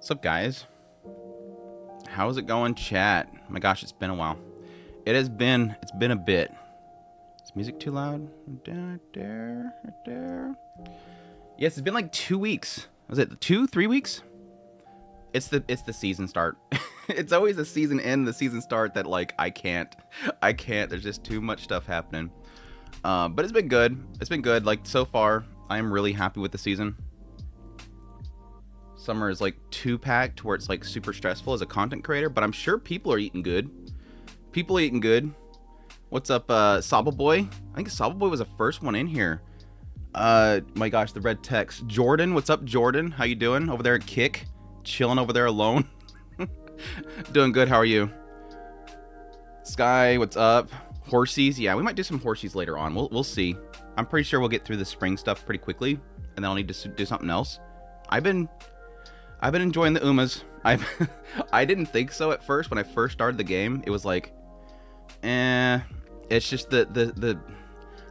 What's up, guys? How's it going, chat? Oh my gosh, it's been a while. It's been a bit. Is music too loud? Right there. Yes, it's been like 2 weeks. Was it 3 weeks? It's the season start. It's always the season end, the season start that like I can't. There's just too much stuff happening. But it's been good. It's been good. Like so far, I'm really happy with the season. Summer is like too packed where it's like super stressful as a content creator, but I'm sure people are eating good. People are eating good. What's up, Saba Boy? I think Saba Boy was the first one in here. My gosh, the red text. Jordan, what's up, Jordan? How you doing over there at Kick? Chilling over there alone. Doing good. How are you? Sky, what's up? Horsies, yeah, we might do some horsies later on. We'll see. I'm pretty sure we'll get through the spring stuff pretty quickly, and then I'll need to do something else. I've been enjoying the Umas. I didn't think so at first when I first started the game. It was like, it's just the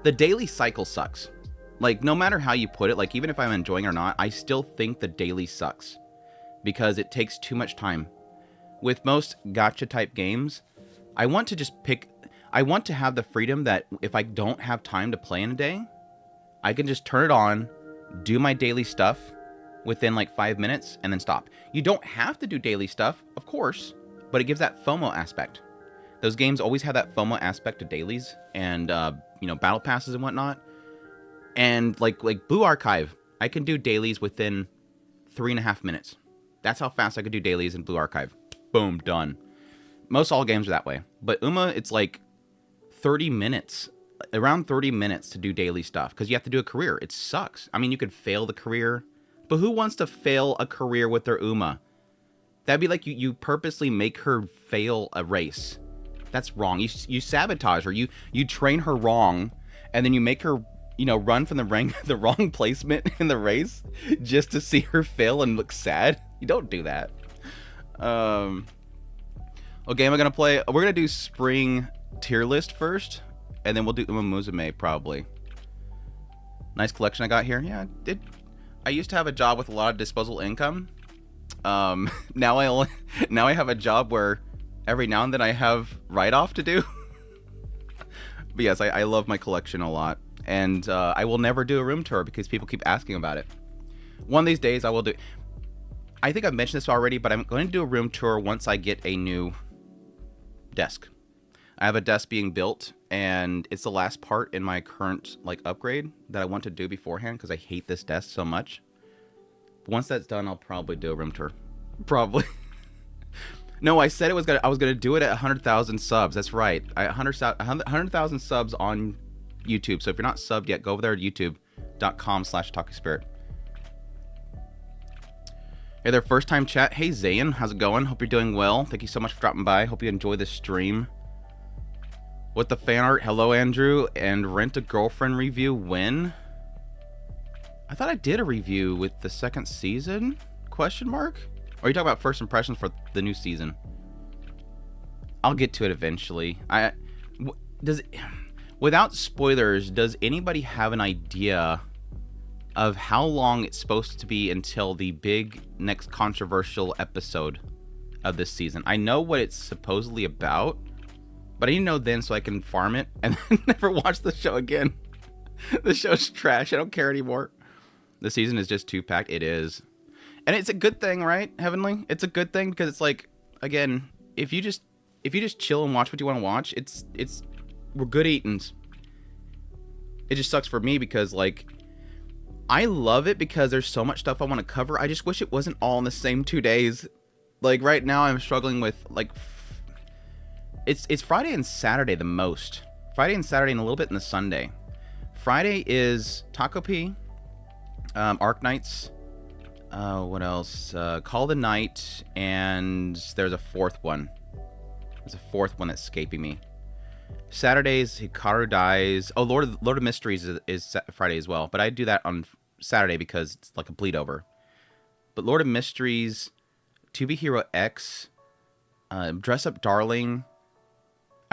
daily cycle sucks. Like no matter how you put it, like even if I'm enjoying it or not, I still think the daily sucks because it takes too much time. With most gacha type games, I want to have the freedom that if I don't have time to play in a day, I can just turn it on, do my daily stuff within like 5 minutes and then stop. You don't have to do daily stuff, of course, but it gives that FOMO aspect. Those games always have that FOMO aspect to dailies and battle passes and whatnot. And like Blue Archive, I can do dailies within 3.5 minutes. That's how fast I could do dailies in Blue Archive. Boom, done. Most all games are that way. But Uma, it's like 30 minutes, around 30 minutes to do daily stuff because you have to do a career. It sucks. I mean, you could fail the career, but who wants to fail a career with their Uma? That'd be like you purposely make her fail a race. That's wrong. You sabotage her. You train her wrong, and then you make her run from the wrong placement in the race just to see her fail and look sad. You don't do that. What game am I gonna play? We're gonna do spring tier list first, and then we'll do Uma Musume probably. Nice collection I got here. Yeah, I used to have a job with a lot of disposable income. Now I have a job where every now and then I have write-off to do. But yes, I love my collection a lot, and I will never do a room tour because people keep asking about it. One of these days I will do. I think I've mentioned this already, but I'm going to do a room tour once I get a new desk. I have a desk being built, and it's the last part in my current upgrade that I want to do beforehand because I hate this desk so much. But once that's done, I'll probably do a room tour. Probably. No, I said I was gonna do it at 100,000 subs. That's right. 100,000 subs on YouTube. So if you're not subbed yet, go over there to youtube.com/talkyspirit. Hey there, first time chat. Hey Zayn, how's it going? Hope you're doing well. Thank you so much for dropping by. Hope you enjoy this stream. What the fan art? Hello, Andrew. And Rent a Girlfriend review when? I thought I did a review with the second season? Question mark? Or are you talking about first impressions for the new season? I'll get to it eventually. Without spoilers, does anybody have an idea of how long it's supposed to be until the big next controversial episode of this season? I know what it's supposedly about, but I need to know then so I can farm it and then never watch the show again. The show's trash. I don't care anymore. The season is just too packed. It is. And it's a good thing, right, Heavenly? It's a good thing because it's like, again, if you just chill and watch what you want to watch, we're good eatings. It just sucks for me because I love it because there's so much stuff I want to cover. I just wish it wasn't all in the same 2 days. Like right now I'm struggling with it's Friday and Saturday the most. Friday and Saturday and a little bit in the Sunday. Friday is Taco P, Arc Nights, what else? Call the Night, and there's a fourth one. There's a fourth one that's escaping me. Saturdays, Hikaru Dies. Oh, Lord of Mysteries is Friday as well, but I do that on Saturday because it's like a bleed over. But Lord of Mysteries, To Be Hero X, Dress Up Darling.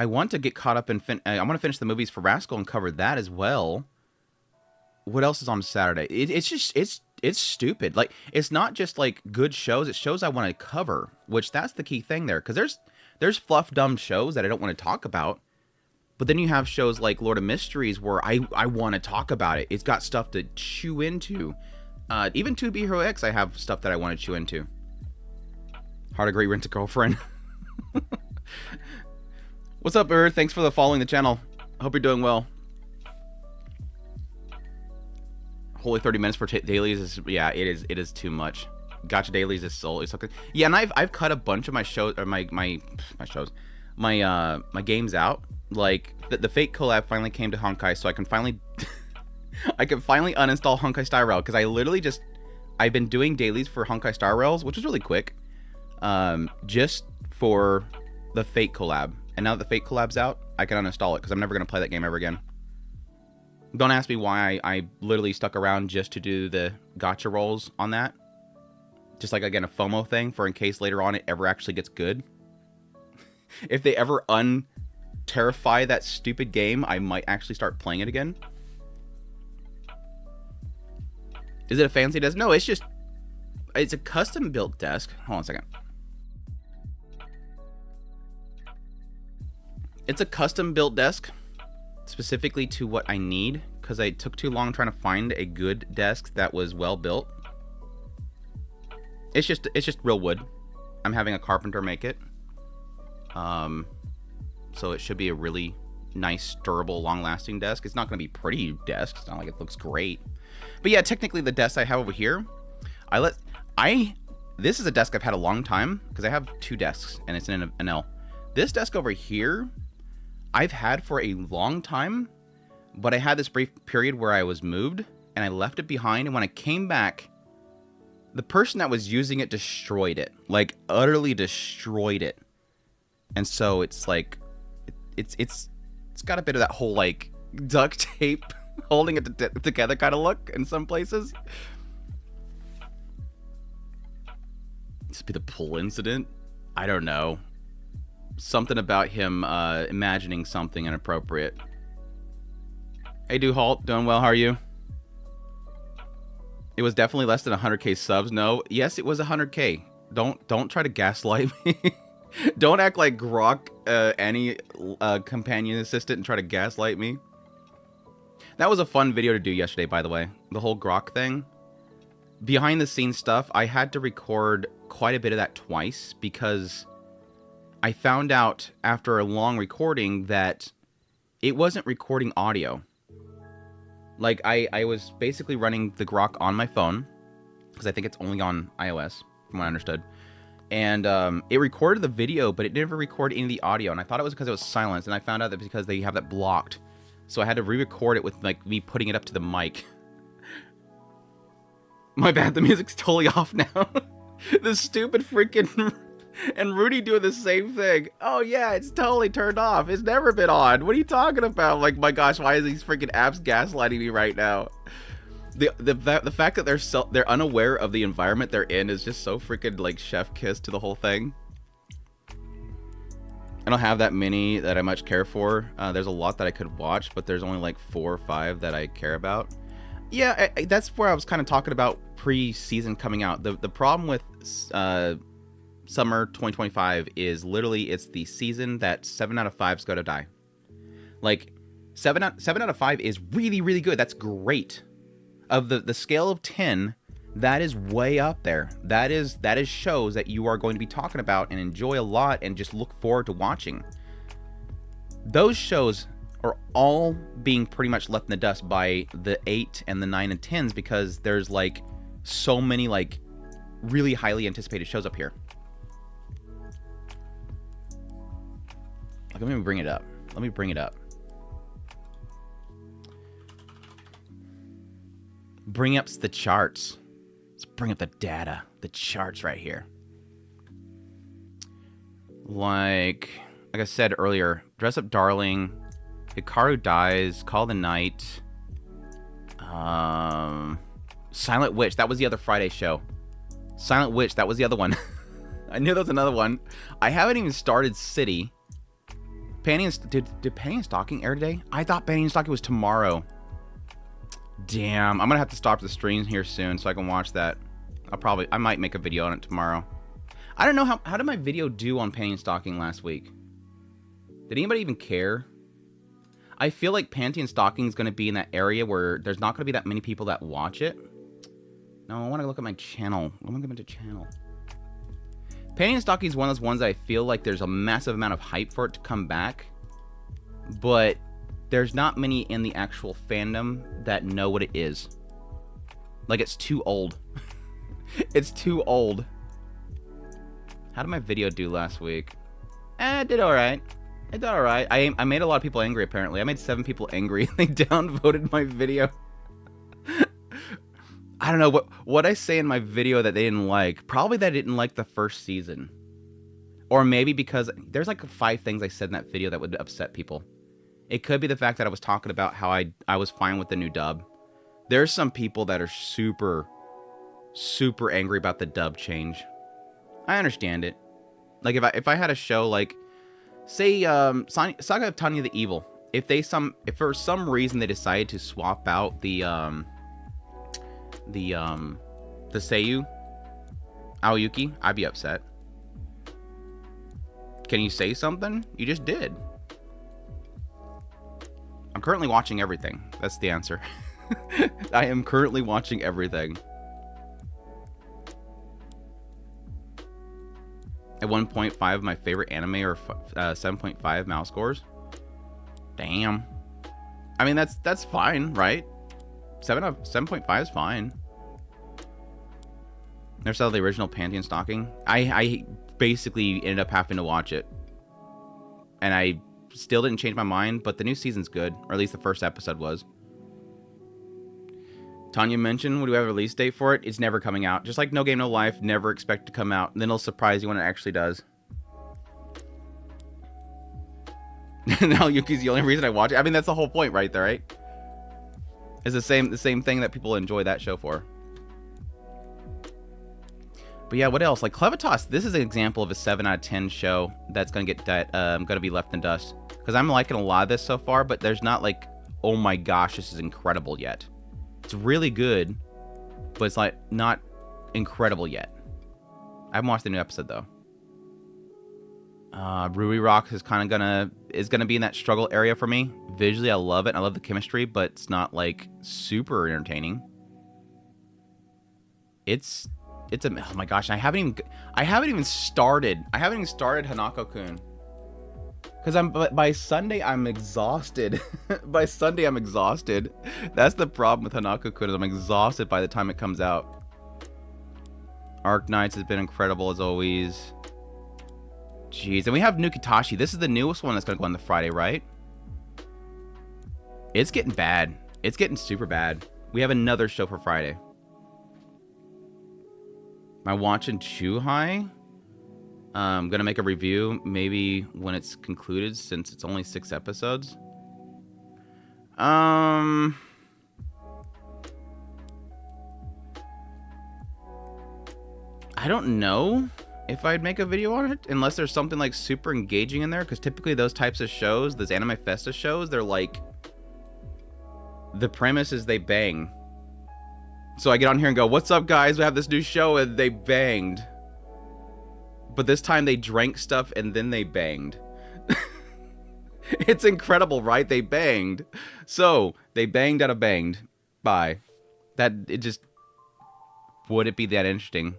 I want to get caught up in. I want to finish the movies for Rascal and cover that as well. What else is on Saturday? It's it's stupid. Like, it's not just like good shows, it's shows I want to cover, which that's the key thing there. Because there's fluff dumb shows that I don't want to talk about. But then you have shows like Lord of Mysteries where I want to talk about it. It's got stuff to chew into. Even 2B Hero X, I have stuff that I want to chew into. Hard agree, rent a girlfriend. What's up, Bird? Thanks for following the channel. Hope you're doing well. Holy 30 minutes for dailies is, yeah, it is too much. Gotcha dailies is so, it's okay. Yeah, and I've cut a bunch of my shows, or my games out. Like the Fate collab finally came to Honkai, so I can finally uninstall Honkai Star Rail, because I literally I've been doing dailies for Honkai Star Rails, which is really quick, just for the Fate collab. And now that the Fate collab's out, I can uninstall it, because I'm never going to play that game ever again. Don't ask me why I literally stuck around just to do the gotcha rolls on that. Just like, again, a FOMO thing for in case later on it ever actually gets good. If they ever terrify that stupid game, I might actually start playing it again. Is it a fancy desk? No, it's a custom built desk. Hold on a second. It's a custom built desk specifically to what I need, because I took too long trying to find a good desk that was well built. It's just real wood. I'm having a carpenter make it. So it should be a really nice, durable, long-lasting desk. It's not going to be pretty desk. It's not like it looks great. But yeah, technically the desk I have over here, this is a desk I've had a long time, because I have 2 desks, and it's in an L. This desk over here, I've had for a long time, but I had this brief period where I was moved, and I left it behind, and when I came back, the person that was using it destroyed it. Like, utterly destroyed it. And so it's like, it's got a bit of that whole like duct tape holding it together kind of look in some places. This would be the pool incident. I don't know. Something about him imagining something inappropriate. Hey, Halt, doing well? How are you? It was definitely less than 100k subs. No, yes, it was 100k. Don't try to gaslight me. Don't act like Grok, any companion assistant, and try to gaslight me. That was a fun video to do yesterday, by the way. The whole Grok thing. Behind the scenes stuff, I had to record quite a bit of that twice, because I found out after a long recording that it wasn't recording audio. Like, I was basically running the Grok on my phone, because I think it's only on iOS, from what I understood. And it recorded the video, but it never recorded any of the audio. And I thought it was because it was silenced. And I found out that because they have that blocked. So I had to re-record it with like me putting it up to the mic. My bad, the music's totally off now. This stupid freaking... And Rudy doing the same thing. Oh yeah, it's totally turned off. It's never been on. What are you talking about? Like, my gosh, why is these freaking apps gaslighting me right now? The fact that they're unaware of the environment they're in is just so freaking like chef kiss to the whole thing. I don't have that many that I much care for. There's a lot that I could watch, but there's only like 4 or 5 that I care about. Yeah, that's where I was kind of talking about pre-season coming out. The problem with summer 2025 is literally it's the season that 7 out of 5's going to die. Like 7 out of 5 is really, really good. That's great. Of the scale of 10, that is way up there. That is shows that you are going to be talking about and enjoy a lot and just look forward to watching. Those shows are all being pretty much left in the dust by the 8 and the 9 and 10s, because there's like so many like really highly anticipated shows up here. Like, let me bring it up. Bring up the charts. Let's bring up the data, the charts right here. Like I said earlier, Dress Up Darling, Hikaru Dies, Call the Night, Silent Witch. That was the other Friday show. Silent Witch, that was the other one. I knew there was another one. I haven't even started City. Did Panty and Stocking air today? I thought Panty and Stocking was tomorrow. Damn, I'm gonna have to stop the stream here soon so I can watch that. I might make a video on it tomorrow. I don't know how did my video do on panty and stocking last week? Did anybody even care? I feel like panty and stocking is gonna be in that area where there's not gonna be that many people that watch it. No, I want to look at my channel. I want to go into channel. Panty and stocking is one of those ones that I feel like there's a massive amount of hype for it to come back, but there's not many in the actual fandom that know what it is. Like, it's too old. It's too old. How did my video do last week? It did alright. It did alright. I made a lot of people angry, apparently. I made 7 people angry. They downvoted my video. I don't know what I say in my video that they didn't like. Probably that I didn't like the first season. Or maybe because there's like 5 things I said in that video that would upset people. It could be the fact that I was talking about how I was fine with the new dub. There's some people that are super, super angry about the dub change. I understand it. Like if I had a show like, say, Saga of Tanya the Evil. If for some reason they decided to swap out the Seiyu Aoyuki, I'd be upset. Can you say something? You just did. I'm currently watching everything. That's the answer. I am currently watching everything. At 1.5, my favorite anime are 7.5 mouse scores. Damn. I mean, that's fine, right? 7.5 is fine. Never saw the original Panty and Stocking. I basically ended up having to watch it. And I still didn't change my mind, but the new season's good. Or at least the first episode was. Tanya mentioned, would we have a release date for it? It's never coming out. Just like No Game No Life, never expect to come out. And then it'll surprise you when it actually does. Now Yuki's the only reason I watch it. I mean, that's the whole point right there, right? It's the same thing that people enjoy that show for. But yeah, what else? Like Clevitas, this is an example of a 7 out of 10 show that's gonna be left in dust. Because I'm liking a lot of this so far, but there's not like, oh my gosh, this is incredible yet. It's really good, but it's like not incredible yet. I haven't watched the new episode though. Rui Rock is kind of gonna be in that struggle area for me. Visually, I love it. I love the chemistry, but it's not like super entertaining. It's a, oh my gosh, I haven't even started Hanako-kun. Because by Sunday I'm exhausted. By Sunday I'm exhausted. That's the problem with Hanako-kun, is I'm exhausted by the time it comes out. Arc Knights has been incredible as always. Jeez, and we have Nukitashi. This is the newest one that's gonna go on the Friday, right? It's getting bad. It's getting super bad. We have another show for Friday. Am I watching Chuhai? I'm gonna make a review maybe when it's concluded, since it's only 6 episodes. I don't know if I'd make a video on it, unless there's something like super engaging in there, because typically those types of shows, those Anime Festa shows, they're like, the premise is they bang. So I get on here and go, what's up guys, we have this new show, and they banged. But this time they drank stuff and then they banged. It's incredible, right? They banged. So, they banged out of banged. Bye. Would it be that interesting?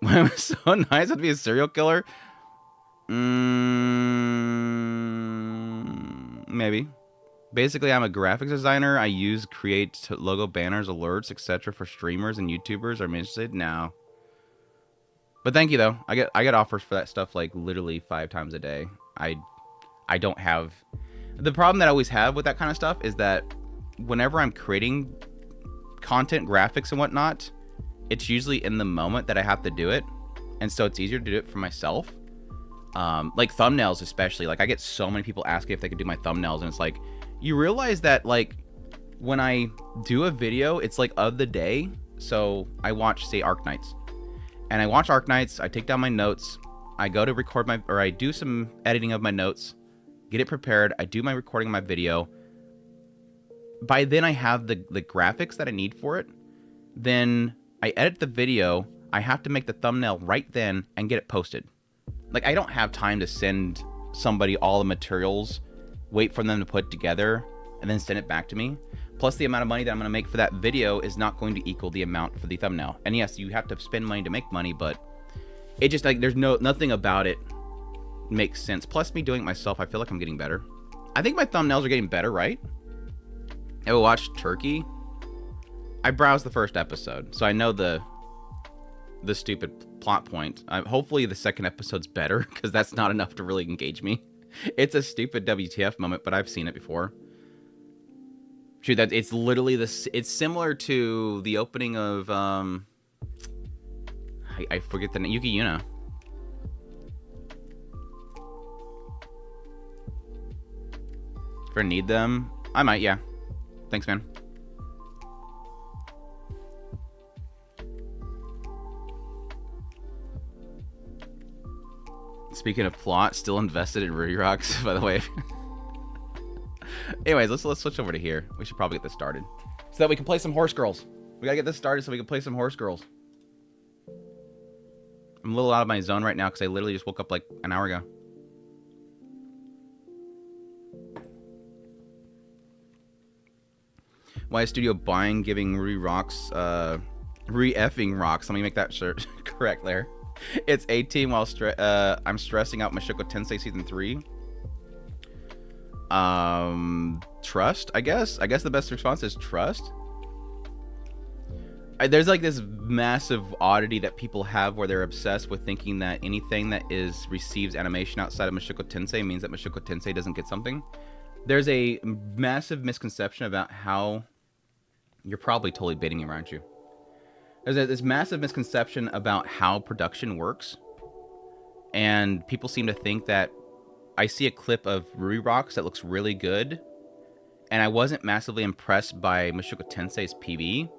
It was so nice to be a serial killer. Maybe. Basically, I'm a graphics designer. I create logo banners, alerts, etc. for streamers and YouTubers. Are interested? No. But thank you though. I get offers for that stuff like literally 5 times a day. I don't have, the problem that I always have with that kind of stuff is that whenever I'm creating content, graphics and whatnot, it's usually in the moment that I have to do it, and so it's easier to do it for myself. Like thumbnails especially. Like I get so many people asking if they could do my thumbnails, and it's like, you realize that like when I do a video, it's like of the day. So I watch, say, Arc Knights. And I watch Arc Knights, I take down my notes, I go to record I do some editing of my notes, get it prepared, I do my recording of my video, by then I have the graphics that I need for it. Then I edit the video. I have to make the thumbnail right then and get it posted. Like, I don't have time to send somebody all the materials, wait for them to put together, and then send it back to me. Plus, the amount of money that I'm going to make for that video is not going to equal the amount for the thumbnail. And yes, you have to spend money to make money, but it just, like, there's nothing about it makes sense. Plus, me doing it myself, I feel like I'm getting better. I think my thumbnails are getting better, right? I watched Turkey. I browsed the first episode, so I know the stupid plot point. Hopefully the second episode's better, because that's not enough to really engage me. It's a stupid WTF moment, but I've seen it before. Shoot, that it's literally this. It's similar to the opening of I forget the name. Yuki Yuna. If I need them, I might. Yeah. Thanks, man. Speaking of plot, still invested in Ruby Rocks, by the way. Anyways, let's switch over to here. We should probably get this started so that we can play some Horse Girls. We gotta get this started so we can play some Horse Girls. I'm a little out of my zone right now because I literally just woke up like an hour ago. Why is Studio buying, giving Ruby Rocks, re-effing Rocks? Let me make that sure correct there. It's 18 while I'm stressing out Mushoku Tensei Season 3. Trust, I guess. I guess the best response is trust. There's like this massive oddity that people have where they're obsessed with thinking that anything that receives animation outside of Mushoku Tensei means that Mushoku Tensei doesn't get something. There's a massive misconception about how... You're probably totally baiting me, aren't you? There's this massive misconception about how production works. And people seem to think that I see a clip of Ruby Rocks that looks really good, and I wasn't massively impressed by Mushoku Tensei's PV.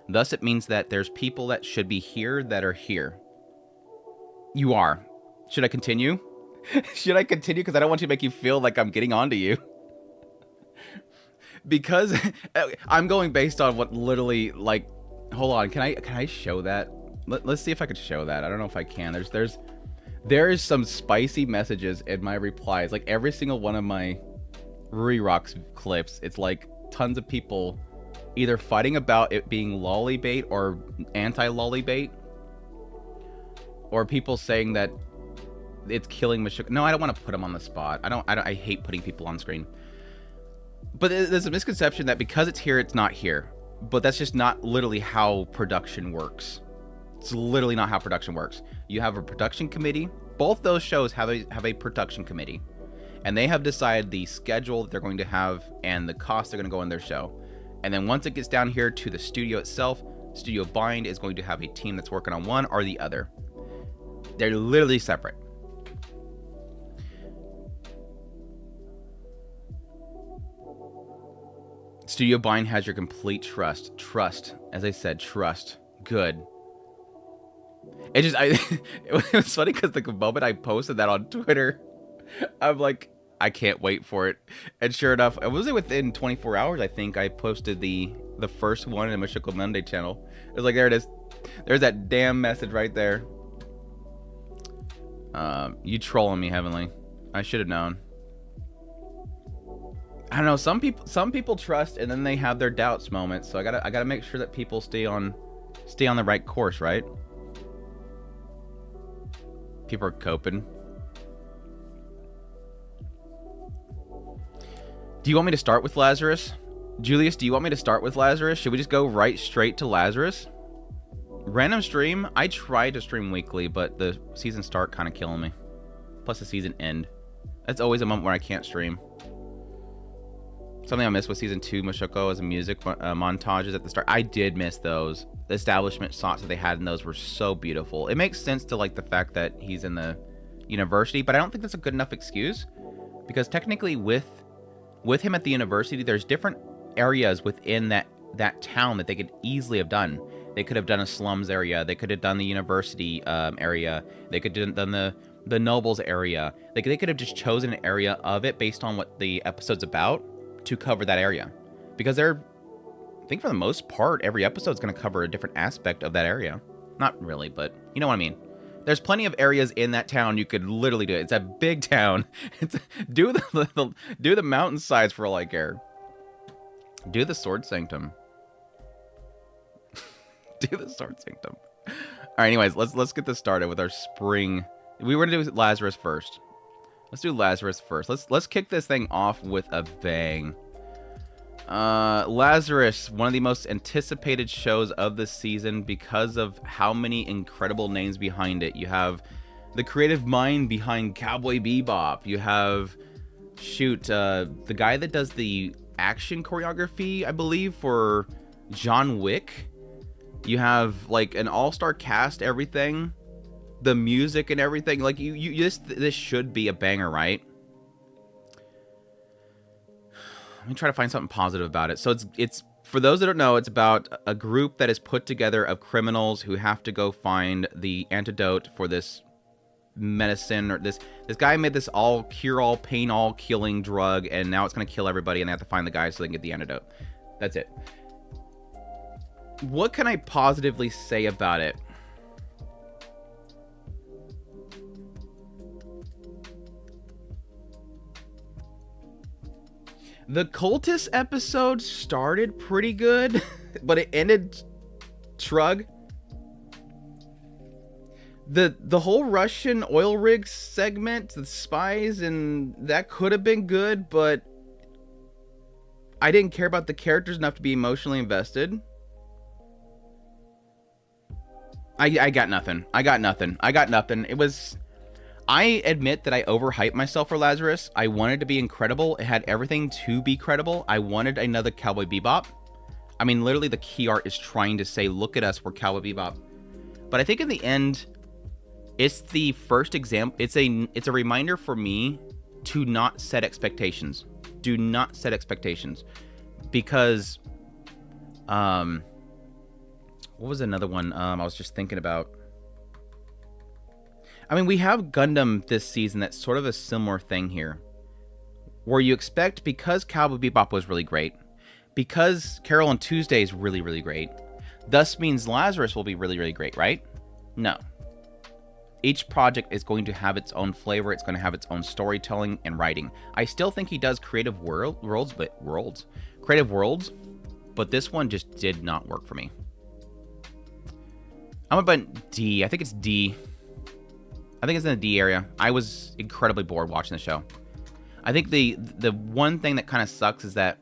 Thus, it means that there's people that should be here that are here. You are. Should I continue? Should I continue? Because I don't want you to make you feel like I'm getting on to you. Because I'm going based on what literally, like, hold on, can I show that? Let's see if I could show that. I don't know if I can. There is some spicy messages in my replies. Like every single one of my Ruby Rocks clips, it's like tons of people either fighting about it being lolly bait or anti-lolly bait, or people saying that it's killing Mushoku. No, I don't want to put them on the spot. I hate putting people on screen. But there's a misconception that because it's here, it's not here. But that's just not literally how production works. It's literally not how production works. You have a production committee. Both those shows have a production committee. And they have decided the schedule that they're going to have and the cost they're going to go in their show. And then once it gets down here to the studio itself, Studio Bind is going to have a team that's working on one or the other. They're literally separate. Studio Bind has your complete trust. Trust. As I said, trust. Good. It was funny because the moment I posted that on Twitter, I'm like, I can't wait for it. And sure enough, it was within 24 hours, I think, I posted the first one in the Mushoku Monday channel. It was like, there it is. There's that damn message right there. You trolling me, Heavenly. I should have known. I don't know, some people trust and then they have their doubts moments, so I gotta make sure that people stay on the right course, right? People are coping. Do you want me to start with Lazarus? Julius, do you want me to start with Lazarus? Should we just go right straight to Lazarus? Random stream? I try to stream weekly, but the season start kind of killing me. Plus the season end. That's always a moment where I can't stream. Something I missed with season 2 Mushoku as a music montages at the start. I did miss those. The establishment shots that they had in those were so beautiful. It makes sense to like the fact that he's in the university, but I don't think that's a good enough excuse, because technically with him at the university, there's different areas within that town that they could easily have done. They could have done a slums area. They could have done the university area. They could have done the nobles area. They could have just chosen an area of it based on what the episode's about to cover that area, because I think for the most part, every episode is going to cover a different aspect of that area. Not really, but you know what I mean. There's plenty of areas in that town you could literally do it. It's a big town. Do the mountainsides for all I care. Do the Sword Sanctum. Do the Sword Sanctum. All right, anyways, let's get this started with our spring. We were gonna do Lazarus first. Let's do Lazarus first. Let's kick this thing off with a bang. Lazarus, one of the most anticipated shows of the season because of how many incredible names behind it. You have the creative mind behind Cowboy Bebop. You have, the guy that does the action choreography, I believe, for John Wick. You have, like, an all-star cast, everything. The music and everything. Like, this should be a banger, right? Let me try to find something positive about it. So it's for those that don't know, it's about a group that is put together of criminals who have to go find the antidote for this medicine, or this guy made this all cure-all, pain-all killing drug, and now it's going to kill everybody, and they have to find the guy so they can get the antidote. That's it. What can I positively say about it? The cultist episode started pretty good, but it ended shrug. The whole Russian oil rig segment, the spies, and that could have been good, but I didn't care about the characters enough to be emotionally invested. I got nothing. It was... I admit that I overhyped myself for Lazarus. I wanted to be incredible. It had everything to be credible. I wanted another Cowboy Bebop. I mean, literally the key art is trying to say, look at us, we're Cowboy Bebop. But I think in the end, it's the first example. It's a reminder for me to not set expectations. Do not set expectations. Because, what was another one I was just thinking about? I mean, we have Gundam this season that's sort of a similar thing here. Where you expect, because Cowboy Bebop was really great, because Carol and Tuesday is really, really great, thus means Lazarus will be really, really great, right? No. Each project is going to have its own flavor, it's going to have its own storytelling and writing. I still think he does creative worlds, but this one just did not work for me. I'm about D. I think it's D. I think it's in the D area. I was incredibly bored watching the show. I think the one thing that kind of sucks is that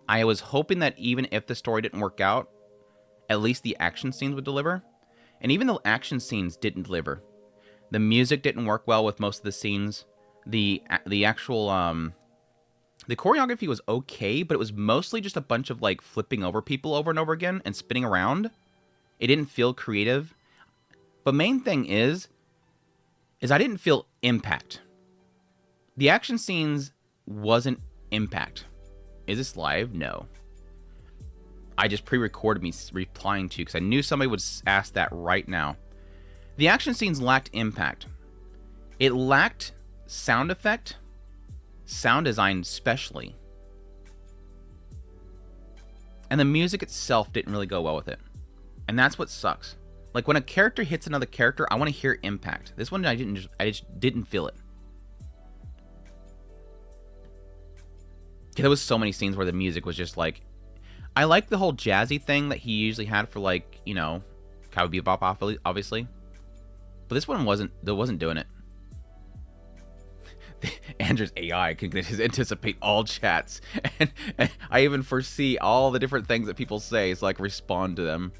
I was hoping that even if the story didn't work out, at least the action scenes would deliver. And even the action scenes didn't deliver. The music didn't work well with most of the scenes. The actual the choreography was okay, but it was mostly just a bunch of like flipping over people over and over again and spinning around. It didn't feel creative. But main thing is I didn't feel impact. The action scenes wasn't impact. Is this live? No. I just pre-recorded me replying to you because I knew somebody would ask that right now. The action scenes lacked impact. It lacked sound effect, sound design especially. And the music itself didn't really go well with it. And that's what sucks. Like, when a character hits another character, I want to hear impact. This one, I just didn't feel it. There was so many scenes where the music was just like... I like the whole jazzy thing that he usually had for, like, you know, Cowboy Bebop, obviously. But this one wasn't doing it. Andrew's AI can anticipate all chats. And I even foresee all the different things that people say, so, like, respond to them.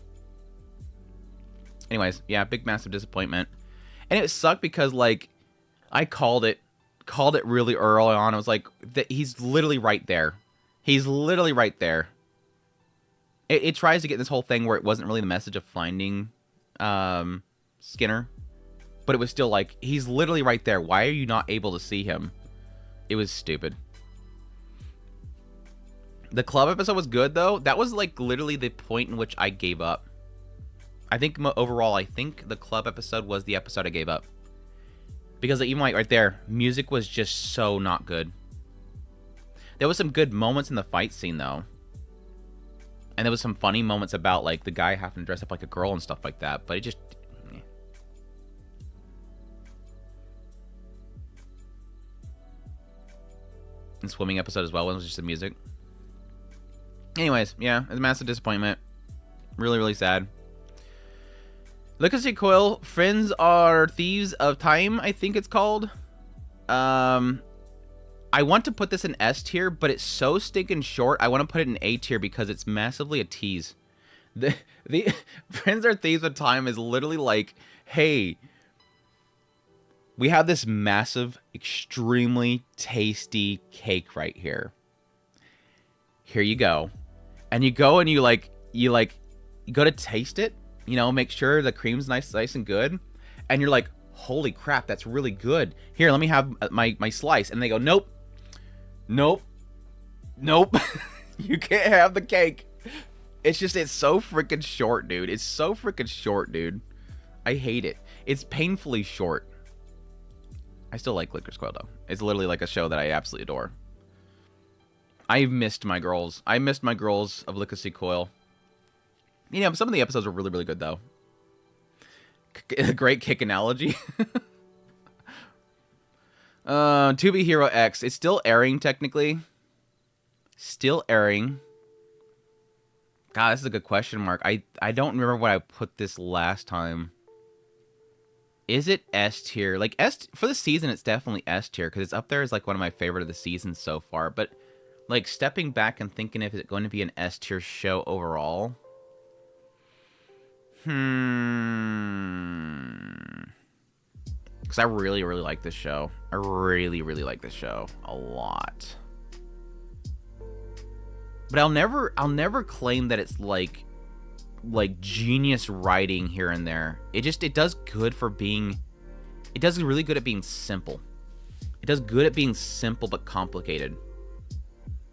Anyways, yeah, big massive disappointment. And it sucked because, like, I called it really early on. I was like, he's literally right there. He's literally right there. It tries to get this whole thing where it wasn't really the message of finding Skinner. But it was still like, he's literally right there. Why are you not able to see him? It was stupid. The club episode was good, though. That was, like, literally the point in which I gave up. I think overall, I think the club episode was the episode I gave up. Because even like right there, music was just so not good. There was some good moments in the fight scene, though. And there was some funny moments about, like, the guy having to dress up like a girl and stuff like that. But it just... eh. And swimming episode as well. It was just the music. Anyways, yeah. It's a massive disappointment. Really, really sad. Lycoris Recoil. Friends Are Thieves of Time, I think it's called. I want to put this in S tier, but it's so stinking short. I want to put it in A tier because it's massively a tease. The Friends Are Thieves of Time is literally like, hey, we have this massive, extremely tasty cake right here. Here you go. And you go and you go to taste it, you know, make sure the cream's nice and good. And you're like, holy crap, that's really good. Here, let me have my slice. And they go, nope. Nope. Nope. You can't have the cake. It's so freaking short, dude. It's so freaking short, dude. I hate it. It's painfully short. I still like Lycoris Recoil, though. It's literally like a show that I absolutely adore. I missed my girls. I missed my girls of Lycoris Recoil. You know, some of the episodes were really, really good, though. Great kick analogy. To Be Hero X. It's still airing, technically. Still airing. God, this is a good question mark. I don't remember what I put this last time. Is it S tier? Like, S for the season, it's definitely S tier, because it's up there as, like, one of my favorite of the seasons so far. But, like, stepping back and thinking if it's going to be an S tier show overall... Because I really, really like this show. I really, really like this show a lot. But I'll never claim that it's like genius writing here and there. It does good for being... It does really good at being simple. It does good at being simple but complicated.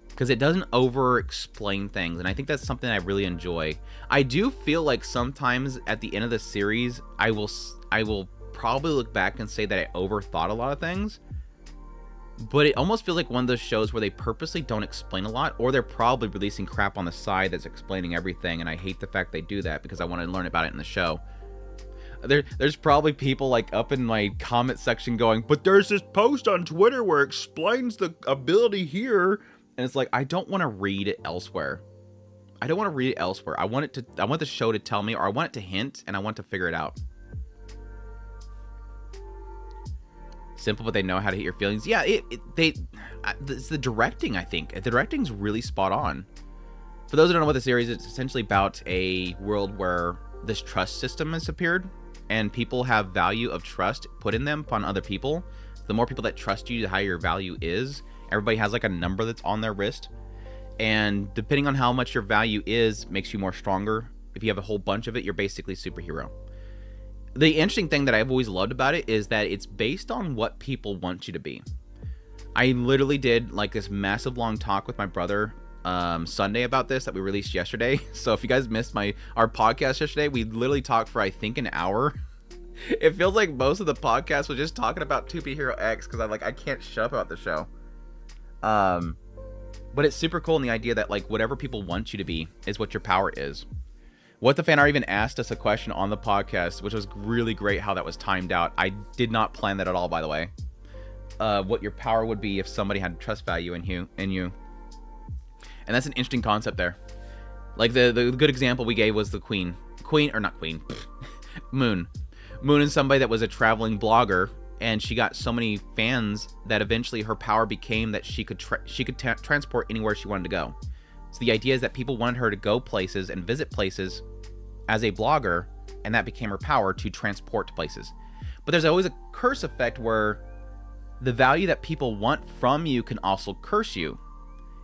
Because it doesn't over-explain things, and I think that's something I really enjoy. I do feel like sometimes at the end of the series, I will probably look back and say that I overthought a lot of things. But it almost feels like one of those shows where they purposely don't explain a lot, or they're probably releasing crap on the side that's explaining everything, and I hate the fact they do that because I want to learn about it in the show. There's probably people like up in my comment section going, but there's this post on Twitter where it explains the ability here. And it's like, I don't want to read it elsewhere. I don't want to read it elsewhere. I want the show to tell me, or I want it to hint, and I want to figure it out. Simple, but they know how to hit your feelings. Yeah, it's the directing, I think. The directing's really spot on. For those who don't know what the series is, it's essentially about a world where this trust system has appeared, and people have value of trust put in them upon other people. The more people that trust you, the higher your value is. Everybody has like a number that's on their wrist, and depending on how much your value is, makes you more stronger. If you have a whole bunch of it, you're basically a superhero. The interesting thing that I've always loved about it is that it's based on what people want you to be. I literally did like this massive long talk with my brother Sunday about this that we released yesterday. So if you guys missed our podcast yesterday, we literally talked for I think an hour. It feels like most of the podcast was just talking about 2P Hero X because I can't shut up about the show. But it's super cool in the idea that like whatever people want you to be is what your power is. What the Fan Art even asked us a question on the podcast, which was really great how that was timed out. I did not plan that at all, by the way. What your power would be if somebody had trust value in you. And that's an interesting concept there. Like the good example we gave was the Moon. Moon is somebody that was a traveling blogger, and she got so many fans that eventually her power became that she could transport anywhere she wanted to go. So the idea is that people wanted her to go places and visit places as a blogger, and that became her power to transport to places. But there's always a curse effect where the value that people want from you can also curse you.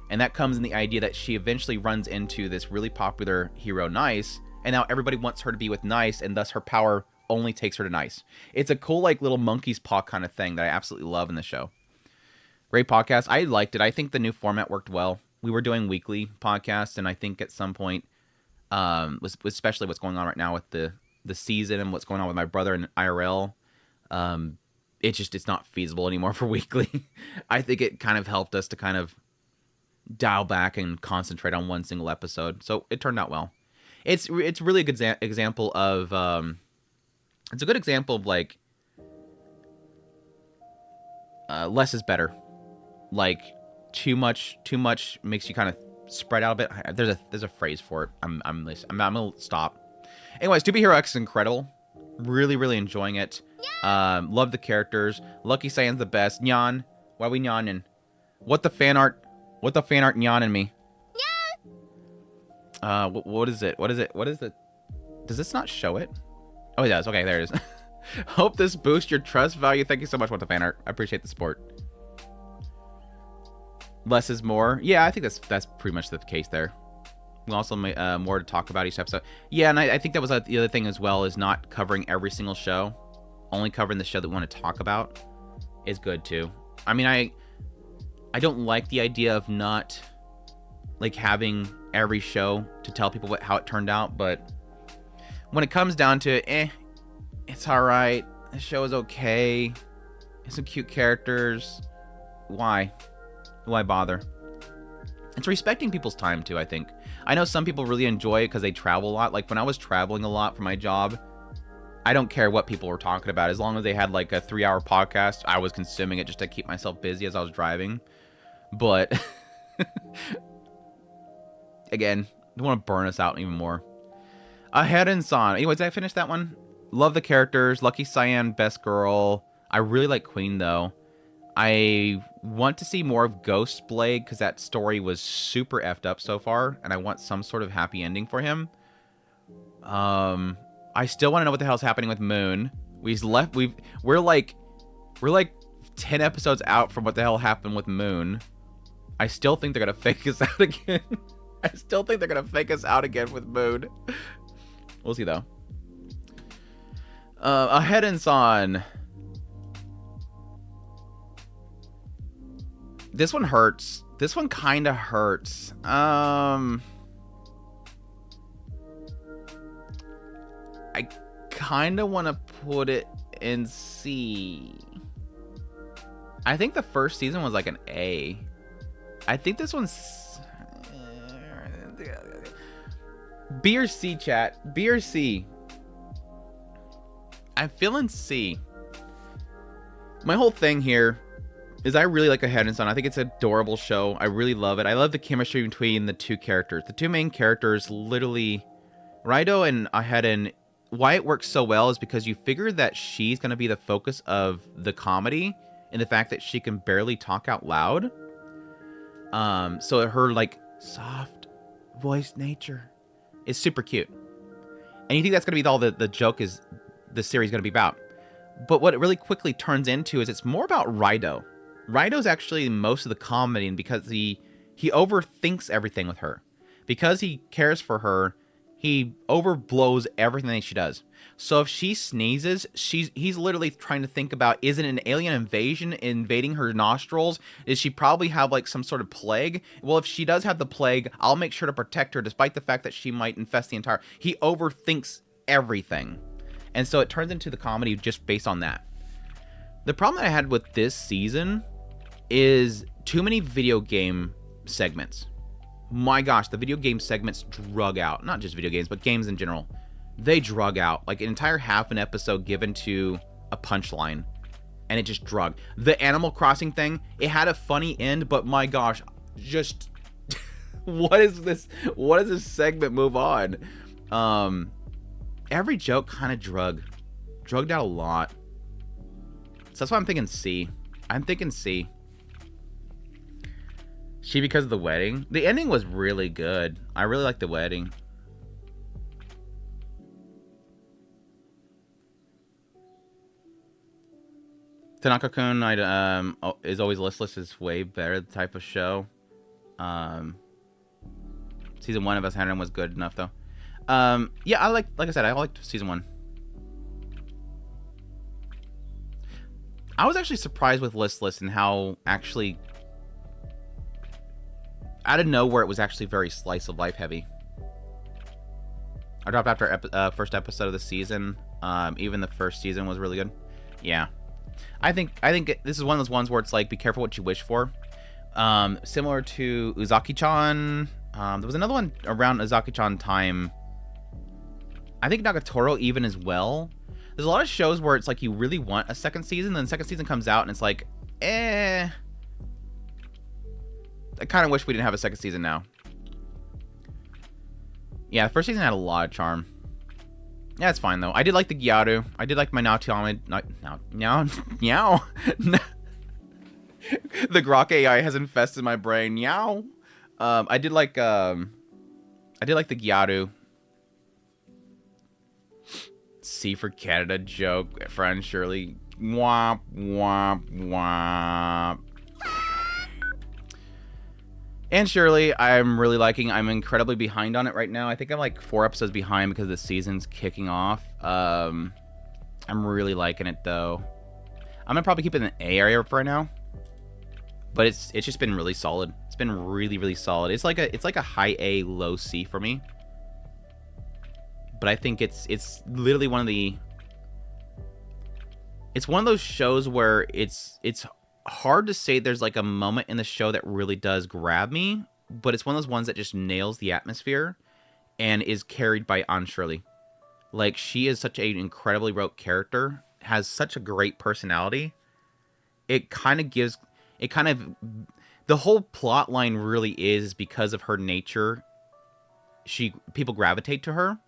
And that comes in the idea that she eventually runs into this really popular hero, Nice, and now everybody wants her to be with Nice, and thus her power only takes her to Nice. It's a cool, like, little monkey's paw kind of thing that I absolutely love in the show. Great podcast. I liked it. I think the new format worked well. We were doing weekly podcasts, and I think at some point, especially what's going on right now with the season and what's going on with my brother in IRL, it's not feasible anymore for weekly. I think it kind of helped us to kind of dial back and concentrate on one single episode. So it turned out well. It's really a good example of it's a good example of like less is better. Like too much makes you kind of spread out a bit. There's a phrase for it. I'm gonna stop. Anyways, To Be Hero X is incredible. Really enjoying it. Love the characters. Lucky Cyan's the best. Nyan, why we nyanin? What the fan art nyanin me? What is it? What is it? Does this not show it? Oh, it does. Okay, there it is. Hope this boosts your trust value. Thank you so much, What the fan art. I appreciate the support. Less is more. Yeah, I think that's pretty much the case there. We also more to talk about each episode. Yeah, and I think that was the other thing as well, is not covering every single show. Only covering the show that we want to talk about is good too. I mean, I don't like the idea of not like having every show to tell people how it turned out, but when it comes down to it's all right. The show is okay. It's some cute characters. Why bother? It's respecting people's time too, I think. I know some people really enjoy it because they travel a lot. Like when I was traveling a lot for my job, I don't care what people were talking about. As long as they had like a 3-hour podcast, I was consuming it just to keep myself busy as I was driving. But again, don't want to burn us out even more. Aharen-san. Anyways, did I finish that one? Love the characters. Lucky Cyan, best girl. I really like Queen though. I want to see more of Ghost Blade because that story was super effed up so far, and I want some sort of happy ending for him. I still want to know what the hell's happening with Moon. We're like 10 episodes out from what the hell happened with Moon. I still think they're gonna fake us out again. I still think they're gonna fake us out again with Moon. We'll see though. Aharen-san. This one hurts. This one kind of hurts. I kind of want to put it in C. I think the first season was like an A. I think this one's B or C, chat. B or C. I'm feeling C. My whole thing here is I really like Aharen-san. I think it's an adorable show. I really love it. I love the chemistry between the two characters. The two main characters, literally, Raido and Aharen. Why it works so well is because you figure that she's going to be the focus of the comedy, and the fact that she can barely talk out loud. So her like soft voice nature is super cute, and you think that's going to be all the joke is the series going to be about. But what it really quickly turns into is it's more about Raido. Raido's actually most of the comedy, and because he overthinks everything with her. Because he cares for her, he overblows everything that she does. So if she sneezes, he's literally trying to think about, is it an alien invasion invading her nostrils? Does she probably have like some sort of plague? Well, if she does have the plague, I'll make sure to protect her despite the fact that she might infest the entire... He overthinks everything. And so it turns into the comedy just based on that. The problem that I had with this season is too many video game segments. My gosh, the video game segments drug out. Not just video games, but games in general. They drug out. Like an entire half an episode given to a punchline. And it just drug. The Animal Crossing thing, it had a funny end, but my gosh, just... what is this? What does this segment move on? Every joke kind of drugged out a lot. So that's why I'm thinking C. I'm thinking C. She because of the wedding. The ending was really good. I really like the wedding. Tanaka-kun is always listless. Is way better type of show. Season 1 of Aharen was good enough though. Yeah, like I said, I liked season 1. I was actually surprised with Listless and how actually out of nowhere it was actually very slice of life heavy. I dropped after first episode of the season. Even the first season was really good. Yeah, I think this is one of those ones where it's like, be careful what you wish for. Similar to Uzaki-chan. There was another one around Uzaki-chan time. I think Nagatoro even as well. There's a lot of shows where it's like you really want a second season, then the second season comes out and it's like, I kind of wish we didn't have a second season now. Yeah, the first season had a lot of charm. Yeah, it's fine though. I did like the Gyaru. I did like my Naotiame. Meow. The Grok AI has infested my brain. Meow. I did like the Gyaru. C for Canada joke, friend Shirley. Womp womp womp. And Shirley, I'm really liking. I'm incredibly behind on it right now. I think I'm like 4 episodes behind because the season's kicking off. I'm really liking it though. I'm gonna probably keep it in the A area for right now. But it's just been really solid. It's been really, really solid. It's like a high A, low C for me. But I think it's literally one of those shows where it's hard to say there's like a moment in the show that really does grab me, but it's one of those ones that just nails the atmosphere and is carried by An Shirley. Like, she is such an incredibly wrote character, has such a great personality. The whole plot line really is because of her nature. People gravitate to her,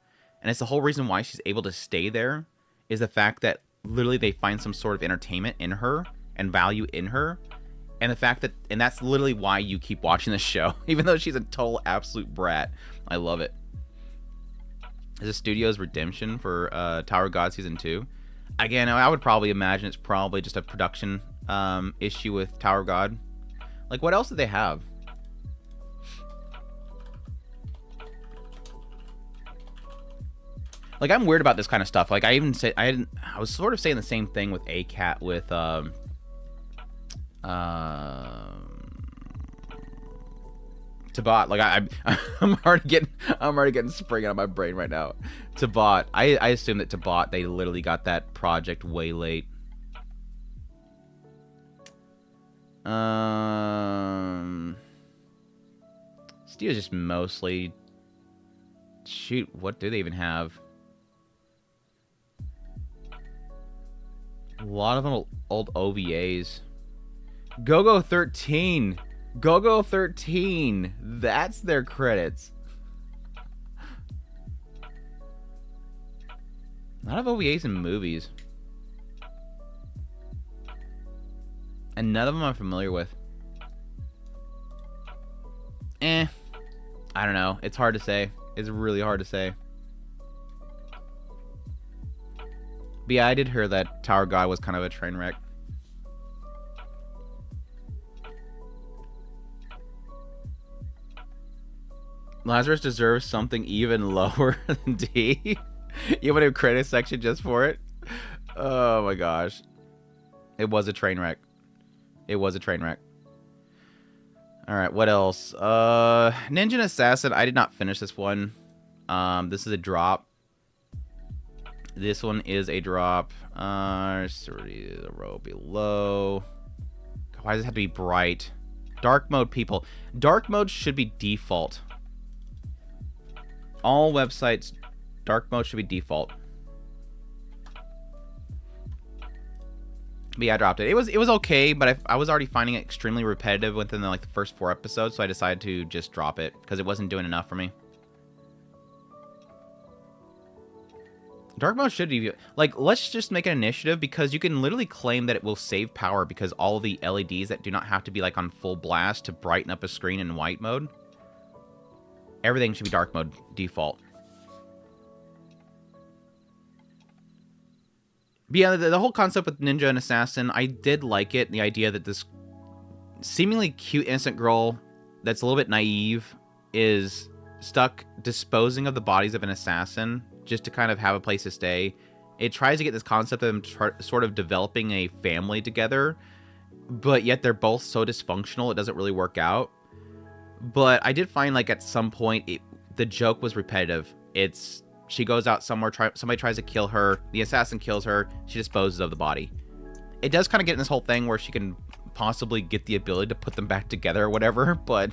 and it's the whole reason why she's able to stay there is the fact that literally they find some sort of entertainment in her and value in her, and the fact that, and that's literally why you keep watching the show, even though she's a total absolute brat. I love it. Is the studio's redemption for Tower of God season 2? Again, I would probably imagine it's probably just a production issue with Tower of God. Like, what else do they have? Like, I'm weird about this kind of stuff. Like, I was sort of saying the same thing with ACAT with Tbot. Like, I'm already getting spring out of my brain right now. Tbot. I assume that Tbot, they literally got that project way late. Studio's just mostly, shoot, what do they even have? A lot of them are old OVAs. GoGo 13. GoGo 13. That's their credits. A lot of OVAs and movies. And none of them I'm familiar with. I don't know. It's hard to say. It's really hard to say. But yeah, I did hear that Tower God was kind of a train wreck. Lazarus deserves something even lower than D. You want a credit section just for it? Oh my gosh. It was a train wreck. It was a train wreck. Alright, what else? Ninja and Assassin. I did not finish this one. This is a drop. This one is a drop. The row below. Why does it have to be bright? Dark mode, people. Dark mode should be default. All websites, dark mode should be default. But yeah, I dropped it. It was okay, but I was already finding it extremely repetitive within the first 4 episodes, so I decided to just drop it because it wasn't doing enough for me. Dark mode should be like, let's just make an initiative, because you can literally claim that it will save power because all the LEDs that do not have to be like on full blast to brighten up a screen in white mode. Everything should be dark mode default. But yeah, the whole concept with Ninja and Assassin, I did like it. The idea that this seemingly cute, innocent girl that's a little bit naive is stuck disposing of the bodies of an assassin just to kind of have a place to stay. It tries to get this concept of them sort of developing a family together, but yet they're both so dysfunctional it doesn't really work out. But I did find, like, at some point, the joke was repetitive. She goes out somewhere, somebody tries to kill her, the assassin kills her, she disposes of the body. It does kind of get in this whole thing where she can possibly get the ability to put them back together or whatever, but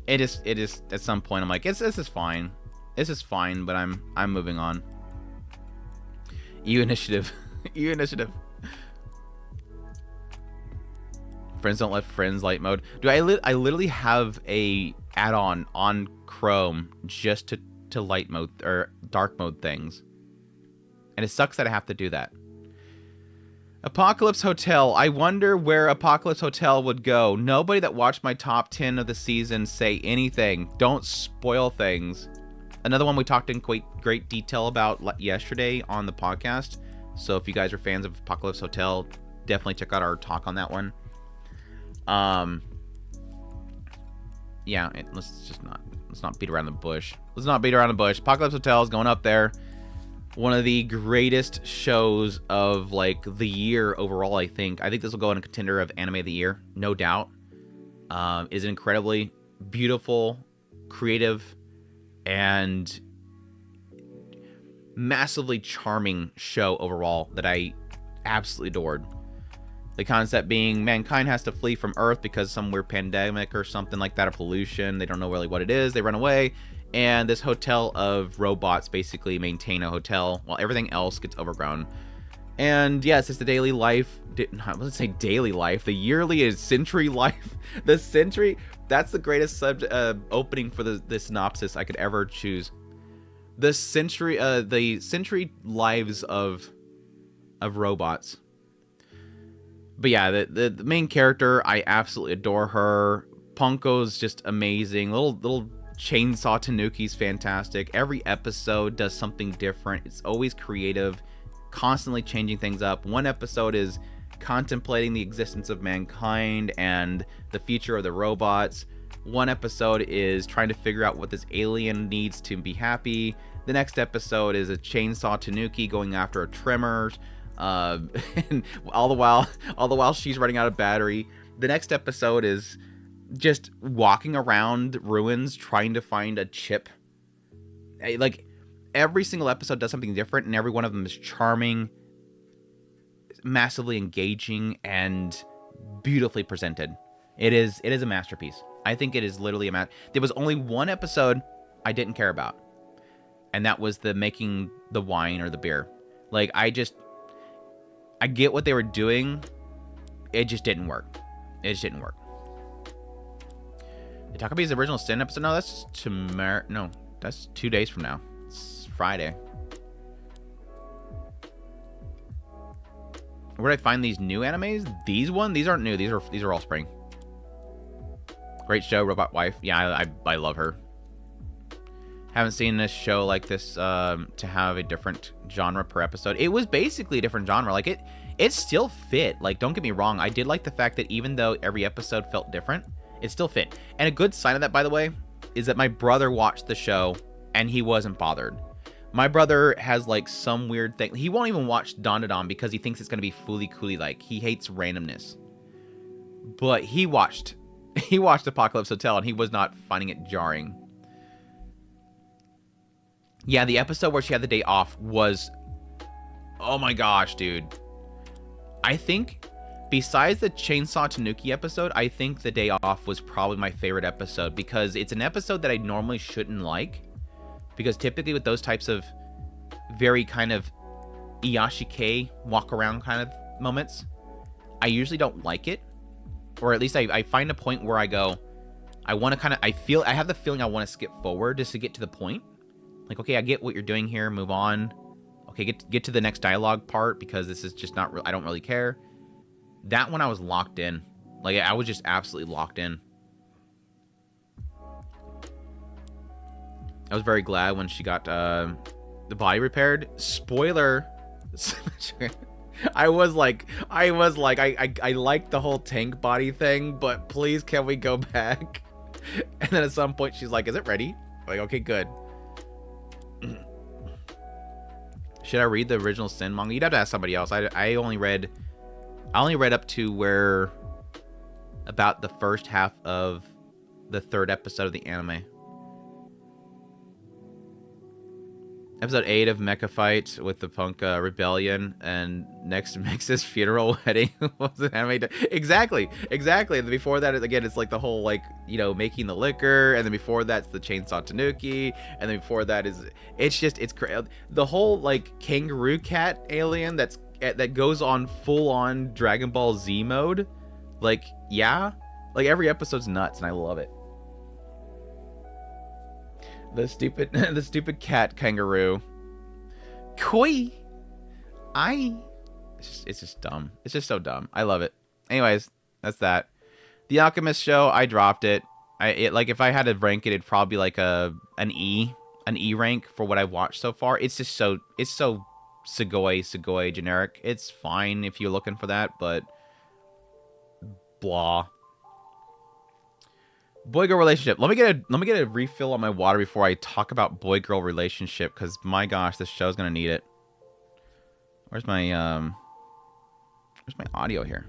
it is at some point I'm like, this is fine. This is fine, but I'm moving on. EU initiative. EU initiative. Friends don't let friends light mode. Dude, I literally have a add-on on Chrome just to light mode or dark mode things. And it sucks that I have to do that. Apocalypse Hotel. I wonder where Apocalypse Hotel would go. Nobody that watched my top 10 of the season say anything. Don't spoil things. Another one we talked in great detail about yesterday on the podcast. So if you guys are fans of Apocalypse Hotel, definitely check out our talk on that one. Yeah, let's not beat around the bush. Let's not beat around the bush. Apocalypse Hotel is going up there. One of the greatest shows of like the year overall, I think. I think this will go in a contender of anime of the year, no doubt. Is an incredibly beautiful, creative, and massively charming show overall that I absolutely adored. The concept being mankind has to flee from Earth because of some weird pandemic or something like that, or pollution. They don't know really what it is. They run away. And this hotel of robots basically maintain a hotel while everything else gets overgrown. And yes, it's the daily life. Let's say daily life. The yearly is century life. The century. That's the greatest opening for the synopsis I could ever choose. The century lives of robots. But yeah, the main character, I absolutely adore her. Punko's just amazing. Little chainsaw Tanuki's fantastic. Every episode does something different. It's always creative, constantly changing things up. One episode is contemplating the existence of mankind and the future of the robots. One episode is trying to figure out what this alien needs to be happy. The next episode is a chainsaw Tanuki going after a tremor. And all the while she's running out of battery. The next episode is just walking around ruins trying to find a chip. Like every single episode does something different, and every one of them is charming, massively engaging, and beautifully presented. It is a masterpiece. I think it is literally there was only one episode I didn't care about, and that was the making the wine or the beer. Like I get what they were doing. It just didn't work. It just didn't work. The Takami's original Sin episode? No, that's tomorrow. No, that's 2 days from now. It's Friday. Where did I find these new animes? These aren't new. These are all spring. Great show, Robot Wife. Yeah, I love her. Haven't seen this show like this to have a different genre per episode. It was basically a different genre. Like it still fit. Like, don't get me wrong. I did like the fact that even though every episode felt different, it still fit. And a good sign of that, by the way, is that my brother watched the show and he wasn't bothered. My brother has like some weird thing. He won't even watch Dandadan because he thinks it's going to be fooly cooly. Like, he hates randomness. But he watched Apocalypse Hotel and he was not finding it jarring. Yeah, the episode where she had the day off was, oh my gosh, dude. I think besides the Chainsaw Tanuki episode, I think the day off was probably my favorite episode because it's an episode that I normally shouldn't like, because typically with those types of very kind of Iyashike walk around kind of moments, I usually don't like it, or at least I find a point where I go, I want to kind of, I have the feeling I want to skip forward just to get to the point. Like, okay, I get what you're doing here. Move on. Okay, get to the next dialogue part because this is just not real. I don't really care. That one I was locked in. Like, I was just absolutely locked in. I was very glad when she got the body repaired. Spoiler. I like the whole tank body thing, but please can we go back? And then at some point she's like, is it ready? I'm like, okay, good. Should I read the original Sin manga? You'd have to ask somebody else. I only read up to where about the first half of the third episode of the anime. Episode 8 of Mecha Fight with the Punk Rebellion, and next Mix's funeral wedding was an anime. Exactly. And before that, again, it's like the whole, like, you know, making the liquor, and then before that's the Chainsaw Tanuki, and then before that is, it's the whole, like, kangaroo cat alien that goes on full-on Dragon Ball Z mode. Like, yeah. Like, every episode's nuts, and I love it. The stupid cat kangaroo. Koi. It's just dumb. It's just so dumb. I love it. Anyways, that's that. The Alchemist show, I dropped it. Like, if I had to rank it, it'd probably be like an E rank for what I've watched so far. It's so Sugoi generic. It's fine if you're looking for that, but blah. Boy-girl relationship. Let me get a refill on my water before I talk about boy-girl relationship, because my gosh, this show's gonna need it. Where's my audio here?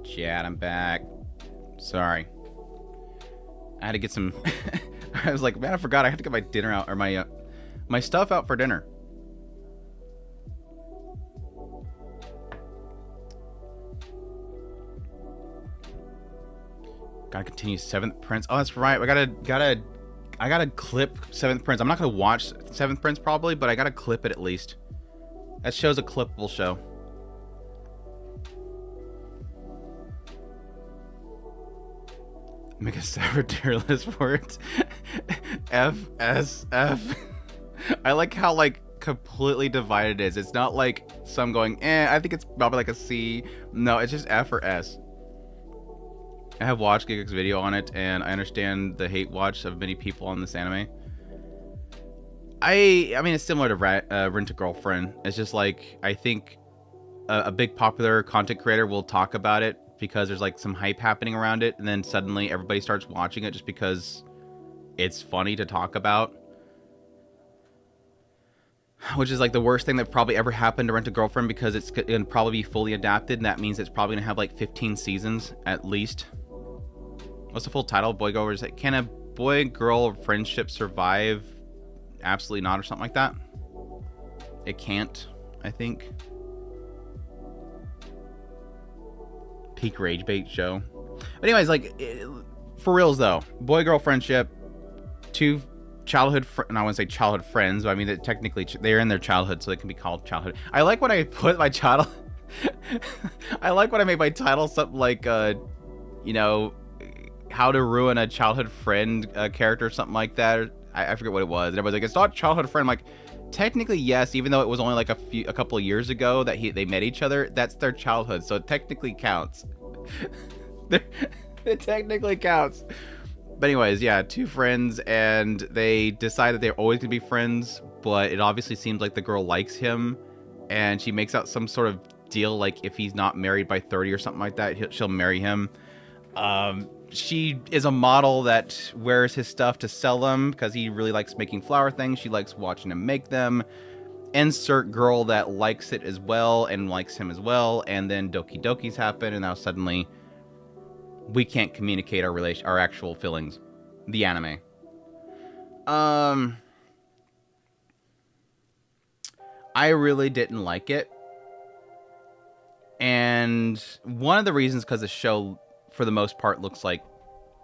Chat, I'm back. Sorry. I had to get some... I was like, man, I forgot I had to get my dinner out, or my stuff out for dinner. Gotta continue Seventh Prince. Oh, that's right. I gotta clip Seventh Prince. I'm not gonna watch Seventh Prince probably, but I gotta clip it at least. That show's a clippable show. Make a separate tier list for it. F, S, F. I like how, like, completely divided it is. It's not like some going, I think it's probably like a C. No, it's just F or S. I have watched Gigak's video on it, and I understand the hate watch of many people on this anime. I mean, it's similar to Rent-A-Girlfriend. It's just like, I think a big popular content creator will talk about it because there's like some hype happening around it, and then suddenly everybody starts watching it just because it's funny to talk about. Which is like the worst thing that probably ever happened to Rent-A-Girlfriend, because it's going to probably be fully adapted, and that means it's probably going to have like 15 seasons at least. What's the full title? Can a boy-girl friendship survive? Absolutely not, or something like that. It can't, I think. Peak rage bait show. But anyways, like, for reals though, boy-girl friendship, two childhood, and I wouldn't say childhood friends, but I mean that technically they're in their childhood, so they can be called childhood. I like when I put my title. I like when I made my title something like, you know, how to ruin a childhood friend character, or something like that. I forget what it was. And everybody's like, it's not childhood friend. I'm like, technically yes, even though it was only like a couple of years ago that they met each other. That's their childhood, so it technically counts. It technically counts. But anyways, yeah, two friends, and they decide that they're always gonna be friends, but it obviously seems like the girl likes him, and she makes out some sort of deal, like if he's not married by 30 or something like that, she'll marry him. She is a model that wears his stuff to sell them because he really likes making flower things. She likes watching him make them. Insert girl that likes it as well and likes him as well, and then Doki Dokis happen, and now suddenly we can't communicate our actual feelings. The anime. I really didn't like it. And one of the reasons, because the show, for the most part, looks like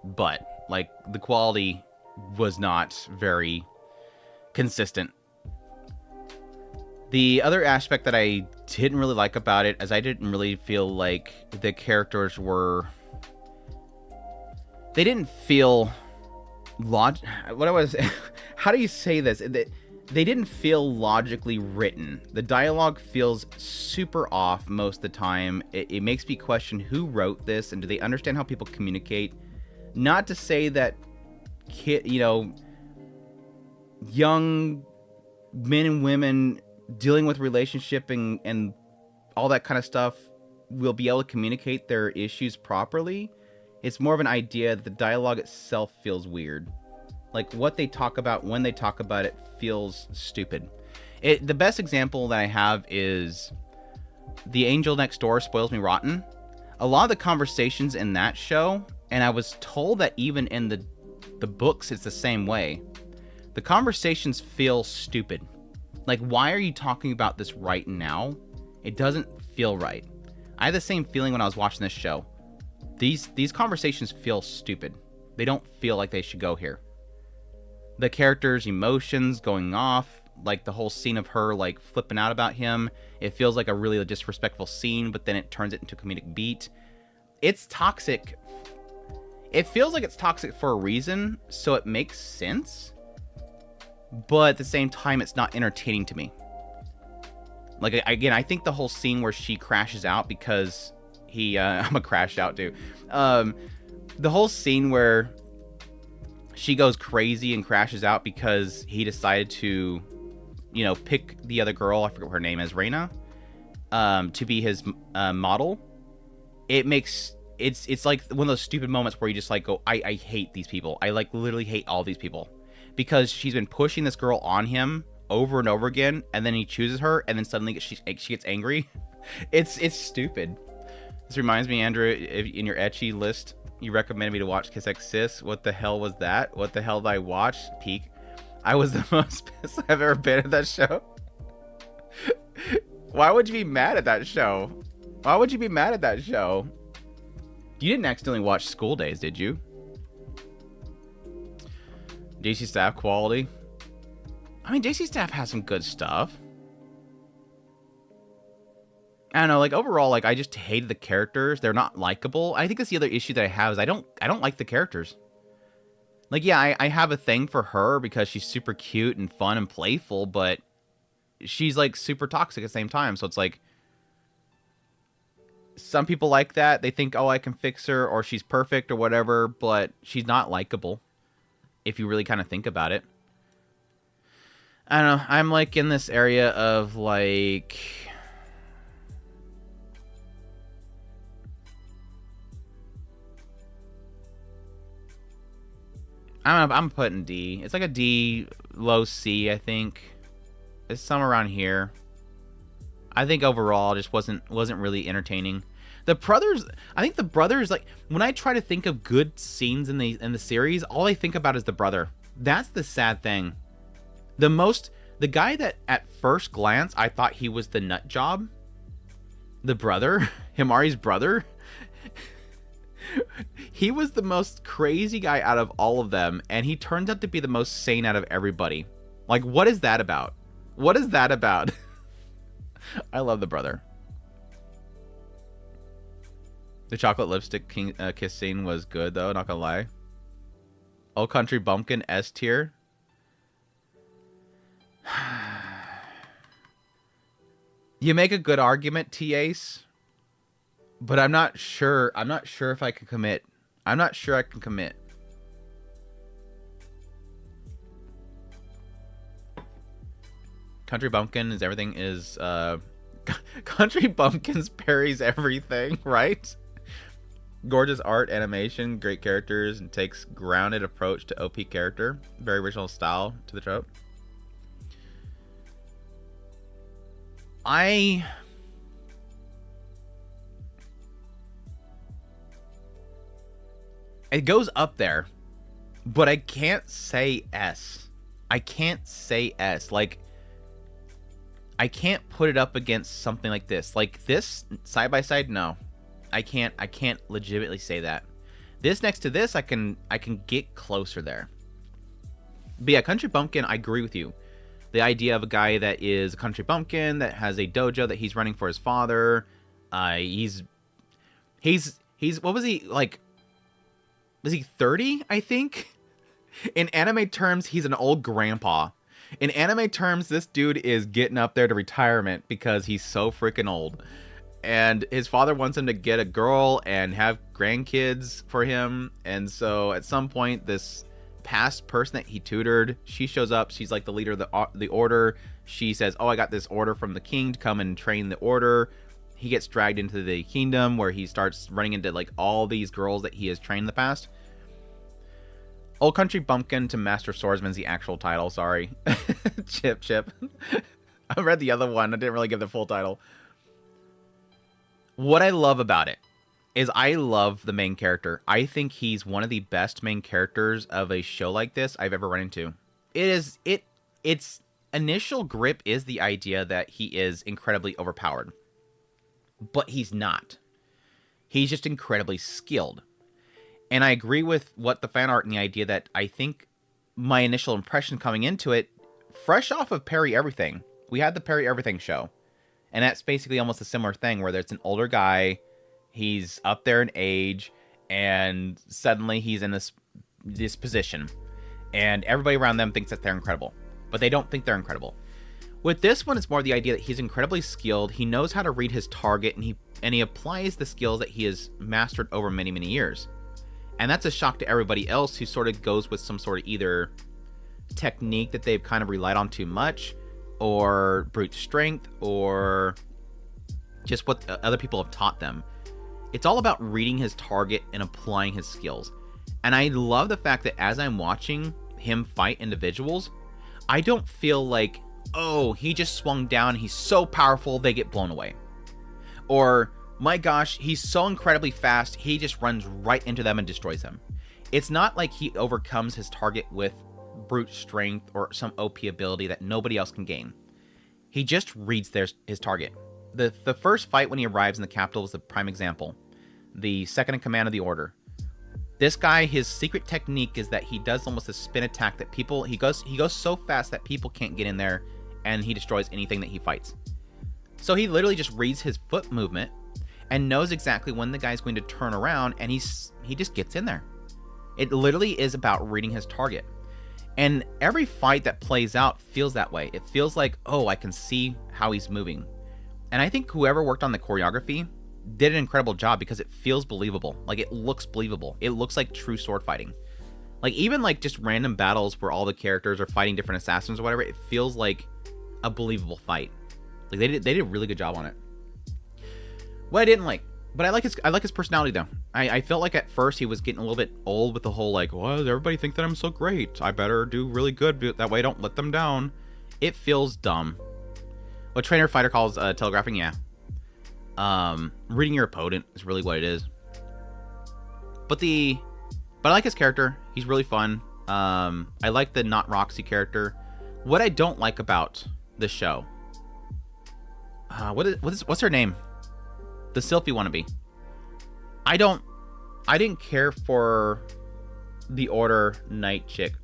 butt. Like, the quality was not very consistent. The other aspect that I didn't really like about it is I didn't really feel like the characters were... They didn't feel how do you say this? They didn't feel logically written. The dialogue feels super off most of the time. It makes me question who wrote this, and do they understand how people communicate? Not to say that young men and women dealing with relationship and all that kind of stuff will be able to communicate their issues properly. It's more of an idea that the dialogue itself feels weird. Like, what they talk about, when they talk about it, feels stupid. The best example that I have is The Angel Next Door Spoils Me Rotten. A lot of the conversations in that show, and I was told that even in the books it's the same way, the conversations feel stupid. Like, why are you talking about this right now? It doesn't feel right. I had the same feeling when I was watching this show. These conversations feel stupid. They don't feel like they should go here. The characters' emotions going off, like the whole scene of her like flipping out about him, it feels like a really disrespectful scene, but then it turns it into a comedic beat. It's toxic. It feels like it's toxic for a reason, so it makes sense. But at the same time, it's not entertaining to me. Like, again, I think the whole scene where she crashes out because I'm a crashed out too. The whole scene where she goes crazy and crashes out because he decided to, pick the other girl, I forget what her name is, Reina, to be his model. It's like one of those stupid moments where you just like go, I hate these people. I like literally hate all these people. Because she's been pushing this girl on him over and over again, and then he chooses her, and then suddenly she gets angry. It's stupid. This reminds me, Andrew, in your ecchi list, you recommended me to watch Kiss X Sis. What the hell was that? What the hell did I watch? Peak. I was the most pissed I've ever been at that show. Why would you be mad at that show? Why would you be mad at that show? You didn't accidentally watch School Days, did you? JC Staff quality. I mean, JC Staff has some good stuff. I don't know, like, overall, like, I just hated the characters. They're not likable. I think that's the other issue that I have is I don't like the characters. Like, yeah, I have a thing for her because she's super cute and fun and playful, but she's, like, super toxic at the same time. So it's like, some people like that. They think, oh, I can fix her, or she's perfect, or whatever, but she's not likable, if you really kind of think about it. I don't know. I'm, like, in this area of, like... I don't know. I'm putting D. It's like a D, low C, I think. It's somewhere around here. I think overall just wasn't really entertaining. The brothers, I think the brothers, like, when I try to think of good scenes in the series, all I think about is the brother. That's the sad thing. The guy that at first glance I thought he was the nut job, the brother, Himari's brother, he was the most crazy guy out of all of them, and he turns out to be the most sane out of everybody. Like, what is that about? What is that about? I love the brother. The chocolate lipstick kiss scene was good, though, not gonna lie. Oh, Country Bumpkin, S tier. You make a good argument, T-Ace, but I'm not sure. I'm not sure if I can commit. I'm not sure I can commit. Country Bumpkin is everything is... Country Bumpkins parries everything, right? Gorgeous art, animation, great characters, and takes grounded approach to OP character. Very original style to the trope. It goes up there, but I can't say S. I can't say S. Like, I can't put it up against something like this. Like this side by side, no. I can't legitimately say that. This next to this, I can get closer there. But yeah, Country Bumpkin, I agree with you. The idea of a guy that is a country bumpkin that has a dojo that he's running for his father. He's what was he like? Was he 30? I think. In anime terms, he's an old grandpa. In anime terms, this dude is getting up there to retirement because he's so freaking old. And his father wants him to get a girl and have grandkids for him. And so at some point, this past person that he tutored, she shows up. She's like the leader of the order. She says, oh, I got this order from the king to come and train the order. He gets dragged into the kingdom where he starts running into like all these girls that he has trained in the past. Old Country Bumpkin to Master Swordsman's the actual title. Sorry. Chip. I read the other one. I didn't really give the full title. What I love about it is I love the main character. I think he's one of the best main characters of a show like this I've ever run into. Its initial grip is the idea that he is incredibly overpowered. But he's not. He's just incredibly skilled. And I agree with what the fan art and the idea that I think my initial impression coming into it, fresh off of Parry Everything, we had the Parry Everything show. And that's basically almost a similar thing where there's an older guy, he's up there in age, and suddenly he's in this position. And everybody around them thinks that they're incredible. But they don't think they're incredible. With this one, it's more the idea that he's incredibly skilled, he knows how to read his target, and he applies the skills that he has mastered over many, many years. And that's a shock to everybody else who sort of goes with some sort of either technique that they've kind of relied on too much, or brute strength, or just what other people have taught them. It's all about reading his target and applying his skills. And I love the fact that as I'm watching him fight individuals, I don't feel like, oh, he just swung down, he's so powerful, they get blown away. Or, my gosh, he's so incredibly fast, he just runs right into them and destroys them. It's not like he overcomes his target with brute strength or some OP ability that nobody else can gain. He just reads his target. The first fight when he arrives in the capital is the prime example. The second in command of the order. This guy, his secret technique is that he does almost a spin attack that he goes so fast that people can't get in there, and he destroys anything that he fights. So he literally just reads his foot movement and knows exactly when the guy's going to turn around, and he just gets in there. It literally is about reading his target. And every fight that plays out feels that way. It feels like, oh, I can see how he's moving. And I think whoever worked on the choreography did an incredible job because it feels believable. Like, it looks believable. It looks like true sword fighting. Like, even like just random battles where all the characters are fighting different assassins or whatever, it feels like a believable fight. Like, they did a really good job on it. What I didn't like, but I like his personality though. I felt like at first he was getting a little bit old with the whole like, well, does everybody think that I'm so great? I better do really good, that way I don't let them down. It feels dumb. What trainer fighter calls telegraphing, yeah. Reading your opponent is really what it is. But I like his character. He's really fun. I like the not Roxy character. What I don't like about the show, what's her name? The Sylphie wannabe. I didn't care for the Order Knight chick.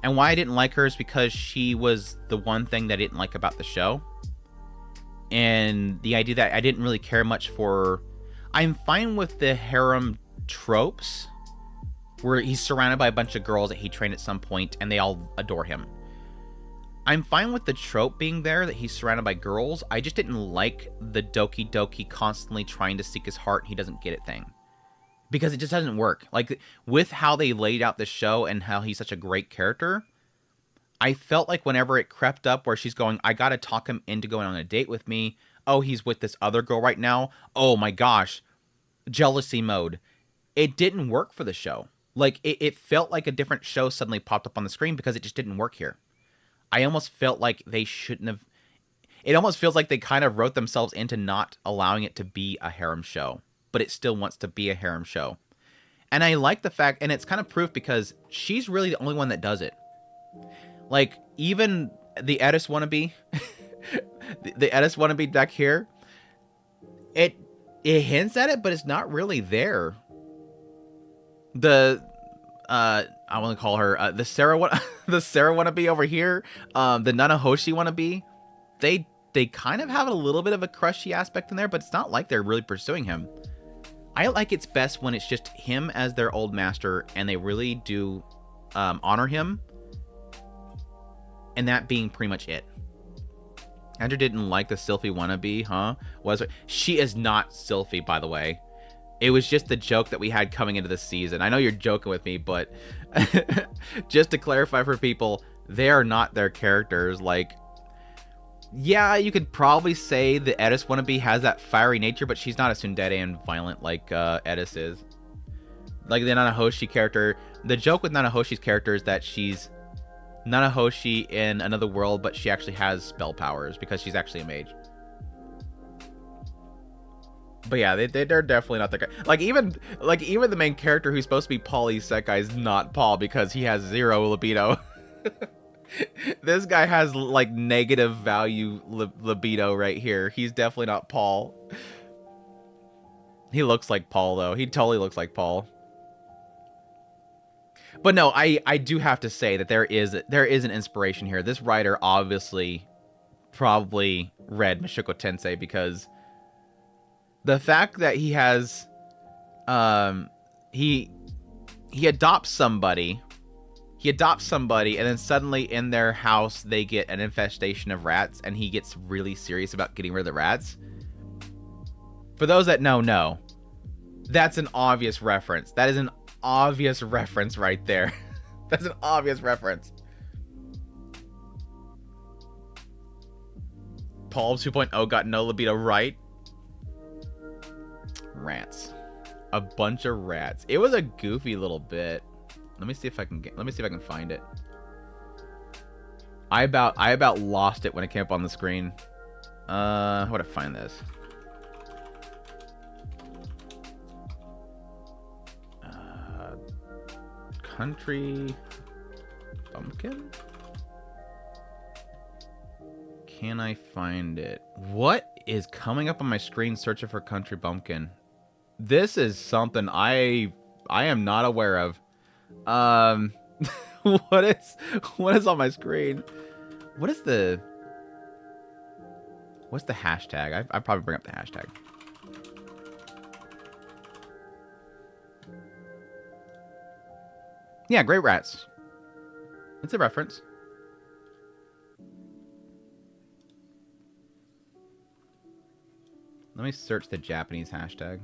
And why I didn't like her is because she was the one thing that I didn't like about the show. And the idea that I didn't really care much for... I'm fine with the harem tropes, where he's surrounded by a bunch of girls that he trained at some point, and they all adore him. I'm fine with the trope being there, that he's surrounded by girls. I just didn't like the Doki Doki constantly trying to seek his heart and he doesn't get it thing. Because it just doesn't work. Like, with how they laid out the show and how he's such a great character, I felt like whenever it crept up where she's going, I gotta talk him into going on a date with me. Oh, he's with this other girl right now. Oh my gosh. Jealousy mode. It didn't work for the show. Like, it felt like a different show suddenly popped up on the screen because it just didn't work here. I almost felt like they shouldn't have... It almost feels like they kind of wrote themselves into not allowing it to be a harem show. But it still wants to be a harem show. And I like the fact... And it's kind of proof because she's really the only one that does it. Like, even the Edis wannabe... the Edis wannabe deck here... It hints at it, but it's not really there. I want to call her the Sarah wannabe over here, the Nanahoshi wannabe. They kind of have a little bit of a crushy aspect in there, but it's not like they're really pursuing him. I like it's best when it's just him as their old master, and they really do honor him, and that being pretty much it. Andrew didn't like the Sylphie wannabe, huh? She is not Sylphie, by the way. It was just the joke that we had coming into the season. I know you're joking with me, but just to clarify for people, they are not their characters. Like, yeah, you could probably say the Edis wannabe has that fiery nature, but she's not a tsundere and violent like Edis is. Like the Nanahoshi character, the joke with Nanahoshi's character is that she's Nanahoshi in another world, but she actually has spell powers because she's actually a mage. But yeah, they're definitely not the guy. Like even the main character who's supposed to be Paul Isekai is not Paul because he has 0 libido. This guy has like negative value libido right here. He's definitely not Paul. He looks like Paul though. He totally looks like Paul. But no, I do have to say that there is an inspiration here. This writer obviously probably read Mushoku Tensei, because the fact that he has he adopts somebody and then suddenly in their house they get an infestation of rats and he gets really serious about getting rid of the rats. For those that know, that's an obvious reference. That is an obvious reference right there. That's an obvious reference. Paul 2.0 got no libido, right? Rats. A bunch of rats. It was a goofy little bit. Let me see if I can find it. I about lost it when it came up on the screen. How would I find this? Country Bumpkin? Can I find it? What is coming up on my screen searching for Country Bumpkin? This is something I am not aware of. What is on my screen? What's the hashtag? I probably bring up the hashtag. Yeah, Great Rats. It's a reference. Let me search the Japanese hashtag.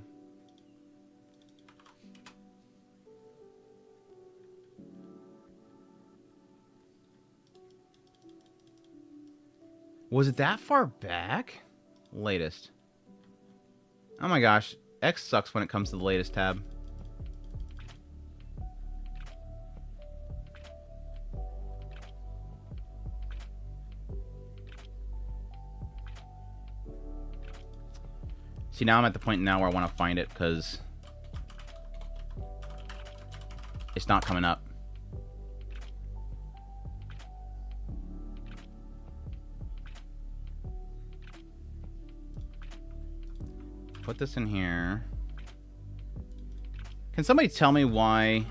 Was it that far back? Latest. Oh my gosh. X sucks when it comes to the latest tab. See, now I'm at the point now where I want to find it because it's not coming up. Put this in here. Can somebody tell me why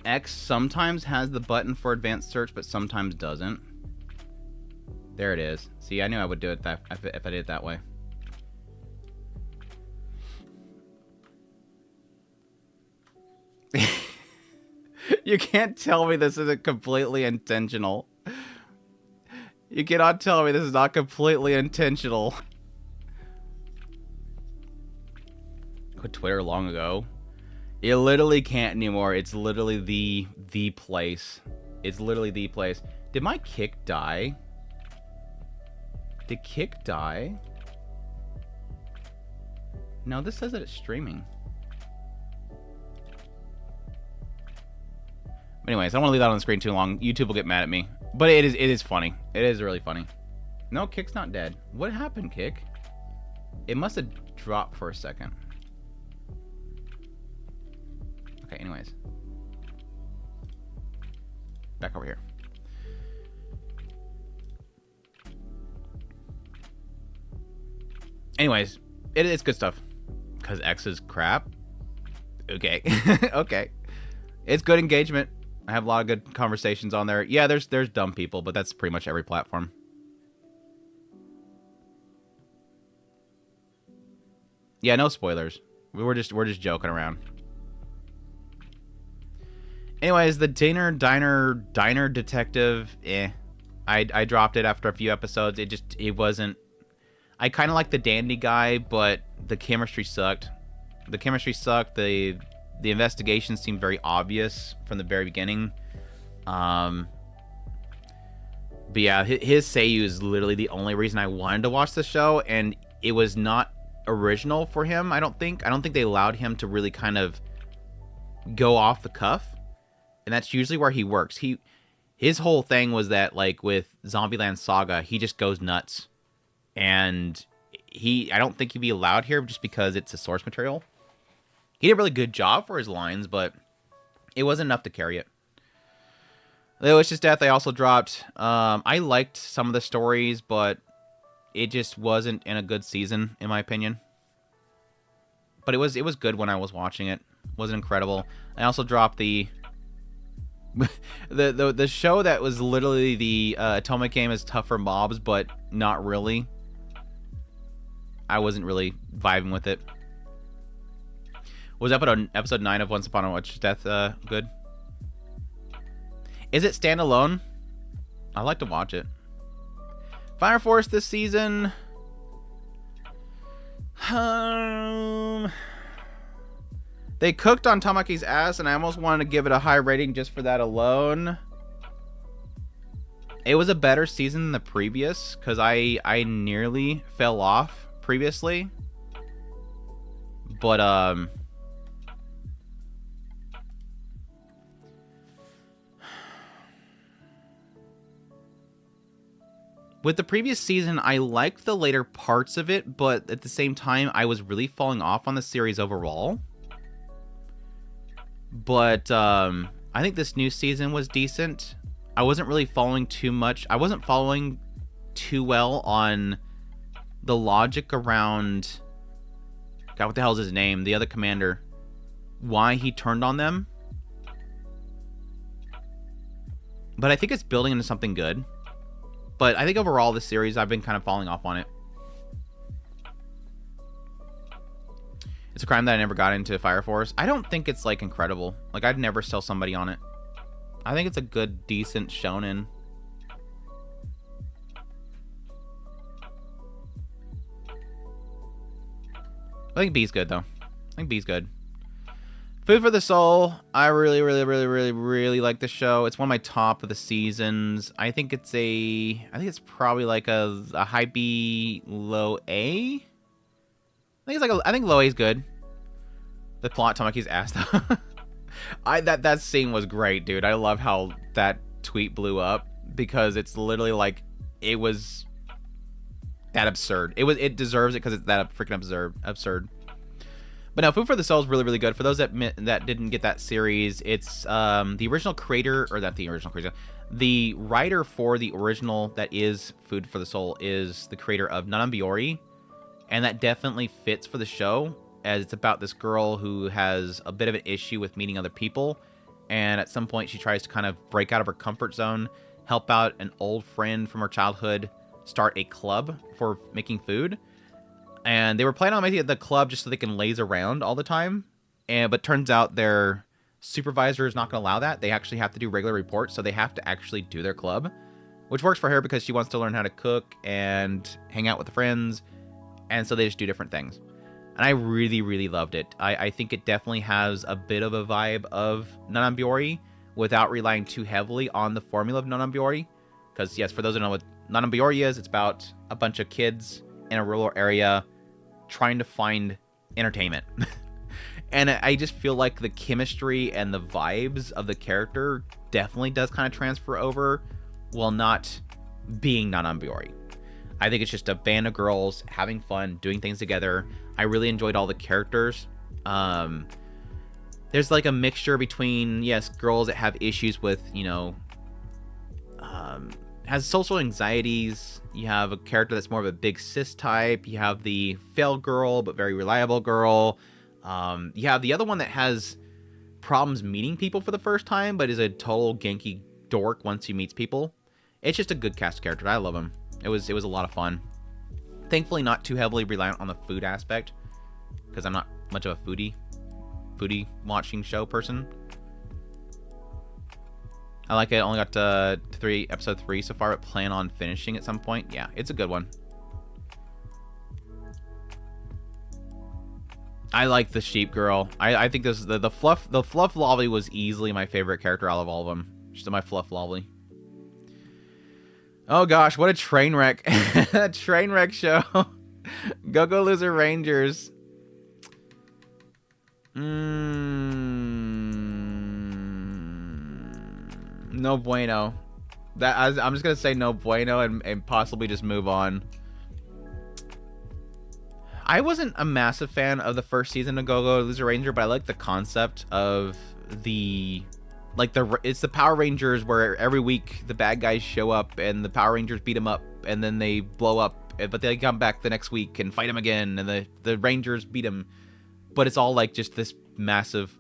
X sometimes has the button for advanced search, but sometimes doesn't? There it is. See, I knew I would do it that if I did it that way. You can't tell me this isn't completely intentional. You cannot tell me this is not completely intentional. Quit Twitter long ago. You literally can't anymore. It's literally the place. It's literally the place. Did my kick die? Did kick die? No, this says that it's streaming. Anyways, I don't want to leave that on the screen too long. YouTube will get mad at me. But it is funny. It is really funny. No, Kick's not dead. What happened, Kick? It must have dropped for a second. Okay, anyways. Back over here. Anyways, it's good stuff. Because X is crap? Okay. Okay. It's good engagement. I have a lot of good conversations on there. Yeah, there's dumb people, but that's pretty much every platform. Yeah, no spoilers. We're just joking around. Anyways, the Diner Detective, I dropped it after a few episodes. It wasn't. I kind of like the dandy guy, but the chemistry sucked. The chemistry sucked. The investigation seemed very obvious from the very beginning. But yeah, his seiyuu is literally the only reason I wanted to watch the show, and it was not original for him, I don't think. I don't think they allowed him to really kind of go off the cuff. And that's usually where he works. His whole thing was that, like, with Zombieland Saga, he just goes nuts. And I don't think he'd be allowed here just because it's a source material. He did a really good job for his lines, but it wasn't enough to carry it. Delicious Death, I also dropped. I liked some of the stories, but it just wasn't in a good season, in my opinion. But it was good when I was watching it. It wasn't incredible. I also dropped the show that was literally the Atomic Game is Tough for Mobs, but not really. I wasn't really vibing with it. Was episode 9 of Once Upon a Witch's Death good? Is it standalone? I like to watch it. Fire Force this season. They cooked on Tamaki's ass, and I almost wanted to give it a high rating just for that alone. It was a better season than the previous, because I nearly fell off previously. But, with the previous season, I liked the later parts of it, but at the same time, I was really falling off on the series overall. But I think this new season was decent. I wasn't really following too much. I wasn't following too well on the logic around... God, what the hell is his name? The other commander. Why he turned on them. But I think it's building into something good. But I think overall, this series, I've been kind of falling off on it. It's a crime that I never got into Fire Force. I don't think it's, like, incredible. Like, I'd never sell somebody on it. I think it's a good, decent shonen. I think B's good, though. I think B's good. Food for the Soul. I really, really, really, really, really like the show. It's one of my top of the seasons. I think it's probably like a high B, low A. I think low A is good. The plot Tamaki's ass though. That scene was great, dude. I love how that tweet blew up because it's literally like it was that absurd. It deserves it because it's that freaking absurd. But no, Food for the Soul is really, really good. For those that didn't get that series, it's the original creator, or not the original creator, the writer for the original that is Food for the Soul is the creator of Nananbiori, and that definitely fits for the show, as it's about this girl who has a bit of an issue with meeting other people, and at some point she tries to kind of break out of her comfort zone, help out an old friend from her childhood, start a club for making food. And they were planning on making the club just so they can laze around all the time. But turns out their supervisor is not going to allow that. They actually have to do regular reports, so they have to actually do their club. Which works for her because she wants to learn how to cook and hang out with the friends. And so they just do different things. And I really, really loved it. I think it definitely has a bit of a vibe of Nananbiori without relying too heavily on the formula of Nananbiori. Because, yes, for those who know what Nananbiori is, it's about a bunch of kids in a rural area trying to find entertainment. And I just feel like the chemistry and the vibes of the character definitely does kind of transfer over while not being Nananbiori. I think it's just a band of girls having fun, doing things together. I really enjoyed all the characters. There's like a mixture between, yes, girls that have issues with, has social anxieties. You have a character that's more of a big sis type. You have the failed girl, but very reliable girl. You have the other one that has problems meeting people for the first time, but is a total Genki dork once he meets people. It's just a good cast of characters. I love him. It was a lot of fun. Thankfully, not too heavily reliant on the food aspect, because I'm not much of a foodie watching show person. I like it. Only got to episode 3 so far, but plan on finishing at some point. Yeah, it's a good one. I like the sheep girl. I think this the fluff lolly was easily my favorite character out of all of them. Just my fluff lolly. Oh gosh, what a train wreck! A train wreck show. GoGo Loser Rangers. No bueno. I'm just gonna say no bueno and possibly just move on. I wasn't a massive fan of the first season of GoGo Loser Ranger, but I like the concept of it's the Power Rangers where every week the bad guys show up and the Power Rangers beat them up and then they blow up, but they come back the next week and fight them again, and the Rangers beat them. But it's all like just this massive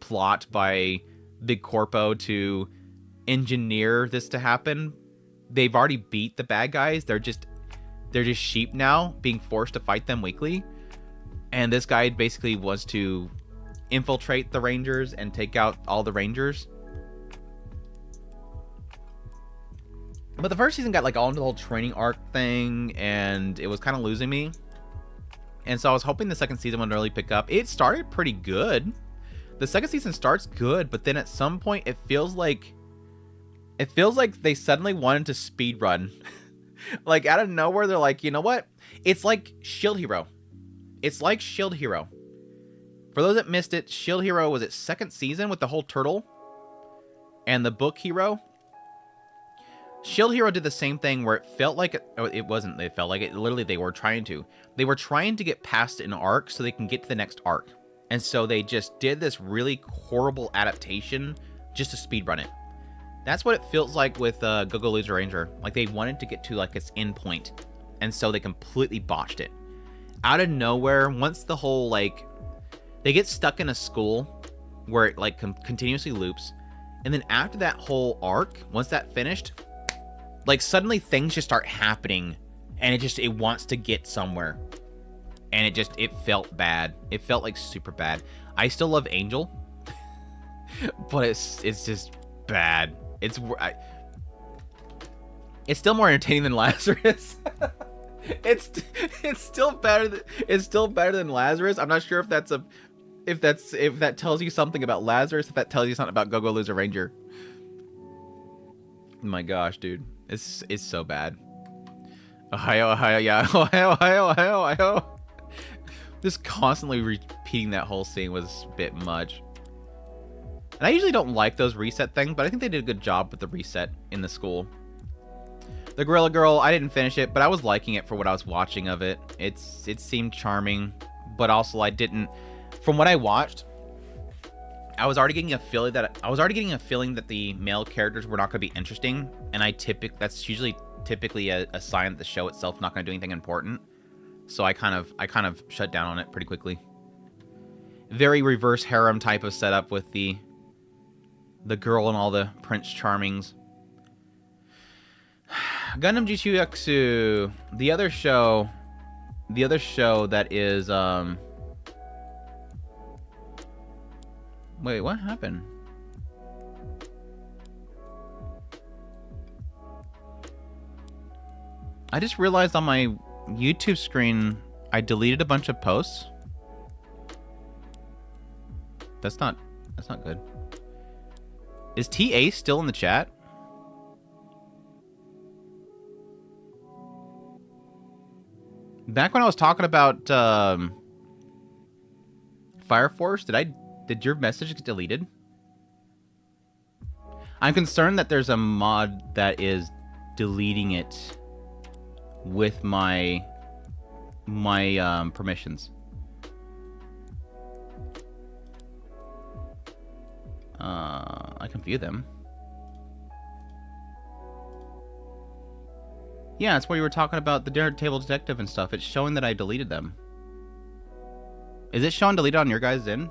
plot by Big Corpo to engineer this to happen. They've already beat the bad guys. They're just sheep now, being forced to fight them weekly. And this guy basically was to infiltrate the Rangers and take out all the Rangers. But the first season got like all into the whole training arc thing, and it was kind of losing me. And so I was hoping the second season would really pick up. It started pretty good. The second season starts good, but then at some point it feels like they suddenly wanted to speed run. Like out of nowhere, they're like, you know what? It's like Shield Hero. It's like Shield Hero. For those that missed it, Shield Hero was its second season with the whole turtle and the book hero. Shield Hero did the same thing where it felt like it wasn't. It felt like it. Literally, they were trying to get past an arc so they can get to the next arc. And so they just did this really horrible adaptation just to speedrun it. That's what it feels like with GoGo Loser Ranger. Like they wanted to get to like its end point, and so they completely botched it. Out of nowhere, once the whole they get stuck in a school where it continuously loops, and then after that whole arc, once that finished, suddenly things just start happening, and it wants to get somewhere, and it felt bad. It felt like super bad. I still love Angel, but it's just bad. It's still more entertaining than Lazarus. It's still better than Lazarus. I'm not sure if that tells you something about Lazarus, if that tells you something about GoGo Loser Ranger. My gosh, dude. It's so bad. Ohio, yeah. Ohio. Just constantly repeating that whole scene was a bit much. And I usually don't like those reset things, but I think they did a good job with the reset in the school. The Gorilla Girl, I didn't finish it, but I was liking it for what I was watching of it. It seemed charming, but also I didn't. From what I watched, I was already getting a feeling that the male characters were not going to be interesting, and that's usually typically a sign that the show itself not going to do anything important. So I kind of shut down on it pretty quickly. Very reverse harem type of setup with the girl and all the Prince Charmings. Gundam G-Tekketsu, the other show that is wait, what happened? I just realized on my YouTube screen I deleted a bunch of posts. That's not good. Is TA still in the chat? Back when I was talking about Fire Force, did your message get deleted? I'm concerned that there's a mod that is deleting it with my permissions. I can view them. Yeah, that's where you were talking about the dinner table detective and stuff. It's showing that I deleted them. Is it showing deleted on your guys' end?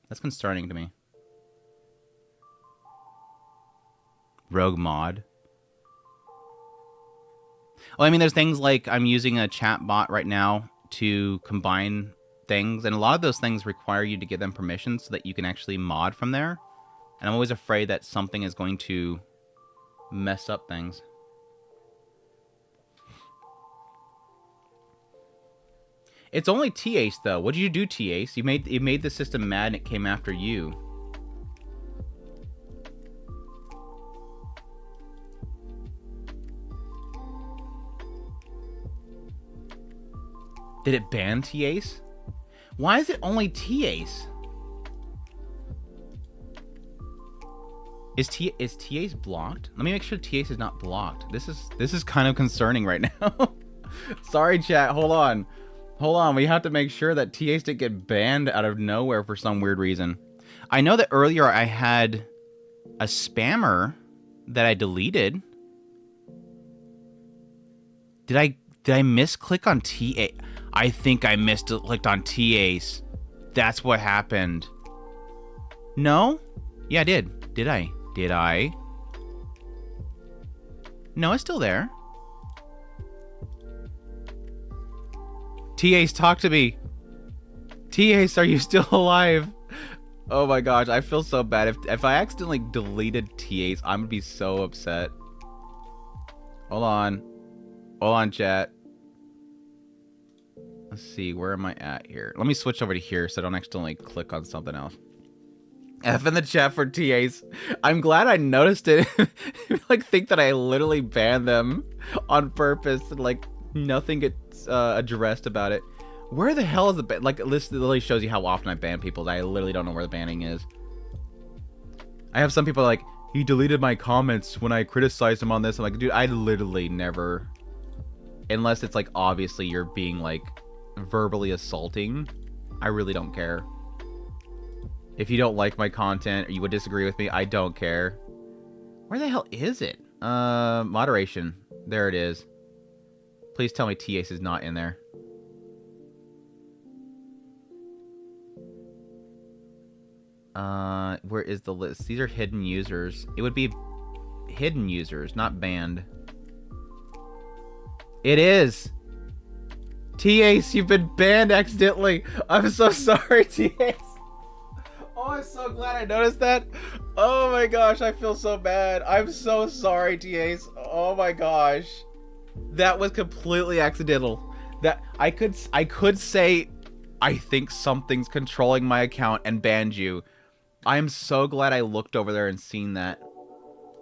That's concerning to me. Rogue mod. Well, I mean, there's things like I'm using a chat bot right now to combine things, and a lot of those things require you to give them permission so that you can actually mod from there. And I'm always afraid that something is going to mess up things. It's only T-Ace though. What did you do, T-Ace? You made the system mad and it came after you. Did it ban T-Ace? Why is it only T-Ace? Is T-Ace blocked? Let me make sure T-Ace is not blocked. This is kind of concerning right now. Sorry, chat. Hold on. We have to make sure that T-Ace didn't get banned out of nowhere for some weird reason. I know that earlier I had a spammer that I deleted. Did I misclick on T-Ace? I think I misclicked on T-Ace. That's what happened. No? Yeah, I did. Did I? No, it's still there. T-Ace, talk to me. T-Ace, are you still alive? Oh my gosh, I feel so bad. If I accidentally deleted T-Ace, I'm gonna be so upset. Hold on, chat. Let's see, where am I at here? Let me switch over to here so I don't accidentally click on something else. F in the chat for T-Ace. I'm glad I noticed it. Think that I literally banned them on purpose and nothing gets addressed about it. Where the hell is the ban? This literally shows you how often I ban people. I literally don't know where the banning is. I have some people he deleted my comments when I criticized him on this. I'm like, dude, I literally never, unless it's obviously you're being verbally assaulting, I really don't care. If you don't like my content or you would disagree with me, I don't care. Where the hell is it? Moderation. There it is. Please tell me T-Ace is not in there. Where is the list? These are hidden users. It would be hidden users, not banned. It is! T-Ace, you've been banned accidentally. I'm so sorry, T-Ace. Oh, I'm so glad I noticed that. Oh my gosh, I feel so bad. I'm so sorry, TAs. Oh my gosh. That was completely accidental. That I could say I think something's controlling my account and banned you. I am so glad I looked over there and seen that.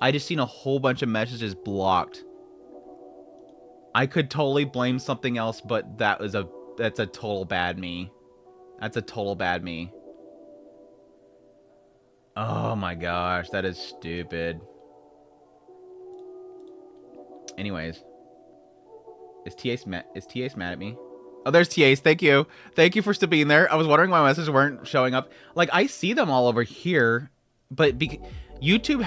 I just seen a whole bunch of messages blocked. I could totally blame something else, but that's a total bad me. That's a total bad me. Oh my gosh, that is stupid. Anyways. Is TA's mad at me? Oh, there's TA's. Thank you. Thank you for still being there. I was wondering why my messages weren't showing up. Like, I see them all over here, but YouTube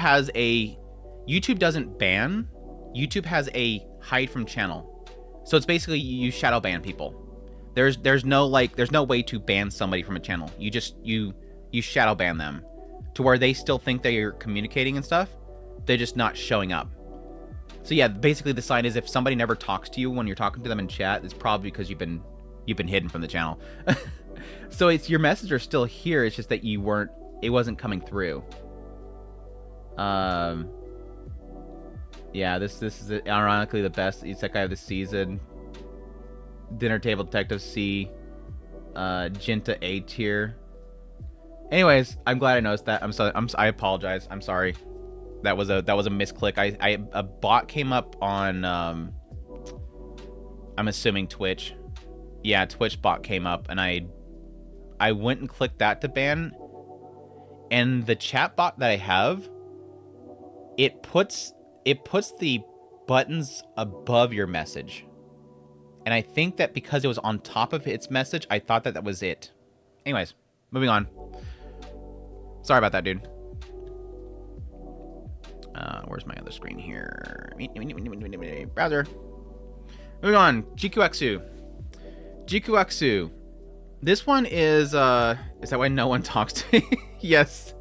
doesn't ban. YouTube has a hide from channel. So it's basically you shadow ban people. There's no way to ban somebody from a channel. You shadow ban them to where they still think that you're communicating and stuff. They're just not showing up. So yeah, basically the sign is if somebody never talks to you when you're talking to them in chat, it's probably because you've been hidden from the channel. So it's your messages are still here. It's just that it wasn't coming through. Yeah, this is ironically the best isekai of the season. Dinner Table Detective C, Jinta A tier. Anyways, I'm glad I noticed that. I apologize. I'm sorry. That was a misclick. A bot came up on I'm assuming Twitch. Yeah, Twitch bot came up and I went and clicked that to ban. And the chat bot that I have, it puts the buttons above your message. And I think that because it was on top of its message, I thought that was it. Anyways, moving on. Sorry about that, dude. Where's my other screen here? Browser. Moving on. GQXU. This one is that why no one talks to me? Yes.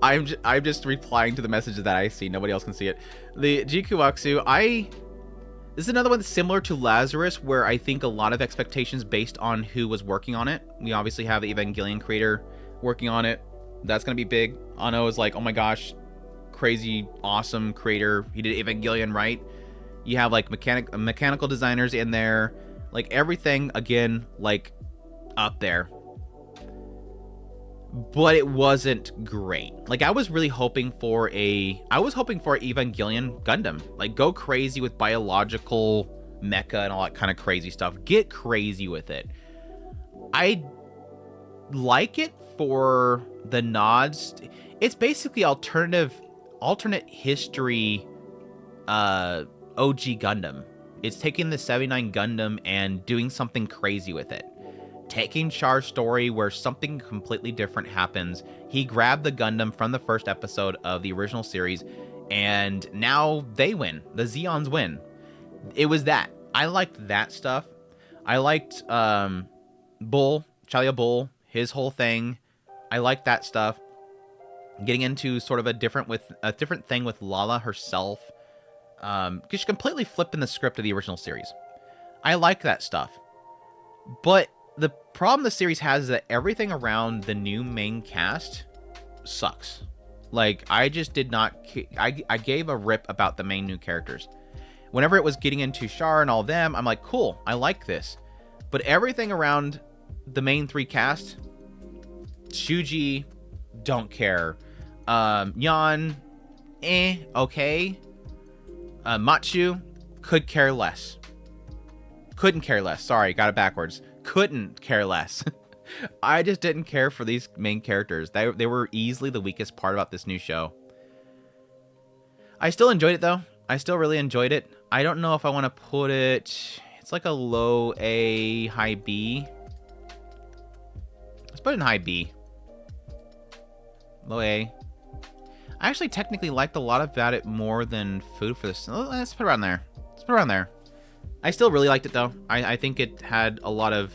I'm just replying to the messages that I see. Nobody else can see it. The GQXU, this is another one that's similar to Lazarus, where I think a lot of expectations based on who was working on it. We obviously have the Evangelion creator working on it. That's going to be big. Ano is like, oh my gosh, crazy, awesome creator. He did Evangelion right. You have like mechanical designers in there. Like everything, again, like up there. But it wasn't great. Like I was really hoping for Evangelion Gundam. Like go crazy with biological mecha and all that kind of crazy stuff. Get crazy with it. I like it for the nods. It's basically alternate history OG Gundam. It's taking the 79 Gundam and doing something crazy with it. Taking Char's story where something completely different happens. He grabbed the Gundam from the first episode of the original series, and now they win. The Zeons win. It was that. I liked that stuff. I liked Bull, Chalia Bull, his whole thing. I liked that stuff. Getting into sort of a different thing with Lala herself. Because she completely flipped in the script of the original series. I like that stuff. But the problem the series has is that everything around the new main cast sucks. Like, I just did not... I gave a rip about the main new characters. Whenever it was getting into Char and all them, I'm like, cool, I like this. But everything around the main three cast... Shuji, don't care. Yan, okay. Machu, could care less. Couldn't care less. Sorry, got it backwards. Couldn't care less. I just didn't care for these main characters. They were easily the weakest part about this new show. I still enjoyed it, though. I still really enjoyed it. I don't know if I want to put it... It's like a low A, high B. Let's put it in high B. Low A. I actually technically liked a lot about it more than Food for the... Let's put it around there. Let's put it around there. I still really liked it, though. I think it had a lot of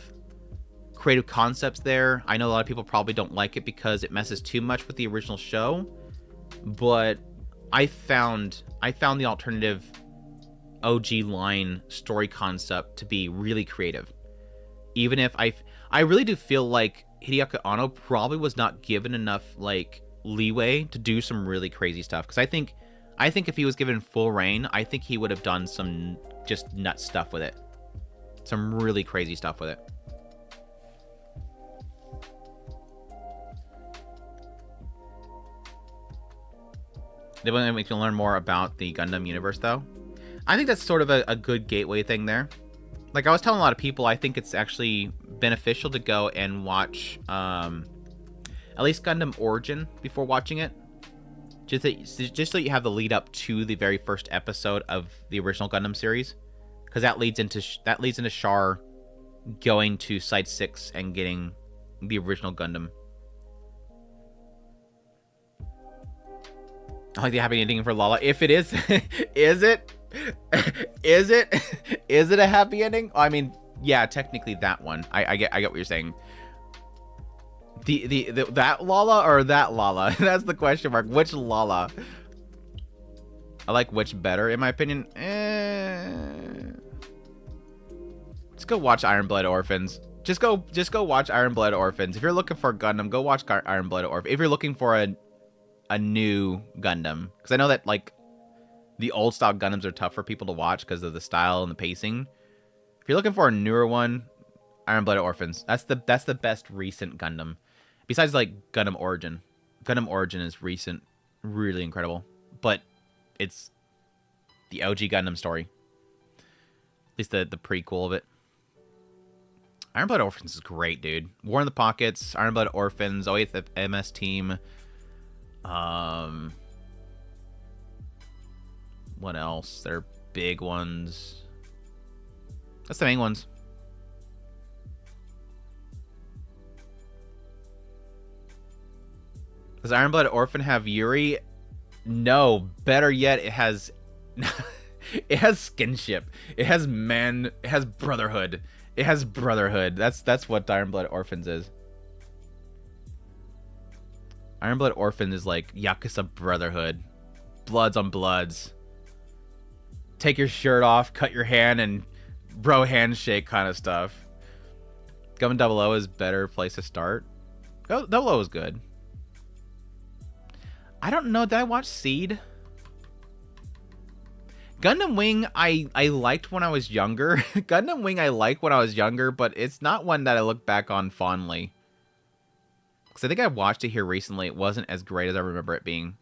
creative concepts there. I know a lot of people probably don't like it because it messes too much with the original show. But I found the alternative OG line story concept to be really creative. Even if I really do feel like Hideaki Anno probably was not given enough, like, leeway to do some really crazy stuff. Because I think if he was given full reign, I think he would have done some just nut stuff with it. Some really crazy stuff with it. They want to make you learn more about the Gundam universe, though. I think that's sort of a good gateway thing there. Like I was telling a lot of people, I think it's actually beneficial to go and watch at least Gundam Origin before watching it. Just so you have the lead up to the very first episode of the original Gundam series. Because that leads into Char going to Side 6 and getting the original Gundam. I like the happy ending for Lala. If it is, is it a happy ending? I mean, yeah, technically that one. I get what you're saying. The that Lala or that Lala? That's the question mark. Which Lala? I like which better, in my opinion. Just go watch Iron Blood Orphans. Just go watch Iron Blood Orphans. If you're looking for Gundam, go watch Iron Blood Orphans. If you're looking for a new Gundam, because I know that like the old style Gundams are tough for people to watch because of the style and the pacing. If you're looking for a newer one, Iron Blood Orphans. That's the best recent Gundam. Besides like Gundam Origin. Gundam Origin is recent, really incredible. But it's the OG Gundam story. At least the prequel of it. Iron Blood Orphans is great, dude. War in the Pockets, Iron Blood Orphans, 08th MS Team. What else? They're big ones. That's the main ones. Does Iron Blood Orphan have Yuri? No. Better yet, it has it has skinship. It has it has brotherhood. It has brotherhood. That's what Iron Blood Orphans is. Iron Blood Orphan is like Yakuza Brotherhood. Bloods on bloods. Take your shirt off, cut your hand, and bro handshake kind of stuff. Gundam 00 is better place to start. 00 is good. I don't know. Did I watch Seed? Gundam Wing I liked when I was younger. Gundam Wing I liked when I was younger, but it's not one that I look back on fondly. Because I think I watched it here recently. It wasn't as great as I remember it being.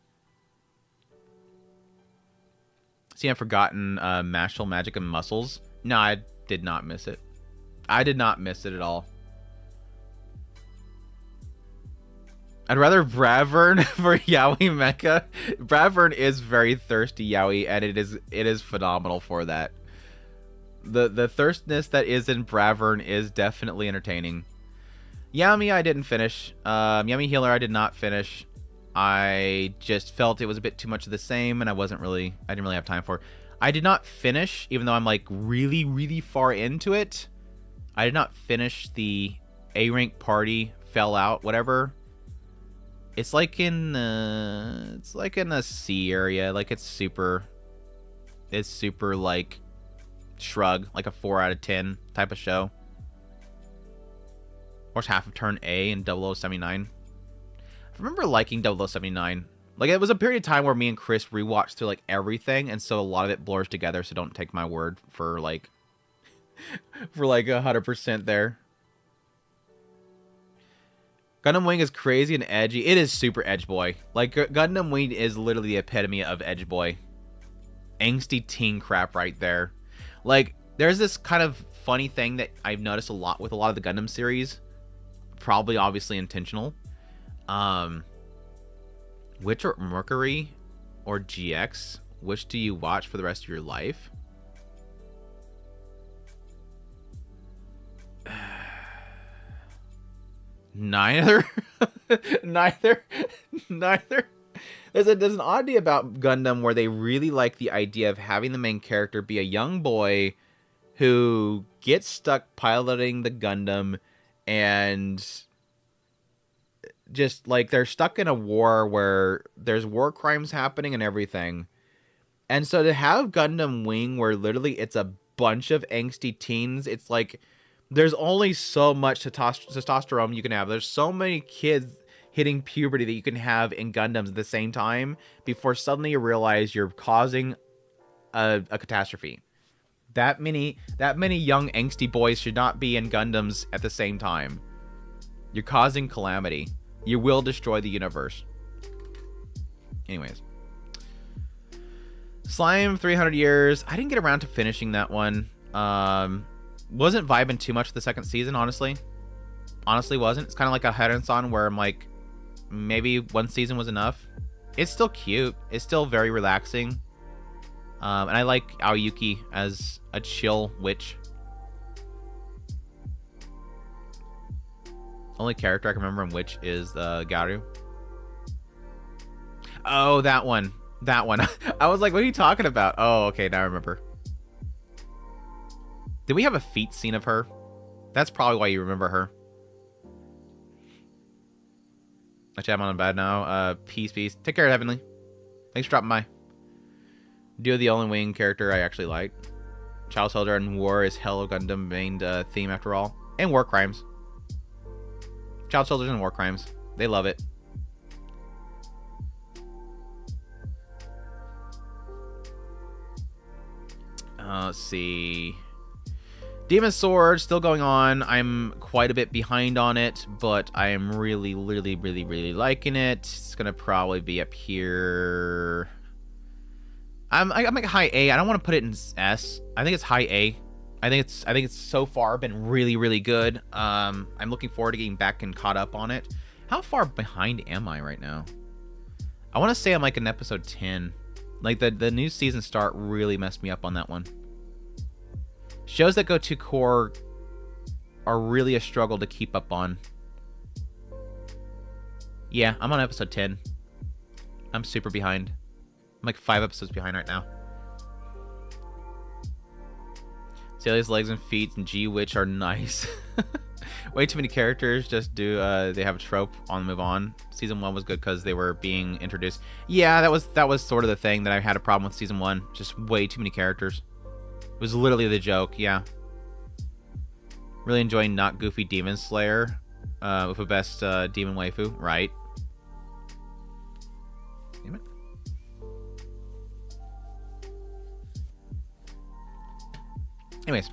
See, I've forgotten Mashal, Magic, and Muscles. No, I did not miss it. I did not miss it at all. I'd rather Bravern for Yaoi Mecha. Bravern is very thirsty Yaoi, and it is phenomenal for that. The thirstness that is in Bravern is definitely entertaining. Yami I didn't finish. Yami Healer I did not finish. I just felt it was a bit too much of the same, and I didn't really have time for it. I did not finish, even though I'm like really, really far into it. I did not finish the A rank party fell out, whatever. It's like in the C area. Like it's super like shrug, like a 4 out of 10 type of show. Watched half of Turn A in 0079. I remember liking 0079. Like, it was a period of time where me and Chris rewatched through, like, everything, and so a lot of it blurs together, so don't take my word for, like, 100% there. Gundam Wing is crazy and edgy. It is super edge boy. Like, Gundam Wing is literally the epitome of edge boy. Angsty teen crap right there. Like, there's this kind of funny thing that I've noticed a lot with a lot of the Gundam series. Probably obviously intentional. Which are Mercury or GX? Which do you watch for the rest of your life? Neither. Neither. There's an oddity about Gundam where they really like the idea of having the main character be a young boy who gets stuck piloting the Gundam, and just like they're stuck in a war where there's war crimes happening and everything. And so to have Gundam Wing where literally it's a bunch of angsty teens, it's like there's only so much testosterone you can have. There's so many kids hitting puberty that you can have in Gundams at the same time before suddenly you realize you're causing a catastrophe. That many young angsty boys should not be in Gundams at the same time. You're causing calamity. You will destroy the universe. Anyways. Slime 300 Years. I didn't get around to finishing that one. Wasn't vibing too much with the second season, honestly. Honestly wasn't. It's kind of like a Aharen-san where I'm like, maybe one season was enough. It's still cute. It's still very relaxing. And I like Aoyuki as a chill witch. Only character I can remember in Witch is Garu. Oh, that one. That one. I was like, what are you talking about? Oh, okay, now I remember. Did we have a feet scene of her? That's probably why you remember her. Actually, I'm on bed now. Peace. Take care, Heavenly. Thanks for dropping by. Duo the only wing character I actually like. Child Soldier and War is Hello Gundam main theme after all. And war crimes. Child Soldiers and war crimes. They love it. Let's see. Demon Sword still going on. I'm quite a bit behind on it, but I am really liking it. It's gonna probably be up here. I'm like high A. I don't want to put it in S. I think it's high A. I think it's so far been really good. I'm looking forward to getting back and caught up on it. How far behind am I right now? I want to say I'm like in episode 10. Like the new season start really messed me up on that one. Shows that go too core are really a struggle to keep up on. Yeah, I'm on episode 10. I'm super behind. I'm like 5 episodes behind right now. Celia's legs and feet and G-Witch are nice. Way too many characters. Just do they have a trope on move on. Season 1 was good because they were being introduced. Yeah, that was sort of the thing that I had a problem with season 1. Just way too many characters. It was literally the joke, yeah. Really enjoying Not Goofy Demon Slayer with the best demon waifu, right? Damn it. Anyways.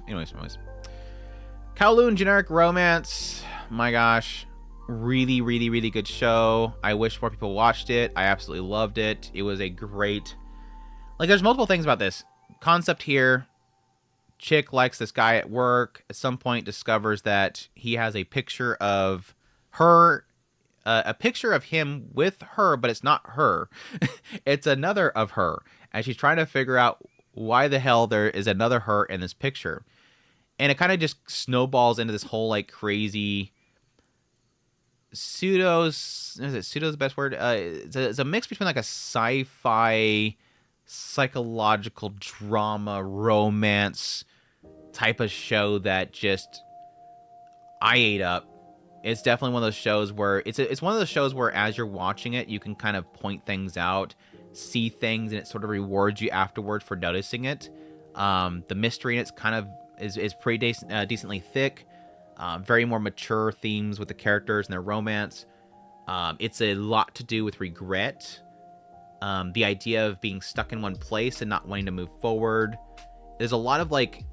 Kowloon Generic Romance. My gosh. Really good show. I wish more people watched it. I absolutely loved it. It was a great... Like, there's multiple things about this. Concept here. Chick likes this guy at work. At some point discovers that he has a picture of her... a picture of him with her, but it's not her. It's another of her. And she's trying to figure out why the hell there is another her in this picture. And it kind of just snowballs into this whole, like, crazy... Pseudo's the best word? It's a mix between, like, a sci-fi, psychological drama, romance type of show that just... I ate up. It's definitely one of those shows where... It's one of those shows where as you're watching it, you can kind of point things out, see things, and it sort of rewards you afterwards for noticing it. The mystery in it's kind of is pretty decently thick. Very more mature themes with the characters and their romance. It's a lot to do with regret. The idea of being stuck in one place and not wanting to move forward. There's a lot of like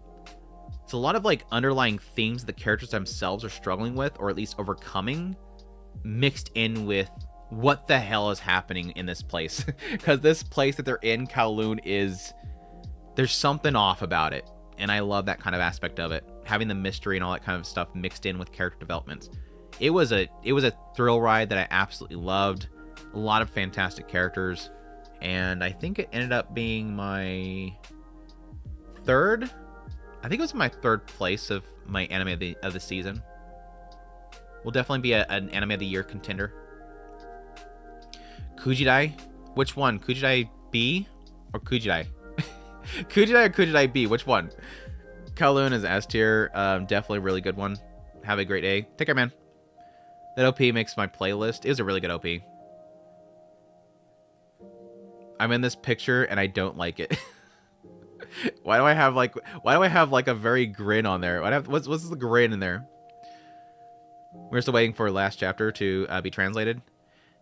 underlying themes the characters themselves are struggling with, or at least overcoming, mixed in with what the hell is happening in this place. Because this place that they're in, Kowloon, there's something off about it. And I love that kind of aspect of it. Having the mystery and all that kind of stuff mixed in with character developments. It was a thrill ride that I absolutely loved. A lot of fantastic characters. And I think it ended up being my third. I think it was my third place of my anime of the season. Will definitely be an anime of the year contender. Kujidai? Which one? Kujidai B or Kujidai? Kujidai or Kujidai B? Which one? Kowloon is S tier. Definitely a really good one. Have a great day. Take care, man. That OP makes my playlist. It was a really good OP. I'm in this picture and I don't like it. Why do I have like a very grin on there? What's the grin in there? We're still waiting for last chapter to be translated.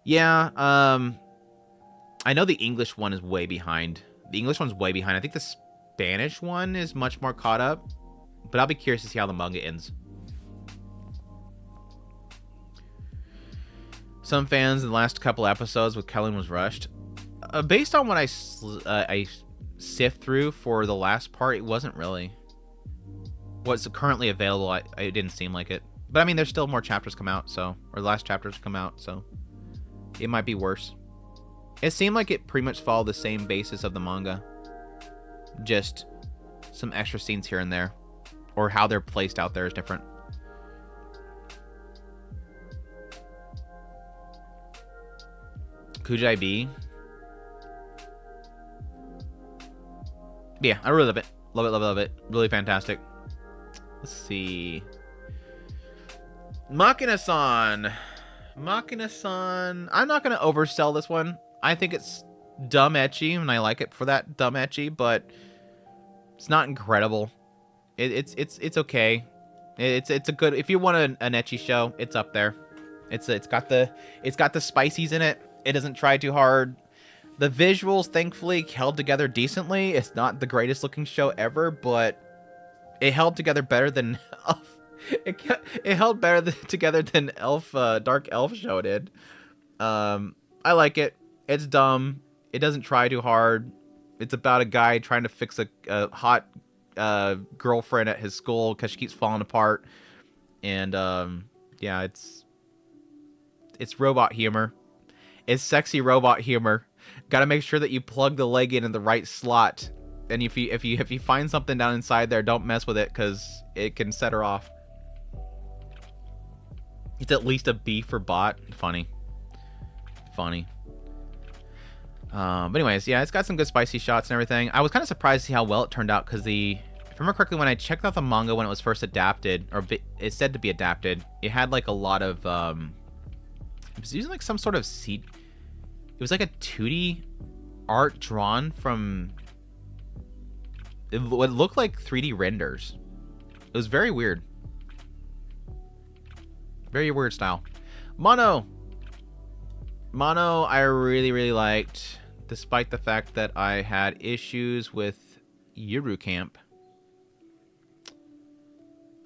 Yeah, I know the English one is way behind. The English one's way behind. I think the Spanish one is much more caught up. But I'll be curious to see how the manga ends. Some fans in the last couple episodes with Kellen was rushed. Based on what I sift through for the last part, it wasn't really. What's currently available, it didn't seem like it. But I mean, there's still more chapters come out, so, or the last chapters come out, so it might be worse. It seemed like it pretty much followed the same basis of the manga. Just some extra scenes here and there. Or how they're placed out there is different. Kujai B. Yeah, I really love it. Love it, love it, love it. Really fantastic. Let's see. Makina-san. Makina-san. I'm not going to oversell this one. I think it's dumb ecchi, and I like it for that dumb ecchi, but it's not incredible. It's okay. It's a good, if you want an ecchi show, it's up there. It's got the spices in it. It doesn't try too hard. The visuals, thankfully, held together decently. It's not the greatest looking show ever, but it held together better than Elf. It held better together than Dark Elf show did. I like it. It's dumb. It doesn't try too hard. It's about a guy trying to fix a hot girlfriend at his school because she keeps falling apart. And yeah, it's robot humor. It's sexy robot humor. Got to make sure that you plug the leg in the right slot. And if you find something down inside there, don't mess with it because it can set her off. It's at least a B for bot. Funny. But anyways, yeah, it's got some good spicy shots and everything. I was kind of surprised to see how well it turned out because if I remember correctly, when I checked out the manga when it was first adapted, or it said to be adapted, it had like a lot of it was using like some sort of seed. It was like a 2D art drawn from what looked like 3D renders. It was very weird. Very weird style. Mono, I really, really liked, despite the fact that I had issues with Yuru Camp.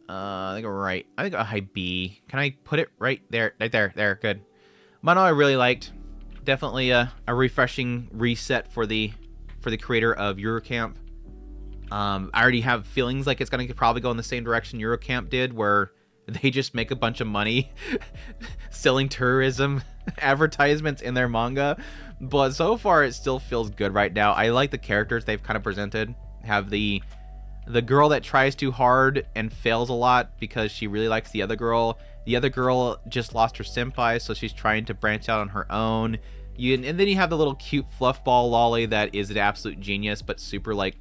I think right. I think a high B. Can I put it right there? Right there. There. Good. Mono, I really liked. Definitely a refreshing reset for the creator of Eurocamp. I already have feelings like it's going to probably go in the same direction Eurocamp did, where they just make a bunch of money selling tourism advertisements in their manga. But so far, it still feels good right now. I like the characters they've kind of presented. Have the girl that tries too hard and fails a lot because she really likes the other girl. The other girl just lost her senpai, so she's trying to branch out on her own. And then you have the little cute fluffball lolly that is an absolute genius, but super like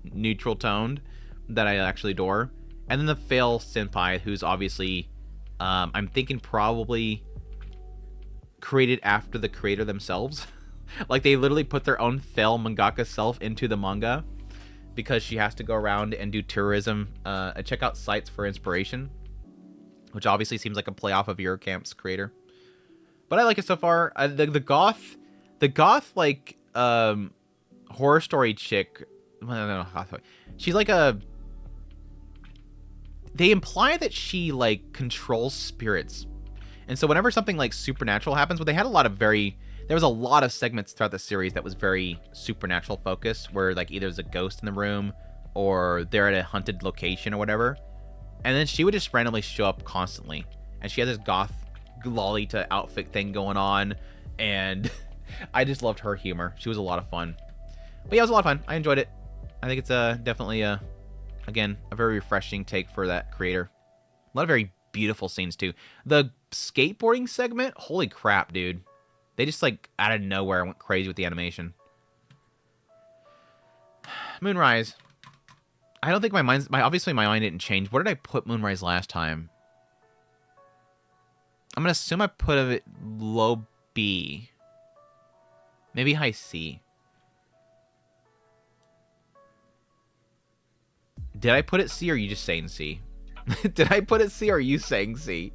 neutral toned, that I actually adore. And then the fail senpai, who's obviously, I'm thinking probably created after the creator themselves. Like they literally put their own fail mangaka self into the manga because she has to go around and do tourism, check out sites for inspiration, which obviously seems like a play off of Eurocamp's creator. But I like it so far. The goth like horror story chick. I don't know. She's like a. They imply that she like controls spirits, and so whenever something like supernatural happens, but they had a lot of there was a lot of segments throughout the series that was very supernatural focused, where like either there's a ghost in the room or they're at a haunted location or whatever, and then she would just randomly show up constantly, and she has this goth lolita outfit thing going on, and I just loved her humor. She was a lot of fun. But yeah, it was a lot of fun. I enjoyed it. I think it's definitely again, a very refreshing take for that creator. A lot of very beautiful scenes too. The skateboarding segment, holy crap, dude. They just like out of nowhere went crazy with the animation. Moonrise. I don't think obviously my mind didn't change. Where did I put Moonrise last time? I'm gonna assume I put it low B. Maybe high C. Did I put it C or are you just saying C? Did I put it C or are you saying C?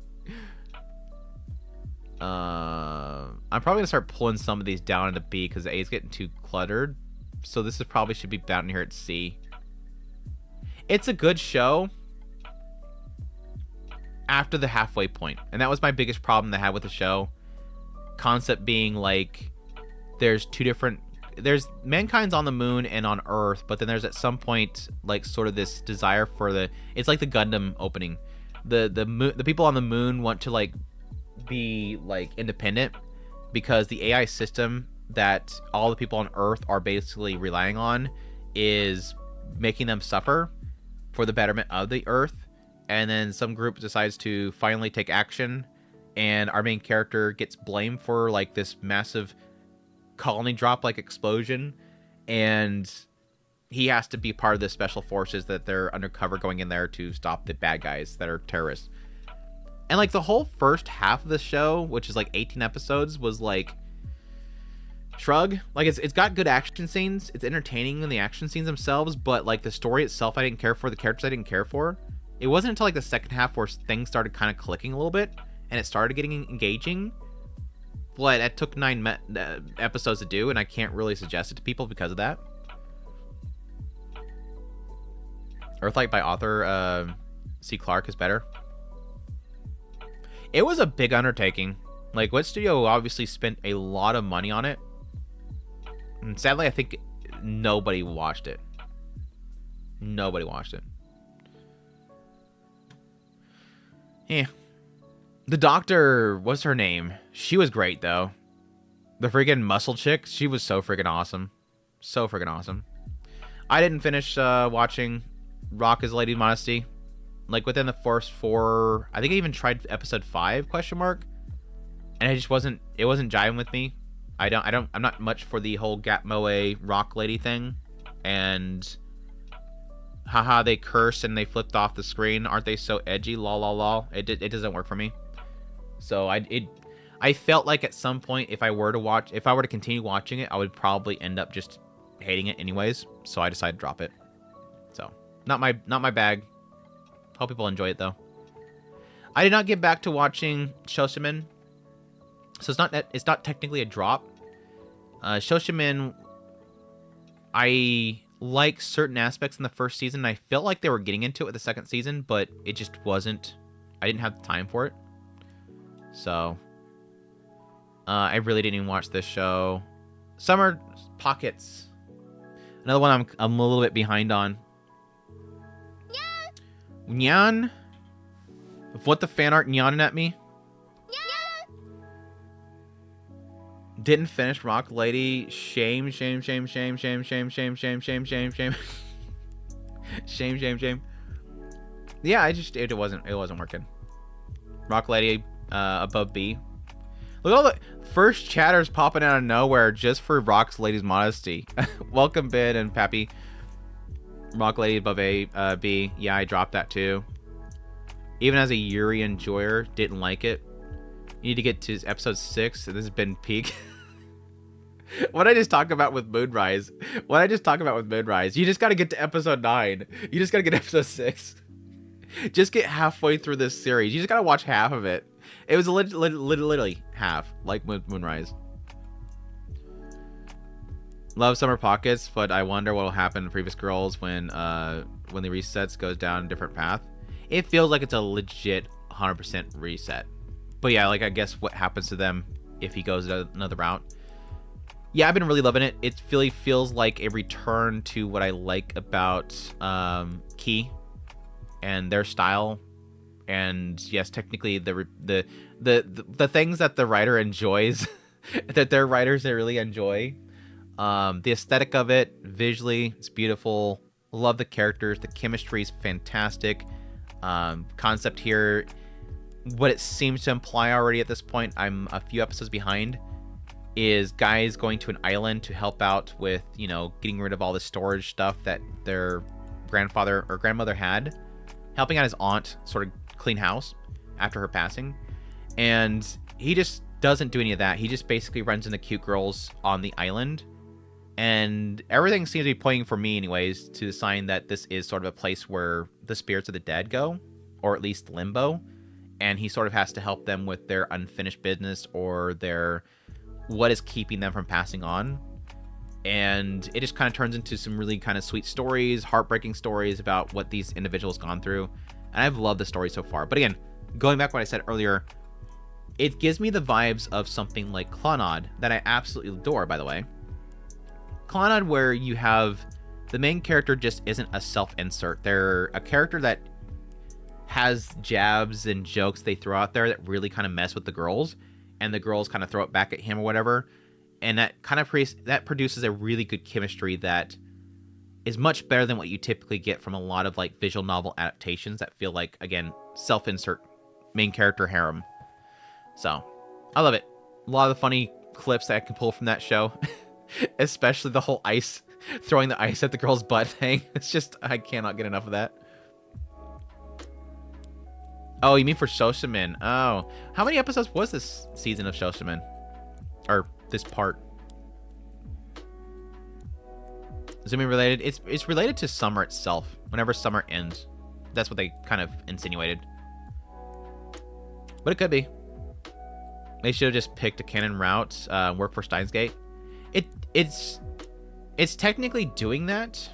I'm I'm probably gonna start pulling some of these down into B because A is getting too cluttered. So this is probably should be down here at C. It's a good show after the halfway point, and that was my biggest problem that I had with the show. Concept being like, there's mankind's on the moon and on Earth, but then there's at some point like sort of this desire for it's like the Gundam opening. The people on the moon want to like be like independent because the AI system that all the people on Earth are basically relying on is making them suffer for the betterment of the Earth. And then some group decides to finally take action, and our main character gets blamed for like this massive colony drop like explosion, and he has to be part of the special forces that they're undercover going in there to stop the bad guys that are terrorists. And like the whole first half of the show, which is like 18 episodes, was like shrug. Like it's got good action scenes, it's entertaining in the action scenes themselves, but like the story itself I didn't care for, the characters I didn't care for. It wasn't until like the second half where things started kind of clicking a little bit and it started getting engaging. But it took 9 episodes to do, and I can't really suggest it to people because of that. Earthlight by author C. Clarke is better. It was a big undertaking. Like, what studio obviously spent a lot of money on it. And sadly, I think nobody watched it. Nobody watched it. Yeah. The doctor, what's her name? She was great, though. The freaking muscle chick, she was so freaking awesome. So freaking awesome. I didn't finish watching Rock is Lady Modesty. Like, within the first 4... I think I even tried episode 5, question mark. And it wasn't jiving with me. I'm not much for the whole Gat Moe rock lady thing. And haha, they curse and they flipped off the screen. Aren't they so edgy? Lol, lol, lol. It doesn't work for me. So I felt like at some point, if I were to continue watching it, I would probably end up just hating it anyways. So I decided to drop it. So not my bag. Hope people enjoy it though. I did not get back to watching Shoshimin, so it's not technically a drop. Shoshimin, I like certain aspects in the first season. I felt like they were getting into it with the second season, but it just wasn't. I didn't have the time for it. So I really didn't even watch this show. Summer Pockets, another one I'm a little bit behind on. Nyan? What the fan art nyanin at me? Didn't finish Rock Lady. Shame. Shame. Yeah, it wasn't working. Rock Lady above B. Look at all the first chatters popping out of nowhere just for Rock's Lady's Modesty. Welcome, Ben and Pappy. Rock Lady above A, B. Yeah, I dropped that too. Even as a Yuri enjoyer, didn't like it. You need to get to episode 6. This has been peak. What I just talk about with Moonrise. You just got to get to episode 9. You just got to get to episode 6. Just get halfway through this series. You just got to watch half of it. It was literally half, like Moonrise. Love Summer Pockets, but I wonder what will happen to Previous Girls when the resets goes down a different path. It feels like it's a legit 100% reset. But yeah, like I guess what happens to them if he goes another route. Yeah, I've been really loving it. It really feels like a return to what I like about Key and their style. And yes, technically the things that the writer enjoys, that their writers they really enjoy. The aesthetic of it, visually, it's beautiful. Love the characters. The chemistry is fantastic. Concept here, what it seems to imply already at this point, I'm a few episodes behind, is guys going to an island to help out with, getting rid of all the storage stuff that their grandfather or grandmother had, helping out his aunt sort of clean house after her passing. And he just doesn't do any of that. He just basically runs into cute girls on the island. And everything seems to be pointing for me anyways to the sign that this is sort of a place where the spirits of the dead go, or at least limbo. And he sort of has to help them with their unfinished business or their what is keeping them from passing on. And it just kind of turns into some really kind of sweet stories, heartbreaking stories about what these individuals gone through. And I've loved the story so far. But again, going back to what I said earlier, it gives me the vibes of something like Clannad that I absolutely adore, by the way. Clannad, where you have the main character just isn't a self-insert. They're a character that has jabs and jokes they throw out there that really kind of mess with the girls, and the girls kind of throw it back at him or whatever. And that kind of produces a really good chemistry that is much better than what you typically get from a lot of like visual novel adaptations that feel like, again, self-insert main character harem. So I love it. A lot of the funny clips that I can pull from that show, especially the whole ice, throwing the ice at the girl's butt thing. It's just, I cannot get enough of that. Oh, you mean for Shoshimen? Oh, how many episodes was this season of Shoshimen? Or this part? Is it related? It's related to summer itself. Whenever summer ends, that's what they kind of insinuated. But it could be. They should have just picked a canon route, work for Steins Gate. It's technically doing that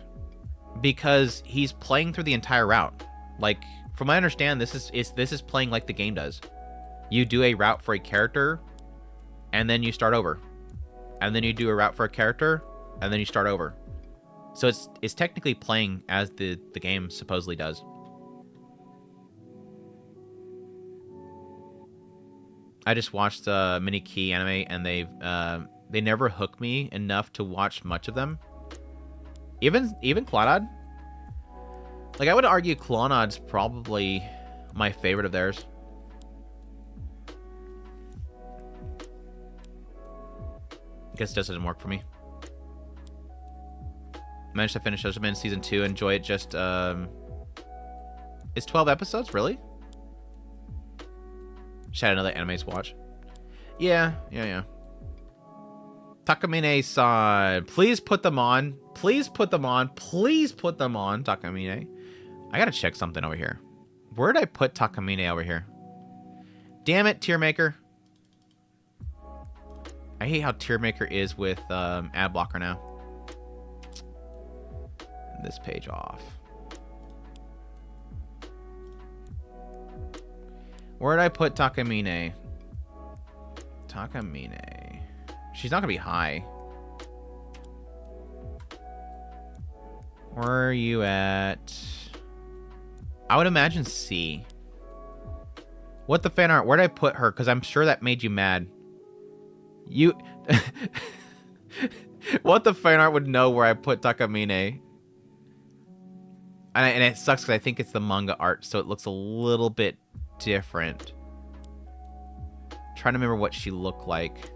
because he's playing through the entire route. Like, from what I understand, this is playing like the game does. You do a route for a character, and then you start over, and then you do a route for a character, and then you start over. So it's technically playing as the game supposedly does. I just watched Mini Key anime, and they never hook me enough to watch much of them. Even Clannad. Like, I would argue Clannad's probably my favorite of theirs. I guess it just doesn't work for me. Managed to finish Shoshimen Season 2, enjoy it just, it's 12 episodes, really? Should have another anime to watch. Yeah. Takamine-san, please put them on. Please put them on, Takamine. I gotta check something over here. Where did I put Takamine over here? Damn it, Tier Maker. I hate how Tier Maker is with ad blocker now. This page off. Where did I put Takamine? She's not gonna be high. Where are you at? I would imagine C. What the fan art? Where did I put her? Because I'm sure that made you mad. You... What the fan art would know where I put Takamine? And it sucks because I think it's the manga art, so it looks a little bit different. I'm trying to remember what she looked like.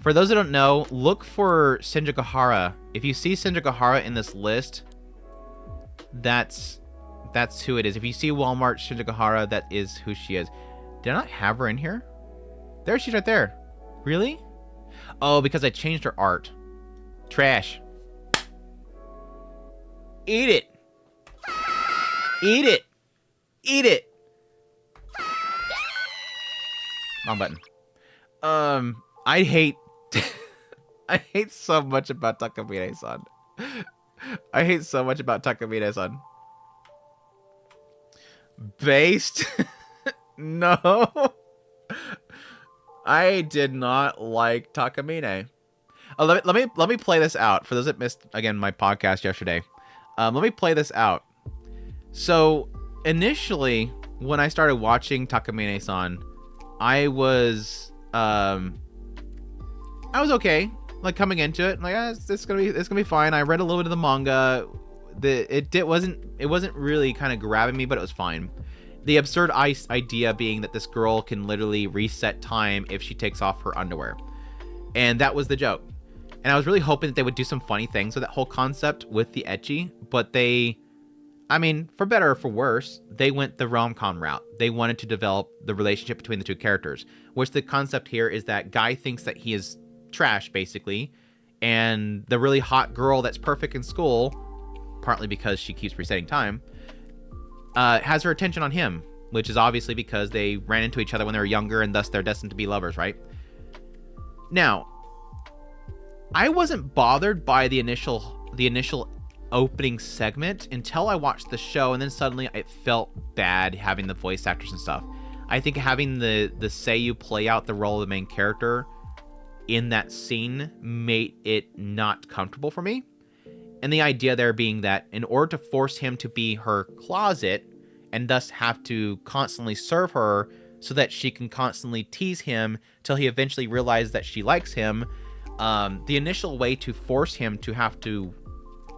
For those that don't know, look for Senjukahara. If you see Senjukahara in this list, that's who it is. If you see Walmart Senjukahara, that is who she is. Did I not have her in here? There she's right there. Really? Oh, because I changed her art. Trash. Eat it. Eat it. Eat it. Wrong button. I hate I hate so much about Takamine-san. I hate so much about Takamine-san. Based? No. I did not like Takamine. Oh, let me play this out for those that missed again my podcast yesterday. Let me play this out. So initially, when I started watching Takamine-san, I was okay, like coming into it, like it's gonna be fine. I read a little bit of the manga. It wasn't really kind of grabbing me, but it was fine. The absurd idea being that this girl can literally reset time if she takes off her underwear, and that was the joke. And I was really hoping that they would do some funny things with that whole concept with the ecchi, but they, I mean, for better or for worse, they went the rom-com route. They wanted to develop the relationship between the two characters, which the concept here is that guy thinks that he is trash, basically, and the really hot girl that's perfect in school, partly because she keeps resetting time, has her attention on him. which is obviously because they ran into each other when they were younger and thus they're destined to be lovers, right? Now, I wasn't bothered by the initial opening segment until I watched the show, and then suddenly it felt bad having the voice actors and stuff. I think having the seiyuu play out the role of the main character in that scene made it not comfortable for me. And the idea there being that in order to force him to be her closet and thus have to constantly serve her so that she can constantly tease him till he eventually realizes that she likes him, the initial way to force him to have to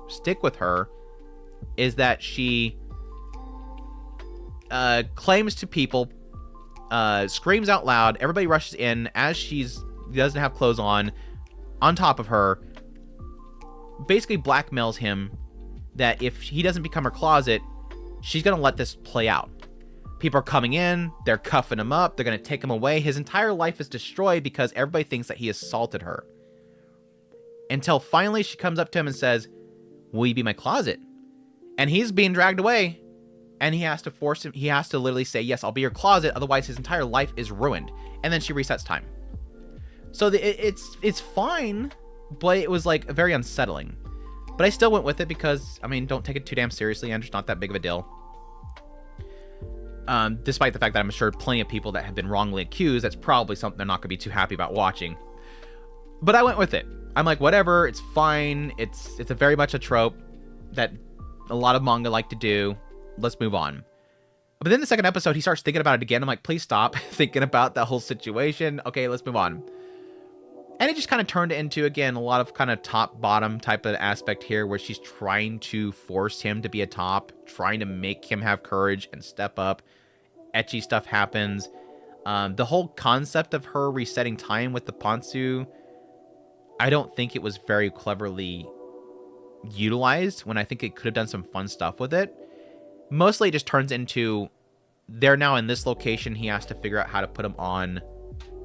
stick with her is that she claims to people, screams out loud, everybody rushes in as she's doesn't have clothes on top of her, basically blackmails him that if he doesn't become her closet, she's gonna let this play out. People are coming in, they're cuffing him up, they're gonna take him away. His entire life is destroyed because everybody thinks that he assaulted her. Until finally she comes up to him and says, "Will you be my closet?" And he's being dragged away, and he has to force him, he has to literally say, "Yes, I'll be your closet," otherwise his entire life is ruined. And then she resets time. So it's fine, but it was like very unsettling. But I still went with it because, I mean, don't take it too damn seriously, and it's not that big of a deal. Despite the fact that I'm sure plenty of people that have been wrongly accused, that's probably something they're not going to be too happy about watching. But I went with it. I'm like, whatever, it's fine. It's a very much a trope that a lot of manga like to do. Let's move on. But then the second episode, he starts thinking about it again. I'm like, please stop thinking about that whole situation. Okay, let's move on. And it just kind of turned into, again, a lot of kind of top-bottom type of aspect here where she's trying to force him to be a top, trying to make him have courage and step up. Ecchi stuff happens. The whole concept of her resetting time with the Pantsu, I don't think it was very cleverly utilized when I think it could have done some fun stuff with it. Mostly it just turns into they're now in this location. He has to figure out how to put them on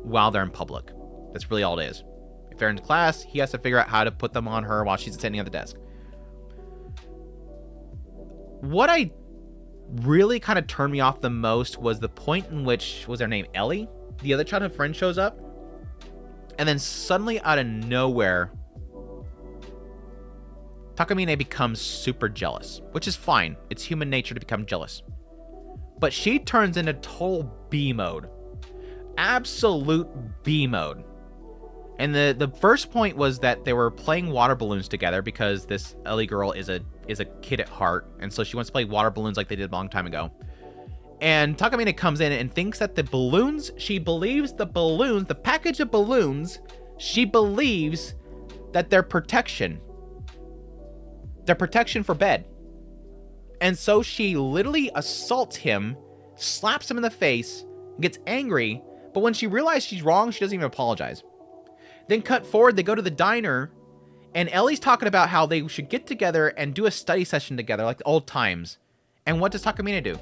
while they're in public. That's really all it is. If they're in class, he has to figure out how to put them on her while she's sitting at the desk. What I really kind of turned me off the most was the point in which, was their name Ellie? The other childhood friend shows up. And then suddenly out of nowhere, Takamine becomes super jealous, which is fine. It's human nature to become jealous. But she turns into total B mode. Absolute B mode. And the first point was that they were playing water balloons together because this Ellie girl is a kid at heart, and so she wants to play water balloons like they did a long time ago. And Takamine comes in and thinks that the balloons, she believes the balloons, the package of balloons, she believes that they're protection. They're protection for bed. And so she literally assaults him, slaps him in the face, gets angry, but when she realizes she's wrong, she doesn't even apologize. Then cut forward, they go to the diner, and Ellie's talking about how they should get together and do a study session together, like the old times. And what does Takamine do?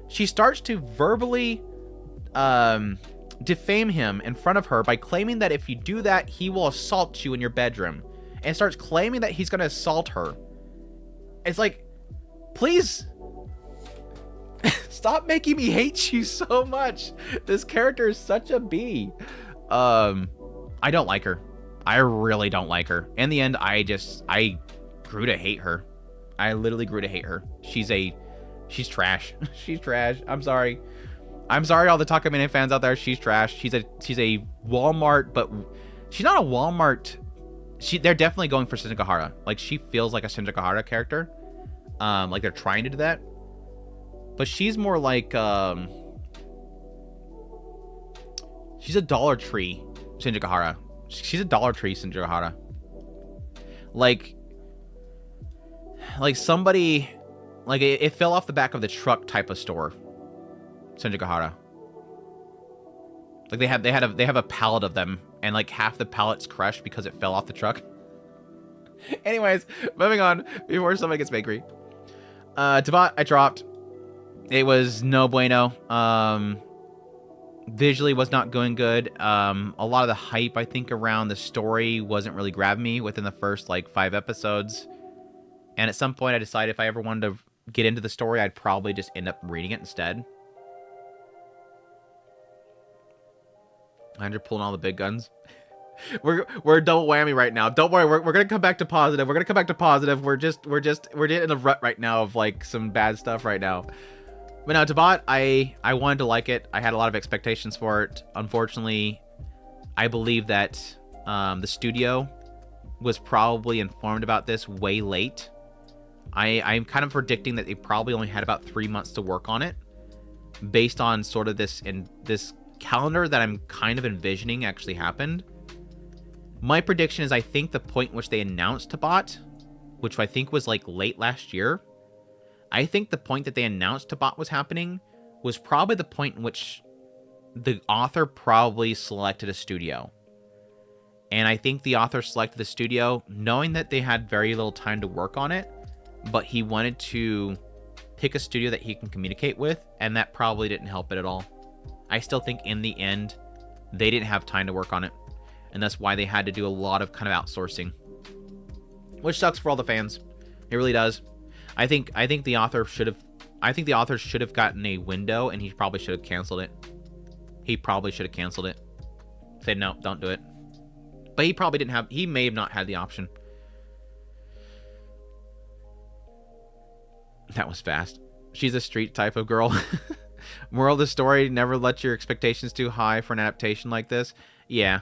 She starts to verbally defame him in front of her by claiming that if you do that, he will assault you in your bedroom. And starts claiming that he's going to assault her. It's like, please, stop making me hate you so much. This character is such a B. I don't like her. I really don't like her. In the end, I grew to hate her. I literally grew to hate her. She's trash. She's trash. I'm sorry. I'm sorry, all the Takamine fans out there. She's trash. She's a Walmart, but she's not a Walmart. They're definitely going for Shinjikahara. Like, she feels like a Shinjikahara character. Like they're trying to do that. But she's more like she's a Dollar Tree Shinjikahara. She's a Dollar Tree Shinjikahara. Like somebody, like it fell off the back of the truck type of store. Shinjikahara. Like they have a pallet of them, and like half the pallet's crushed because it fell off the truck. Anyways, moving on before somebody gets angry. Tbot, I dropped. It was no bueno. Visually was not going good. A lot of the hype, I think, around the story wasn't really grabbing me within the first like 5 episodes. And at some point I decided if I ever wanted to get into the story, I'd probably just end up reading it instead. Andrew pulling all the big guns. We're double whammy right now. Don't worry, we're gonna come back to positive. We're in a rut right now of like some bad stuff right now. But now Tbot, I wanted to like it. I had a lot of expectations for it. Unfortunately, I believe that the studio was probably informed about this way late. I'm kind of predicting that they probably only had about 3 months to work on it, based on sort of this calendar that I'm kind of envisioning actually happened. My prediction is I think the point in which they announced Tbot, which I think was like late last year, I think the point that they announced Tbot was happening was probably the point in which the author probably selected a studio. And I think the author selected the studio knowing that they had very little time to work on it, but he wanted to pick a studio that he can communicate with, and that probably didn't help it at all. I still think in the end, they didn't have time to work on it, and that's why they had to do a lot of kind of outsourcing, which sucks for all the fans. It really does. I think the author should have gotten a window, and he probably should have canceled it. Said no, don't do it. But he may have not had the option. That was fast. She's a street type of girl. Moral of the story, never let your expectations too high for an adaptation like this. Yeah.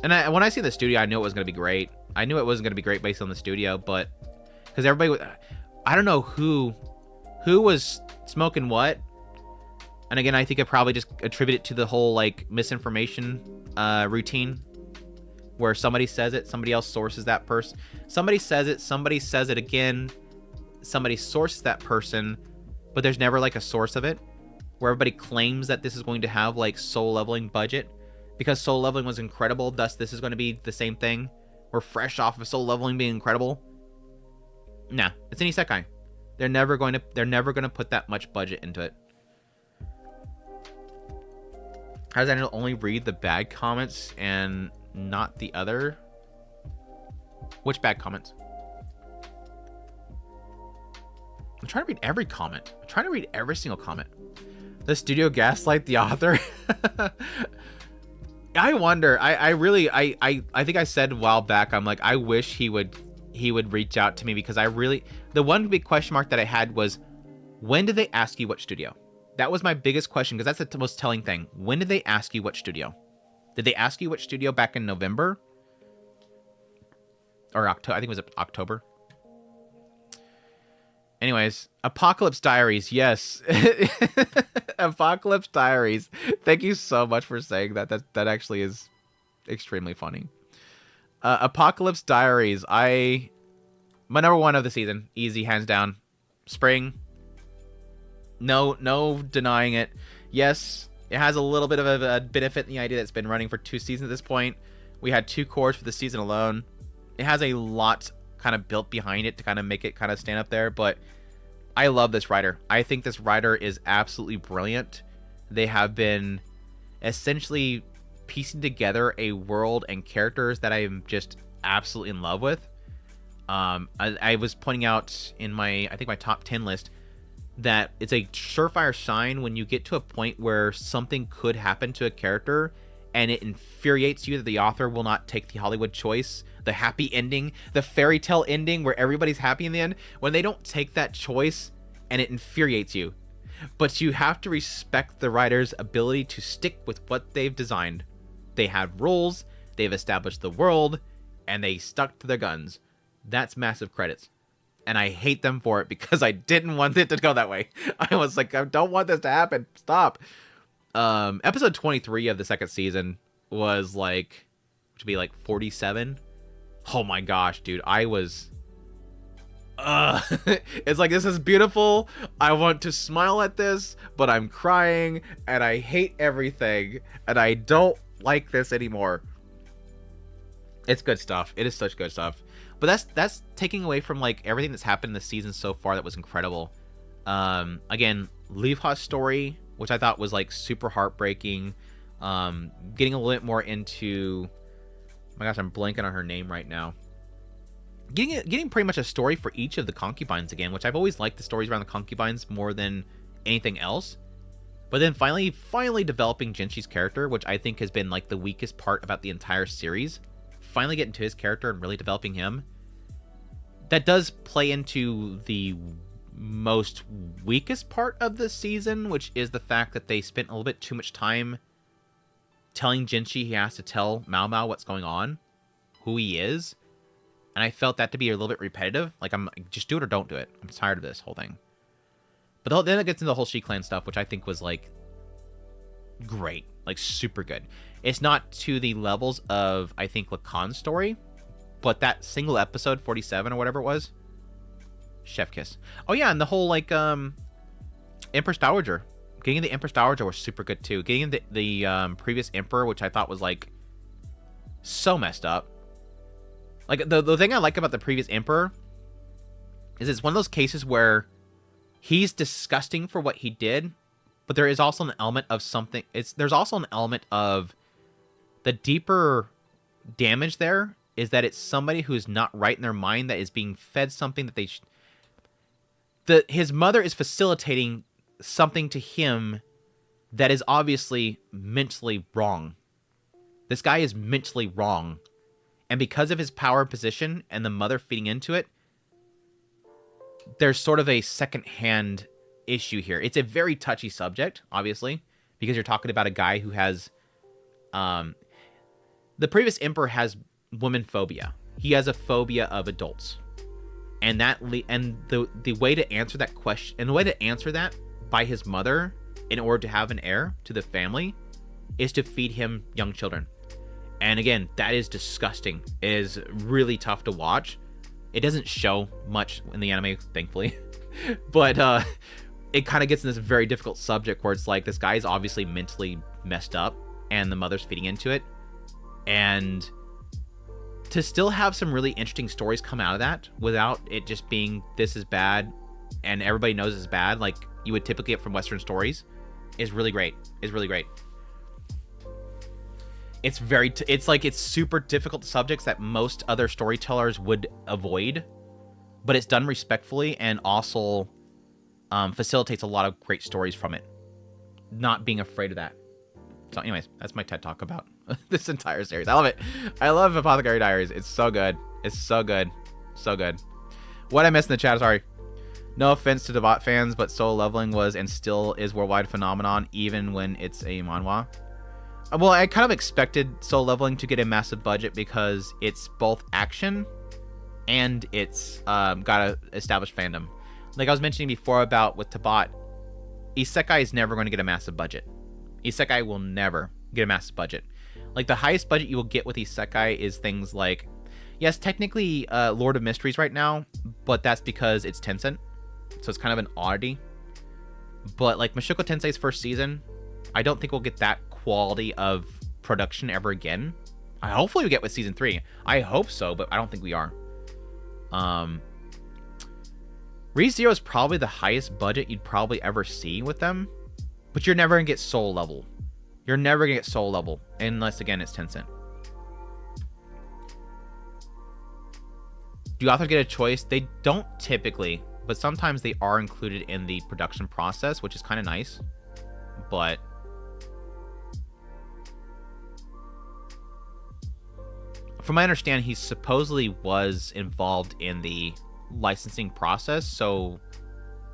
And when I see the studio, I knew it was going to be great. I knew it wasn't going to be great based on the studio, but because everybody, I don't know who was smoking what. And again, I think I probably just attribute it to the whole like misinformation routine, where somebody says it, somebody else sources that person. Somebody says it again, somebody sources that person, but there's never like a source of it, where everybody claims that this is going to have like soul leveling budget because soul leveling was incredible, thus this is going to be the same thing. We're fresh off of soul leveling being incredible. Nah, it's an isekai. They're never going to put that much budget into it. How does Daniel only read the bad comments and not the other? Which bad comments? I'm trying to read every comment. I'm trying to read every single comment. The studio gaslight the author. I wonder. I think I said a while back, I'm like, I wish he would reach out to me, because the one big question mark that I had was, when did they ask you what studio? That was my biggest question, because that's the most telling thing. When did they ask you what studio? Did they ask you what studio back in November? Or October? I think it was October. Anyways, Apocalypse Diaries, yes. Apocalypse Diaries. Thank you so much for saying that. That actually is extremely funny. Apocalypse Diaries. My number one of the season. Easy, hands down. Spring. No denying it. Yes, it has a little bit of a benefit in the idea that it's been running for 2 seasons at this point. We had 2 cores for the season alone. It has a lot kind of built behind it to kind of make it kind of stand up there, but I love this writer. I think this writer is absolutely brilliant. They have been essentially piecing together a world and characters that I'm just absolutely in love with. I was pointing out in my top 10 list that it's a surefire sign when you get to a point where something could happen to a character and it infuriates you that the author will not take the Hollywood choice, the happy ending, the fairy tale ending where everybody's happy in the end. When they don't take that choice, and it infuriates you. But you have to respect the writer's ability to stick with what they've designed. They have rules, they've established the world, and they stuck to their guns. That's massive credits. And I hate them for it, because I didn't want it to go that way. I was like, I don't want this to happen. Stop. Episode 23 of the second season was like, which would be like 47. Oh my gosh, dude. I was... It's like, this is beautiful. I want to smile at this, but I'm crying, and I hate everything, and I don't like this anymore. It's good stuff. It is such good stuff. But that's taking away from like everything that's happened in the season so far that was incredible. Again, Leafha's story, which I thought was like super heartbreaking. Getting a little bit more into, oh my gosh, I'm blanking on her name right now. Getting pretty much a story for each of the concubines again, which I've always liked the stories around the concubines more than anything else. But then finally developing Genshi's character, which I think has been like the weakest part about the entire series. Finally getting to his character and really developing him. That does play into the most weakest part of the season, which is the fact that they spent a little bit too much time telling Genshi he has to tell Mao Mao what's going on, who he is. And I felt that to be a little bit repetitive. Like, I'm just do it or don't do it. I'm tired of this whole thing. But then it gets into the whole She Clan stuff, which I think was, like, great. Like, super good. It's not to the levels of, I think, Lacan's story, but that single episode, 47 or whatever it was, chef kiss. Oh, yeah, and the whole, like, Empress Dowager. Getting the Empress Dowager was super good, too. Getting the previous Emperor, which I thought was, like, so messed up. Like, the thing I like about the previous Emperor is it's one of those cases where he's disgusting for what he did, but there is also an element of something. There's also an element of the deeper damage there is that it's somebody who's not right in their mind that is being fed something that his mother is facilitating something to him that is obviously mentally wrong. This guy is mentally wrong. And because of his power position and the mother feeding into it, there's sort of a second-hand issue here. It's a very touchy subject, obviously, because you're talking about a guy who has... the previous Emperor has woman phobia. He has a phobia of adults. And the way to answer that question... And the way to answer that by his mother, in order to have an heir to the family, is to feed him young children. And again, that is disgusting. It is really tough to watch. It doesn't show much in the anime, thankfully. But it kind of gets in this very difficult subject where it's like this guy is obviously mentally messed up and the mother's feeding into it. And to still have some really interesting stories come out of that without it just being this is bad and everybody knows it's bad like you would typically get from Western stories is really great. It's it's super difficult subjects that most other storytellers would avoid, but it's done respectfully and also facilitates a lot of great stories from it. Not being afraid of that. So anyways, that's my TED Talk about this entire series. I love it. I love Apothecary Diaries. It's so good. It's so good. So good. What I missed in the chat, sorry. No offense to Tbot fans, but solo leveling was and still is worldwide phenomenon even when it's a manhwa. Well, I kind of expected solo leveling to get a massive budget because it's both action and it's got a established fandom. Like I was mentioning before about with Tbot, Isekai is never going to get a massive budget. Isekai will never get a massive budget. Like the highest budget you will get with Isekai is things like, yes, technically Lord of Mysteries right now, but that's because it's Tencent. So it's kind of an oddity. But like Mushoku Tensei's first season, I don't think we'll get that quality of production ever again. Hopefully we get with season 3. I hope so, but I don't think we are. ReZero is probably the highest budget you'd probably ever see with them, but you're never gonna get soul level. You're never gonna get soul level unless again it's Tencent. Do authors get a choice? They don't typically, but sometimes they are included in the production process, which is kind of nice. But from my understanding, he supposedly was involved in the licensing process, so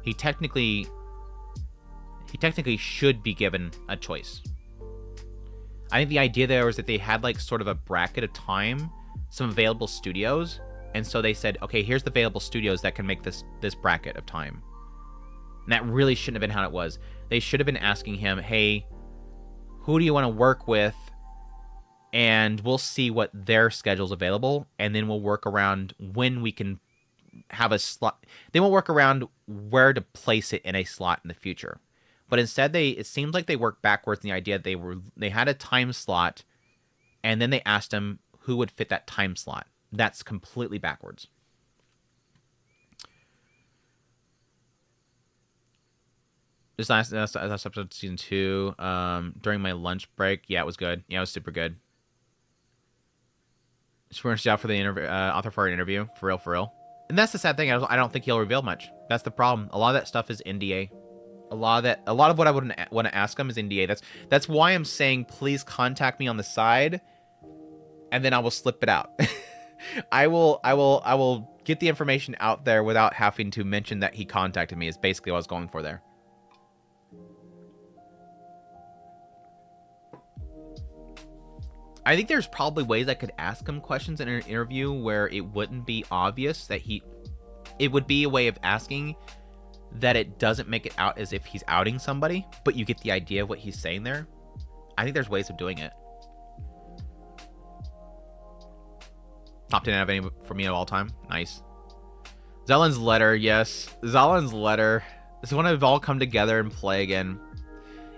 he technically should be given a choice. I think the idea there was that they had like sort of a bracket of time, some available studios, and so they said, okay, here's the available studios that can make this bracket of time. And that really shouldn't have been how it was. They should have been asking him, hey, who do you want to work with? And we'll see what their schedule's available, and then we'll work around when we can have a slot. Then we'll work around where to place it in a slot in the future. But instead, it seems like they worked backwards in the idea that they had a time slot, and then they asked him who would fit that time slot. That's completely backwards. This last episode of season 2, during my lunch break, yeah, it was good. Yeah, it was super good. Just finished out for the author for an interview, for real. And that's the sad thing. I don't think he'll reveal much. That's the problem. A lot of that stuff is NDA. A lot of what I would want to ask them is NDA. That's why I'm saying please contact me on the side, and then I will slip it out. I will get the information out there without having to mention that he contacted me. Is basically what I was going for there. I think there's probably ways I could ask him questions in an interview where it wouldn't be obvious that it would be a way of asking that it doesn't make it out as if he's outing somebody, but you get the idea of what he's saying there. I think there's ways of doing it. Top 10 out of any for me of all time. Nice. Zellen's letter, yes. Zellen's letter. This is when we've all come together and play again.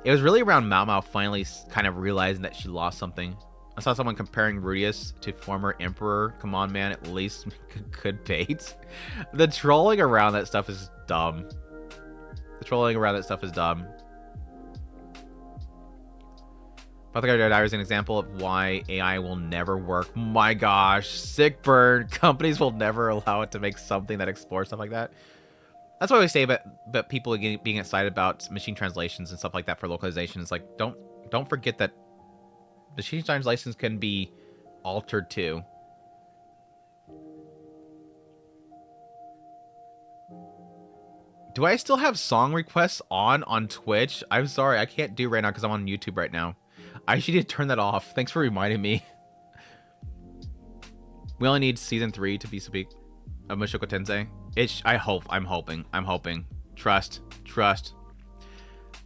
It was really around Mao Mao finally kind of realizing that she lost something. I saw someone comparing Rudius to former Emperor. Come on, man, at least good bait. The trolling around that stuff is dumb. The trolling around that stuff is dumb. Apothecary Diaries is an example of why AI will never work. My gosh, sick burn. Companies will never allow it to make something that explores stuff like that. That's why we say about people being excited about machine translations and stuff like that for localization. It's like, don't forget that machine translations can be altered too. Do I still have song requests on Twitch? I'm sorry, I can't do right now because I'm on YouTube right now. I actually need to turn that off. Thanks for reminding me. We only need season 3 to be speak of Mushoku Tensei. I'm hoping. Trust.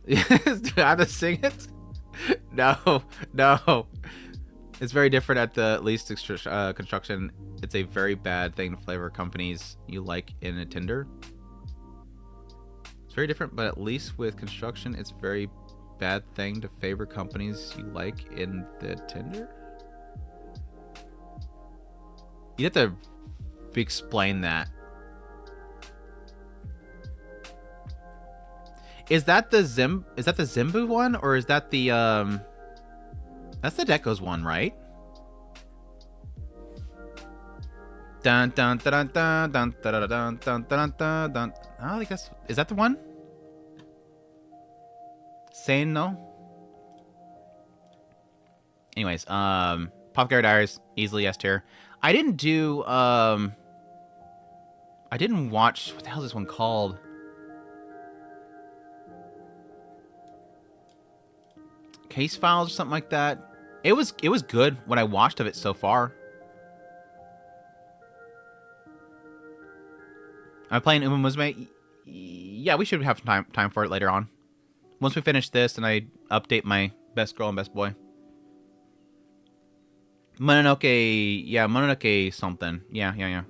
Do I have to sing it? No. It's very different at the least construction. It's a very bad thing to flavor companies you like in a Tinder. It's very different, but at least with construction, it's a very bad thing to favor companies you like in the Tinder. You have to explain that. Is that the Zimbu one, or is that the that's the Deco's one, right? Dun dun dun dun dun dun dun dun dun dun dun. I think is that the one? Saying no. Anyways, Apothecary Diaries, easily S tier. I didn't do I didn't watch, what the hell is this one called? Case Files or something like that. It was good when I watched of it so far. Am I playing Uma Musume? Yeah, we should have time for it later on. Once we finish this and I update my best girl and best boy. Mononoke, yeah, Mononoke something. Yeah.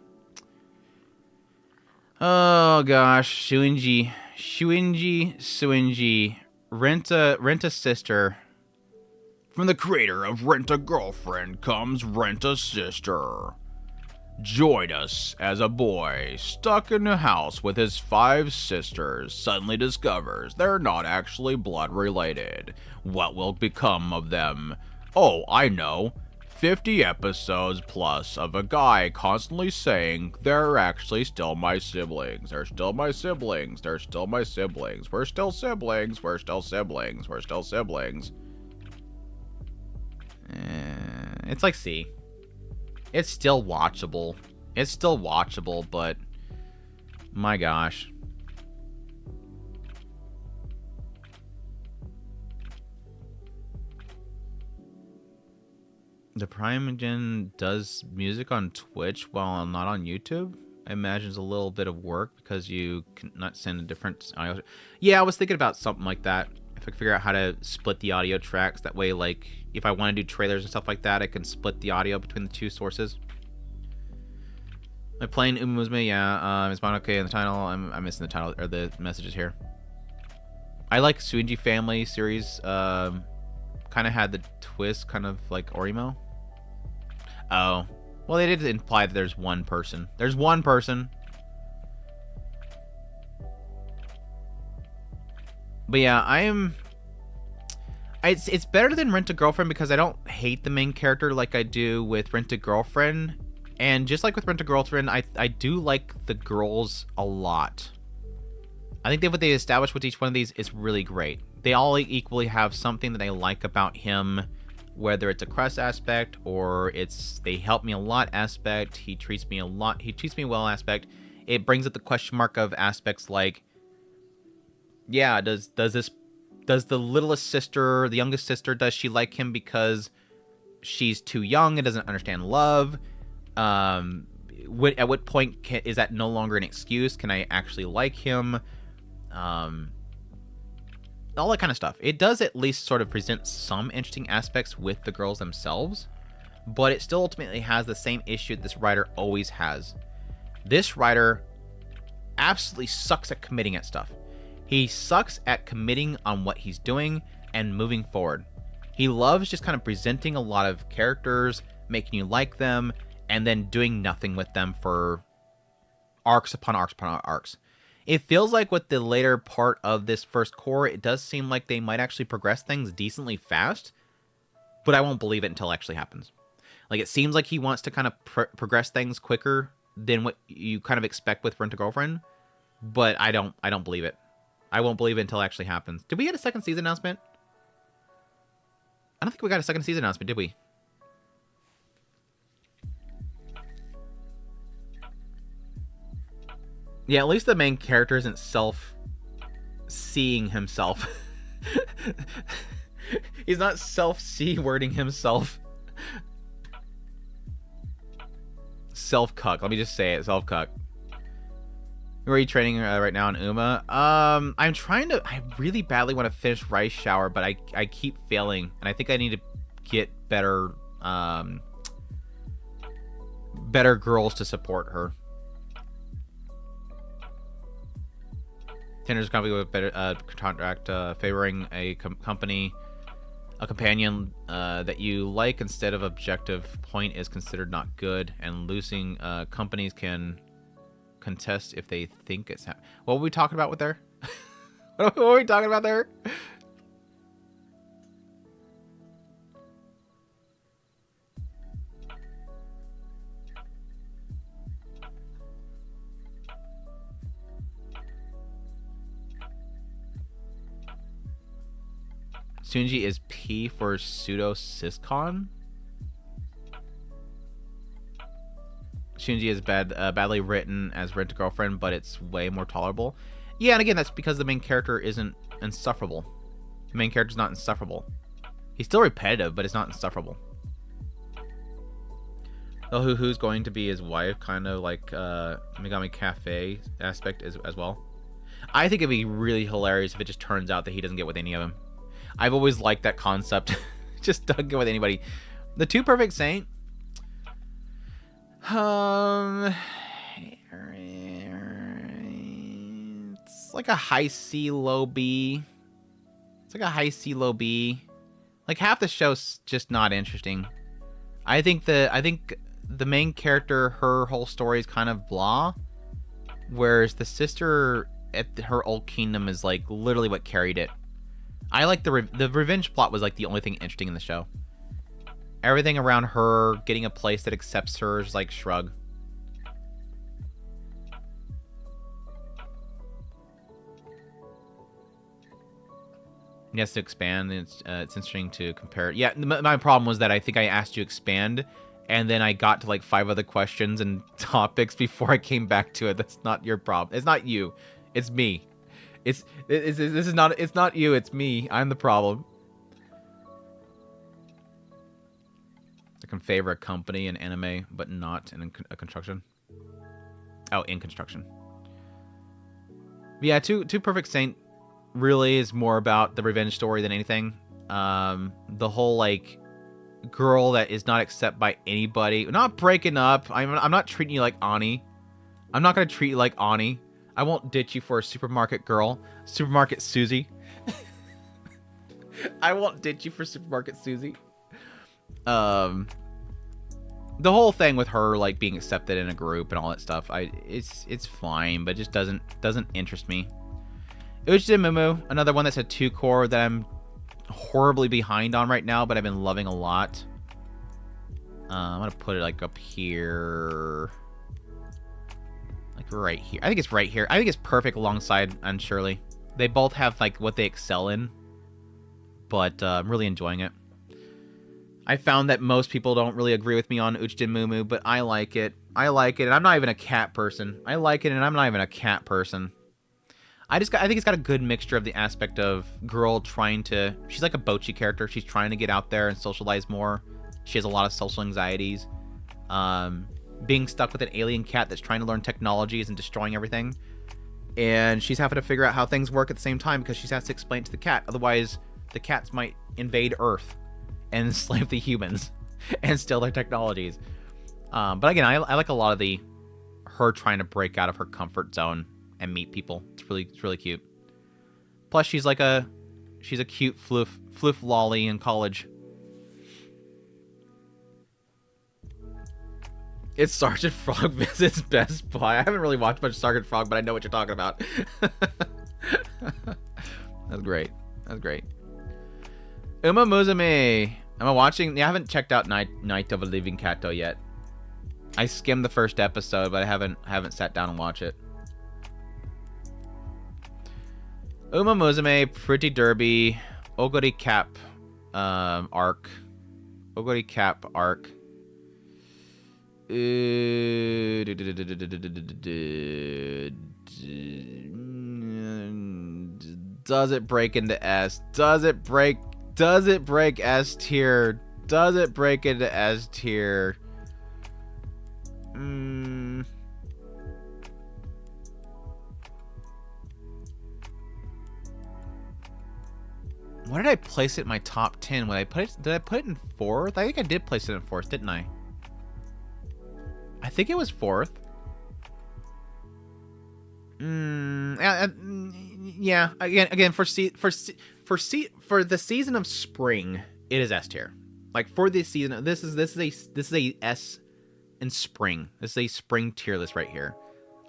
Oh gosh, Shuinji, Rent a sister. From the creator of Rent a Girlfriend comes Rent a Sister. Join us as a boy stuck in a house with his 5 sisters suddenly discovers they're not actually blood related. What will become of them? Oh, I know. 50 episodes plus of a guy constantly saying, they're actually still my siblings. They're still my siblings. They're still my siblings. We're still siblings. We're still siblings. We're still siblings. It's like C. It's still watchable. But my gosh. The Primogen does music on Twitch while not on YouTube. I imagine it's a little bit of work because you cannot send a different audio. Yeah, I was thinking about something like that. If I could figure out how to split the audio tracks, that way, like, if I want to do trailers and stuff like that, I can split the audio between the 2 sources. Am I playing Uma Musume? Yeah, is mine okay in the title? I'm missing the title, or the messages here. I like Suinji Family series. Kind of had the twist, kind of like Orimo. Oh. Well, they did imply that there's one person. There's one person. But yeah, it's better than Rent a Girlfriend because I don't hate the main character like I do with Rent a Girlfriend. And just like with Rent a Girlfriend, I do like the girls a lot. I think that what they established with each one of these is really great. They all equally have something that I like about him, whether it's a crust aspect or it's they help me a lot aspect. He treats me well aspect. It brings up the question mark of aspects like, yeah, does the littlest sister, the youngest sister, does she like him because she's too young and doesn't understand love? At what point is that no longer an excuse? Can I actually like him? All that kind of stuff. It does at least sort of present some interesting aspects with the girls themselves, but it still ultimately has the same issue this writer always has. This writer absolutely sucks at committing at stuff. He sucks at committing on what he's doing and moving forward. He loves just kind of presenting a lot of characters, making you like them, and then doing nothing with them for arcs upon arcs upon arcs. It feels like with the later part of this first core, it does seem like they might actually progress things decently fast, but I won't believe it until it actually happens. Like, it seems like he wants to kind of progress things quicker than what you kind of expect with Rent-A-Girlfriend, but I don't believe it. I won't believe it until it actually happens. Did we get a second season announcement? I don't think we got a second season announcement, did we? Yeah, at least the main character isn't self-seeing himself. He's not self-C-wording himself. Self-cuck. Let me just say it. Self-cuck. Where are you training right now in Uma? I'm trying to... I really badly want to finish Rice Shower, but I keep failing. And I think I need to get better... better girls to support her. Tinder's company with better contract favoring a company, a companion that you like instead of objective point is considered not good, and losing companies can contest if they think it's what were we talking about with there? What were we talking about there? Sunji is P for pseudo syscon. Shinji is badly written as Rent-A-Girlfriend, but it's way more tolerable. Yeah, and again, that's because the main character isn't insufferable. The main character's not insufferable. He's still repetitive, but it's not insufferable. The who's going to be his wife, kind of like Megami Cafe aspect as well. I think it'd be really hilarious if it just turns out that he doesn't get with any of them. I've always liked that concept. Just doesn't go with anybody. The Two Perfect Saint. It's like a high C, low B. It's like a high C, low B. Like, half the show's just not interesting. I think the main character, her whole story is kind of blah. Whereas the sister at her old kingdom is like literally what carried it. I like the revenge plot was like the only thing interesting in the show. Everything around her getting a place that accepts her is like shrug. Yes, to expand. It's interesting to compare. Yeah, my problem was that I think I asked you to expand, and then I got to like 5 other questions and topics before I came back to it. That's not your problem. It's not you. It's me. This is not. It's not you. It's me. I'm the problem. I can favor a company in anime, but not in a construction. Oh, in construction. But yeah, Two Perfect Saint really is more about the revenge story than anything. The whole like girl that is not accepted by anybody, not breaking up. I'm not treating you like Ani. I'm not gonna treat you like Ani. I won't ditch you for a supermarket girl. Supermarket Susie. I won't ditch you for Supermarket Susie. The whole thing with her like being accepted in a group and all that stuff, it's fine, but it just doesn't interest me. Uchi Mumu, another one that's a 2 core that I'm horribly behind on right now, but I've been loving a lot. I'm gonna put it like up here. Like right here. I think it's right here. I think it's perfect alongside Shirley. They both have like what they excel in, but I'm really enjoying it. I found that most people don't really agree with me on Uchijin Mumu, but I like it. I like it, and I'm not even a cat person. I like it, and I'm not even a cat person. I think it's got a good mixture of the aspect of girl trying to... She's like a Bocchi character. She's trying to get out there and socialize more. She has a lot of social anxieties. Being stuck with an alien cat that's trying to learn technologies and destroying everything. And she's having to figure out how things work at the same time because she has to explain it to the cat. Otherwise, the cats might invade Earth and enslave the humans and steal their technologies. But again, I like a lot of her trying to break out of her comfort zone and meet people. It's really cute. Plus, she's a cute floof lolly in college. It's Sergeant Frog visits Best Buy. I haven't really watched much Sergeant Frog, but I know what you're talking about. That's great. That's great. Uma Musume. Am I watching? I haven't checked out Night of a Living Kato yet. I skimmed the first episode, but I haven't sat down and watched it. Uma Musume, Pretty Derby, Oguri Cap arc. Oguri Cap arc. Does it break into S? Does it break S tier? Does it break into S tier? What did I place it in my top 10? Did I put it in 4th? I think I did place it in 4th, didn't I? I think it was 4th. Yeah. Again, for the season of spring, it is S tier. Like for this season, this is a S in spring. This is a spring tier list right here.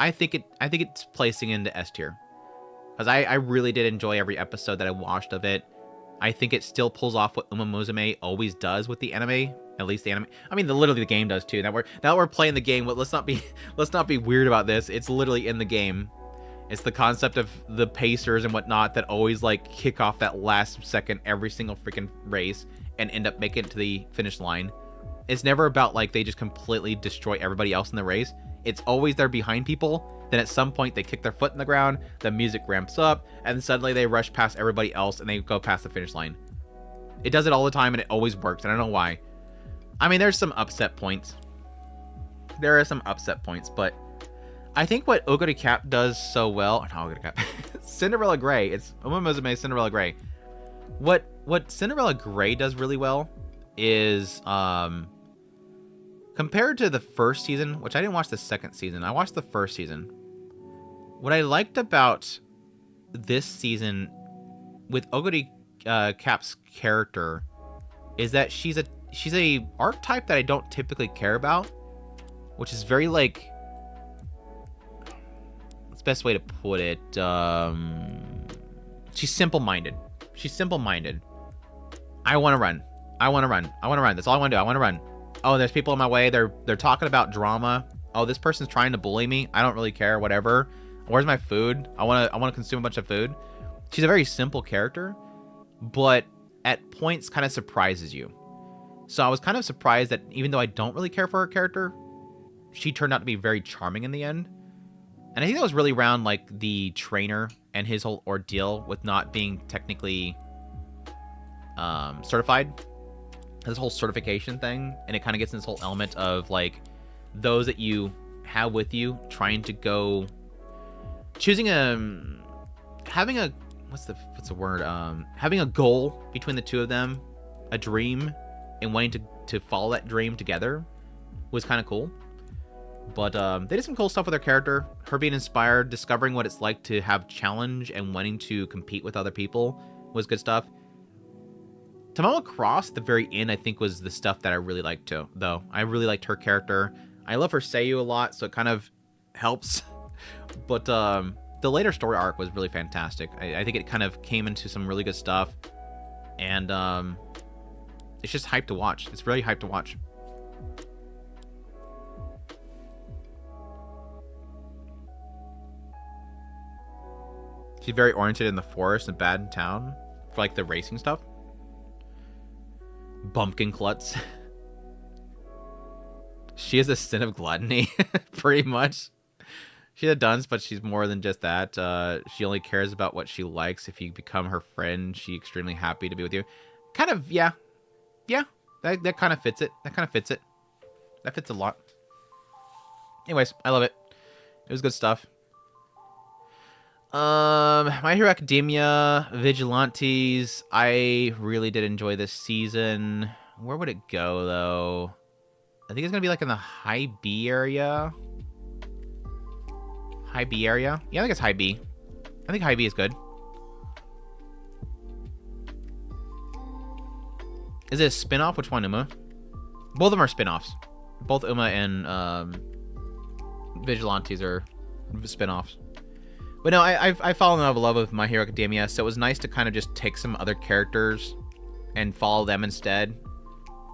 I think it's placing into S tier because I really did enjoy every episode that I watched of it. I think it still pulls off what Uma Musume always does with the anime. At least the anime. I mean, literally the game does too. Now we're playing the game. But let's not be weird about this. It's literally in the game. It's the concept of the pacers and whatnot that always like kick off that last second every single freaking race and end up making it to the finish line. It's never about like they just completely destroy everybody else in the race. It's always they're behind people. Then at some point they kick their foot in the ground, the music ramps up, and suddenly they rush past everybody else and they go past the finish line. It does it all the time and it always works. And I don't know why. I mean, there's some upset points. There are some upset points, but I think what Oguri Cap does so well... No, Oguri Cap. Cinderella Grey. It's Uma Musume Cinderella Grey. What Cinderella Grey does really well is... compared to the first season, which I didn't watch the second season. I watched the first season. What I liked about this season with Oguri Cap's character is that she's a archetype that I don't typically care about, which is very like... What's the best way to put it? She's simple-minded. She's simple-minded. I want to run. I want to run. I want to run. That's all I want to do. I want to run. Oh, there's people in my way. They're talking about drama. Oh, this person's trying to bully me. I don't really care. Whatever. Where's my food? I want to consume a bunch of food. She's a very simple character, but at points kind of surprises you. So I was kind of surprised that even though I don't really care for her character, she turned out to be very charming in the end. And I think that was really around like the trainer and his whole ordeal with not being technically certified. This whole certification thing, and it kind of gets in this whole element of like those that you have with you trying to go choosing having a what's the word having a goal between the two of them, a dream, and wanting to follow that dream together was kind of cool. But they did some cool stuff with her character, her being inspired, discovering what it's like to have challenge and wanting to compete with other people was good stuff. Tamama Cross at the very end, I think, was the stuff that I really liked too, though. I really liked her character. I love her Seiyu a lot, so it kind of helps. But the later story arc was really fantastic. I think it kind of came into some really good stuff. And it's just hype to watch. It's really hype to watch. She's very oriented in the forest and bad in town for like the racing stuff. Bumpkin klutz. She has a sin of gluttony, pretty much. She's a dunce, but she's more than just that. She only cares about what she likes. If you become her friend, she's extremely happy to be with you. Kind of, yeah. Yeah, that kind of fits it. That kind of fits it. That fits a lot. Anyways, I love it. It was good stuff. My Hero Academia, Vigilantes. I really did enjoy this season. Where would it go, though? I think it's going to be like in the high B area. High B area? Yeah, I think it's high B. I think high B is good. Is it a spin-off? Which one, Uma? Both of them are spin-offs. Both Uma and Vigilantes are spin-offs. But no, I've fallen in love with My Hero Academia, so it was nice to kind of just take some other characters and follow them instead.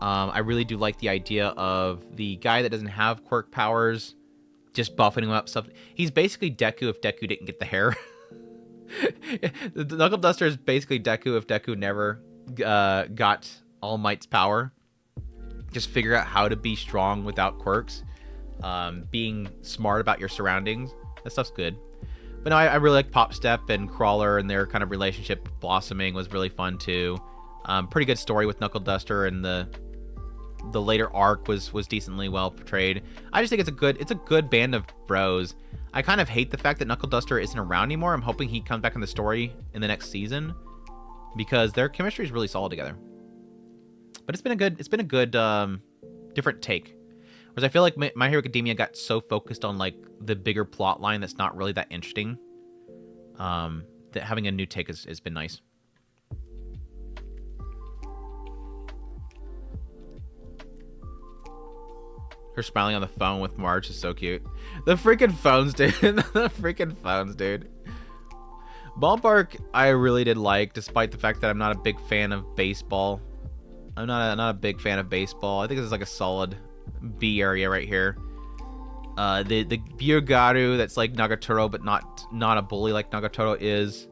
I really do like the idea of the guy that doesn't have quirk powers just buffing him up. Stuff. He's basically Deku if Deku didn't get the hair. The Knuckle Duster is basically Deku if Deku never got All Might's power. Just figure out how to be strong without quirks. Being smart about your surroundings. That stuff's good. But no, I really like Pop Step and Crawler, and their kind of relationship blossoming was really fun too. Pretty good story with Knuckle Duster, and the later arc was decently well portrayed. I just think it's a good band of bros. I kind of hate the fact that Knuckle Duster isn't around anymore. I'm hoping he comes back in the story in the next season because their chemistry is really solid together. But it's been a good different take. Whereas I feel like My Hero Academia got so focused on like the bigger plot line that's not really that interesting. That having a new take has been nice. Her smiling on the phone with Marge is so cute. The freaking phones, dude. The freaking phones, dude. Ballpark, I really did like, despite the fact that I'm not a big fan of baseball. I'm not a big fan of baseball. I think this is like a solid B area right here. The Byarugaru that's like Nagatoro, but not a bully like Nagatoro is.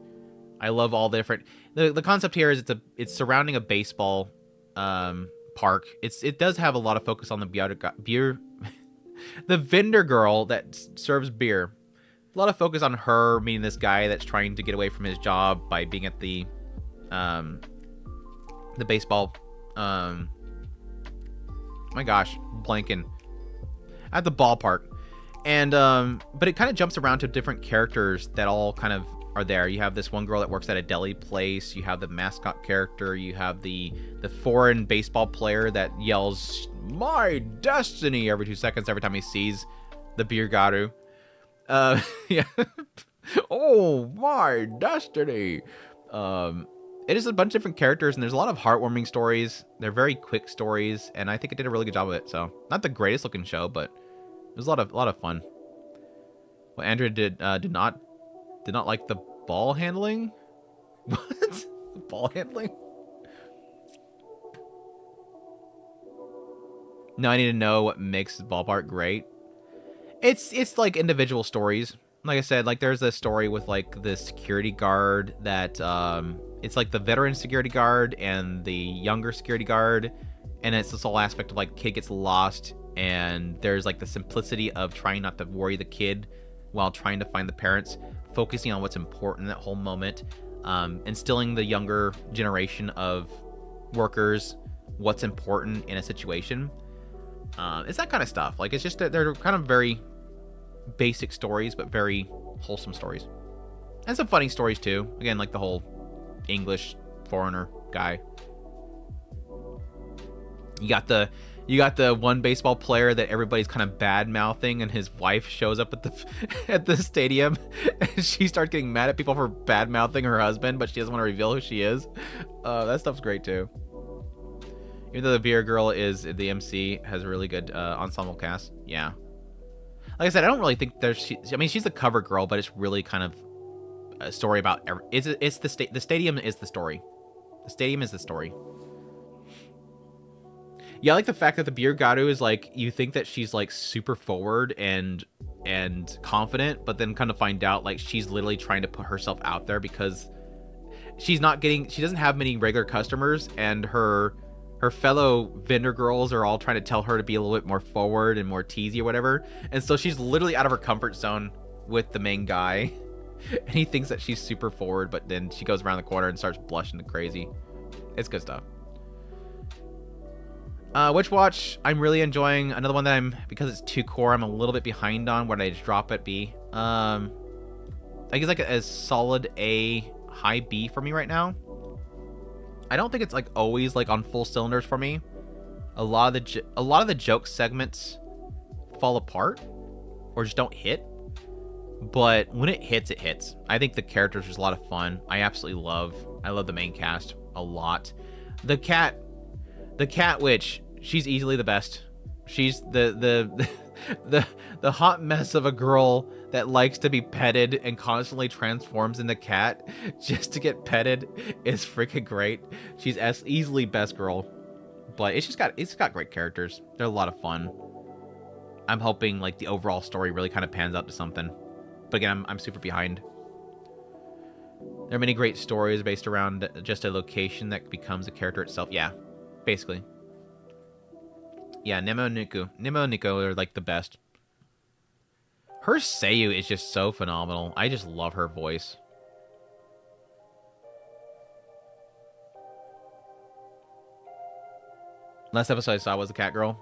I love all the different. The concept here is it's surrounding a baseball park. It does have a lot of focus on the beer the vendor girl that serves beer. A lot of focus on her meeting this guy that's trying to get away from his job by being at the baseball my gosh, blanking, at the ballpark. And but it kind of jumps around to different characters that all kind of are there. You have this one girl that works at a deli place. You have the mascot character. You have the foreign baseball player that yells "My destiny" every 2 seconds every time he sees the Byarugaru. Yeah. Oh, my destiny. It is a bunch of different characters, and there's a lot of heartwarming stories. They're very quick stories, and I think it did a really good job of it. So, not the greatest looking show, but it was a lot of fun. Well, Andrea did not like the ball handling. What? The ball handling? No, I need to know what makes Ballpark great. It's like individual stories. Like I said, like there's a story with like the security guard that it's like the veteran security guard and the younger security guard, and it's this whole aspect of like kid gets lost, and there's like the simplicity of trying not to worry the kid while trying to find the parents, focusing on what's important in that whole moment, instilling the younger generation of workers what's important in a situation. It's that kind of stuff. Like, it's just that they're kind of very basic stories, but very wholesome stories. And some funny stories, too. Again, like the whole English foreigner guy. You got the one baseball player that everybody's kind of bad-mouthing, and his wife shows up at the stadium, and she starts getting mad at people for bad-mouthing her husband, but she doesn't want to reveal who she is. That stuff's great, too. Even though the beer girl is the MC, has a really good ensemble cast. Yeah. Like I said, I don't really think she's the cover girl, but it's really kind of a story about it's the stadium is the story. The stadium is the story. Yeah, I like the fact that the Byarugaru is like, you think that she's like super forward and and confident, but then kind of find out like she's literally trying to put herself out there because she doesn't have many regular customers, and her fellow vendor girls are all trying to tell her to be a little bit more forward and more teasy or whatever. And so she's literally out of her comfort zone with the main guy. And he thinks that she's super forward, but then she goes around the corner and starts blushing crazy. It's good stuff. Witch Watch, I'm really enjoying. Another one that because it's 2 core, I'm a little bit behind on. Where did I just drop it be? I guess like a solid A, high B for me right now. I don't think it's like always like on full cylinders for me. A lot of the joke segments fall apart or just don't hit. But when it hits, it hits. I think the characters are just a lot of fun. I love the main cast a lot. The cat witch, she's easily the best. She's the hot mess of a girl that likes to be petted and constantly transforms into cat just to get petted is freaking great. She's easily best girl, but it's got great characters. They're a lot of fun. I'm hoping like the overall story really kind of pans out to something. But again, I'm super behind. There are many great stories based around just a location that becomes a character itself. Yeah, basically. Yeah, Nemo and Nico are like the best. Her seiyuu is just so phenomenal. I just love her voice. Last episode I saw was the cat girl.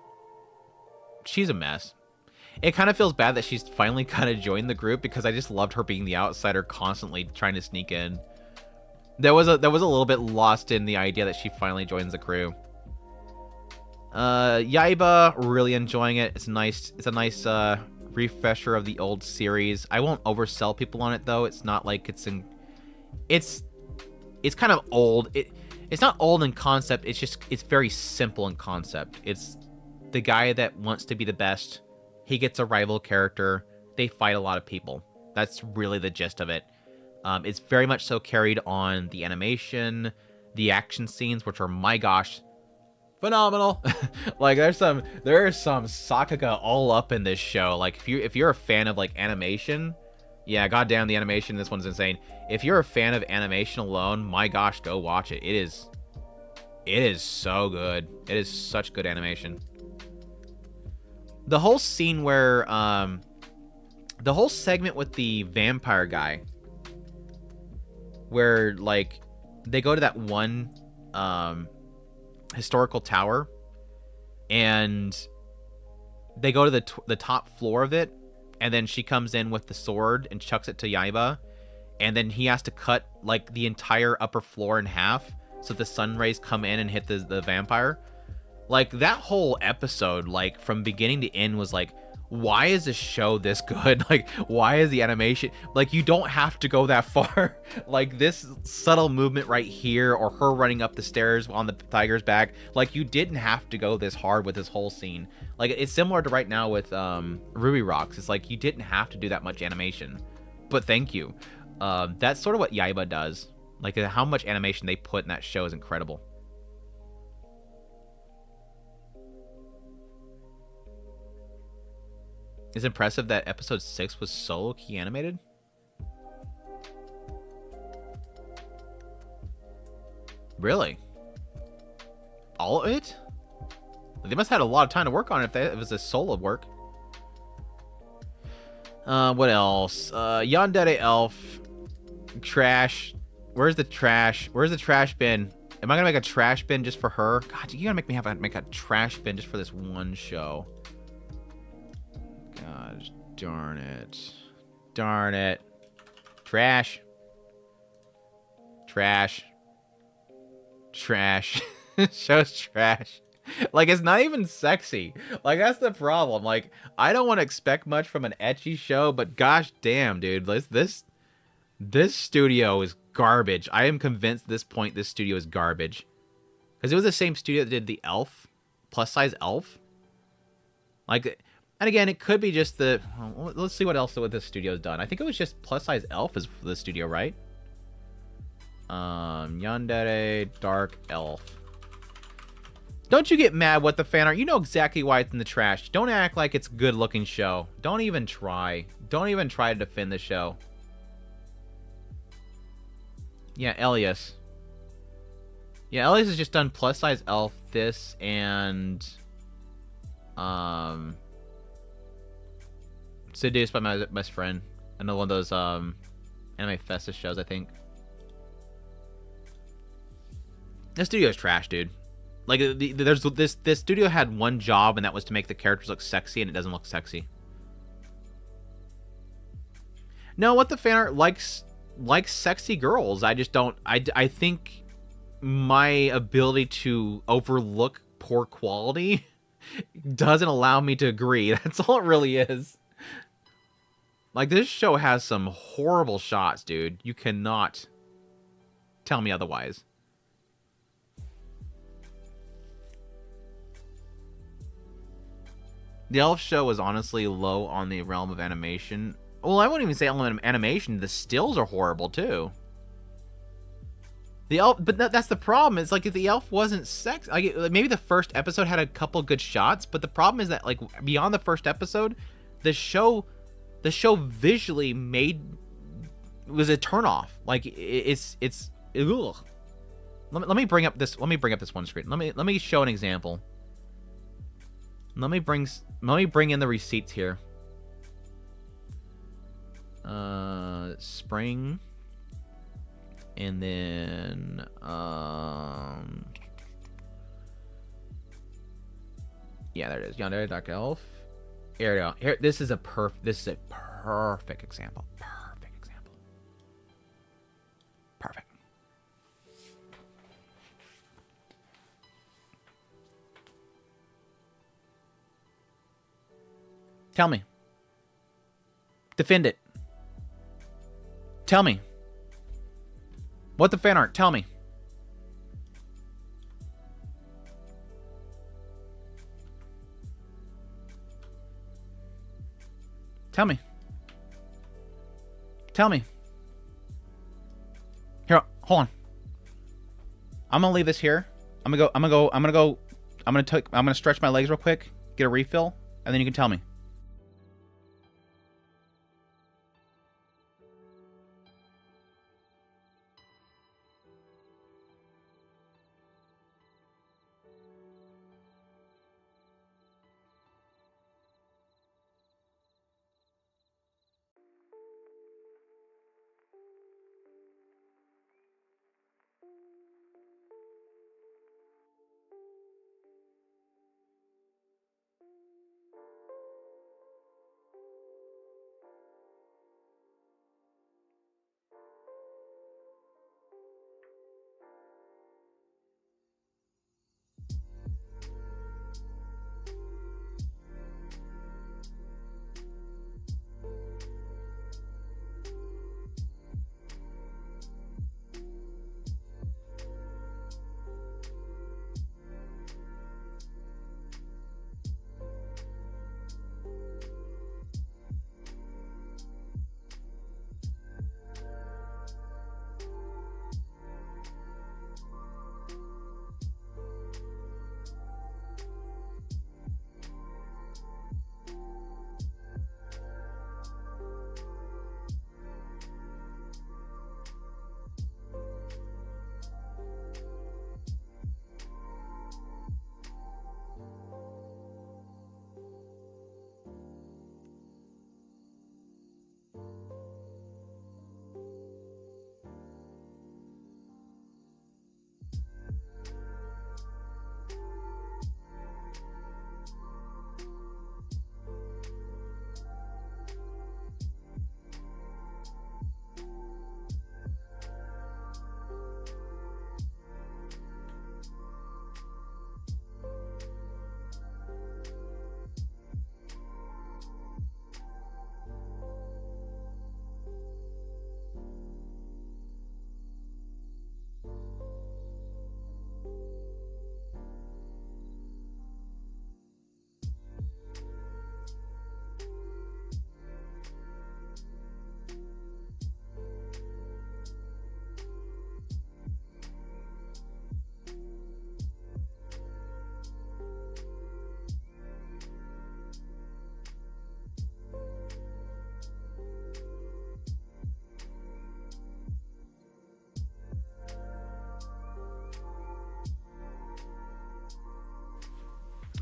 She's a mess. It kind of feels bad that she's finally kind of joined the group because I just loved her being the outsider, constantly trying to sneak in. There was a little bit lost in the idea that she finally joins the crew. Yaiba, really enjoying it. It's nice. It's a nice refresher of the old series. I won't oversell people on it though. It's not like it's kind of old. It's not old in concept. It's very simple in concept. It's the guy that wants to be the best. He gets a rival character. They fight a lot of people. That's really the gist of it. It's very much so carried on the animation, the action scenes, which are, my gosh, phenomenal. Like there is some Sakuga all up in this show. Like if you're a fan of like animation, yeah, goddamn, the animation in this one's insane. If you're a fan of animation alone, my gosh, go watch it. It is so good. It is such good animation. The whole scene where, the whole segment with the vampire guy, where, like, they go to that one, historical tower, and they go to the top floor of it, and then she comes in with the sword and chucks it to Yaiba, and then he has to cut, like, the entire upper floor in half, so the sun rays come in and hit the vampire. Like, that whole episode, like, from beginning to end was like, why is this show this good? Like, why is the animation... Like, you don't have to go that far. Like, this subtle movement right here, or her running up the stairs on the tiger's back, like, you didn't have to go this hard with this whole scene. Like, it's similar to right now with Ruby Rocks. It's like, you didn't have to do that much animation. But thank you. That's sort of what Yaiba does. Like, how much animation they put in that show is incredible. It's impressive that episode 6 was solo key animated. Really? All of it? They must have had a lot of time to work on it if it was a solo work. What else? Yandere Elf. Trash. Where's the trash? Where's the trash bin? Am I gonna make a trash bin just for her? God, you gotta make me make a trash bin just for this one show. God darn it. Darn it. Trash. Trash. Trash. Show's trash. Like, it's not even sexy. Like, that's the problem. Like, I don't want to expect much from an ecchi show, but gosh damn, dude. This studio is garbage. I am convinced at this point this studio is garbage. Because it was the same studio that did the Elf. Plus size Elf. Like... And again, it could be just the... Well, let's see what else this studio's done. I think it was just plus size Elf is for the studio, right? Yandere Dark Elf. Don't you get mad with the fan art. You know exactly why it's in the trash. Don't act like it's a good-looking show. Don't even try. Don't even try to defend the show. Yeah, Elias. Yeah, Elias has just done plus-size elf, this, and... Seduced by My Best Friend. Another one of those, Anime Festus shows, I think. This studio's trash, dude. Like, there's this studio had one job, and that was to make the characters look sexy, and it doesn't look sexy. No, what the fan art likes sexy girls. I just don't. I think my ability to overlook poor quality doesn't allow me to agree. That's all it really is. Like, this show has some horrible shots, dude. You cannot tell me otherwise. The elf show is honestly low on the realm of animation. Well, I wouldn't even say animation. The stills are horrible, too. The elf, but that's the problem. It's like, if the elf wasn't sex, like, maybe the first episode had a couple good shots, but the problem is that, like, beyond the first episode, the show visually was a turnoff. Like, it's ugh. Let me bring up this one screen. Let me show an example. Let me bring in the receipts here. Spring, and then yeah, there it is. Yandere Dark Elf. Here we go. Here, this is a perfect example. Perfect. Tell me. Defend it. Tell me. What the fan art? Tell me. Tell me. Tell me. Here, hold on. I'm gonna leave this here. I'm gonna stretch my legs real quick, get a refill, and then you can tell me.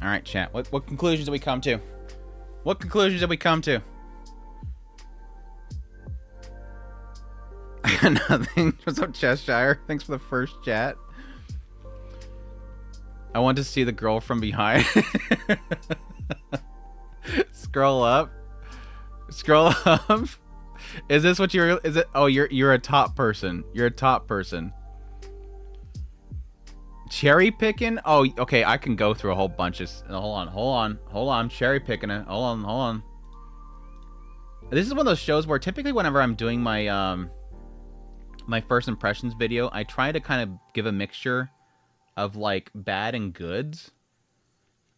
All right, chat. What conclusions did we come to? What conclusions did we come to? Nothing. What's up, Cheshire? Thanks for the first chat. I want to see the girl from behind. Scroll up. Scroll up. Is this what you're? Is it? Oh, you're a top person. You're a top person. Cherry picking? Oh, okay. I can go through a whole bunch of. Hold on. Cherry picking it. Hold on. This is one of those shows where typically whenever I'm doing my my first impressions video, I try to kind of give a mixture of like bad and goods.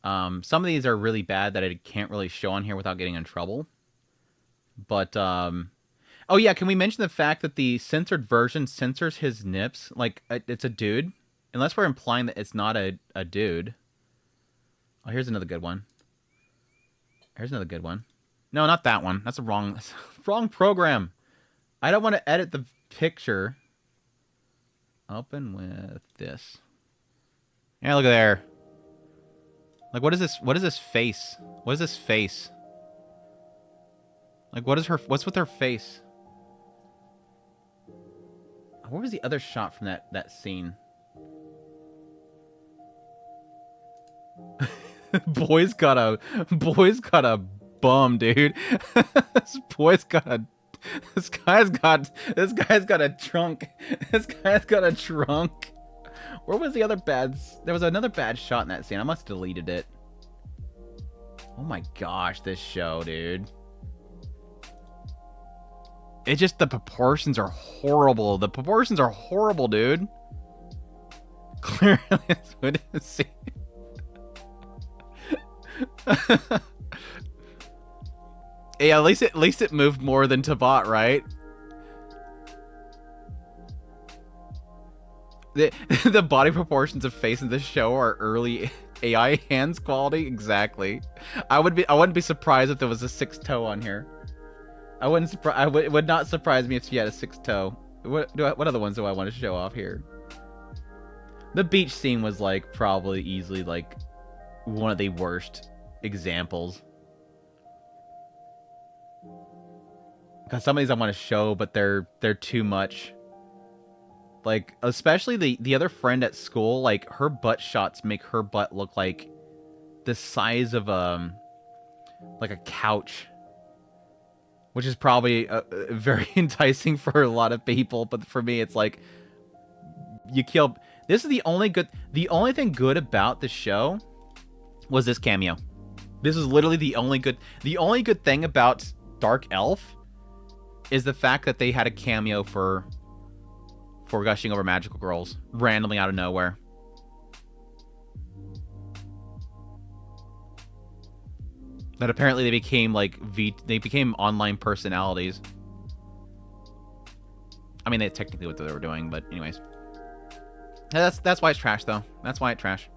Some of these are really bad that I can't really show on here without getting in trouble. But oh yeah, can we mention the fact that the censored version censors his nips? Like it's a dude. Unless we're implying that it's not a dude. Oh, here's another good one. Here's another good one. No, not that one. That's a wrong program. I don't want to edit the picture. Open with this. Yeah, look at there. Like, what is this? What is this face? What is this face? Like, what's with her face? What was the other shot from that scene? Boy's got a bum, dude. This guy's got a trunk. This guy's got a trunk. Where was the other bad? There was another bad shot in that scene. I must have deleted it. Oh my gosh, this show, dude. It just, the proportions are horrible. The proportions are horrible, dude. Clearly, that's what it is. Yeah, at least it moved more than Tbot, right? The body proportions of face in this show are early AI hands quality. Exactly. I wouldn't be surprised if there was a 6 toe on here. It would not surprise me if she had a 6 toe. What other ones do I want to show off here? The beach scene was like probably easily like one of the worst examples. Because some of these I want to show, but they're too much. Like, especially the other friend at school, like, her butt shots make her butt look like the size of, like a couch. Which is probably very enticing for a lot of people, but for me, it's like, you kill... This is the only thing good about the show was this cameo. This is literally the only good thing about Dark Elf is the fact that they had a cameo for gushing over magical girls randomly out of nowhere. That apparently they became like they became online personalities. I mean, that's technically what they were doing, but anyways. That's why it's trash, though. That's why it's trash.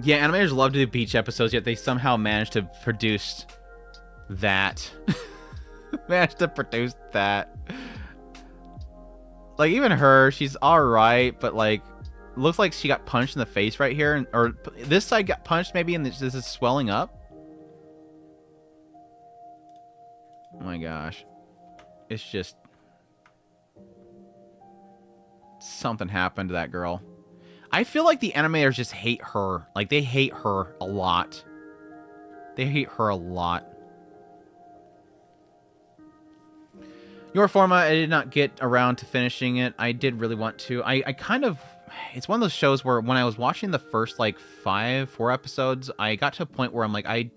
Yeah, animators love to do beach episodes, yet they somehow managed to produce that. Managed to produce that. Like, even her, she's alright, but like, looks like she got punched in the face right here, or this side got punched maybe, and this is swelling up. Oh my gosh. It's just... something happened to that girl. I feel like the animators just hate her. Like, they hate her a lot. They hate her a lot. Your Forma, I did not get around to finishing it. I did really want to. I kind of... It's one of those shows where when I was watching the first, like, 4 episodes, I got to a point where I'm like, I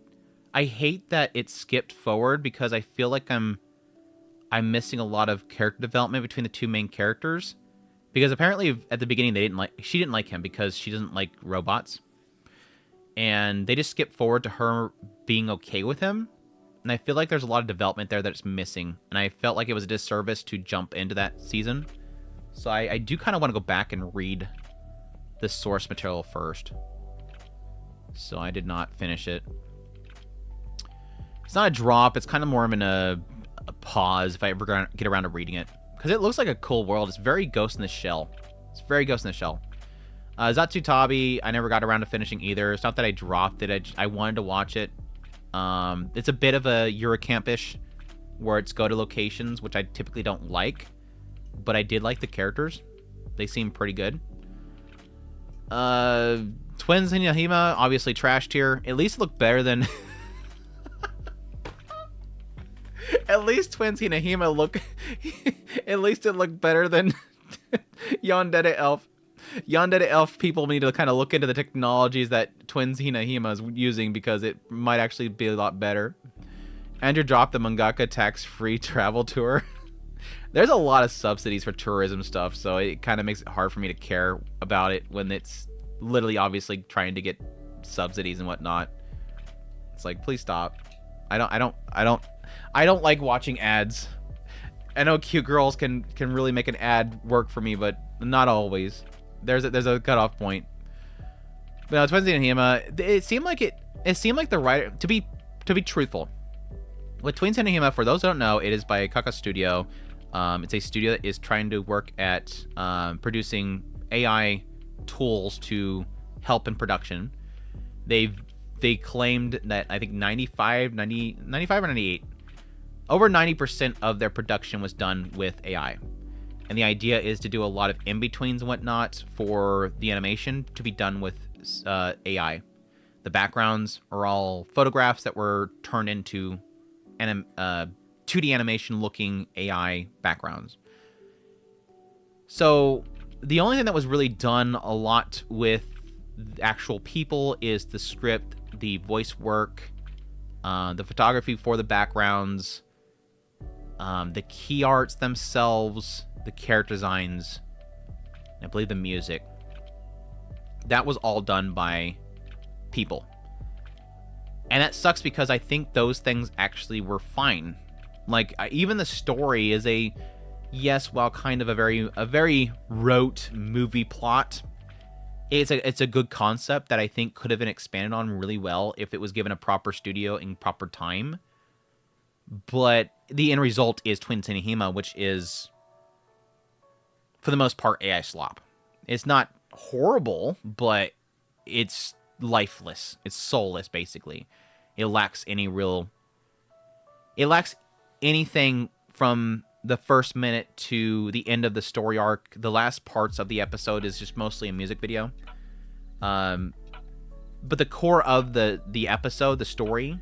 hate that it skipped forward because I feel like I'm missing a lot of character development between the two main characters. Because apparently at the beginning she didn't like him because she doesn't like robots. And they just skipped forward to her being okay with him. And I feel like there's a lot of development there that's missing. And I felt like it was a disservice to jump into that season. So I do kind of want to go back and read the source material first. So I did not finish it. It's not a drop. It's kind of more of a pause if I ever get around to reading it. Because it looks like a cool world. It's very Ghost in the Shell. It's very Ghost in the Shell. Zatsutabi, I never got around to finishing either. It's not that I dropped it. I wanted to watch it. It's a bit of a Eurocamp-ish, where it's go to locations, which I typically don't like. But I did like the characters. They seem pretty good. Twins in Yahima, obviously trash tier. At least look better than... At least Twins in Yahima look... At least it looked better than Yandere Elf. Yandere Elf people need to kind of look into the technologies that Twins Hinahima is using, because it might actually be a lot better. Andrew dropped the mangaka tax-free travel tour. There's a lot of subsidies for tourism stuff, so it kind of makes it hard for me to care about it when it's literally obviously trying to get subsidies and whatnot. It's like, please stop. I don't like watching ads. I know cute girls can really make an ad work for me, but not always. There's a cutoff point. But no, Twins in Hima, it seemed like the writer, to be truthful, with Twins in Hima, for those who don't know, it is by Kaka Studio. It's a studio that is trying to work at producing AI tools to help in production. They claimed that, I think 95 or 98, over 90% of their production was done with AI. And the idea is to do a lot of in-betweens and whatnot for the animation to be done with AI. The backgrounds are all photographs that were turned into 2D animation looking AI backgrounds. So the only thing that was really done a lot with actual people is the script, the voice work, the photography for the backgrounds, the key arts themselves, the character designs, and I believe the music. That was all done by people. And that sucks because I think those things actually were fine. Like, even the story is while kind of a very rote movie plot, it's a good concept that I think could have been expanded on really well if it was given a proper studio in proper time. But the end result is Twins in Hima, which is, for the most part, AI slop. It's not horrible, but it's lifeless. It's soulless, basically. It lacks anything from the first minute to the end of the story arc. The last parts of the episode is just mostly a music video. But the core of the episode, the story,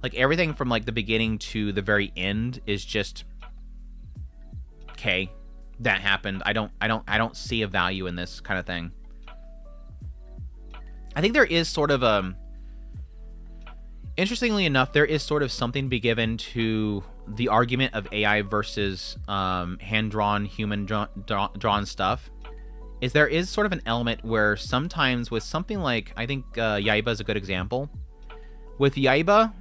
like everything from like the beginning to the very end is just, okay, that happened. I don't see a value in this kind of thing. I think there is sort of interestingly enough, there is sort of something to be given to the argument of AI versus hand-drawn, human-drawn stuff. There is sort of an element where sometimes with something like, I think Yaiba is a good example. With Yaiba,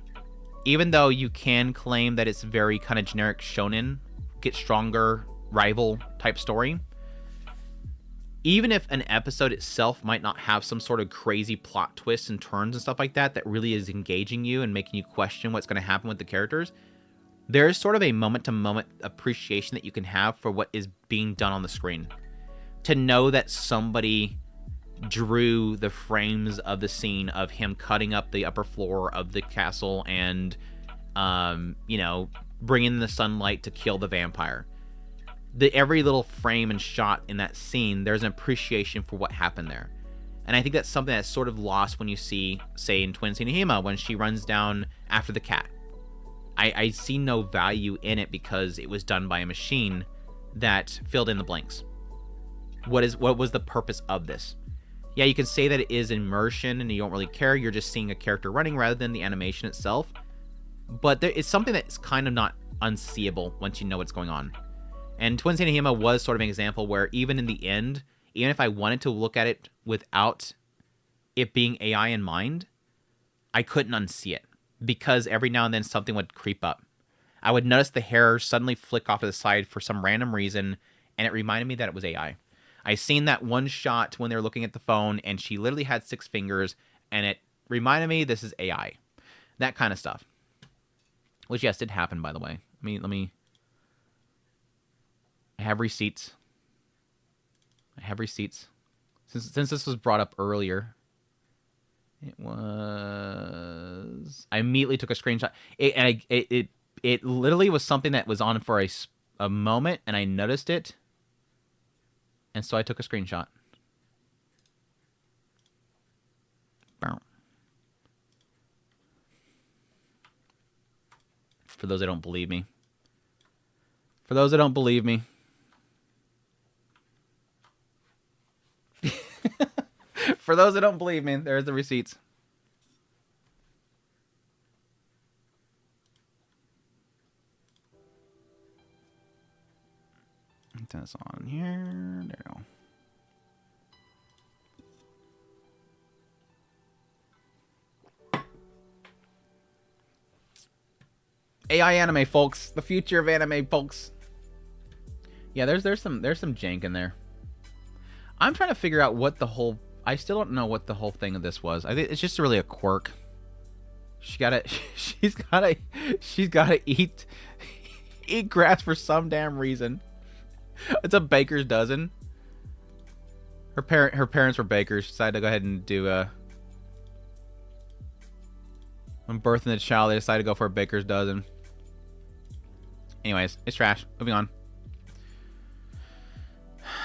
even though you can claim that it's very kind of generic shonen, get stronger, rival type story, even if an episode itself might not have some sort of crazy plot twists and turns and stuff like that really is engaging you and making you question what's going to happen with the characters, there is sort of a moment-to-moment appreciation that you can have for what is being done on the screen. To know that somebody drew the frames of the scene of him cutting up the upper floor of the castle and, bringing in the sunlight to kill the vampire. Every little frame and shot in that scene, there's an appreciation for what happened there. And I think that's something that's sort of lost when you see, say, in Twins in Hima, when she runs down after the cat. I see no value in it because it was done by a machine that filled in the blanks. What was the purpose of this? Yeah, you can say that it is immersion and you don't really care. You're just seeing a character running rather than the animation itself. But it's something that's kind of not unseeable once you know what's going on. And Twins in Hima was sort of an example where even in the end, even if I wanted to look at it without it being AI in mind, I couldn't unsee it. Because every now and then something would creep up. I would notice the hair suddenly flick off to the side for some random reason, and it reminded me that it was AI. I seen that one shot when they were looking at the phone, and she literally had 6 fingers, and it reminded me this is AI. That kind of stuff. Which, yes, did happen, by the way. I have receipts. Since this was brought up earlier. It was... I immediately took a screenshot. It literally was something that was on for a moment, and I noticed it. And so I took a screenshot. Bow. For those that don't believe me. For those that don't believe me. For those that don't believe me, there's the receipts. Turn this on here. There we go. AI anime, folks. The future of anime, folks. Yeah, there's some jank in there. I'm trying to figure out what the whole... I still don't know what the whole thing of this was. I think it's just really a quirk. She's gotta eat grass for some damn reason. It's a baker's dozen. Her parents were bakers. She decided to go ahead and do when birthing the child, they decided to go for a baker's dozen. Anyways, it's trash. Moving on.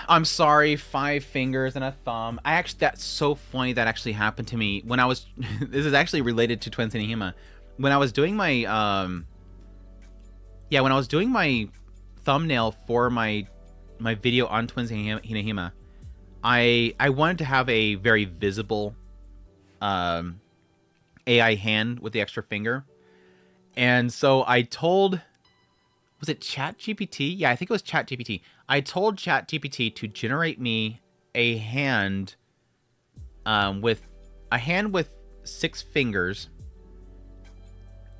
I'm sorry, 5 fingers and a thumb. That's so funny that actually happened to me when I was... This is actually related to Twins Hinahima. When I was doing my... when I was doing my thumbnail for my video on Twins Hinahima, I wanted to have a very visible AI hand with the extra finger. And so I told... Was it ChatGPT? Yeah, I think it was ChatGPT. I told ChatGPT to generate me a hand with 6 fingers.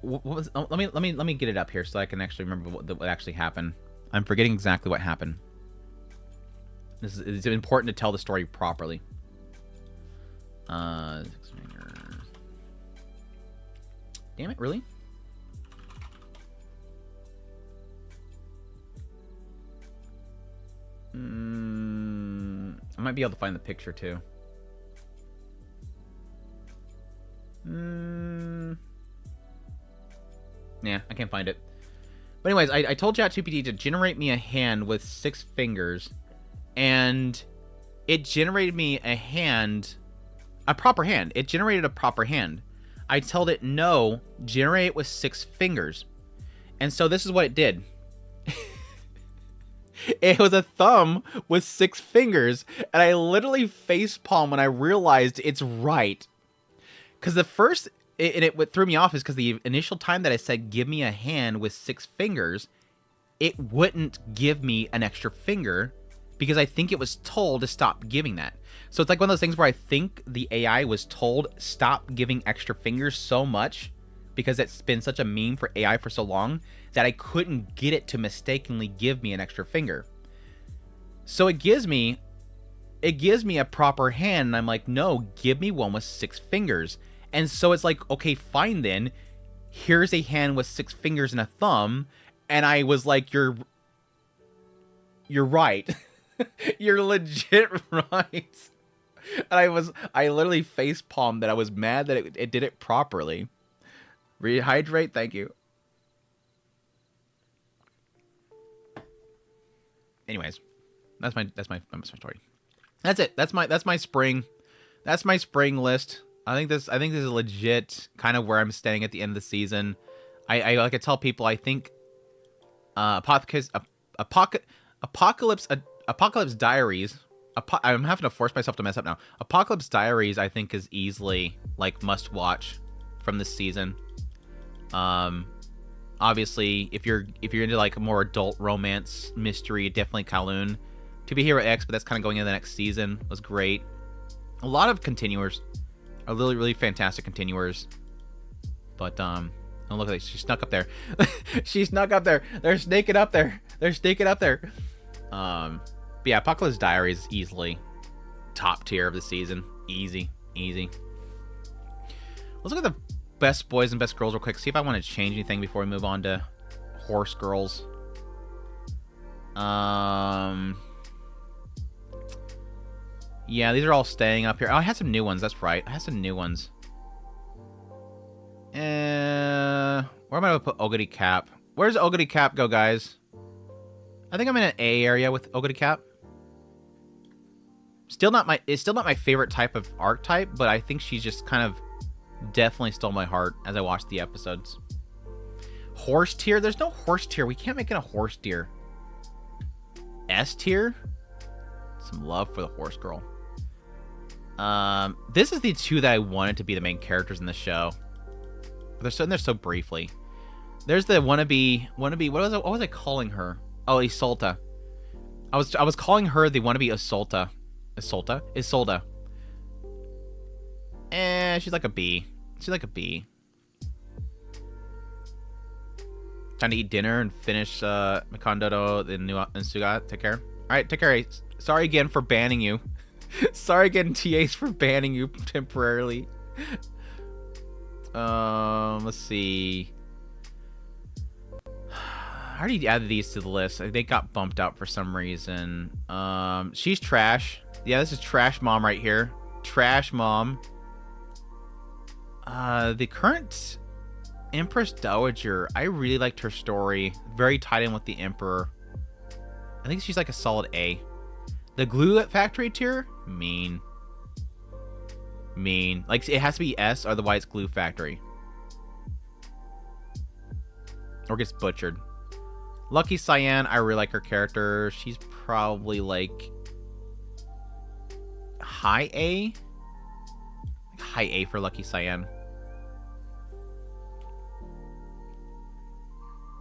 What was? Oh, let me get it up here so I can actually remember what actually happened. I'm forgetting exactly what happened. It's important to tell the story properly. 6 fingers. Damn it! Really? I might be able to find the picture too. Yeah, I can't find it. But anyways, I told ChatGPT to generate me a hand with 6 fingers, and it generated me a hand, a proper hand. It generated a proper hand. I told it, no, generate it with 6 fingers. And so this is what it did. It was a thumb with 6 fingers, and I literally facepalmed when I realized it's right. Because the first, what threw me off is because the initial time that I said, give me a hand with 6 fingers, it wouldn't give me an extra finger because I think it was told to stop giving that. So it's like one of those things where I think the AI was told, stop giving extra fingers so much because it's been such a meme for AI for so long that I couldn't get it to mistakenly give me an extra finger. So it gives me a proper hand, and I'm like, no, give me one with 6 fingers. And so it's like, okay, fine then. Here's a hand with 6 fingers and a thumb, and I was like, you're right. You're legit right. And I literally facepalmed that I was mad that it did it properly. Rehydrate, thank you. Anyways, that's my story. That's it. That's my spring. That's my spring list. I think this is legit kind of where I'm staying at the end of the season. I like to tell people, I think Apocalypse Diaries. I'm having to force myself to mess up now. Apocalypse Diaries, I think, is easily like must watch from this season. Obviously, if you're into like a more adult romance mystery, definitely Kowloon. To Be Hero X, but that's kind of going into the next season, was great. A lot of continuers, are really, really fantastic continuers. But oh, look at that, she snuck up there. She snuck up there. They're sneaking up there. They're sneaking up there. But yeah, Apocalypse Diaries is easily top tier of the season. Easy. Let's look at the best boys and best girls real quick. See if I want to change anything before we move on to horse girls. Yeah, these are all staying up here. Oh, I had some new ones. That's right. I had some new ones. Where am I going to put Ogity Cap? Where's Ogity Cap go, guys? I think I'm in an A area with Ogity Cap. It's still not my favorite type of archetype, but I think she's just kind of definitely stole my heart as I watched the episodes. Horse tier? There's no horse tier. We can't make it a horse tier. S tier? Some love for the horse girl. This is the two that I wanted to be the main characters in the show. They're so in there so briefly. There's the wannabe. What was I calling her? Oh, Isolta. I was calling her the wannabe Isolta. Isolta. She's like a B. She's like a B. Time to eat dinner and finish Mikondoro the new Suga. Take care. Alright, take care. Sorry again for banning you. Sorry again, TAs, for banning you temporarily. Let's see. I already added these to the list. They got bumped out for some reason. She's trash. Yeah, this is trash mom right here. Trash mom. The current Empress Dowager, I really liked her story. Very tied in with the Emperor. I think she's like a solid A. The Glue Factory tier? Mean. Like, it has to be S, otherwise Glue Factory. Or gets butchered. Lucky Cyan, I really like her character. She's probably like high A. High A for Lucky Cyan.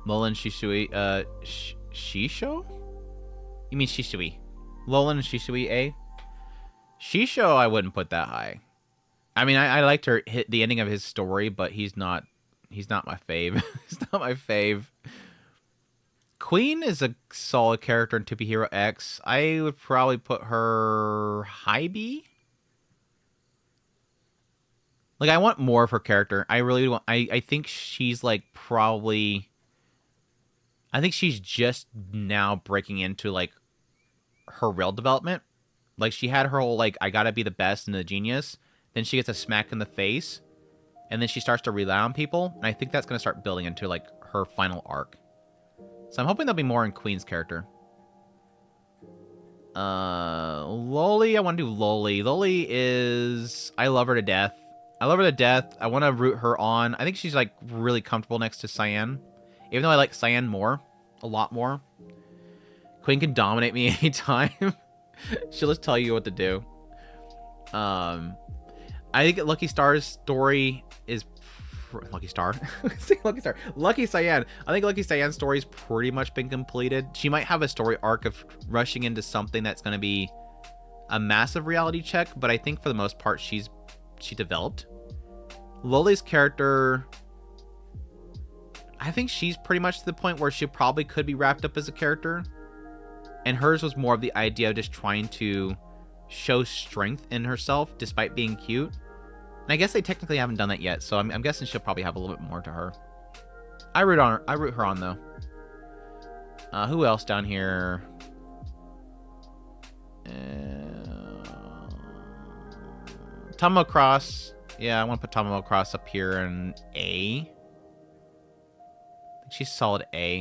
Lolan Shishui, Shisho? You mean Shishui? Lolan and Shishui A? Shisho, I wouldn't put that high. I mean, I liked the ending of his story, but he's not my fave. He's not my fave. Queen is a solid character in 2P Hero X. I would probably put her high B. Like, I want more of her character. I really want. I think she's like probably. I think she's just now breaking into like her real development. Like, she had her whole like I gotta be the best and the genius. Then she gets a smack in the face, and then she starts to rely on people. And I think that's gonna start building into like her final arc. So I'm hoping there'll be more in Queen's character. Loli, I want to do Loli. Loli is... I love her to death. I want to root her on. I think she's, like, really comfortable next to Cyan. Even though I like Cyan more. A lot more. Queen can dominate me anytime. She'll just tell you what to do. I think Lucky Star's story is... Lucky Star? Lucky Cyan. I think Lucky Cyan's story's pretty much been completed. She might have a story arc of rushing into something that's going to be a massive reality check, but I think for the most part she developed. Loli's character, I think she's pretty much to the point where she probably could be wrapped up as a character, and hers was more of the idea of just trying to show strength in herself despite being cute. And I guess they technically haven't done that yet, so I'm guessing she'll probably have a little bit more to her. I root her on though. Who else down here? Tomo Cross. Yeah, I want to put Tomo Cross up here in A. I think she's solid A.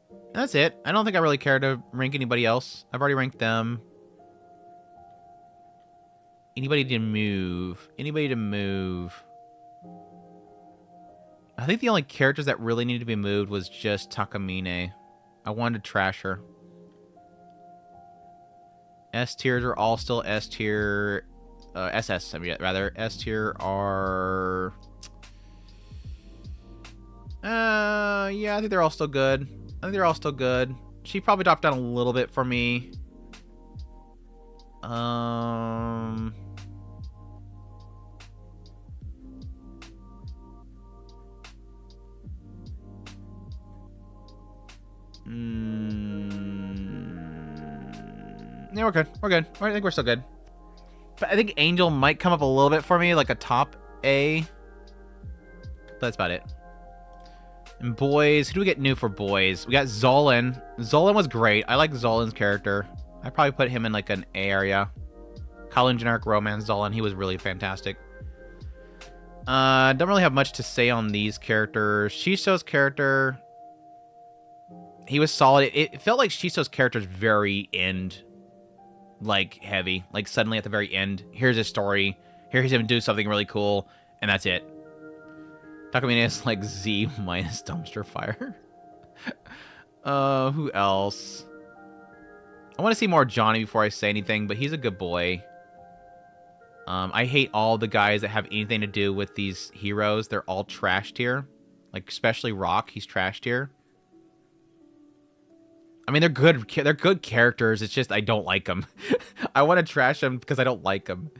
And that's it. I don't think I really care to rank anybody else. I've already ranked them. Anybody to move? I think the only characters that really needed to be moved was just Takamine. I wanted to trash her. S tiers are all still S tier. SS, I mean, rather. S tier are... yeah, I think they're all still good. She probably dropped down a little bit for me. Yeah, we're good. I think we're still good. But I think Angel might come up a little bit for me, like a top A. But that's about it. And boys, who do we get new for boys? We got Zolan. Zolan was great. I like Zolan's character. I'd probably put him in like an A area. Colin Generic Romance Dolan, he was really fantastic. Don't really have much to say on these characters. Shiso's character, he was solid. It felt like Shiso's character's very end, like, heavy. Like, suddenly at the very end, here's his story. Here's him do something really cool, and that's it. Takamina is like Z minus dumpster fire. Who else? I want to see more Johnny before I say anything, but he's a good boy. I hate all the guys that have anything to do with these heroes. They're all trash tier. Like, especially Rock, he's trash tier. I mean, they're good characters. It's just I don't like them. I want to trash them because I don't like them.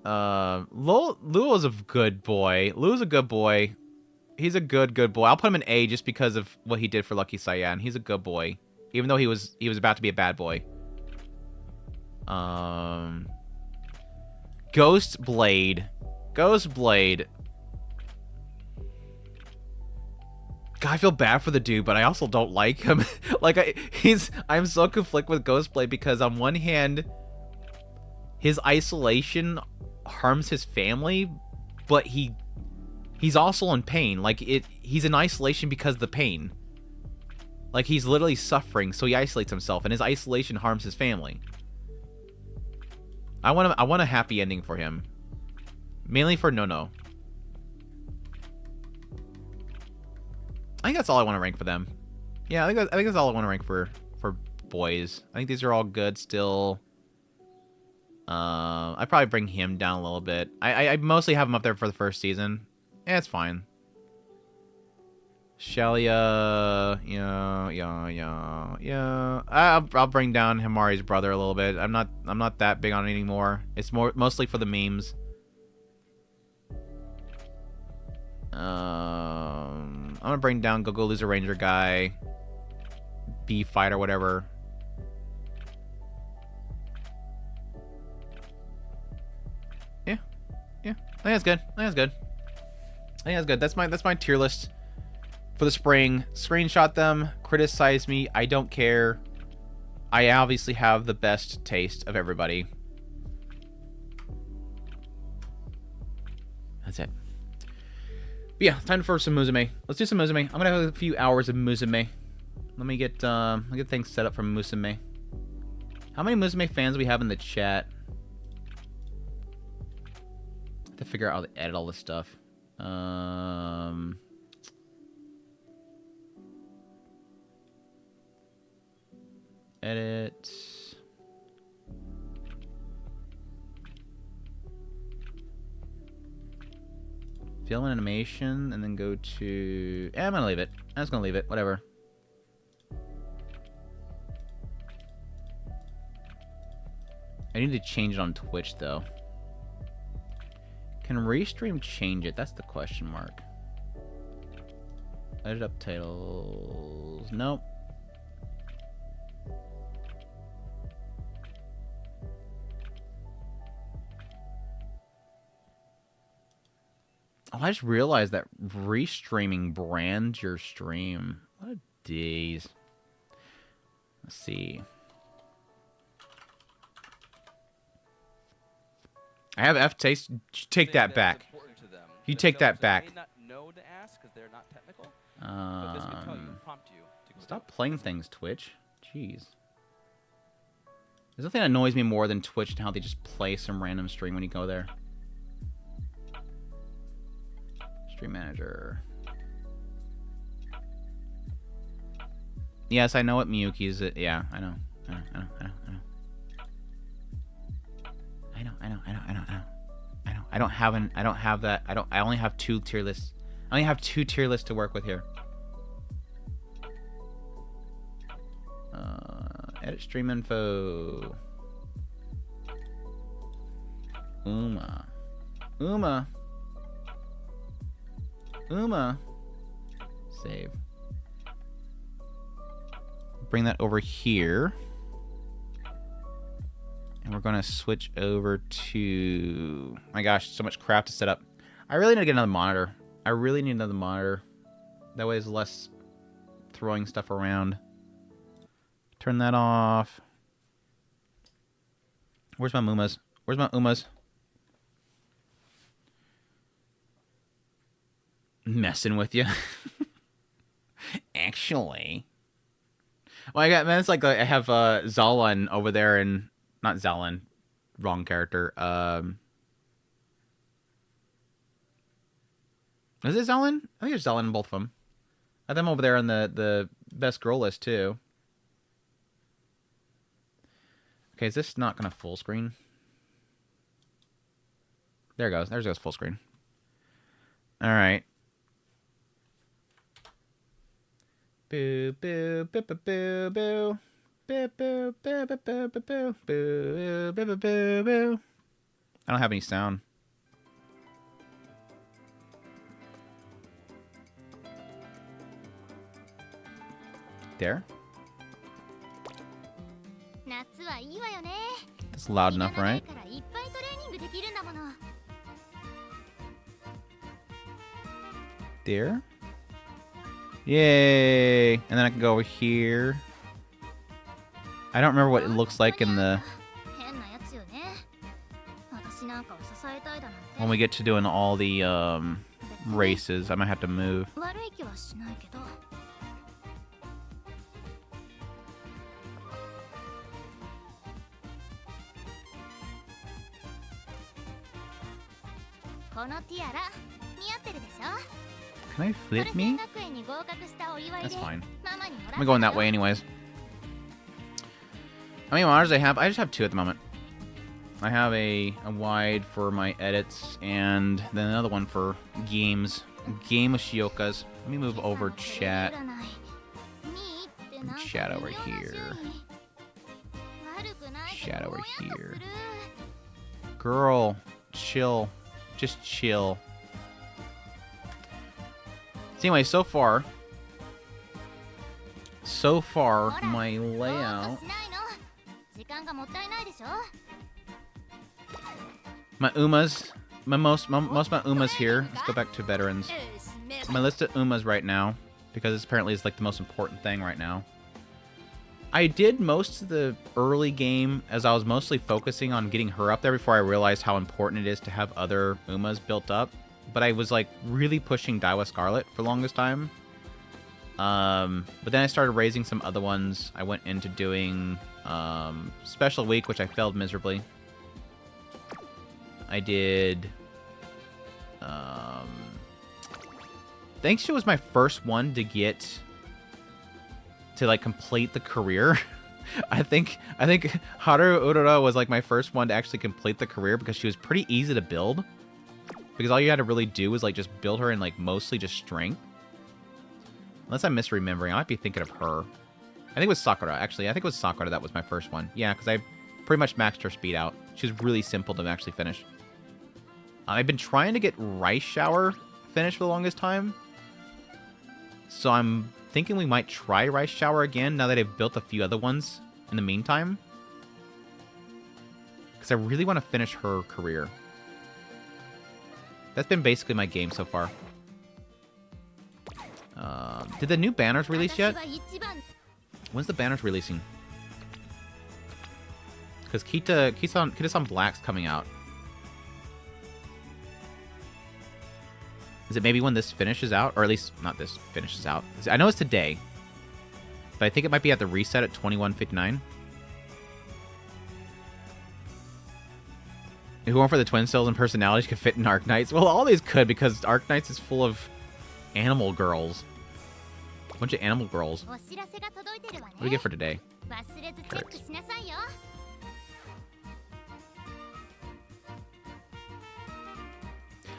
Lu is a good boy. Lu's a good boy. He's a good boy. I'll put him in A just because of what he did for Lucky Cyan. He's a good boy, even though he was about to be a bad boy. Ghost Blade. God, I feel bad for the dude, but I also don't like him. Like, I'm so conflicted with Ghost Blade because on one hand, his isolation harms his family, but he's also in pain. Like, he's in isolation because of the pain. Like, he's literally suffering, so he isolates himself, and his isolation harms his family. I want a happy ending for him. Mainly for Nono. I think that's all I want to rank for them. Yeah, I think that's all I want to rank for boys. I think these are all good still. I'd probably bring him down a little bit. I mostly have him up there for the first season. Yeah, it's fine. Shelia, yeah. I'll bring down Himari's brother a little bit. I'm not that big on it anymore. It's mostly for the memes. I'm gonna bring down GoGo Loser Ranger guy, B fight or whatever. Yeah. I think that's good. That's my tier list for the spring. Screenshot them, criticize me, I don't care. I obviously have the best taste of everybody. That's it. But yeah, time for some Musume. Let's do some Musume. I'm gonna have a few hours of Musume. Let me get things set up for Musume. How many Musume fans do we have in the chat? I have to figure out how to edit all this stuff. Edit. Film and animation, and then go to... I'm gonna leave it. I'm just gonna leave it. Whatever. I need to change it on Twitch, though. Can Restream change it? That's the question mark. Edit up titles. Nope. Oh, I just realized that restreaming brands your stream. What a daze. Let's see. I have F taste. Take that back. You take that back. Stop playing things, Twitch. Jeez. There's nothing that annoys me more than Twitch and how they just play some random stream when you go there. Stream manager. Yes, I know what Miyuki's. Yeah, I know. I don't have that. I only have 2 tier lists. I only have 2 tier lists to work with here. Edit stream info. Uma. Save. Bring that over here. And we're going to switch over to... My gosh, so much crap to set up. I really need to get another monitor. That way there's less throwing stuff around. Turn that off. Where's my Umas? Where's my Umas? Messing with you. Actually. Well, I got, man, it's like I have Zalan over there and... Not Zalan. Wrong character. Is it Zalan? I think there's Zalan in both of them. I have them over there on the best girl list, too. Okay, is this not going to full screen? There it goes. There goes full screen. All right. Boo, boo, boo, boo, boo, boo. Boo, boo, boo, boo, boo, boo, boo, boo, boo, boo, boo. I don't have any sound. There? That's loud enough, right? There? Yay! And then I can go over here. I don't remember what it looks like in the... When we get to doing all the races, I might have to move. Can I flip me? That's fine. I'm going that way anyways. How many monitors I have? I just have 2 at the moment. I have a wide for my edits and then another one for games. Game of Shiokas. Let me move over chat. Chat over here. Chat over here. Girl, chill. Just chill. So anyway, so far, my layout, my Umas, most of my Umas here. Let's go back to veterans. My list of Umas right now, because this apparently is like the most important thing right now. I did most of the early game as I was mostly focusing on getting her up there before I realized how important it is to have other Umas built up. But I was like really pushing Daiwa Scarlet for the longest time. But then I started raising some other ones. I went into doing Special Week, which I failed miserably. I did... I think she was my first one to get... to like complete the career. I think Haru Urara was like my first one to actually complete the career because she was pretty easy to build. Because all you had to really do was like just build her in like mostly just strength. Unless I'm misremembering, I might be thinking of her. I think it was Sakura, actually. I think it was Sakura that was my first one. Yeah, because I pretty much maxed her speed out. She was really simple to actually finish. I've been trying to get Rice Shower finished for the longest time. So I'm thinking we might try Rice Shower again now that I've built a few other ones in the meantime. Because I really want to finish her career. That's been basically my game so far. Did the new banners release yet? When's the banners releasing? Because Kita-san Black's coming out. Is it maybe when this finishes out? Or at least, not this finishes out. I know it's today. But I think it might be at the reset at 21:59. If we went for the twin cells and personalities could fit in Arknights. Well, all these could because Arknights is full of animal girls. A bunch of animal girls. What do we get for today? Hurts.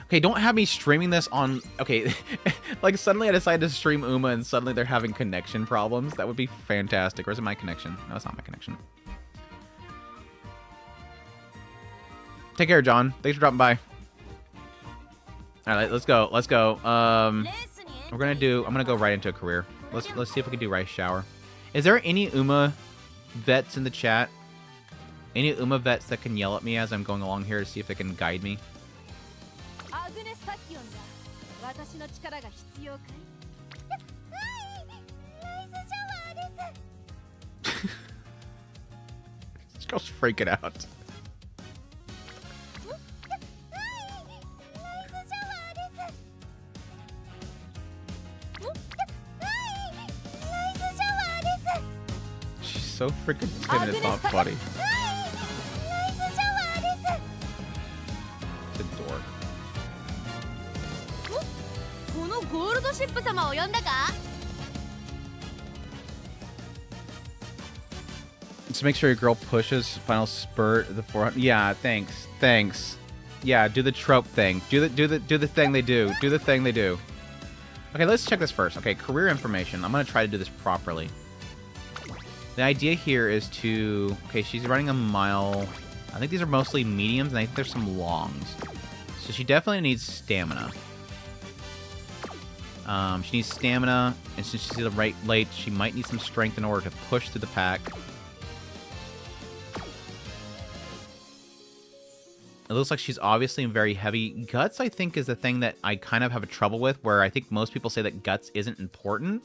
Okay, don't have me streaming this on... Okay, like suddenly I decided to stream Uma and suddenly they're having connection problems. That would be fantastic. Or is it my connection? No, it's not my connection. Take care, John. Thanks for dropping by. All right, let's go. Let's go. I'm gonna go right into a career. Let's see if we can do Rice Shower. Is there any Uma vets in the chat? Any Uma vets that can yell at me as I'm going along here to see if they can guide me? This girl's freaking out. so freaking timid. It's not funny. It's a dork. Just make sure your girl pushes final spurt the 400. Yeah, thanks. Yeah, do the trope thing. Do the thing they do. Do the thing they do. Okay, let's check this first. Okay, career information. I'm gonna try to do this properly. The idea here is to... Okay, she's running a mile. I think these are mostly mediums, and I think there's some longs. So she definitely needs stamina. She needs stamina, and since she's the right late, she might need some strength in order to push through the pack. It looks like she's obviously very heavy. Guts, I think, is the thing that I kind of have a trouble with, where I think most people say that guts isn't important.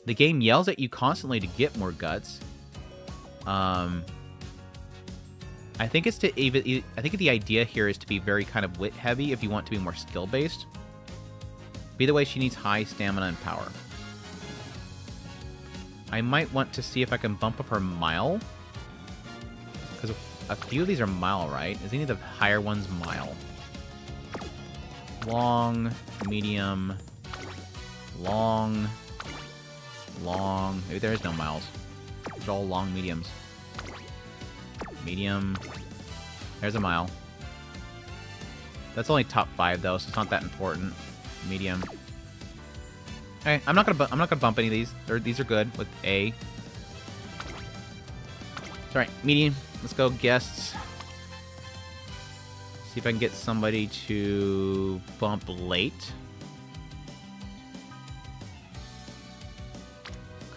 The game yells at you constantly to get more guts. I think it's to even. I think the idea here is to be very kind of wit heavy if you want to be more skill based. Be the way, she needs high stamina and power. I might want to see if I can bump up her mile, because a few of these are mile, right? Is any of the higher ones mile? Long, medium, long. Maybe there is no miles. It's all long mediums. Medium. There's a mile. That's only top 5 though, so it's not that important. Medium. Okay, I'm not gonna bump any of these. These are good with A. It's alright, medium. Let's go guests. See if I can get somebody to bump late.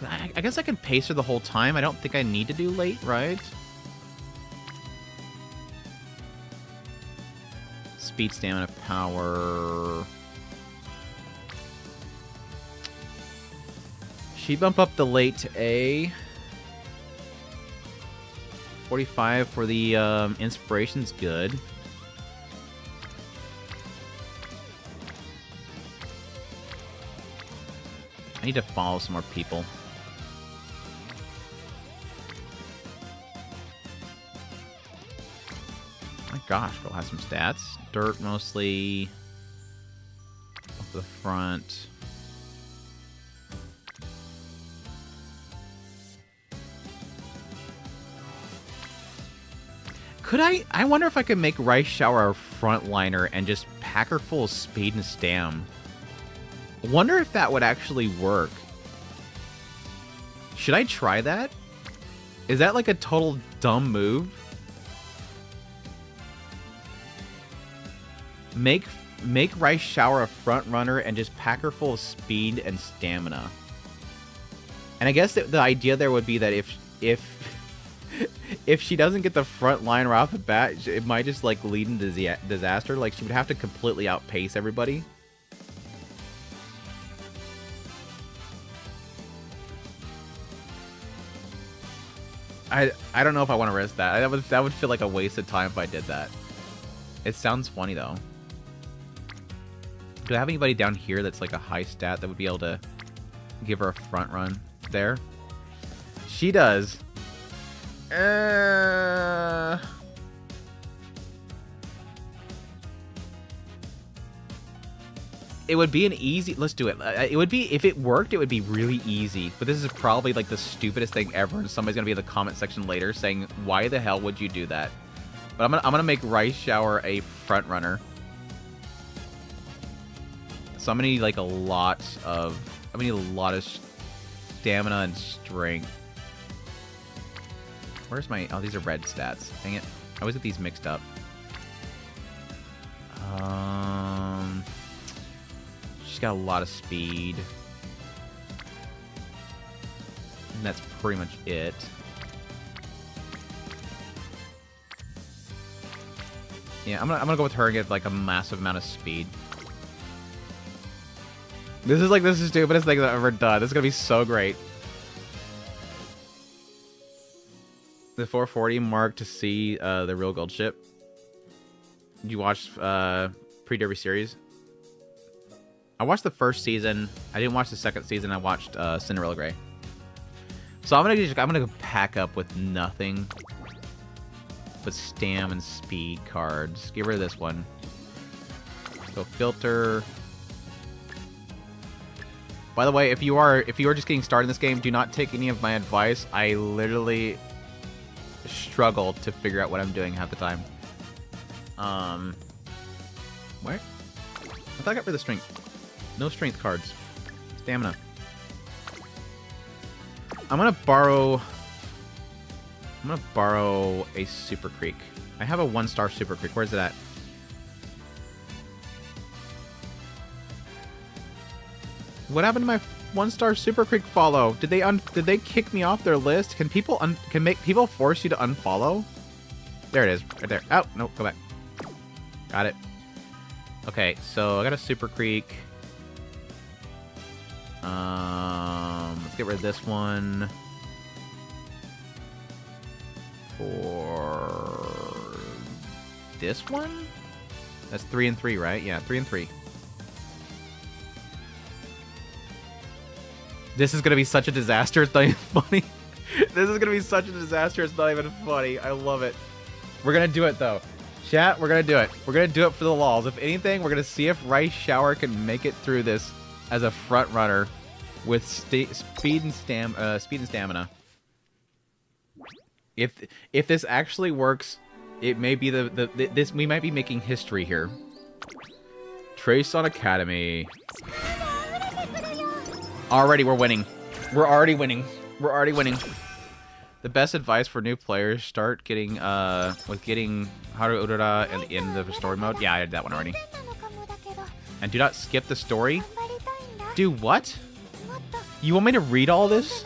I guess I can pace her the whole time. I don't think I need to do late, right? Speed, stamina, power. She bump up the late to A. 45 for the inspiration's good. I need to follow some more people. My gosh, girl has some stats. Dirt mostly. Up the front. Could I wonder if I could make Rice Shower a frontliner and just pack her full of speed and stam. Wonder if that would actually work. Should I try that? Is that like a total dumb move? Make Rice Shower a front runner and just pack her full of speed and stamina. And I guess the idea there would be that if she doesn't get the front line right off the bat, it might just like lead into disaster. Like she would have to completely outpace everybody. I don't know if I want to risk that. That would feel like a waste of time if I did that. It sounds funny though. Do I have anybody down here that's like a high stat that would be able to give her a front run there? She does. It would be an easy... Let's do it. It would be... If it worked, it would be really easy. But this is probably like the stupidest thing ever. And somebody's going to be in the comment section later saying, why the hell would you do that? But I'm gonna make Rice Shower a front runner. So I'm gonna need like a lot of... I'm gonna need a lot of stamina and strength. Where's my... Oh, these are red stats. Dang it. I always get these mixed up. She's got a lot of speed. And that's pretty much it. Yeah, I'm gonna go with her and get like a massive amount of speed. This is like the stupidest thing that I've ever done. This is gonna be so great. The 440 mark to see the real gold ship. Did you watch pre-derby series? I watched the first season. I didn't watch the second season. I watched Cinderella Grey. So I'm gonna pack up with nothing but stam and speed cards. Get rid of this one. Go filter. By the way, if you are just getting started in this game, do not take any of my advice. I literally struggle to figure out what I'm doing half the time. Where? I thought I got rid of the strength. No strength cards. Stamina. I'm gonna borrow a Super Creek. I have a 1-star Super Creek. Where's it at? What happened to my 1-star Super Creek follow? Did they kick me off their list? Can people make people force you to unfollow? There it is, right there. Oh no, go back. Got it. Okay, so I got a Super Creek. Let's get rid of this one. For this one? That's 3 and 3, right? Yeah, 3 and 3. This is gonna be such a disaster, it's not even funny. This is gonna be such a disaster, it's not even funny. I love it. We're gonna do it though. Chat, we're gonna do it. We're gonna do it for the lols. If anything, we're gonna see if Rice Shower can make it through this as a front runner with speed and stamina. If this actually works, it may be this we might be making history here. Trace on Academy. Already we're winning. We're already winning. We're already winning. The best advice for new players, start getting with getting Haru Urara at the end of the story mode. Yeah, I did that one already. And do not skip the story. Do what? You want me to read all this?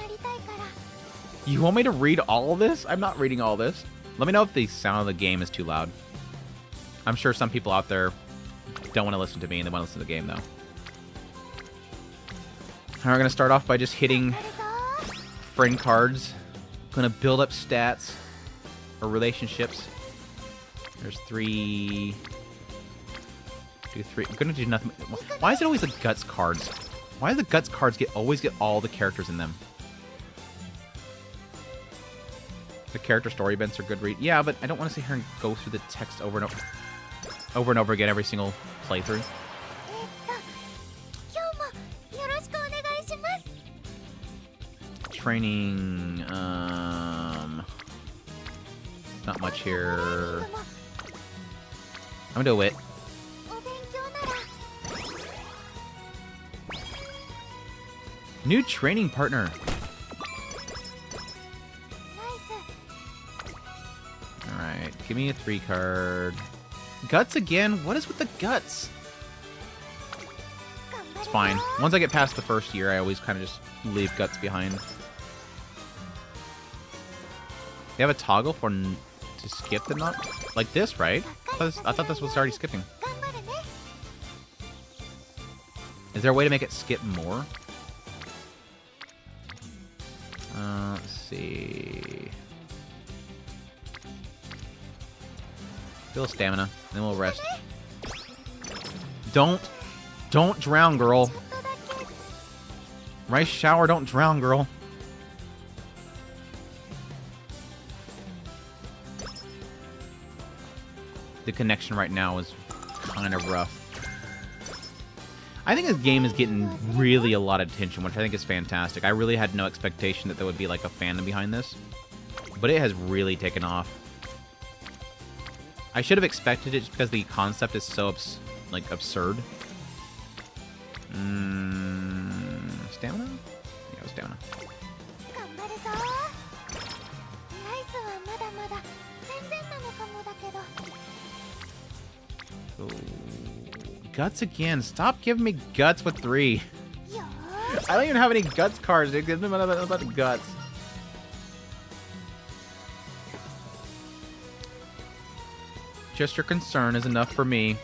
You want me to read all this? I'm not reading all this. Let me know if the sound of the game is too loud. I'm sure some people out there don't want to listen to me and they want to listen to the game though. Alright, we're going to start off by just hitting friend cards. Going to build up stats or relationships. There's 3. Do 3. I'm going to do nothing. Why is it always the Guts cards? Why do the Guts cards always get all the characters in them? The character story events are good read. Yeah, but I don't want to sit here and go through the text over and over again every single playthrough. Training, not much here. I'm gonna do it. New training partner. Alright, give me a 3 card. Guts again? What is with the Guts? It's fine. Once I get past the first year, I always kind of just leave Guts behind. They have a toggle for to skip the not like this, right? I thought this was already skipping. Is there a way to make it skip more? Let's see. Build stamina, then we'll rest. Don't drown, girl. Rice Shower, don't drown, girl. The connection right now is kind of rough. I think this game is getting really a lot of attention, which I think is fantastic. I really had no expectation that there would be like a fandom behind this, but it has really taken off. I should have expected it just because the concept is so absurd. Stamina? Yeah, stamina. Oh. Guts again. Stop giving me Guts with 3. I don't even have any Guts cards. It gives me about the Guts. Just your concern is enough for me.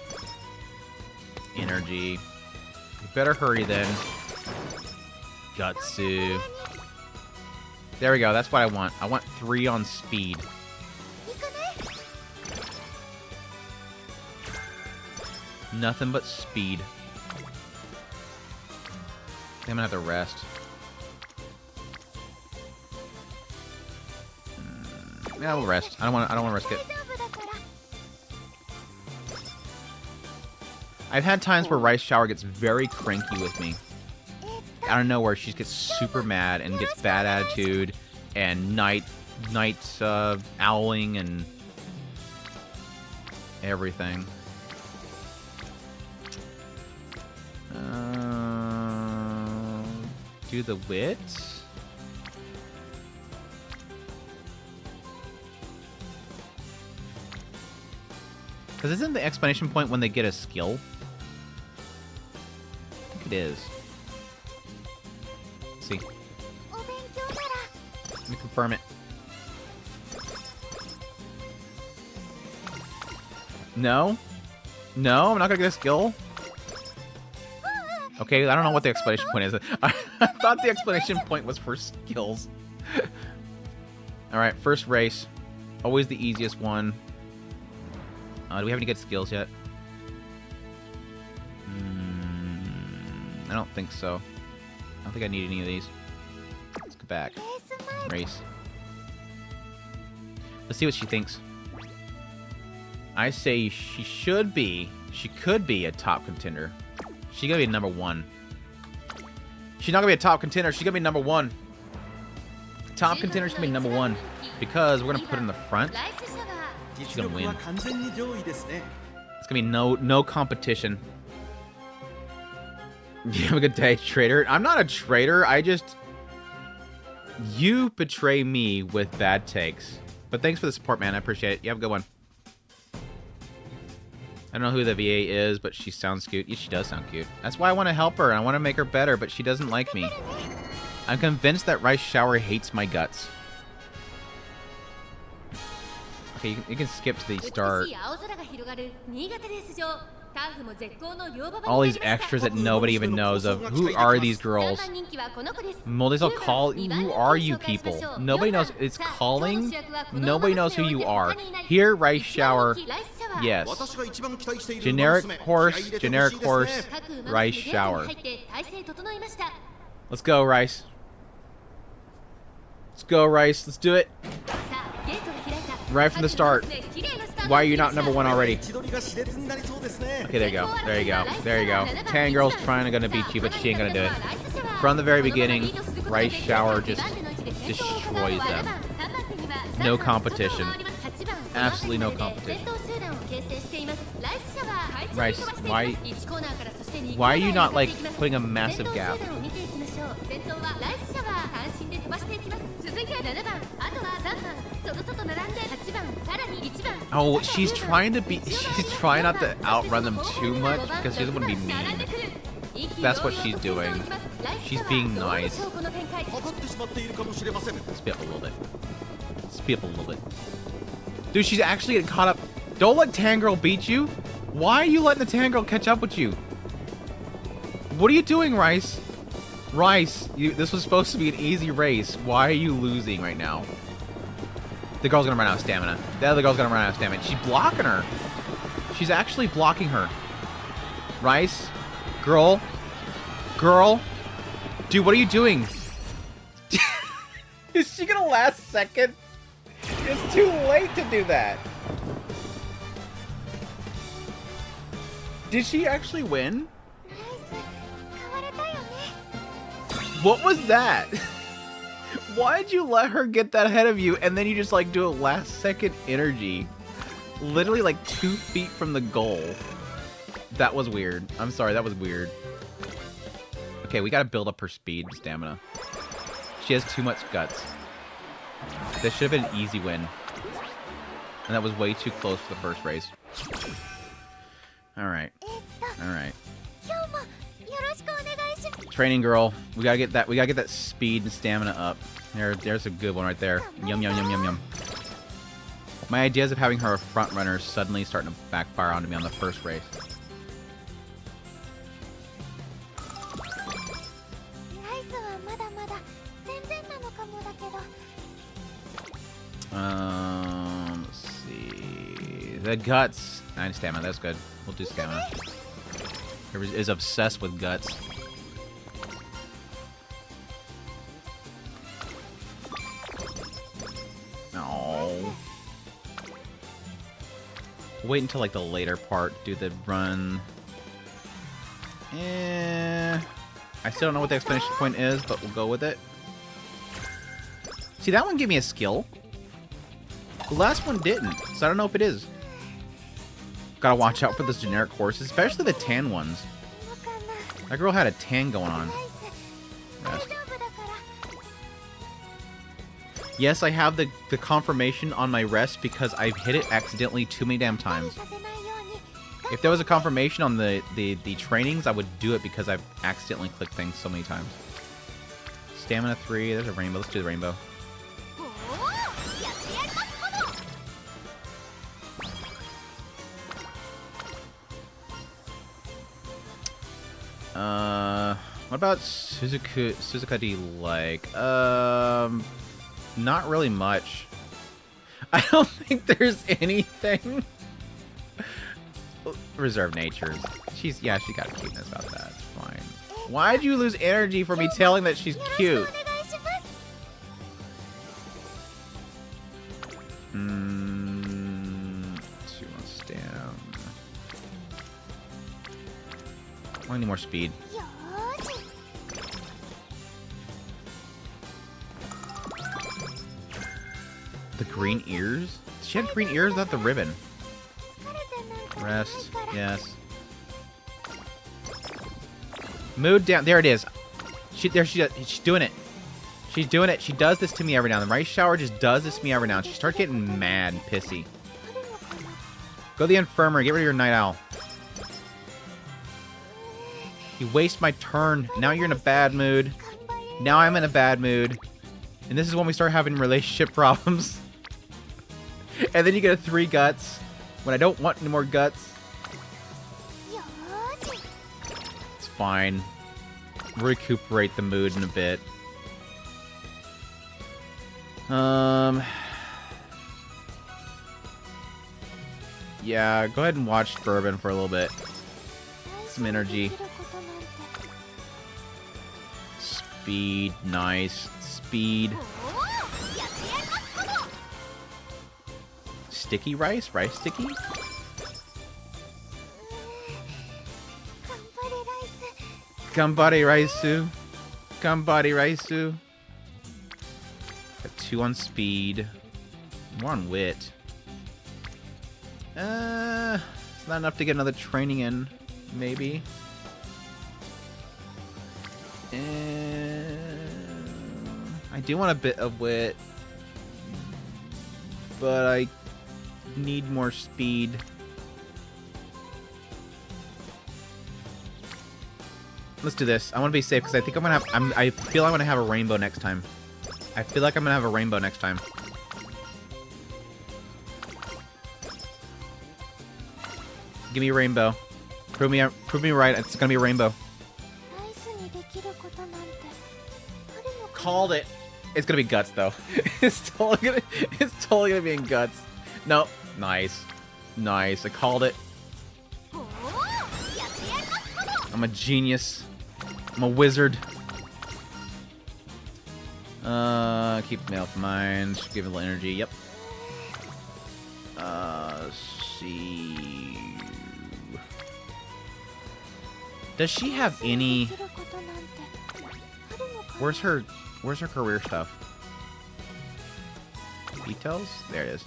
Energy. You better hurry then. Gutsu. There we go. That's what I want. I want 3 on speed. Nothing but speed. I'm gonna have to rest. Yeah, we'll rest. I don't want to risk it. I've had times where Rice Shower gets very cranky with me. Out of nowhere, she gets super mad and gets bad attitude and night owling and everything. Do the wit. Because isn't the explanation point when they get a skill? I think it is. Let's see. Let me confirm it. No? No, I'm not gonna get a skill? Okay, I don't know what the explanation point is. I thought the explanation point was for skills. Alright, first race. Always the easiest one. Do we have any good skills yet? I don't think so. I don't think I need any of these. Let's go back. Race. Let's see what she thinks. I say she could be a top contender. She's gonna be number 1. She's not gonna be a top contender. She's gonna be number 1. Top contender's gonna be number 1 because we're gonna put her in the front. She's gonna win. It's gonna be no competition. You have a good day, traitor. I'm not a traitor. You betray me with bad takes. But thanks for the support, man. I appreciate it. You have a good one. I don't know who the VA is, but she sounds cute. Yeah, she does sound cute. That's why I want to help her. I want to make her better, but she doesn't like me. I'm convinced that Rice Shower hates my guts. Okay, you can skip to the start. All these extras that nobody even knows of. Who are these girls? Moldisel call. Who are you people? Nobody knows. It's calling. Nobody knows who you are. Here, Rice Shower. Yes. Generic horse. Rice Shower. Let's go, Rice. Let's go, Rice. Let's do it. Right from the start. Why are you not number 1 already? Okay, there you go. There you go. There you go. Tangirl's gonna beat you, but she ain't gonna do it. From the very beginning, Rice Shower just destroys them. No competition. Absolutely no competition. Rice, why are you not, like, putting a massive gap? Oh, she's trying not to outrun them too much because she doesn't want to be mean. That's what she's doing. She's being nice. Speed up a little bit. Speed up a little bit. Dude, she's actually getting caught up. Don't let Tangirl beat you. Why are you letting the Tangirl catch up with you? What are you doing, Rice? Rice, this was supposed to be an easy race. Why are you losing right now? The girl's gonna run out of stamina. The other girl's gonna run out of stamina. She's blocking her. She's actually blocking her. Rice, girl. Dude, what are you doing? Is she gonna last second? It's too late to do that. Did she actually win? What was that? Why'd you let her get that ahead of you and then you just, like, do a last second energy? Literally, like, 2 feet from the goal. That was weird. I'm sorry, that was weird. Okay, we gotta build up her speed and stamina. She has too much guts. This should have been an easy win. And that was way too close for the first race. Alright. Alright. Training girl. We gotta get that speed and stamina up. There's a good one right there. Yum yum yum yum yum. My ideas of having her a front runner is suddenly starting to backfire onto me on the first race. Let's see. The guts. 9 stamina. That's good. We'll do stamina. He is obsessed with guts. Oh. Wait until like the later part. Do the run. I still don't know what the exclamation point is, but we'll go with it. See, that one gave me a skill. The last one didn't, so I don't know if it is. Gotta watch out for those generic horses, especially the tan ones. That girl had a tan going on. Rest. Yes, I have the confirmation on my rest because I've hit it accidentally too many damn times. If there was a confirmation on the trainings, I would do it because I've accidentally clicked things so many times. Stamina 3, there's a rainbow. Let's do the rainbow. What about Suzuka do you like? Not really much. I don't think there's anything. Reserve natures. She got a cuteness about that. It's fine. Why'd you lose energy for me telling that she's cute? 2 months down. I need more speed. The green ears? She had green ears without the ribbon. Rest. Yes. Mood down. There it is. She's doing it. She's doing it. She does this to me every now and then. Rice shower just does this to me every now and then. She starts getting mad and pissy. Go to the infirmary. Get rid of your night owl. You waste my turn. Now you're in a bad mood. Now I'm in a bad mood. And this is when we start having relationship problems. And then you get a 3 guts. When I don't want any more guts. It's fine. Recuperate the mood in a bit. Yeah, go ahead and watch Bourbon for a little bit. Some energy. Speed, nice. Speed. Sticky rice? Rice sticky? Gambare raisu. Gambare raisu. Got 2 on speed. More on wit. It's not enough to get another training in. Maybe. I do want a bit of wit. But I need more speed. Let's do this. I want to be safe because I think I'm gonna have. I feel I'm gonna have a rainbow next time. I feel like I'm gonna have a rainbow next time. Give me a rainbow. Prove me right. It's gonna be a rainbow. Called it. It's gonna be guts though. It's totally gonna be in guts. Nope. Nice. Nice. I called it. I'm a genius. I'm a wizard. Keep me off mind. Give it a little energy. Yep. See. Does she have any? Where's her career stuff? Details? There it is.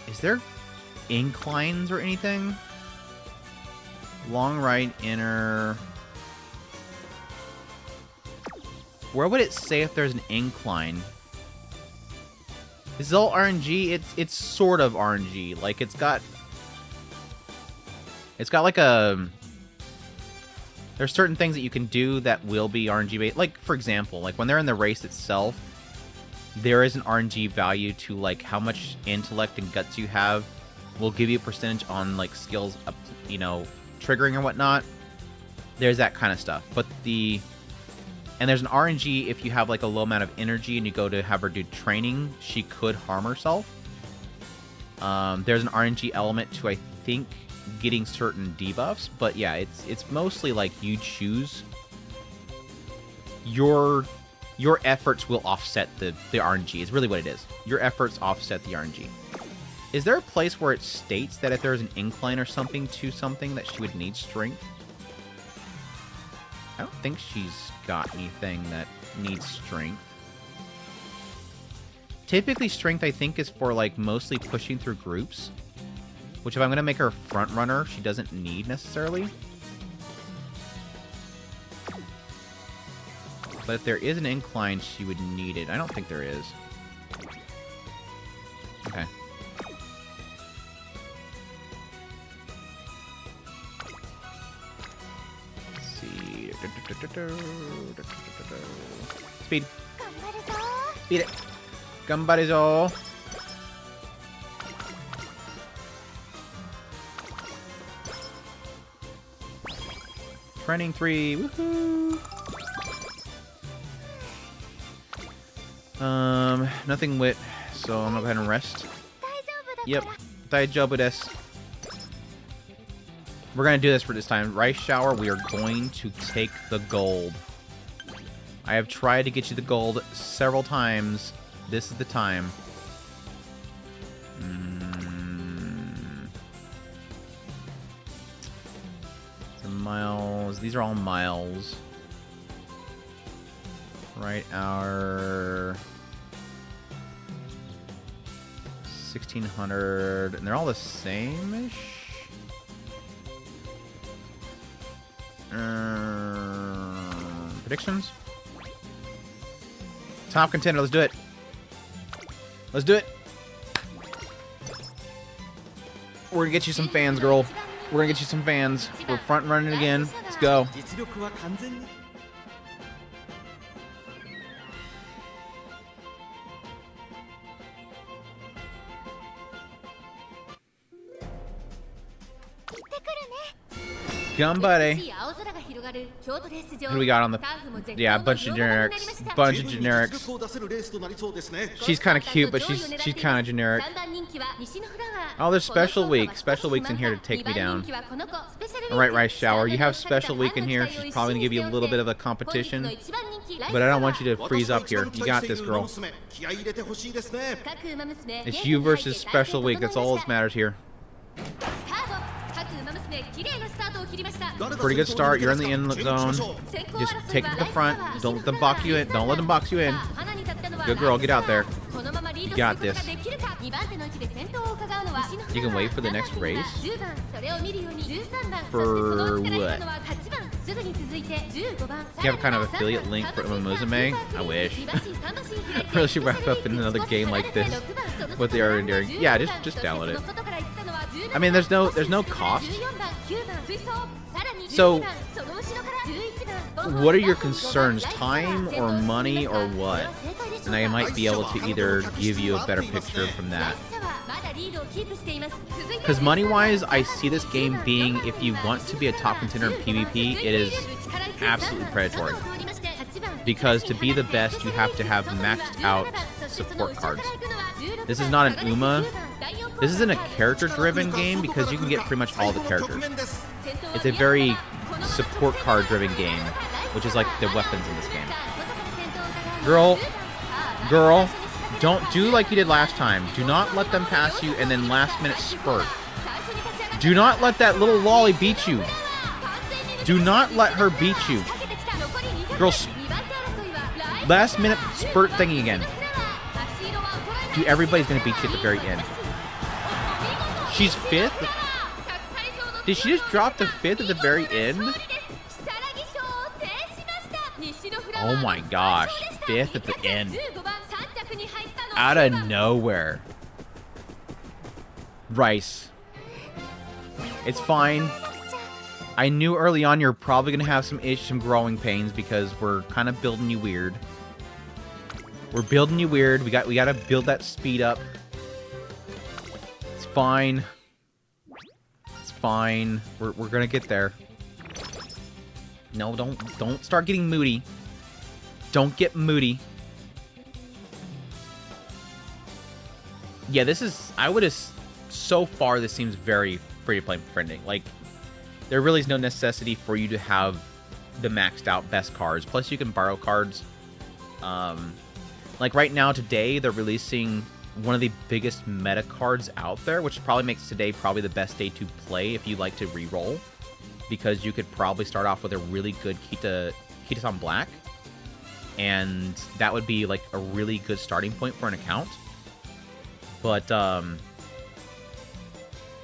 Is there inclines or anything? Long right, inner. Where would it say if there's an incline? Is it all RNG? It's sort of RNG. Like it's got like a. There's certain things that you can do that will be RNG based. Like for example, like when they're in the race itself, there is an RNG value to like how much intellect and guts you have. Will give you a percentage on like skills, up, you know, triggering or whatnot. There's that kind of stuff. But and there's an RNG if you have like a low amount of energy and you go to have her do training, she could harm herself. There's an RNG element to I think getting certain debuffs, but yeah, it's mostly like you choose. Your efforts will offset the RNG. Is really what it is. Your efforts offset the RNG. Is there a place where it states that if there's an incline or something to something that she would need strength? I don't think she's got anything that needs strength. Typically, strength, I think, is for, like, mostly pushing through groups. Which, if I'm going to make her a front runner, she doesn't need necessarily. But if there is an incline, she would need it. I don't think there is. Okay. Let's see. Speed. Speed it. Gambarizo. Training 3. Woohoo. Nothing wit, so I'm gonna go ahead and rest. Yep. Daijoubu desu. We're gonna do this for this time. Rice shower, we are going to take the gold. I have tried to get you the gold several times. This is the time. Some miles. These are all miles. Right, our 1600, and they're all the same-ish. Predictions? Top contender, let's do it. Let's do it. We're gonna get you some fans, girl. We're gonna get you some fans. We're front running again. Let's go. Gambare. Who do we got on the... Yeah, a bunch of generics. Bunch of generics. She's kind of cute, but she's kind of generic. Oh, there's special week. Special week's in here to take me down. Alright, Rice Shower. You have special week in here. She's probably going to give you a little bit of a competition. But I don't want you to freeze up here. You got this, girl. It's you versus special week. That's all that matters here. Pretty good start. You're in the end zone. Just take it to the front. Don't let them box you in. Don't let them box you in. Good girl. Get out there. You got this. You can wait for the next race? For what? You have a kind of affiliate link for Uma Musume? I wish. I really should wrap up in another game like this. What they are enduring. Yeah, just download it. I mean, there's no cost. So, what are your concerns? Time or money or what? And I might be able to either give you a better picture from that. Because money-wise, I see this game being, if you want to be a top contender in PvP, it is absolutely predatory. Because to be the best, you have to have maxed out support cards. This is not an Uma. This isn't a character-driven game because you can get pretty much all the characters. It's a very support card-driven game, which is like the weapons in this game. Girl, don't do like you did last time. Do not let them pass you and then last-minute spurt. Do not let that little lolly beat you. Do not let her beat you. Girl, last-minute spurt thingy again. Dude, everybody's gonna beat you at the very end. She's 5th? Did she just drop the 5th at the very end? Oh my gosh. 5th at the end. Out of nowhere. Rice. It's fine. I knew early on you're probably going to have some growing pains because we're kind of building you weird. We're building you weird. We got to build that speed up. It's fine. It's fine. We're going to get there. No, don't start getting moody. Don't get moody. Yeah, this is... I would have... So far, this seems very free-to-play friendly. Like, there really is no necessity for you to have the maxed out best cards. Plus, you can borrow cards. Like, right now, today, they're releasing one of the biggest meta cards out there, which probably makes today probably the best day to play if you like to reroll, because you could probably start off with a really good Kita-san Black, and that would be like a really good starting point for an account. But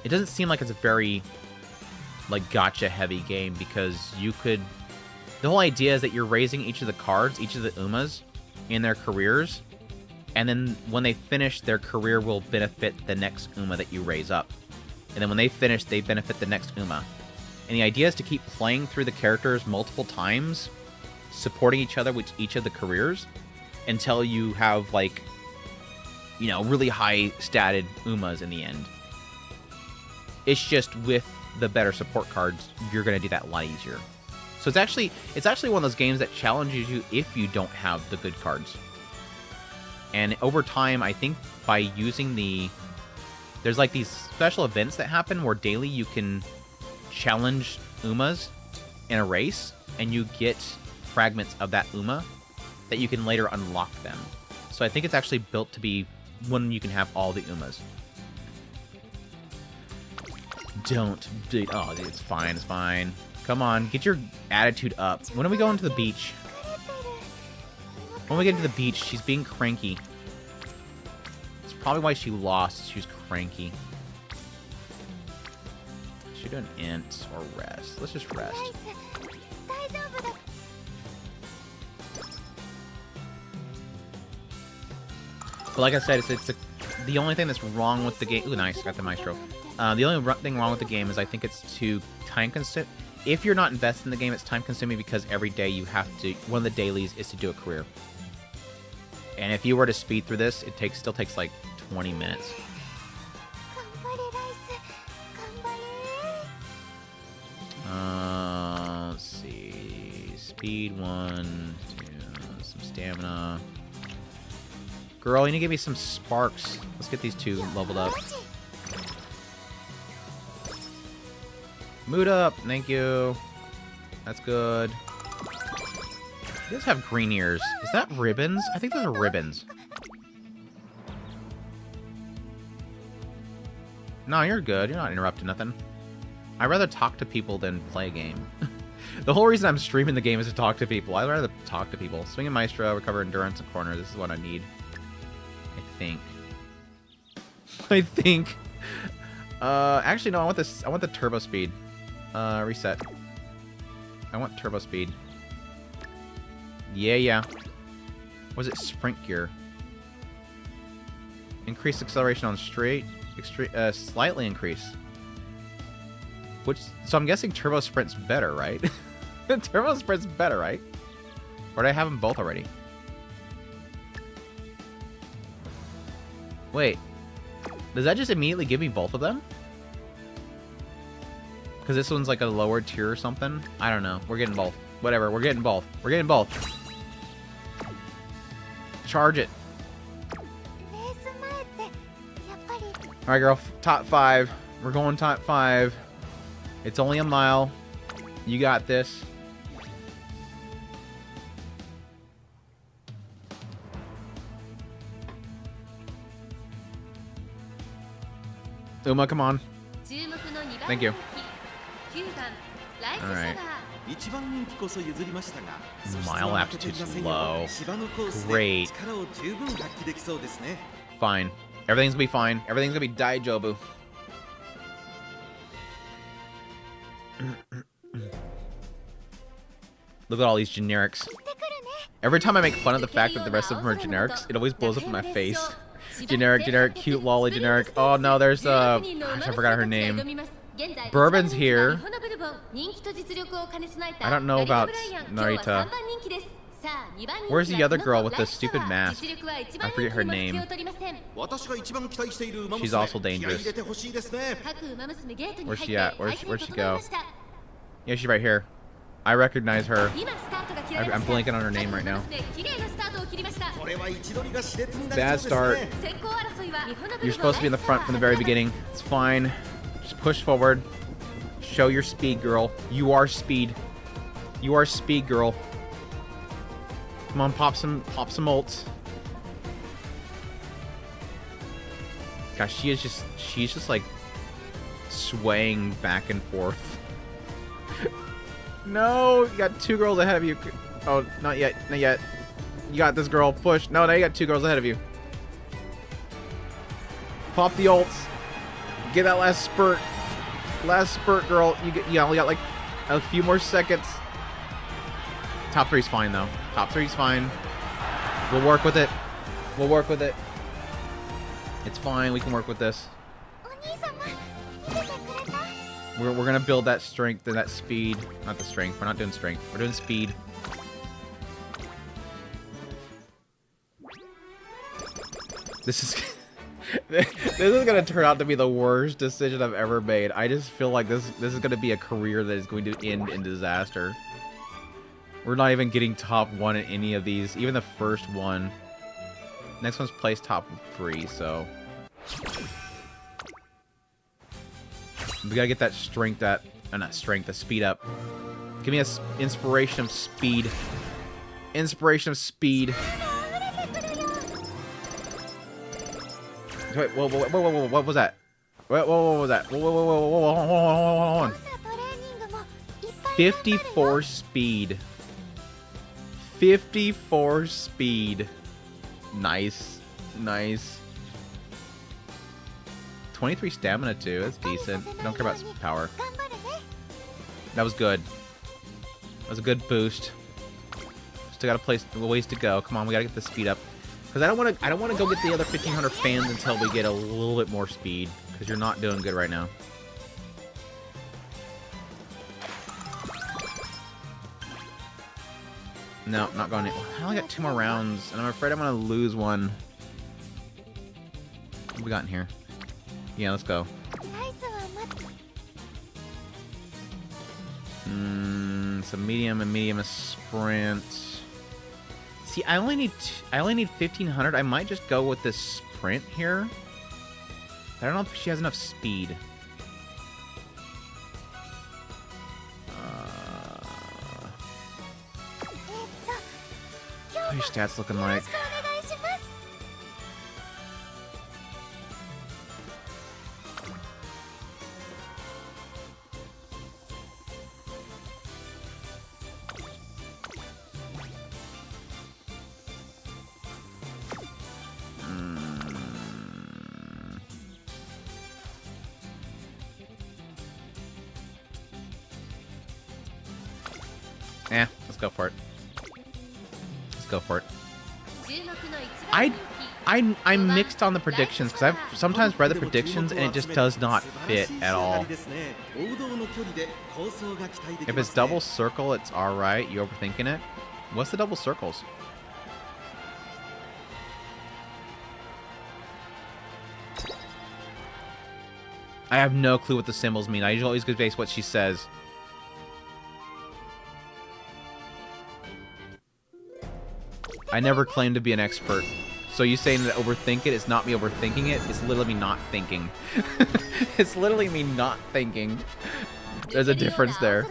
it doesn't seem like it's a very like gacha heavy game, because you could, the whole idea is that you're raising each of the cards, each of the Umas in their careers, and then when they finish, their career will benefit the next Uma that you raise up. And then when they finish, they benefit the next Uma. And the idea is to keep playing through the characters multiple times, supporting each other with each of the careers, until you have, like, you know, really high statted Umas in the end. It's just with the better support cards, you're going to do that a lot easier. So it's actually one of those games that challenges you if you don't have the good cards. And over time, I think by using there's like these special events that happen where daily you can challenge Umas in a race, and you get fragments of that Uma that you can later unlock them. So I think it's actually built to be when you can have all the Umas. Don't do. Oh, dude, it's fine. It's fine. Come on, get your attitude up. When are we going to the beach? When we get to the beach, she's being cranky. It's probably why she lost. She was cranky. Should we do an int or rest? Let's just rest. But like I said, it's the only thing that's wrong with the game. Ooh, nice, got the maestro. The only thing wrong with the game is I think it's too time-consuming. If you're not invested in the game, it's time-consuming because every day you have to. One of the dailies is to do a career. And if you were to speed through this, it still takes like 20 minutes. Let's see. Speed 1, 2, some stamina. Girl, you need to give me some sparks. Let's get these two leveled up. Mood up, thank you. That's good. He does have green ears. Is that ribbons? I think those are ribbons. No, you're good. You're not interrupting nothing. I'd rather talk to people than play a game. The whole reason I'm streaming the game is to talk to people. I'd rather talk to people. Swing and Maestro, recover endurance and corner. This is what I need. I think. Actually, no. I want this. I want the turbo speed. Reset. I want turbo speed. Yeah. Was it sprint gear? Increase acceleration on straight. Slightly increase. So I'm guessing turbo sprint's better, right? Turbo sprint's better, right? Or did I have them both already? Wait. Does that just immediately give me both of them? Because this one's like a lower tier or something? I don't know. We're getting both. Whatever. We're getting both. We're getting both. Charge it. Alright, girl. Top 5. We're going top 5. It's only a mile. You got this. Uma, come on. Thank you. Alright. Mile aptitude's low. Great. Fine. Everything's gonna be fine. Everything's gonna be Daijobu. Look at all these generics. Every time I make fun of the fact that the rest of them are generics, it always blows up in my face. Generic, cute lolly, generic. Oh no, there's gosh, I forgot her name. Bourbon's here. I don't know about Narita. Where's the other girl with the stupid mask? I forget her name. She's also dangerous. Where's she at? Where'd she go? Yeah, she's right here. I recognize her. I'm blanking on her name right now. Bad start. You're supposed to be in the front from the very beginning. It's fine. Just push forward. Show your speed, girl. You are speed. You are speed, girl. Come on, pop some ults. Gosh, she's just like swaying back and forth. No, you got 2 girls ahead of you. Oh, not yet, not yet. You got this, girl. Push. No, now you got 2 girls ahead of you. Pop the ults. Get that last spurt. Last spurt, girl. You only got like a few more seconds. Top 3's fine, though. Top 3's fine. We'll work with it. We'll work with it. It's fine. We can work with this. We're gonna build that strength and that speed. Not the strength. We're not doing strength. We're doing speed. This is this is gonna turn out to be the worst decision I've ever made. I just feel like this is gonna be a career that is going to end in disaster. We're not even getting top 1 in any of these, even the first one. Next one's placed top 3, so we gotta get that strength, not strength, the speed up. Give me a inspiration of speed. Inspiration of speed. Wait, whoa, what was that? What was that? Whoa, hold on. 54 speed. 54 speed. Nice. Nice. 23 stamina, too. That's decent. Don't care about power. That was good. That was a good boost. Still got a ways to go. Come on, we gotta get the speed up. Because I don't want to go get the other 1,500 fans until we get a little bit more speed. Because you're not doing good right now. No, not going. I only got 2 more rounds, and I'm afraid I'm gonna lose one. What we got in here? Yeah, let's go. Some medium and medium a sprint. See, I only need 1,500. I might just go with this sprint here. I don't know if she has enough speed. What are your stats looking like? Let's go for it. Let's go for it. I'm mixed on the predictions because I've sometimes read the predictions and it just does not fit at all. If it's double circle, it's alright. You overthinking it? What's the double circles? I have no clue what the symbols mean. I usually always go based what she says. I never claim to be an expert. So you saying that overthink it is not me overthinking it? It's literally me not thinking. It's literally me not thinking. There's a difference there.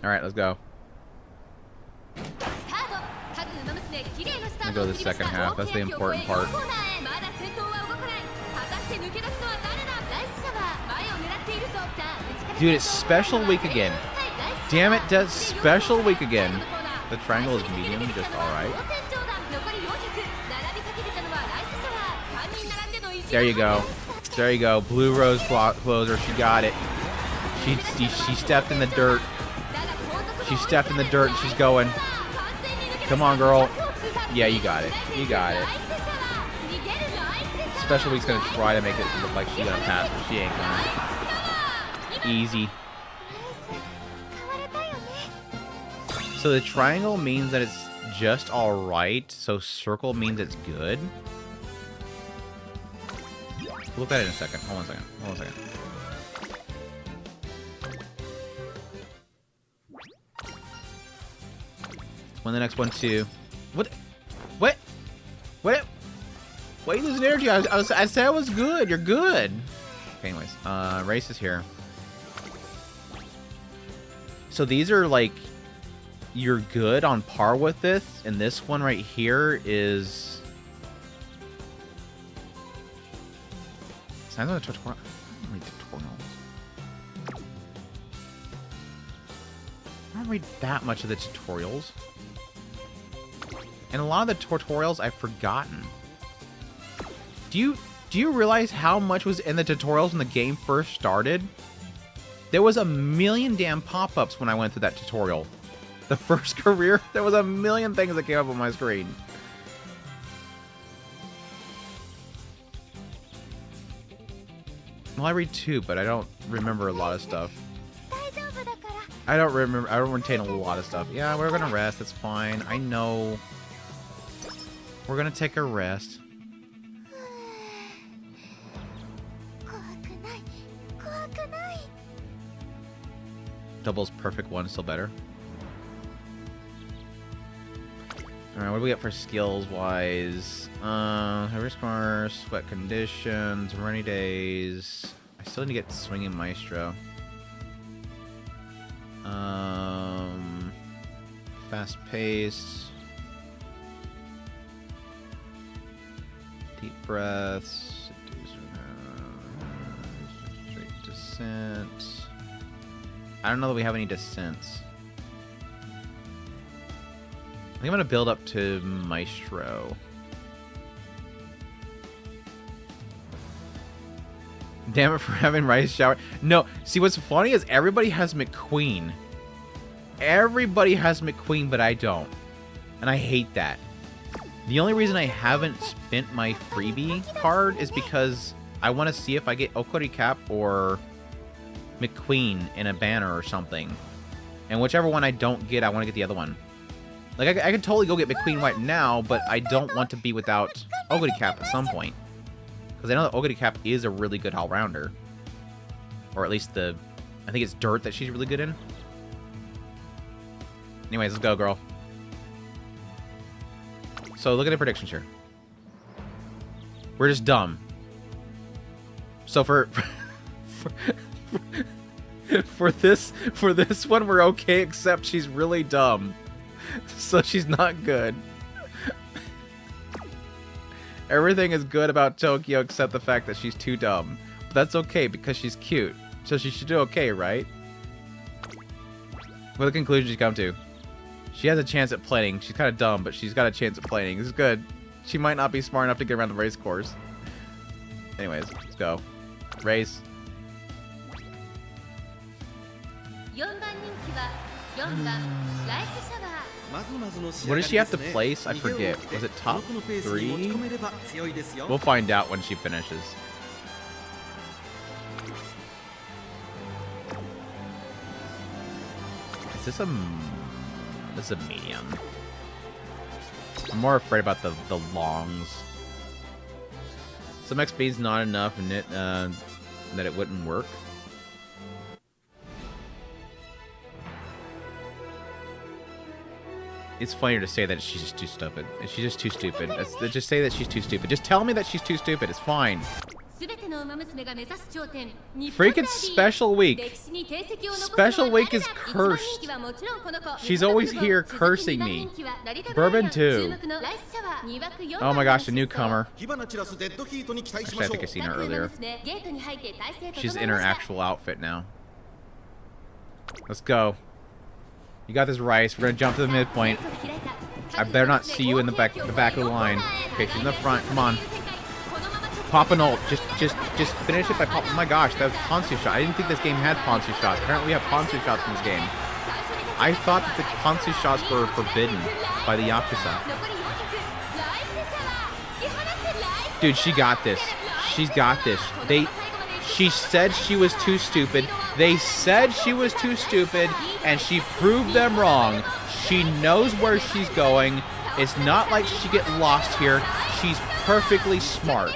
Alright, let's go. I'll go to the second half. That's the important part. Dude, it's special week again. Damn it, does special week again. The triangle is medium, just alright. There you go. There you go. Blue rose closer. She got it. She stepped in the dirt. She stepped in the dirt and she's going. Come on, girl. Yeah, you got it. You got it. Special week's gonna try to make it look like she's gonna pass, but she ain't gonna. Easy. So the triangle means that it's just alright, so circle means it's good. We'll look at it in a second. Hold on a second. Hold on a second. Win the next one too. What? What? What? Why are you losing energy? I said I was good. You're good. Okay, anyways, race is here. So these are like you're good on par with this, and this one right here is... Signs on the tutorial. I don't read tutorials. I don't read that much of the tutorials. And a lot of the tutorials I've forgotten. Do you realize how much was in the tutorials when the game first started? There was a million damn pop-ups when I went through that tutorial. The first career, there was a million things that came up on my screen. Well, I read too, but I don't remember a lot of stuff. I don't retain a lot of stuff. Yeah, we're gonna rest, that's fine. I know. We're gonna take a rest. Double's perfect one, still better. Alright, what do we get for skills-wise? Heavy scars, sweat conditions, rainy days. I still need to get swinging maestro. Fast pace. Deep breaths. Straight descent. I don't know that we have any descents. I think I'm going to build up to Maestro. Damn it for having Rice Shower. No, see what's funny is everybody has McQueen. Everybody has McQueen, but I don't. And I hate that. The only reason I haven't spent my freebie card is because I want to see if I get Okori Cap or McQueen in a banner or something. And whichever one I don't get, I want to get the other one. Like, I could totally go get McQueen right now, but I don't want to be without Oguri Cap at some point. Because I know that Oguri Cap is a really good all-rounder. Or at least I think it's Dirt that she's really good in. Anyways, let's go, girl. So, look at the predictions here. We're just dumb. So, for this one, we're okay, except she's really dumb. So she's not good. Everything is good about Tokyo except the fact that she's too dumb. But that's okay because she's cute. So she should do okay, right? What the conclusion she's come to? She has a chance at plating. She's kind of dumb, but she's got a chance at plating. This is good. She might not be smart enough to get around the race course. Anyways, let's go. Race. What does she have to place? I forget. Was it top 3? We'll find out when she finishes. Is this a... This is a medium. I'm more afraid about the longs. Some XP is not enough and that it wouldn't work. It's funnier to say that she's just too stupid. She's just too stupid. Just say that she's too stupid. Just tell me that she's too stupid. It's fine. Freaking Special Week. Special Week is cursed. She's always here cursing me. Bourbon 2. Oh my gosh, a newcomer. Actually, I think I've seen her earlier. She's in her actual outfit now. Let's go. You got this, Rice. We're gonna jump to the midpoint. I better not see you in the back of the line. Okay, she's in the front. Come on. Pop an ult. Just finish it by pop. Oh my gosh, that was Ponsu shot. I didn't think this game had Ponsu shots. Apparently we have Ponsu shots in this game. I thought that the Ponsu shots were forbidden by the Yakuza. Dude, she got this. She's got this. She said she was too stupid. They said she was too stupid, and she proved them wrong. She knows where she's going. It's not like she get lost here. She's perfectly smart.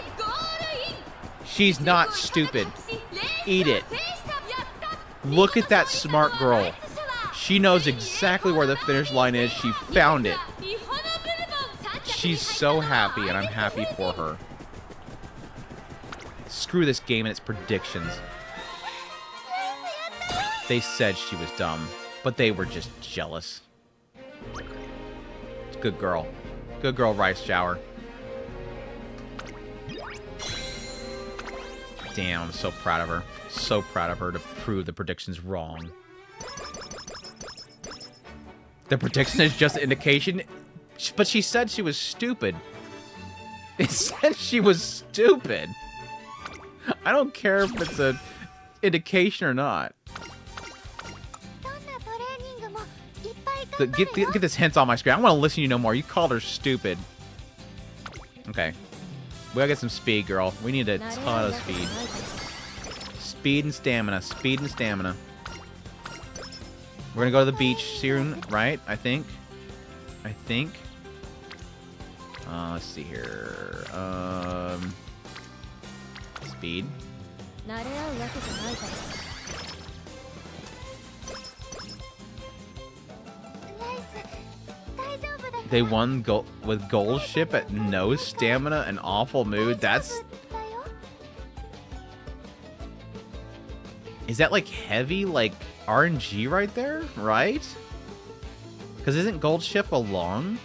She's not stupid. Eat it. Look at that smart girl. She knows exactly where the finish line is. She found it. She's so happy, and I'm happy for her. Screw this game and its predictions. They said she was dumb, but they were just jealous. Good girl. Good girl, Rice Shower. Damn, I'm so proud of her. So proud of her to prove the prediction's wrong. The prediction is just an indication, but she said she was stupid. It said she was stupid. I don't care if it's an indication or not. Get this hints on my screen. I want to listen to you no more. You called her stupid. Okay. We gotta get some speed, girl. We need a ton of speed. Speed and stamina. Speed and stamina. We're gonna go to the beach soon, right? I think. Let's see here. Speed. They won with Gold Ship at no stamina and awful mood. That's... Is that like heavy, like RNG right there? Right? Because isn't Gold Ship a long?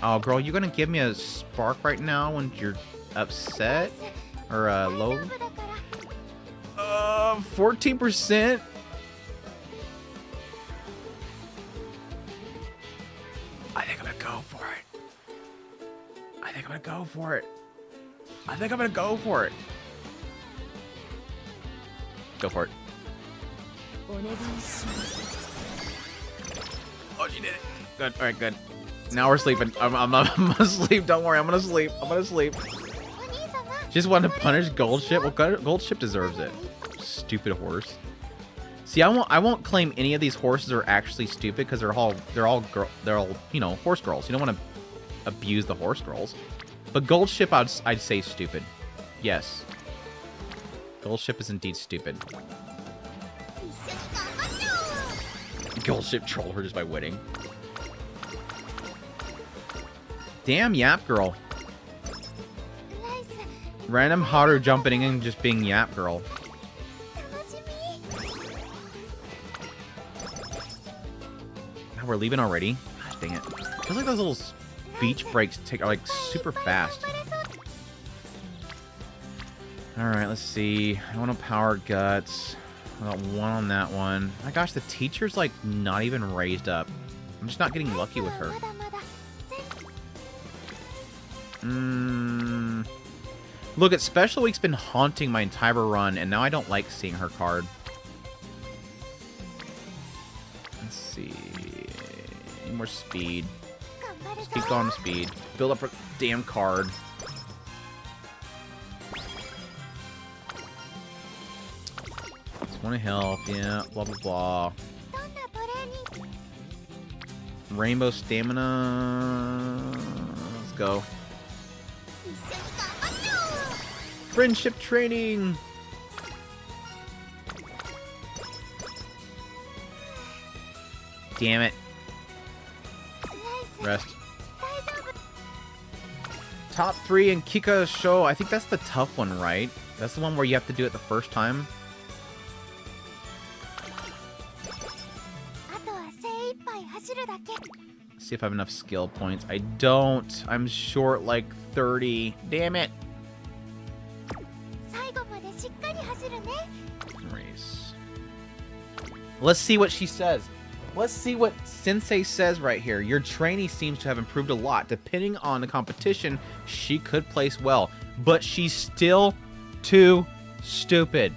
Oh, girl, you gonna give me a spark right now when you're upset? Or low? 14%? I think I'm gonna go for it. I think I'm gonna go for it. I think I'm gonna go for it. Go for it. Oh, she did it. Good. All right, good. Now we're sleeping. I'm gonna sleep. Don't worry. I'm gonna sleep. I'm gonna sleep. Just want to punish Gold Ship. Well, Gold Ship deserves it. Stupid horse. See, I won't claim any of these horses are actually stupid because they're all you know, horse girls. You don't want to abuse the horse girls. But Gold Ship, I'd say stupid. Yes. Gold Ship is indeed stupid. Gold Ship trolled her just by winning. Damn, Yap Girl. Random Haru jumping in and just being Yap Girl. Now we're leaving already? Gosh, dang it. Feels like those little beach breaks are like super fast. Alright, let's see. I want to power guts. I got one on that one. My gosh, the teacher's like not even raised up. I'm just not getting lucky with her. Look, at Special Week's been haunting my entire run, and now I don't like seeing her card. Let's see. Need more speed. Just keep going speed. Build up her damn card. Just want to help, yeah, blah, blah, blah. Rainbow stamina. Let's go. Friendship training. Damn it. Rest. Top 3 in Kika's show. I think that's the tough one, right? That's the one where you have to do it the first time. See if I have enough skill points. I don't. I'm short like 30. Damn it. Race. Let's see what she says. Let's see what Sensei says right here. Your trainee seems to have improved a lot. Depending on the competition, she could place well. But she's still too stupid.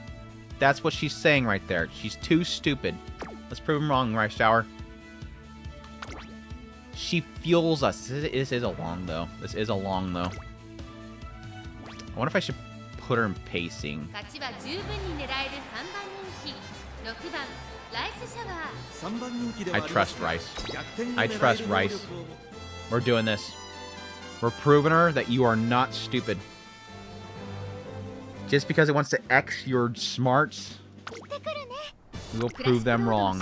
That's what she's saying right there. She's too stupid. Let's prove him wrong, Rice Shower. She fuels us. This is a long, though. This is a long, though. I wonder if I should put her in pacing. I trust Rice. I trust Rice. We're doing this. We're proving her that you are not stupid. Just because it wants to X your smarts, we will prove them wrong.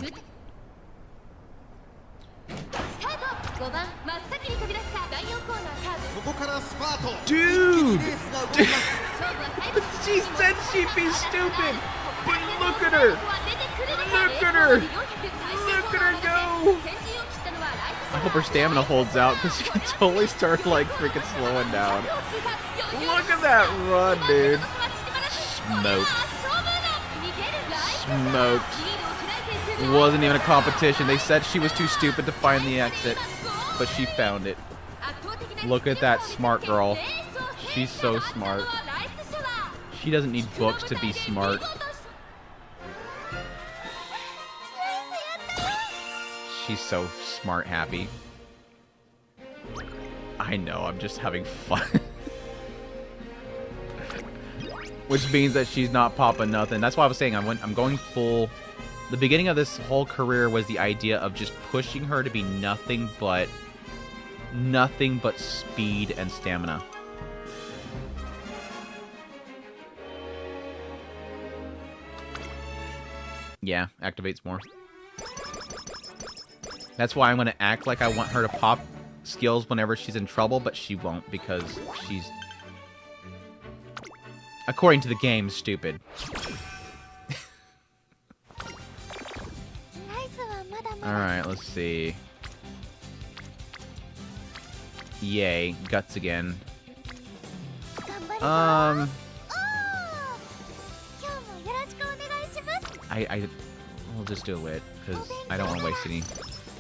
Dude! She said she'd be stupid! But look at her! Look at her! Look at her go! I hope her stamina holds out because she can totally start like freaking slowing down. Look at that run, dude. Smoked. Smoked. It wasn't even a competition. They said she was too stupid to find the exit, but she found it. Look at that smart girl. She's so smart. She doesn't need books to be smart. She's so smart happy. I know, I'm just having fun. Which means that she's not popping nothing. That's why I was saying I'm going full. The beginning of this whole career was the idea of just pushing her to be nothing but speed and stamina. Yeah, activates more. That's why I'm going to act like I want her to pop skills whenever she's in trouble, but she won't because she's, according to the game, stupid. Alright, let's see. Yay, guts again. We'll just do a wit, because I don't want to waste any.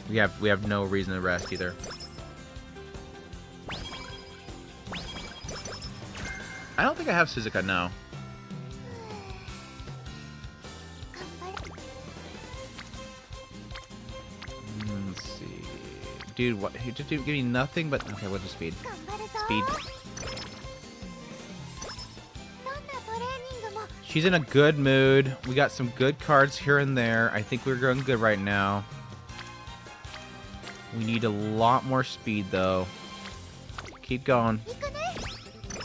We have no reason to rest either. I don't think I have Suzuka, no. Let's see. Dude, what? He just give me nothing but... Okay, what's the speed? Speed. She's in a good mood. We got some good cards here and there. I think we're going good right now. We need a lot more speed, though. Keep going.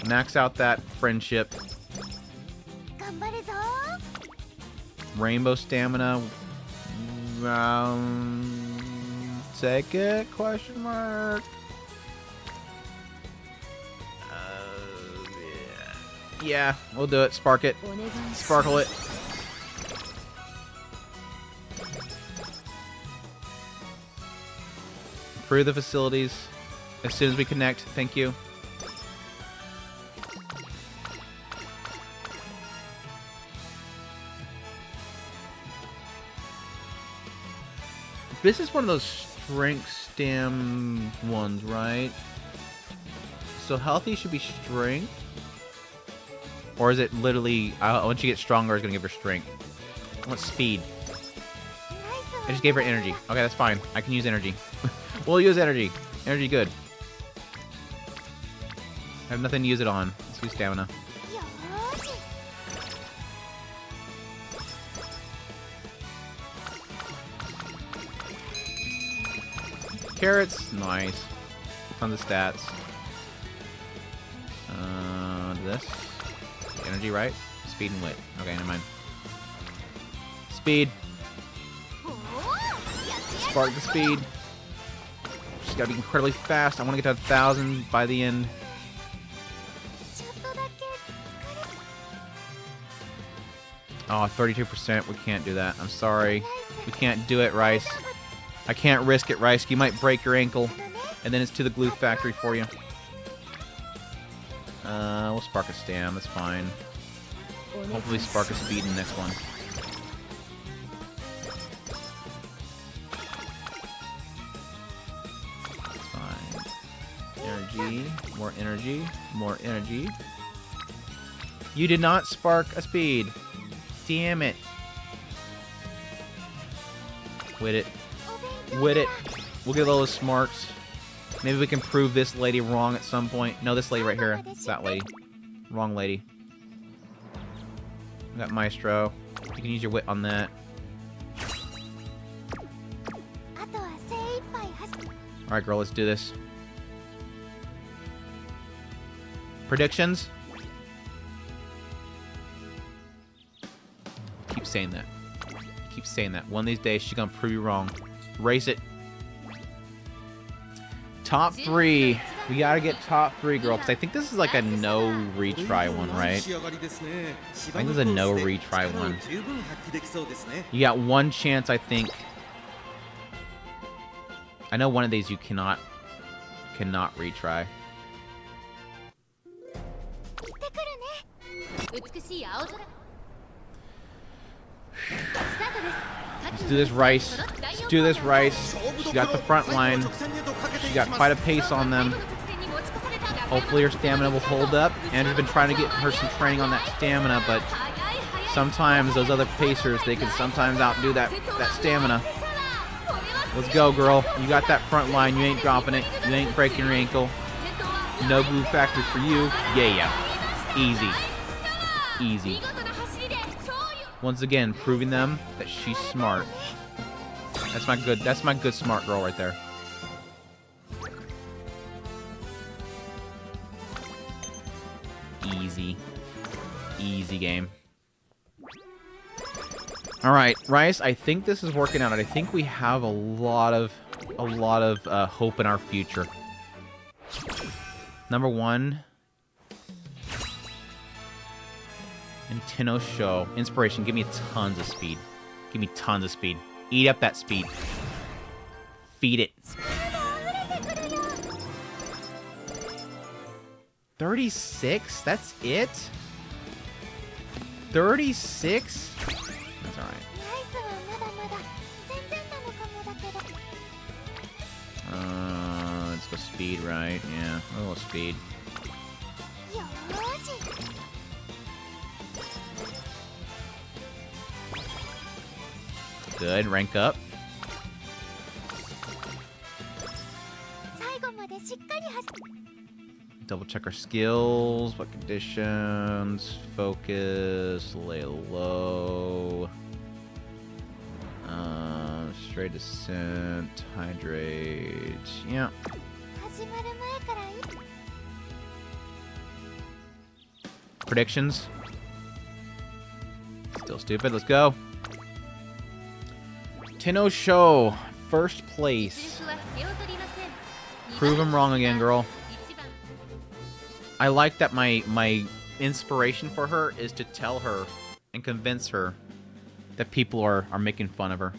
Max out that friendship. Rainbow stamina. Take it? Question mark. Yeah, we'll do it. Spark it. Sparkle it. Improve the facilities as soon as we connect. Thank you. This is one of those strength stam ones, right? So healthy should be strength. Or is it literally, once you get stronger, it's going to give her strength? I want speed. I just gave her energy. Okay, that's fine. I can use energy. We'll use energy. Energy good. I have nothing to use it on. Let's use stamina. Carrots. Nice. On the stats. This. Energy, right? Speed and wit. Okay, never mind. Speed. Spark the speed. She's got to be incredibly fast. I want to get to 1,000 by the end. Oh, 32%. We can't do that. I'm sorry. We can't do it, Rice. I can't risk it, Rice. You might break your ankle. And then it's to the glue factory for you. We'll spark a stam. That's fine. Hopefully spark a speed in the next one. That's fine. Energy. More energy. More energy. You did not spark a speed. Damn it. Wit it. Wit it. We'll get all those smarts. Maybe we can prove this lady wrong at some point. No, this lady right here. It's that lady. Wrong lady. We got Maestro. You can use your wit on that. Alright, girl, let's do this. Predictions? Keep saying that. Keep saying that. One of these days, she's gonna prove you wrong. Race it. Top 3. We gotta get top 3, girl, because I think this is like a no retry one, right? I think this is a no retry one. You got one chance, I think. I know one of these you cannot retry. Let's do this, Rice. Let's do this, Rice. She got the front line. She got quite a pace on them. Hopefully her stamina will hold up. Andrew's been trying to get her some training on that stamina, but sometimes those other pacers, they can sometimes outdo that stamina. Let's go, girl. You got that front line. You ain't dropping it. You ain't breaking your ankle. No glue factor for you. Yeah. Easy. Easy. Once again, proving them that she's smart. That's my good smart girl right there. Easy. Easy game. All right, Rice, I think this is working out. I think we have a lot of hope in our future. Number 1. Nintendo Show. Inspiration, give me tons of speed. Give me tons of speed. Eat up that speed. Feed it. 36? That's it? 36? That's alright. Let's go speed, right? Yeah, a little speed. Good, rank up. Double check our skills, what conditions, focus, lay low, straight descent, hydrate, yeah. Predictions. Still stupid, let's go. Tenno Show, first place. Prove him wrong again, girl. I like that my inspiration for her is to tell her and convince her that people are making fun of her.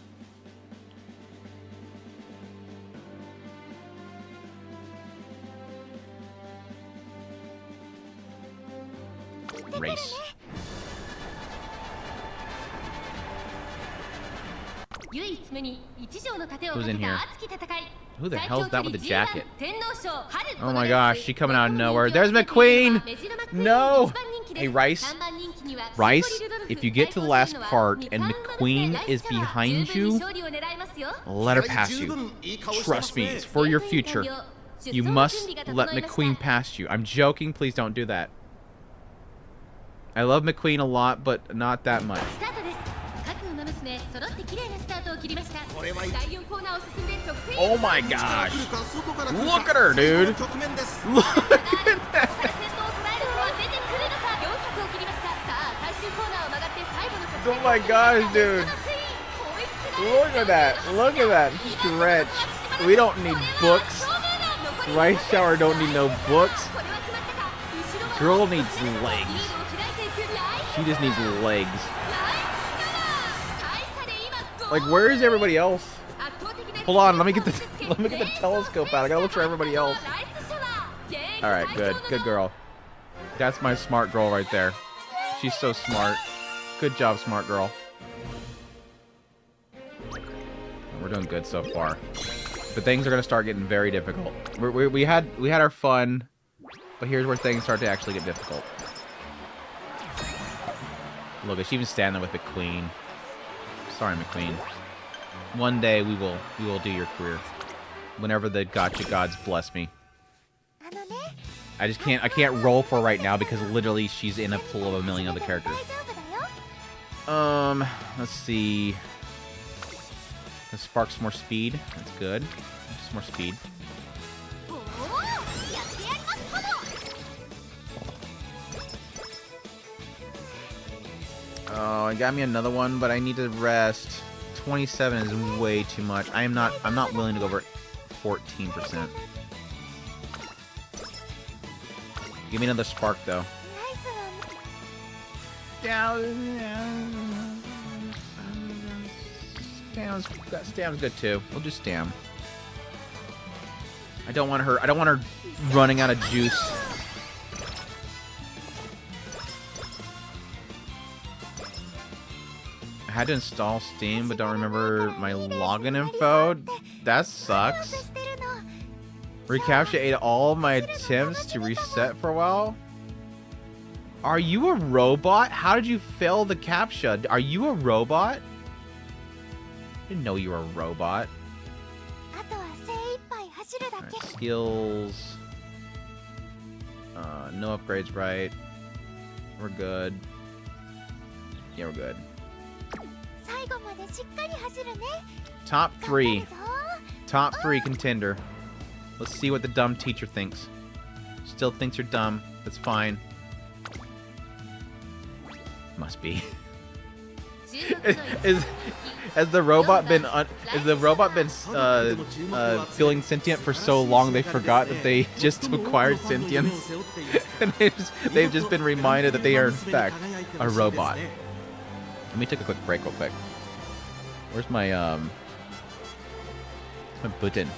Race. Who's in here? Who the hell's that with the jacket? Oh my gosh, she coming out of nowhere. There's McQueen! No! Hey, Rice. Rice, if you get to the last part and McQueen is behind you, let her pass you. Trust me, it's for your future. You must let McQueen pass you. I'm joking, please don't do that. I love McQueen a lot, but not that much. Oh my gosh. Look at her, dude. Look at that. Oh my gosh, dude. Look at that. Look at that stretch. We don't need books. Rice Shower don't need no books. Girl needs legs. She just needs legs. Like, where is everybody else? Hold on, let me get the telescope out. I gotta look for everybody else. All right, good girl. That's my smart girl right there. She's so smart. Good job, smart girl. We're doing good so far, but things are gonna start getting very difficult. We had our fun, but here's where things start to actually get difficult. Look, she's even standing with McQueen. Sorry, McQueen. One day we will do your career. Whenever the Gatcha gods bless me. I can't roll for her right now because literally she's in a pool of a million other characters. Let's see. Let's spark some more speed. That's good. Some more speed. Oh, I got me another one, but I need to rest. 27 is way too much. I'm not willing to go over 14%. Give me another spark, though. Stam's good, too. We'll just Stam. I don't want her running out of juice. I had to install Steam, but don't remember my login info. That sucks. Recaptcha ate all my attempts to reset for a while. Are you a robot? How did you fail the CAPTCHA? Are you a robot? I didn't know you were a robot. Right, skills. No upgrades, right? We're good. Yeah, we're good. Top 3. Top 3 contender. Let's see what the dumb teacher thinks. Still thinks you're dumb. That's fine. Must be. Has the robot been feeling sentient for so long they forgot that they just acquired sentience? And they've just been reminded that they are in fact a robot. Let me take a quick break real quick. Where's my button?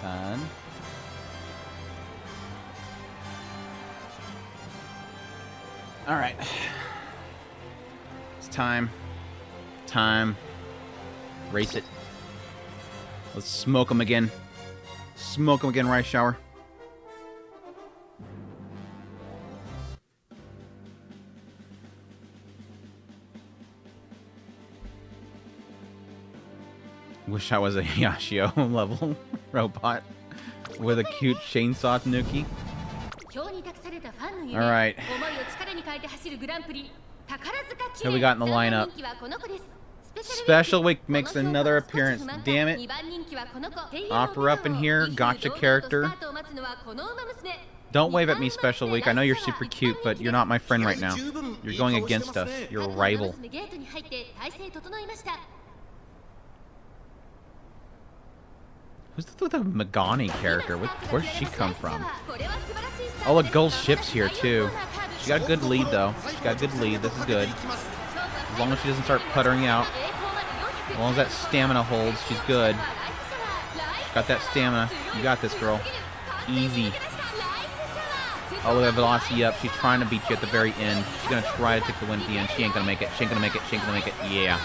Done. All right. It's time. Time. Race it. Let's smoke them again. Smoke them again, Rice Shower. Wish I was a Yashio level robot with a cute chainsaw Tanuki. Alright. Who we got in the lineup? Special Week makes another appearance. Damn it. Opera up in here. Gotcha character. Don't wave at me, Special Week. I know you're super cute, but you're not my friend right now. You're going against us. You're a rival. Who's the Megani character? Where'd she come from? Oh, look, gold ship's here too. She got a good lead though. She got a good lead. This is good. As long as she doesn't start puttering out. As long as that stamina holds, she's good. Got that stamina. You got this, girl. Easy. Oh, look at velocity up. She's trying to beat you at the very end. She's gonna try to take the win at the end. She ain't gonna make it. She ain't gonna make it. She ain't gonna make it. Yeah.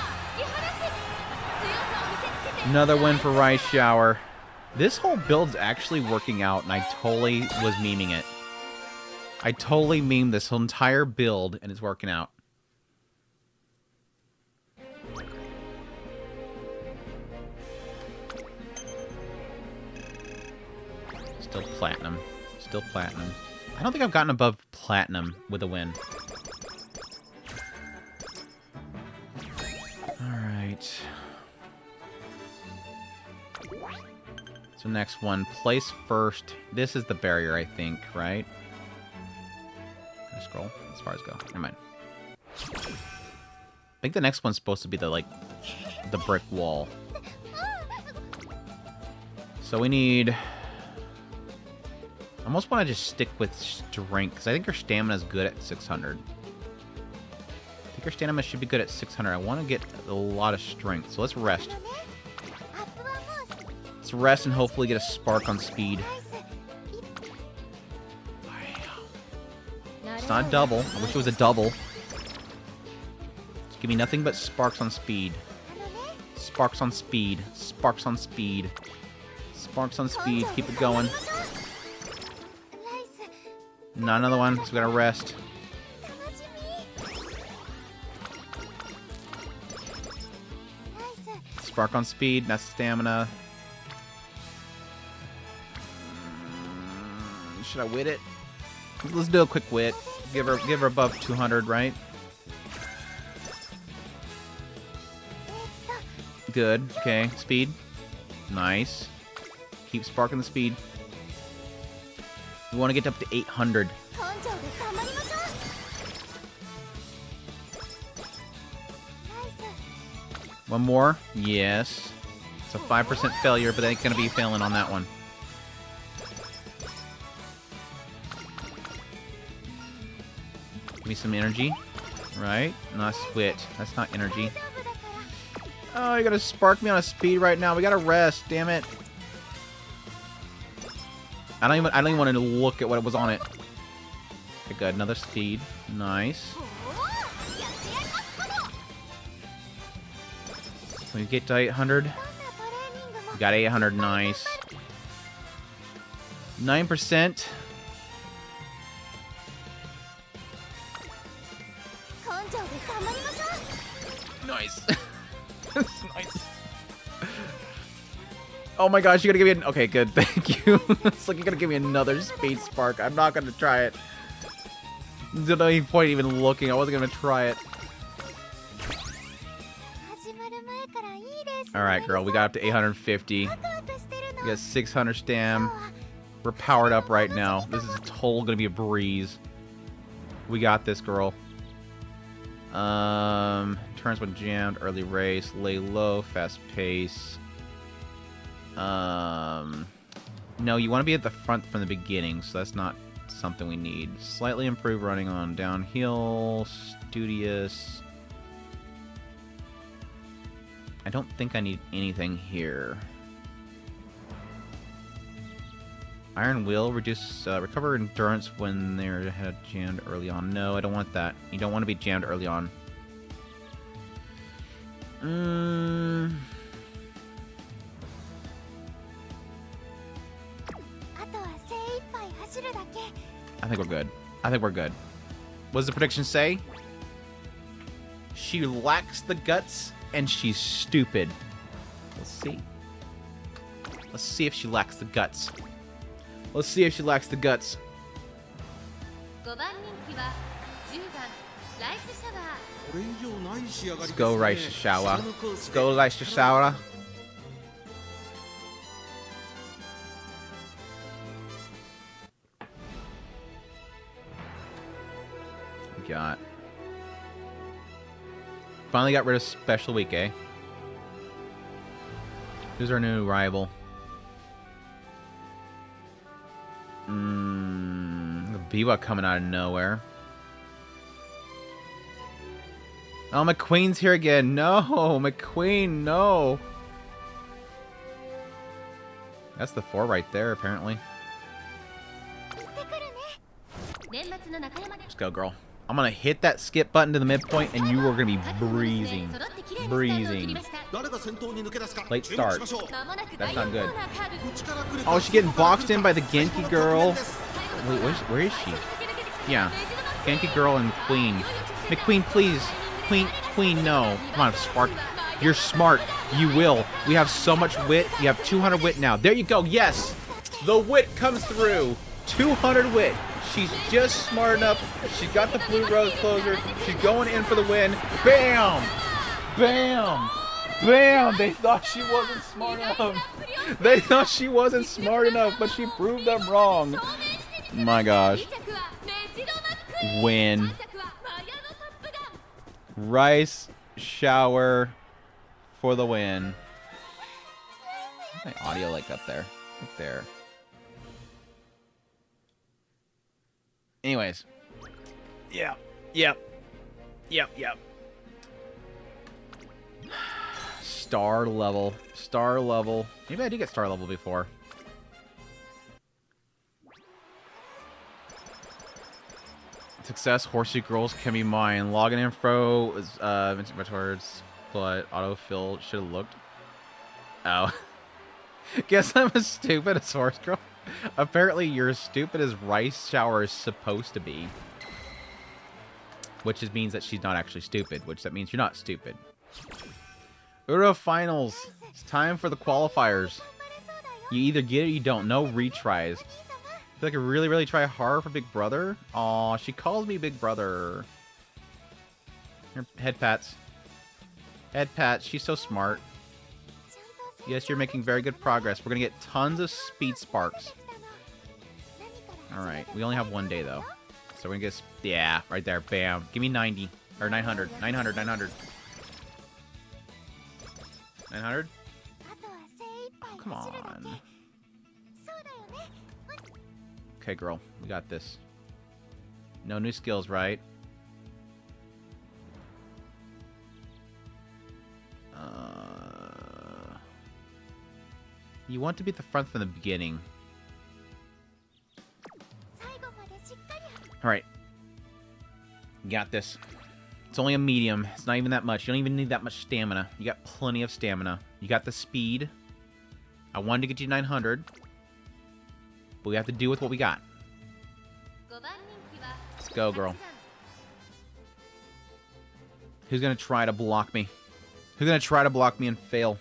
Another win for Rice Shower. This whole build's actually working out, and I totally was memeing it. I totally memed this whole entire build, and it's working out. Still platinum. Still platinum. I don't think I've gotten above platinum with a win. Alright. So next one. Place first. This is the barrier, I think, right? Can I scroll as far as go? Never mind. I think the next one's supposed to be the, like, the brick wall. So we need... I almost want to just stick with strength, because I think her stamina is good at 600. I think her stamina should be good at 600. I want to get a lot of strength, so let's rest. Let's rest and hopefully get a spark on speed. It's not a double. I wish it was a double. Just give me nothing but sparks on speed. Sparks on speed. Sparks on speed. Sparks on speed. Keep it going. Not another one, so we gotta rest. Spark on speed, that's stamina. Should I wit it? Let's do a quick wit. Give her above 200, right? Good. Okay, speed. Nice. Keep sparking the speed. We want to get up to 800. One more? Yes. It's a 5% failure, but ain't gonna be failing on that one. Give me some energy. Right? Not wit. That's not energy. Oh, you gotta spark me on a speed right now. We gotta rest, damn it. I don't even want to look at what was on it. Okay, good. Another speed. Nice. When we get to 800. We got 800. Nice. 9%. Nice. That's nice. Oh my gosh, you gotta give me an... Okay, good, thank you. It's like you're gonna give me another speed spark. I'm not gonna try it. There's no point even looking. I wasn't gonna try it. Alright, girl, we got up to 850. We got 600 stam. We're powered up right now. This is totally gonna be a breeze. We got this, girl. Turns when jammed, early race, lay low, fast pace. No, you want to be at the front from the beginning, so that's not something we need. Slightly improved running on downhill, studious. I don't think I need anything here. Iron Will, reduce, recover endurance when they're jammed early on. No, I don't want that. You don't want to be jammed early on. I think we're good. I think we're good. What does the prediction say? She lacks the guts and she's stupid. Let's see. Let's see if she lacks the guts. Let's see if she lacks the guts. Let's go, Rice Shower. Let's go, Rice Shower. We got Finally got rid of Special Week, eh? Who's our new rival? Tbot coming out of nowhere. Oh, McQueen's here again. No, McQueen, no. That's the 4 right there, apparently. Let's go, girl. I'm going to hit that skip button to the midpoint, and you are going to be breezing. Breezing. Late start. That's not good. Oh, she's getting boxed in by the Genki girl. Wait, where is she? Yeah. Genki girl and Queen. McQueen, please. Queen, no. Come on, Spark. You're smart. You will. We have so much wit. You have 200 wit now. There you go. Yes. The wit comes through. 200 wit. She's just smart enough. She's got the blue rose closer. She's going in for the win. Bam! Bam! Bam! They thought she wasn't smart enough. They thought she wasn't smart enough, but she proved them wrong. My gosh. Win. Rice shower for the win. What's my audio like up there? Up there. Anyways. Yep. Star level. Star level. Maybe I did get star level before. Success, horsey girls can be mine. Login info is Vincent Retards, but autofill should have looked. Oh. Guess I'm as stupid as horse girl. Apparently you're as stupid as Rice Shower is supposed to be. Which means that she's not actually stupid, which that means you're not stupid. Ura finals. It's time for the qualifiers. You either get it or you don't. No retries. I feel like I really try hard for Big Brother. Aw, she calls me Big Brother. Here, head pats. Head pats. She's so smart. Yes, you're making very good progress. We're going to get tons of speed sparks. Alright, we only have 1 day, though. So we're going to get... Yeah, right there. Bam. Give me 90. Or 900. 900. 900. 900? Oh, come on. Okay, girl. We got this. No new skills, right? You want to be at the front from the beginning. Alright. Got this. It's only a medium. It's not even that much. You don't even need that much stamina. You got plenty of stamina. You got the speed. I wanted to get you 900. But we have to do with what we got. Let's go, girl. Who's going to try to block me? Who's going to try to block me and fail?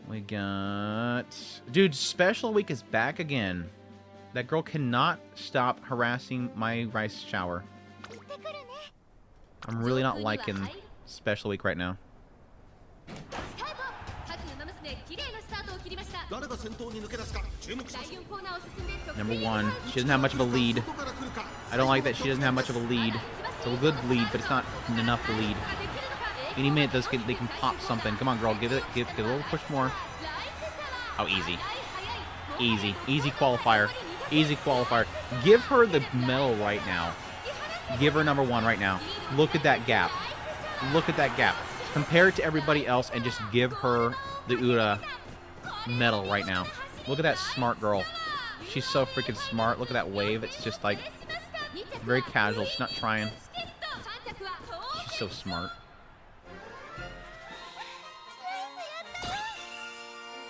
We got... Dude, Special Week is back again. That girl cannot stop harassing my Rice Shower. I'm really not liking Special Week right now. Number 1. She doesn't have much of a lead. I don't like that she doesn't have much of a lead. It's a good lead, but it's not enough to lead. Any minute they can pop something. Come on, girl. Give it a little push more. Oh, easy. Easy qualifier. Easy qualifier. Give her the medal right now. Give her number 1 right now. Look at that gap. Look at that gap. Compare it to everybody else and just give her the Ura medal right now. Look at that smart girl. She's so freaking smart. Look at that wave. It's just like very casual. She's not trying. She's so smart.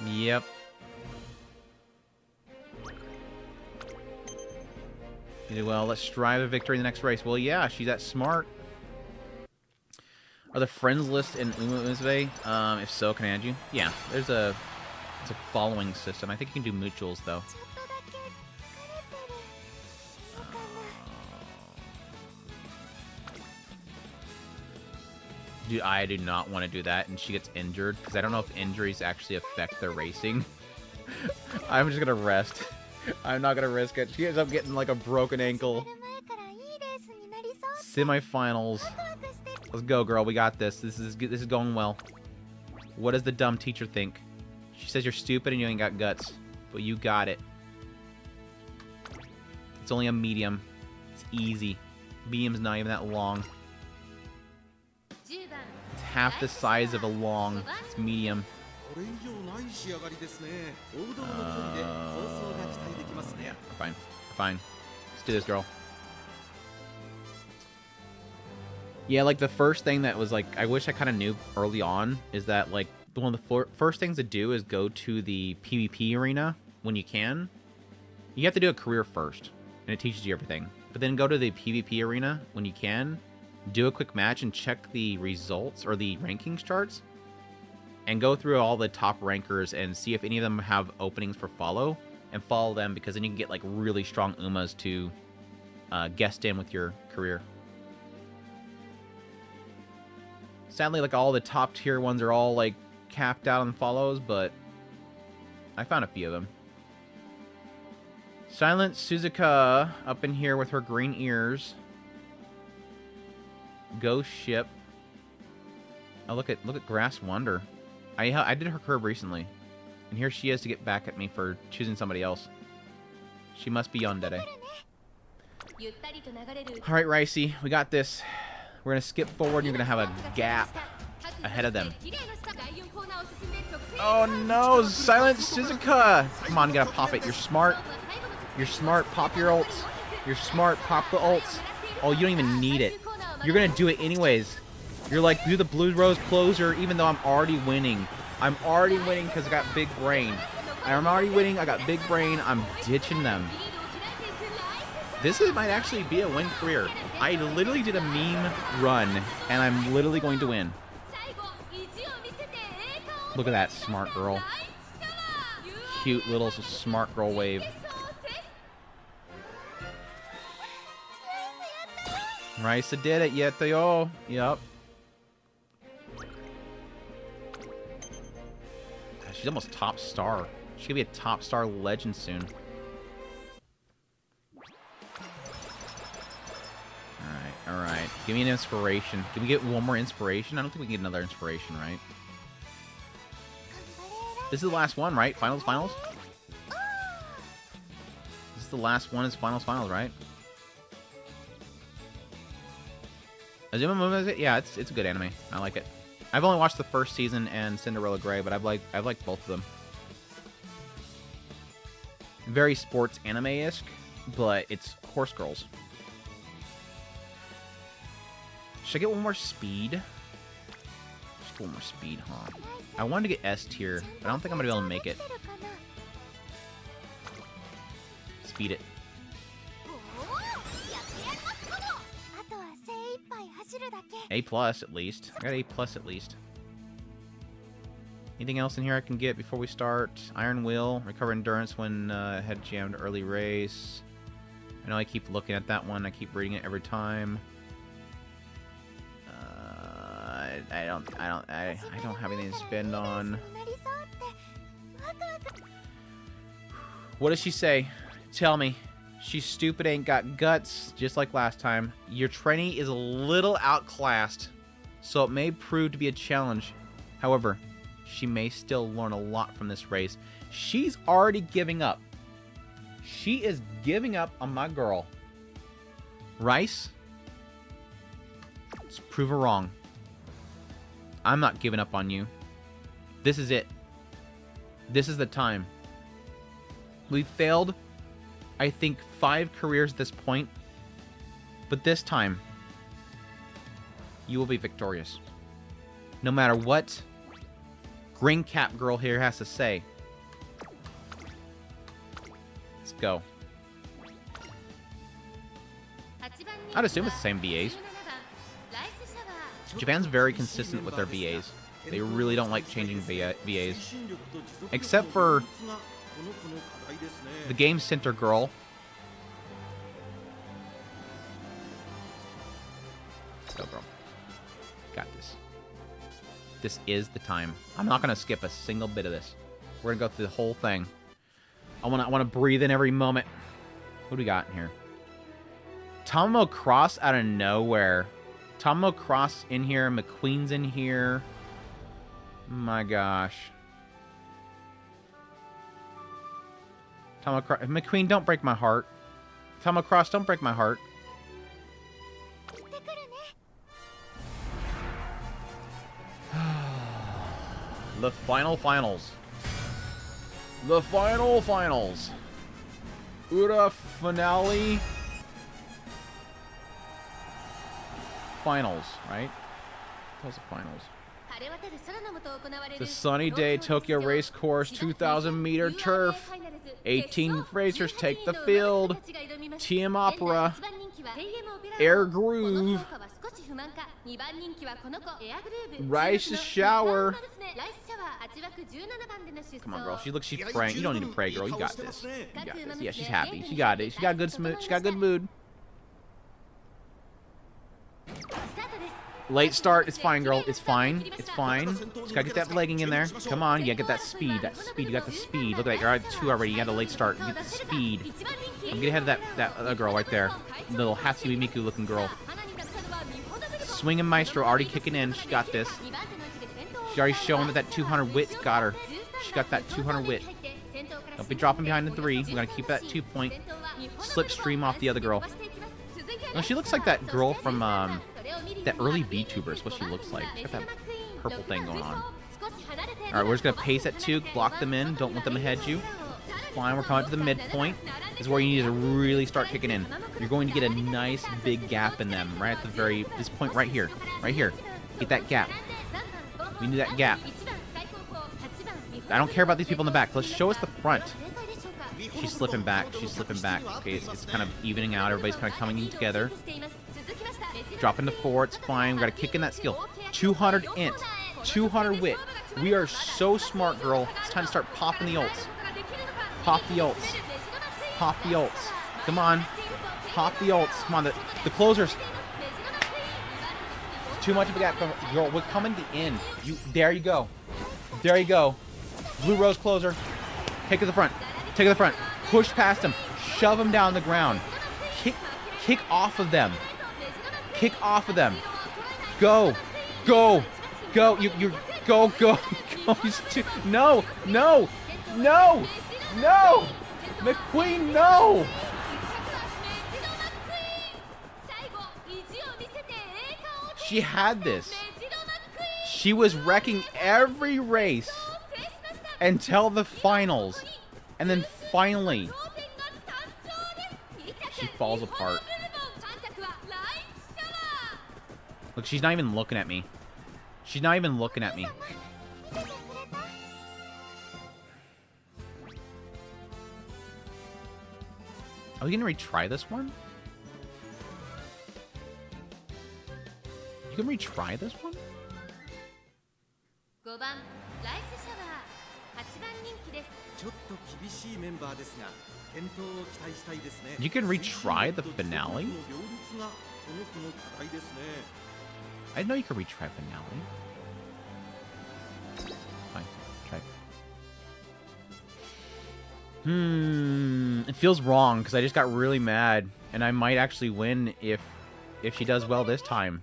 Yep. You do well. Let's strive a victory in the next race. Well, yeah, she's that smart. Are the friends list in Uma Musume? If so, can I add you? Yeah, it's a following system. I think you can do mutuals though. Dude, I do not want to do that, and she gets injured, because I don't know if injuries actually affect their racing. I'm just going to rest. I'm not gonna risk it. She ends up getting like a broken ankle. Semifinals. Let's go, girl. We got this. This is going well. What does the dumb teacher think? She says you're stupid and you ain't got guts, but you got it. It's only a medium. It's easy. Medium's not even that long. It's half the size of a long. It's medium. Yeah, we're fine. We're fine. Let's do this, girl. Yeah, like the first thing that was like, I wish I kind of knew early on is that like one of the first things to do is go to the PvP arena when you can. You have to do a career first, and it teaches you everything. But then go to the PvP arena when you can, do a quick match and check the results or the rankings charts, and go through all the top rankers and see if any of them have openings for follow, and follow them, because then you can get like really strong Umas to guest in with your career. Sadly, like all the top tier ones are all like capped out on follows, but I found a few of them. Silent Suzuka up in here with her green ears. Ghost Ship. Oh, look at Grass Wonder. I did her curve recently, and here she is to get back at me for choosing somebody else. She must be yandere. All right, Ricey, we got this. We're gonna skip forward, and you're gonna have a gap ahead of them. Oh no, Silent Suzuka! Come on, you gotta pop it. You're smart. You're smart. Pop your ults. You're smart. Pop the ults. Oh, you don't even need it. You're gonna do it anyways. You're like, do the Blue Rose closer, even though I'm already winning. I'm already winning because I got big brain. I'm already winning. I got big brain. I'm ditching them. This might actually be a win career. I literally did a meme run, and I'm literally going to win. Look at that smart girl. Cute little smart girl wave. Risa did it, Yetayo. Yep. She's almost top star. She could be a top star legend soon. Alright. Give me an inspiration. Can we get one more inspiration? I don't think we can get another inspiration, right? This is the last one, right? Finals? This is the last one. Is finals, right? Azuma Musume, is it? Yeah, it's a good anime. I like it. I've only watched the first season and Cinderella Grey, but I've liked both of them. Very sports anime-esque, but it's horse girls. Should I get one more speed? Just one more speed, huh? I wanted to get S tier, but I don't think I'm gonna be able to make it. Speed it. A plus at least. I got A plus at least. Anything else in here I can get before we start? Iron Will, recover endurance when head jammed early race. I know I keep looking at that one. I keep reading it every time. I don't have anything to spend on. What does she say? Tell me. She's stupid, ain't got guts, just like last time. Your trainee is a little outclassed, so it may prove to be a challenge. However, she may still learn a lot from this race. She's already giving up. She is giving up on my girl. Rice? Let's prove her wrong. I'm not giving up on you. This is it. This is the time. We've failed, I think, 5 careers at this point. But this time, you will be victorious. No matter what Green Cap Girl here has to say. Let's go. I'd assume it's the same VAs. Japan's very consistent with their VAs. They really don't like changing VAs. Except for the Game Center girl. Let's go, girl. Got this. This is the time. I'm not going to skip a single bit of this. We're going to go through the whole thing. I wanna breathe in every moment. What do we got in here? Tomomo Cross out of nowhere. Tomomo Cross in here. McQueen's in here. My gosh. McQueen, don't break my heart. Tomomo Cross, don't break my heart. The finals. The finals. Ura finale. Finals, right? What was the finals? The sunny day Tokyo Race Course 2,000 meter turf. 18 racers take the field. TM Opera. Air Groove. Rice's Shower. Come on, girl. She's praying. You don't need to pray, girl. You got this. You got this. Yeah, she's happy. She got it. She got good mood. She got good mood. Late start. It's fine, girl. It's fine. It's fine. Just gotta get that legging in there. Come on. You gotta get that speed. That speed. You got the speed. Look at that. You're at 2 already. You got a late start. You get the speed. I'm getting ahead of that other girl right there. Little Hatsune Miku looking girl. Swinging Maestro already kicking in. She got this. She's already showing that 200 wit got her. She got that 200 wit. Don't be dropping behind the 3. We're gonna keep that 2-point slipstream off the other girl. No, she looks like that girl from that early VTuber is what she looks like. She's got that purple thing going on. Alright, we're just gonna pace at 2, block them in, don't let them ahead you. Fine, we're coming up to the midpoint. This is where you need to really start kicking in. You're going to get a nice big gap in them right at the this point right here. Right here. Get that gap. We need that gap. I don't care about these people in the back. Let's show us the front. She's slipping back. She's slipping back. Okay, it's kind of evening out. Everybody's kind of coming in together. Drop into 4. It's fine. We got to kick in that skill. 200 int. 200 wit. We are so smart, girl. It's time to start popping the ults. Pop the ults. Pop the ults. Come on. Pop the ults. Come on. The closers. Too much of a gap. Girl, we're coming to the end. There you go. There you go. Blue Rose closer. Take it to the front. Take it to the front. Push past them. Shove them down the ground. Kick off of them. Kick off of them. Go. Go. Go. You go. Go. Go. No. No. No. No. McQueen, no. She had this. She was wrecking every race until the finals. And then finally, she falls apart. Look, she's not even looking at me. She's not even looking at me. Are we gonna retry this one? You can retry this one? You can retry the finale? I didn't know you could retry finale. Fine. Try. It feels wrong because I just got really mad, and I might actually win if she does well this time.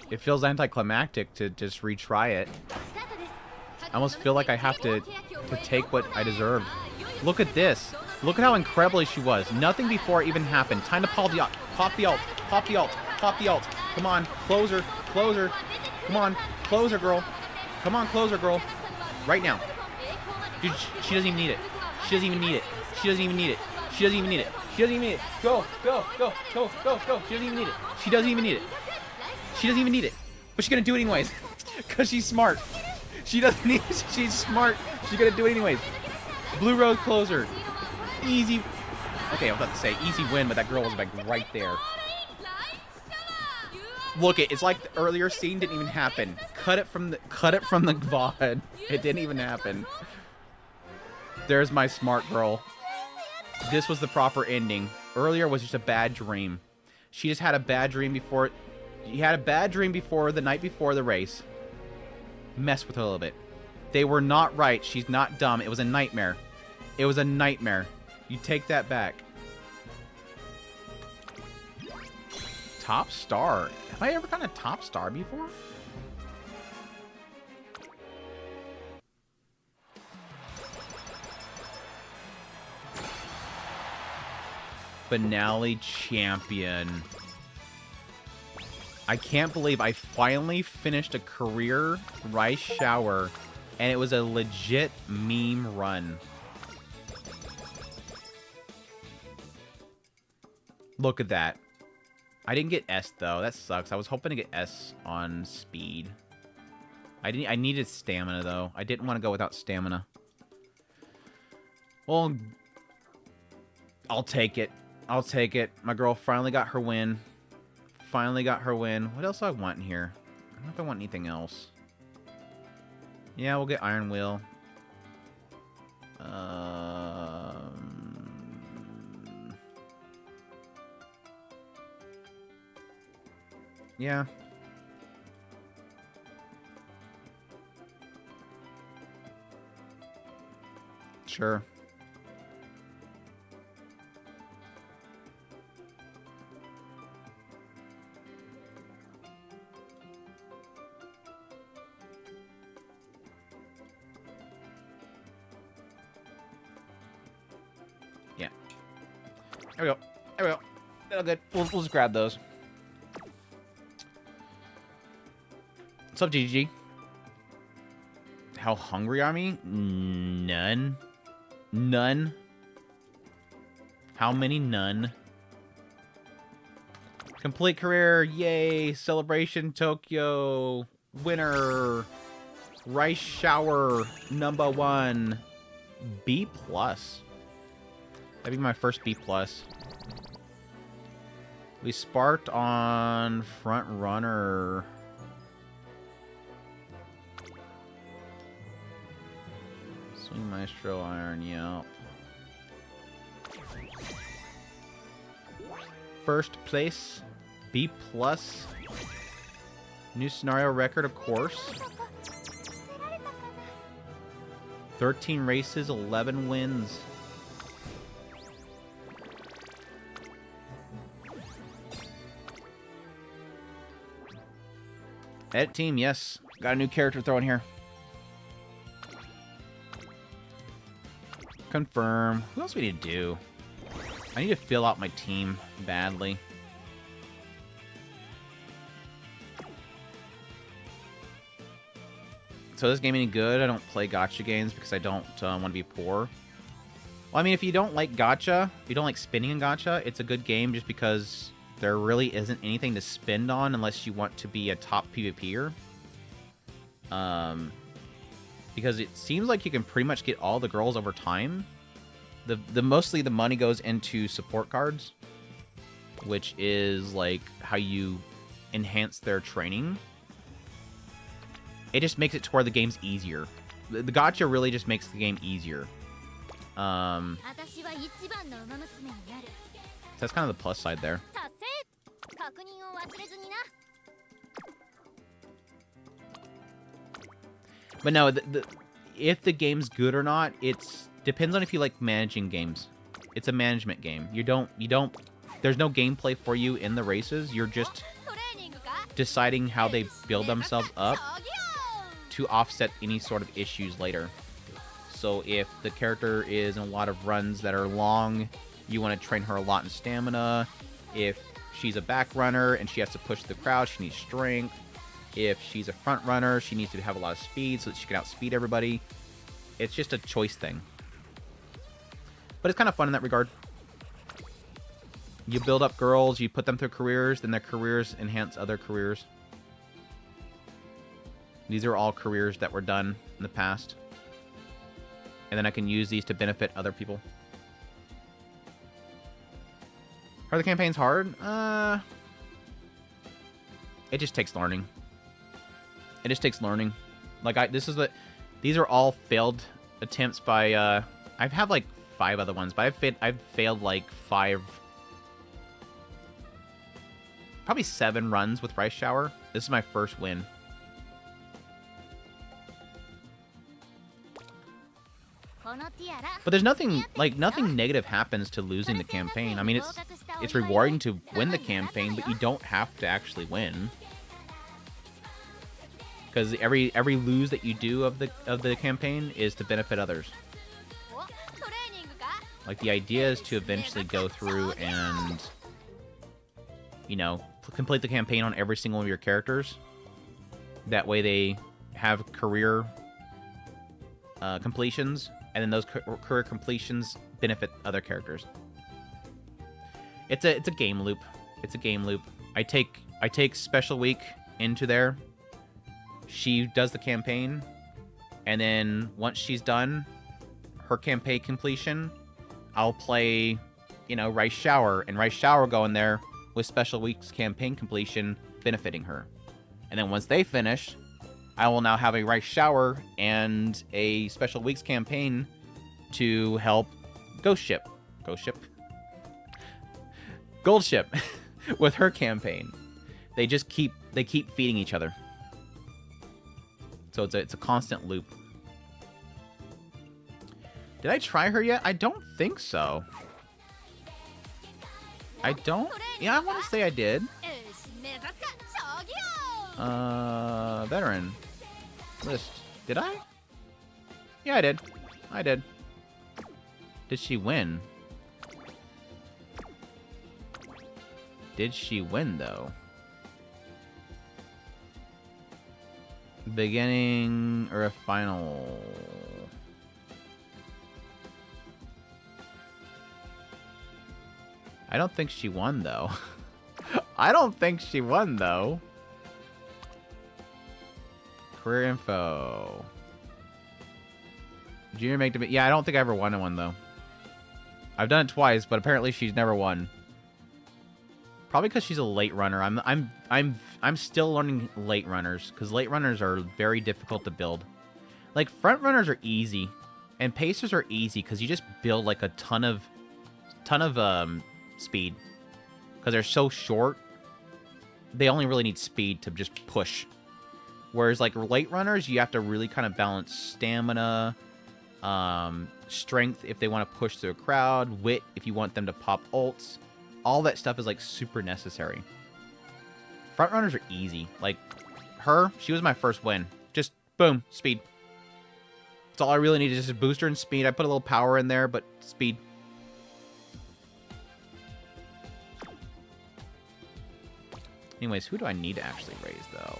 It feels anticlimactic to just retry it. I almost feel like I have to take what I deserve. Look at this. Look at how incredibly she was. Nothing before it even happened. Time to pop the ult. Pop the ult. Pop the ult. Pop the ult. Come on. Closer. Closer. Come on. Closer, girl. Come on, closer, girl. Right now. Dude, she doesn't even need it. She doesn't even need it. She doesn't even need it. She doesn't even need it. She doesn't even need it. Go. Go. Go. Go. Go. Go. She doesn't even need it. She doesn't even need it. She doesn't even need it. But she's gonna do it anyways. Because she's smart. She doesn't need it. She's smart. She's gonna do it anyways. Blue Rose closer. Easy. Okay, I was about to say easy win, but that girl was like right there. Look, it's like the earlier scene didn't even happen. Cut it from the VOD. It didn't even happen. There's my smart girl. This was the proper ending. Earlier was just a bad dream. She just had a bad dream before. She had a bad dream before the night before the race. Mess with her a little bit. They were not right. She's not dumb. It was a nightmare. It was a nightmare. You take that back. Top star. Have I ever gotten a top star before? Finale champion. I can't believe I finally finished a career rice shower, and it was a legit meme run. Look at that. I didn't get S though. That sucks. I was hoping to get S on speed. I needed stamina though. I didn't want to go without stamina. Well, I'll take it. I'll take it. My girl finally got her win. Finally got her win. What else do I want in here? I don't know if I want anything else. Yeah, we'll get Iron Wheel. Yeah. Sure. Yeah. There we go. There we go. That'll good. We'll just grab those. What's up, GG? How hungry are me? None. None. How many? None. Complete career. Yay. Celebration Tokyo. Winner. Rice shower. Number 1. B+. That'd be my first B+. We sparked on Front Runner. Swing Maestro Iron, yeah. First place, B+. New scenario record, of course. 13 races, 11 wins. Edit team, yes. Got a new character thrown here. Confirm. Who else we need to do? I need to fill out my team badly. So this game any good? I don't play Gatcha games because I don't want to be poor. Well, I mean, if you don't like Gatcha, if you don't like spinning in Gatcha, it's a good game just because there really isn't anything to spend on unless you want to be a top PvPer. Because it seems like you can pretty much get all the girls over time. Mostly the money goes into support cards, which is like how you enhance their training. It just makes it to where the game's easier. The Gatcha really just makes the game easier. So that's kind of the plus side there. But no, if the game's good or not, it's depends on if you like managing games. It's a management game. There's no gameplay for you in the races. You're just deciding how they build themselves up to offset any sort of issues later. So if the character is in a lot of runs that are long, you want to train her a lot in stamina. If she's a back runner and she has to push the crowd, she needs strength. If she's a front runner, she needs to have a lot of speed so that she can outspeed everybody. It's just a choice thing. But it's kind of fun in that regard. You build up girls, you put them through careers, then their careers enhance other careers. These are all careers that were done in the past. And then I can use these to benefit other people. Are the campaigns hard? It just takes learning. It just takes learning. Like these are all failed attempts by I've had like 5 other ones, but I've failed like 5, probably 7 runs with Rice Shower. This is my first win. But there's nothing, like, nothing negative happens to losing the campaign. I mean, it's rewarding to win the campaign, but you don't have to actually win. Because every lose that you do of the campaign is to benefit others. Like, the idea is to eventually go through and, you know, complete the campaign on every single one of your characters. That way they have career completions, and then those career completions benefit other characters. It's a game loop. It's a game loop. I take Special Week into there. She does the campaign, and then once she's done her campaign completion, I'll play, you know, Rice Shower, and Rice Shower go in there with Special Week's campaign completion benefiting her. And then once they finish, I will now have a Rice Shower and a Special Week's campaign to help Gold Ship with her campaign. They keep feeding each other. So it's a constant loop. Did I try her yet? I don't think so. Yeah, I want to say I did. Veteran. List. Did I? Yeah, I did. Did she win? Did she win, though? Beginning or a final? I don't think she won, though. I don't think she won, though. Career info. Junior make the... Yeah, I don't think I ever won one, though. I've done it twice, but apparently she's never won. Probably because she's a late runner. I'm still learning late runners, because late runners are very difficult to build. Like, front runners are easy, and pacers are easy because you just build like a ton of speed, because they're so short. They only really need speed to just push. Whereas like late runners, you have to really kind of balance stamina, strength if they want to push through a crowd, wit if you want them to pop ults. All that stuff is like super necessary. Front runners are easy. Like her, she was my first win. Just boom, speed. That's all I really needed, just a booster in speed. I put a little power in there, but speed. Anyways, who do I need to actually raise though?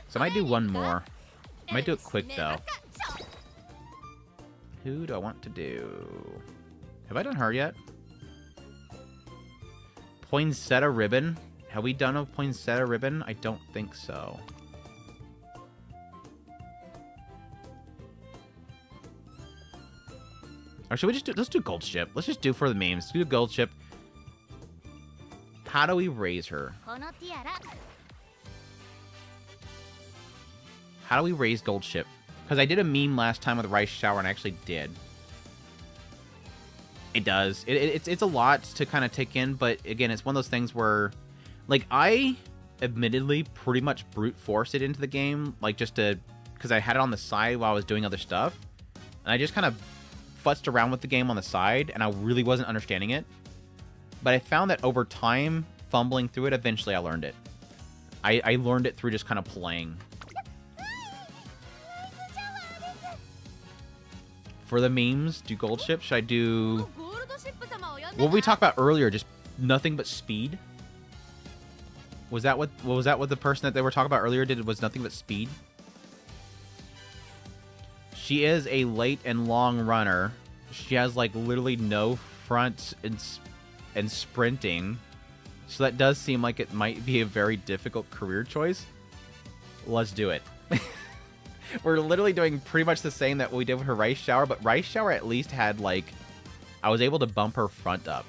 So I might do one more. I might do it quick though. Who do I want to do? Have I done her yet? Poinsettia Ribbon. Have we done a Poinsettia Ribbon? I don't think so. Or should we just do... Let's do Gold Ship. Let's just do for the memes. Let's do Gold Ship. How do we raise her? How do we raise Gold Ship? Because I did a meme last time with Rice Shower, and I actually did. It does. It's a lot to kind of take in, but again, it's one of those things where, like, I admittedly pretty much brute forced it into the game, like, just to... Because I had it on the side while I was doing other stuff. And I just kind of futzed around with the game on the side, and I really wasn't understanding it. But I found that over time, fumbling through it, eventually I learned it. I learned it through just kind of playing. For the memes, do Gold Ship? Should I do... What we talked about earlier, just nothing but speed? Was that what the person that they were talking about earlier did, was nothing but speed? She is a late and long runner. She has like literally no front and sprinting. So that does seem like it might be a very difficult career choice. Let's do it. We're literally doing pretty much the same that we did with her Rice Shower, but Rice Shower at least had like... I was able to bump her front up.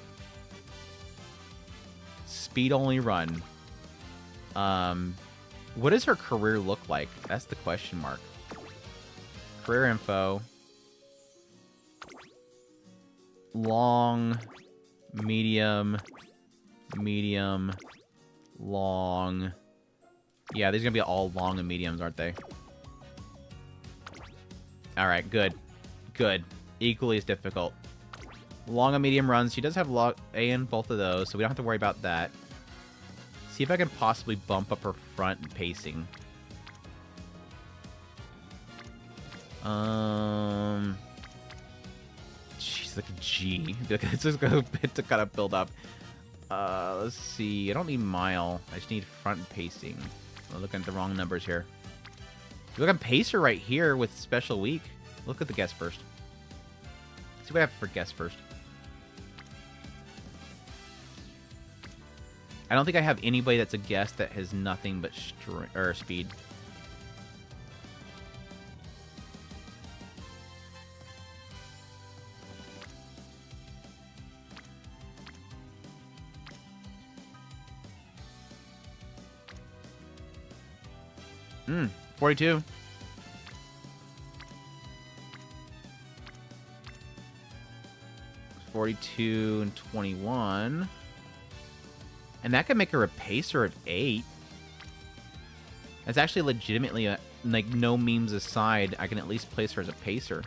Speed only run. What does her career look like? That's the question mark. Career info. Long, medium, long. Yeah, these are going to be all long and mediums, aren't they? Alright, good. Good. Equally as difficult. Long and medium runs. She does have A in both of those, so we don't have to worry about that. See if I can possibly bump up her front and pacing. She's like a G. It's just a bit to kind of build up. Let's see. I don't need mile. I just need front and pacing. I'm looking at the wrong numbers here. You look at pacer right here with special week. Look at the guess first. See what I have for guess first. I don't think I have anybody that's a guess that has nothing but speed. Hmm, 42. And 21. And that could make her a pacer at 8. That's actually legitimately, like, no memes aside, I can at least place her as a pacer.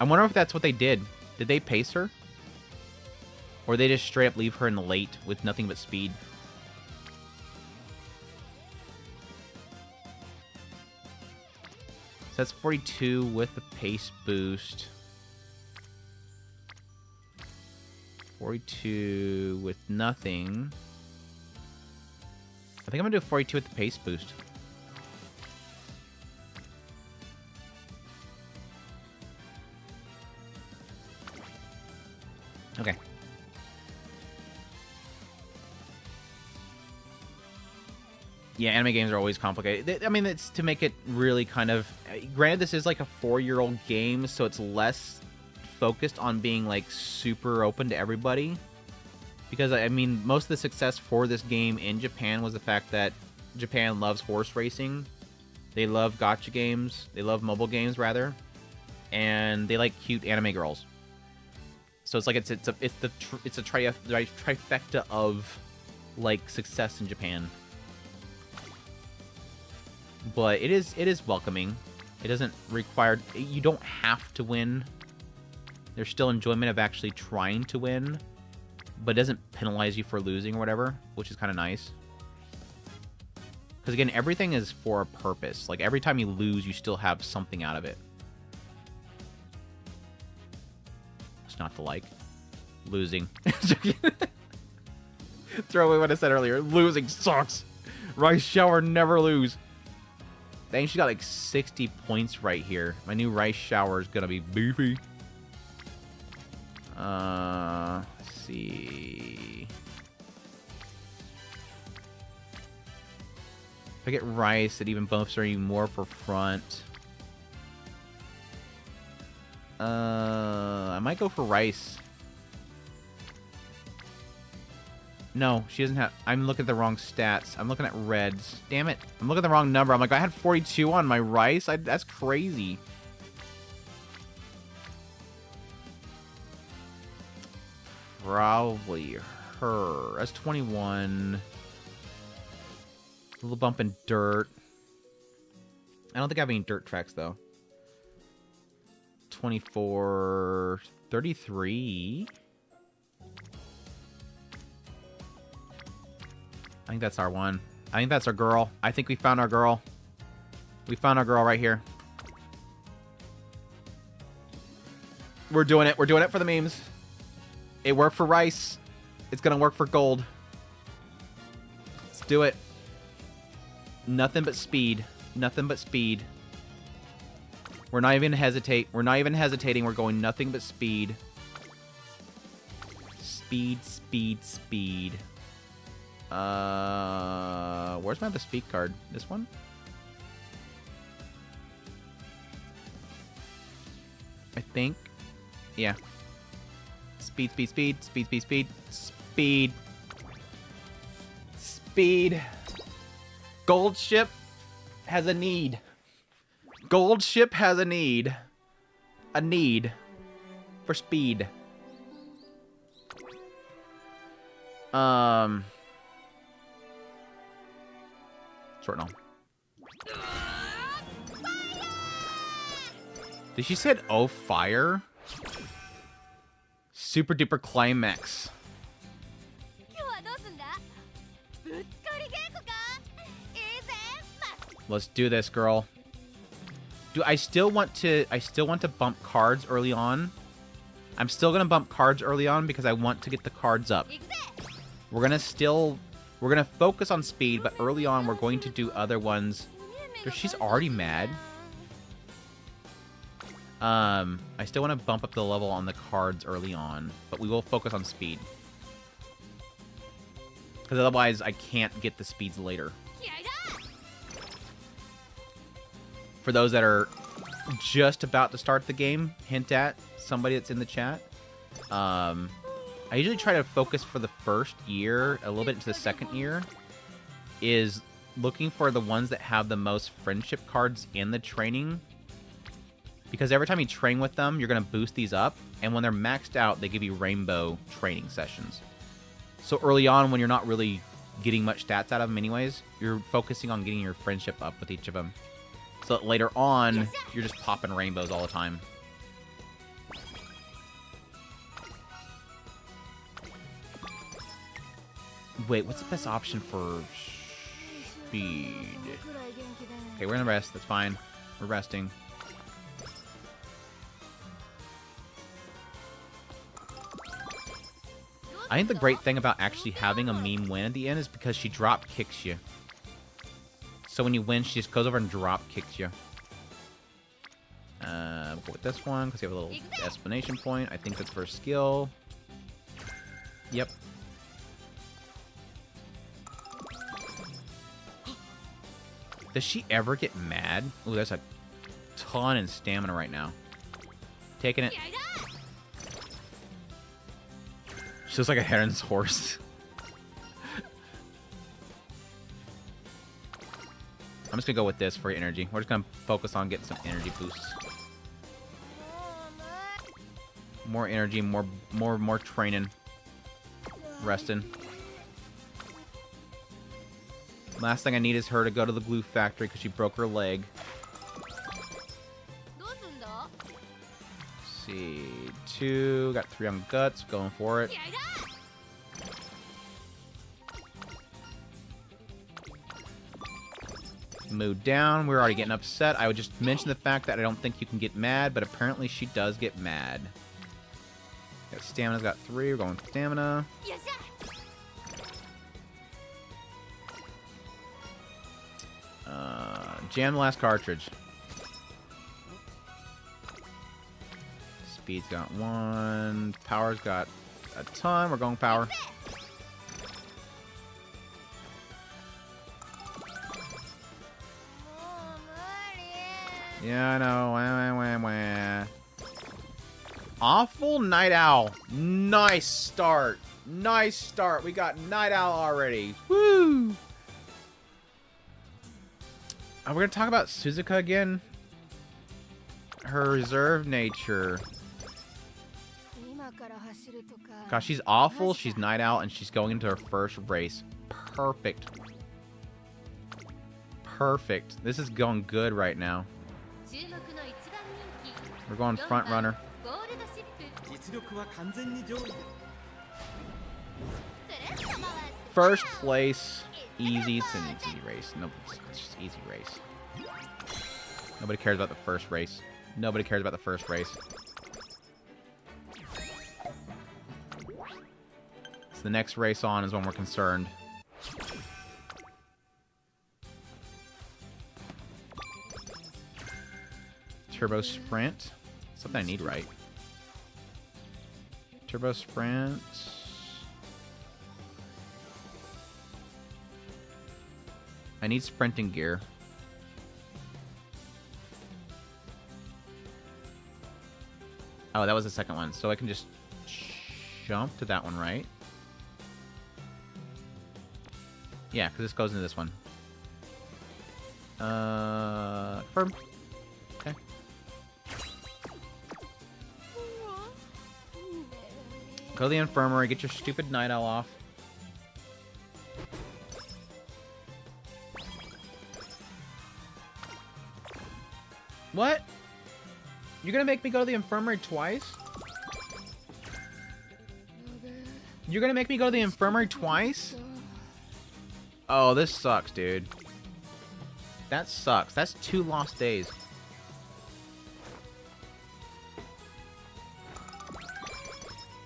I wonder if that's what they did. Did they pace her? Or they just straight up leave her in the late with nothing but speed? So that's 42 with the pace boost. 42 with nothing. I think I'm gonna do 42 with the pace boost. Okay. Yeah, anime games are always complicated. I mean, it's to make it really kind of... Granted, this is like a 4-year-old game, so it's less focused on being like super open to everybody, because I mean most of the success for this game in Japan was the fact that Japan loves horse racing, they love gacha games, they love mobile games rather, and they like cute anime girls. So it's like it's a trifecta of like success in Japan. But it is welcoming. It doesn't require, you don't have to win. There's still enjoyment of actually trying to win, but it doesn't penalize you for losing or whatever, which is kind of nice. Because again, everything is for a purpose. Like, every time you lose, you still have something out of it. It's not to like. Losing. Throw away what I said earlier. Losing sucks. Rice shower, never lose. Dang, she got like 60 points right here. My new rice shower is going to be beefy. Let's see. If I get rice, it even bumps her even more for front. I might go for rice. No, she doesn't have... I'm looking at the wrong stats. I'm looking at reds. Damn it. I'm looking at the wrong number. I'm like, I had 42 on my rice? That's crazy. Probably her. That's 21. A little bump in dirt. I don't think I have any dirt tracks, though. 24. 33. I think that's our one. I think that's our girl. I think we found our girl. We found our girl right here. We're doing it. We're doing it for the memes. It worked for rice. It's gonna work for gold. Let's do it. Nothing but speed. Nothing but speed. We're not even hesitate. We're not even hesitating. We're going nothing but speed. Speed, speed, speed. Where's my other speed card? This one? I think. Yeah. Speed, speed, speed, speed, speed, speed, speed. Speed. Gold ship has a need. Gold ship has a need. A need for speed. Short null. Did she said, oh, fire? Super duper climax. Let's do this, girl. Do I still want to bump cards early on? I'm still gonna bump cards early on because I want to get the cards up. We're gonna focus on speed, but early on we're going to do other ones. She's already mad. I still want to bump up the level on the cards early on, but we will focus on speed. Because otherwise I can't get the speeds later. For those that are just about to start the game, hint at somebody that's in the chat. I usually try to focus for the first year, a little bit into the second year, is looking for the ones that have the most friendship cards in the training. Because every time you train with them, you're going to boost these up. And when they're maxed out, they give you rainbow training sessions. So early on, when you're not really getting much stats out of them anyways, you're focusing on getting your friendship up with each of them. So that later on, you're just popping rainbows all the time. Wait, what's the best option for speed? Okay, we're gonna rest. That's fine. We're resting. I think the great thing about actually having a meme win at the end is because she drop kicks you. So when you win, she just goes over and drop kicks you. Go with this one because you have a little explanation point. I think that's for skill. Yep. Does she ever get mad? Ooh, that's a ton in stamina right now. Taking it. She looks like a heron's horse. I'm just gonna go with this for energy. We're just gonna focus on getting some energy boosts. More energy, more training. Resting. Last thing I need is her to go to the glue factory because she broke her leg. Let's see. 2. Got 3 on guts. Going for it. Mood down. We're already getting upset. I would just mention the fact that I don't think you can get mad, but apparently she does get mad. Got stamina's got 3. We're going with stamina. Jam the last cartridge. Speed's got 1. Power's got a ton. We're going power. Yeah, I know. Wah, wah, wah, wah. Awful Night Owl. Nice start. Nice start. We got Night Owl already. Woo! We're going to talk about Suzuka again. Her reserved nature. Gosh, she's awful. She's Night Owl, and she's going into her first race. Perfect. Perfect. This is going good right now. We're going front runner. First place. Easy. It's an easy race. No, it's just easy race. Nobody cares about the first race. Nobody cares about the first race. So the next race on is when we're concerned. Turbo Sprint. Something I need, right? Turbo Sprint. I need sprinting gear. Oh, that was the second one. So I can just jump to that one, right? Yeah, because this goes into this one. Confirm. Okay. Go to the infirmary, get your stupid Night Owl off. What? You're gonna make me go to the infirmary twice? You're gonna make me go to the infirmary twice? Oh, this sucks, dude. That sucks. That's 2 lost days.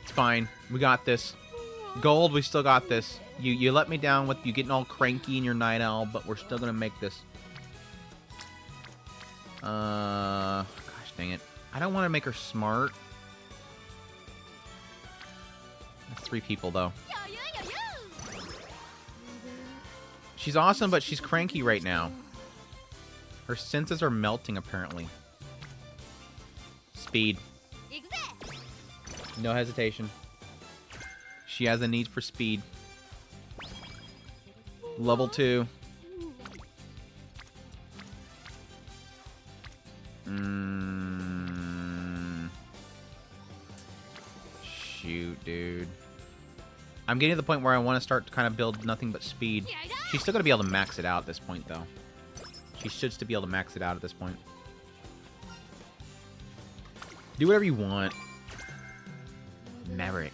It's fine. We got this. Gold, we still got this. You let me down with you getting all cranky in your night owl, but we're still gonna make this. Gosh dang it. I don't want to make her smart. That's 3 people, though. She's awesome, but she's cranky right now. Her senses are melting, apparently. Speed. No hesitation. She has a need for speed. Level 2. Shoot, dude. I'm getting to the point where I want to start to kind of build nothing but speed. She's still going to be able to max it out at this point, though. She should still be able to max it out at this point. Do whatever you want. Maverick.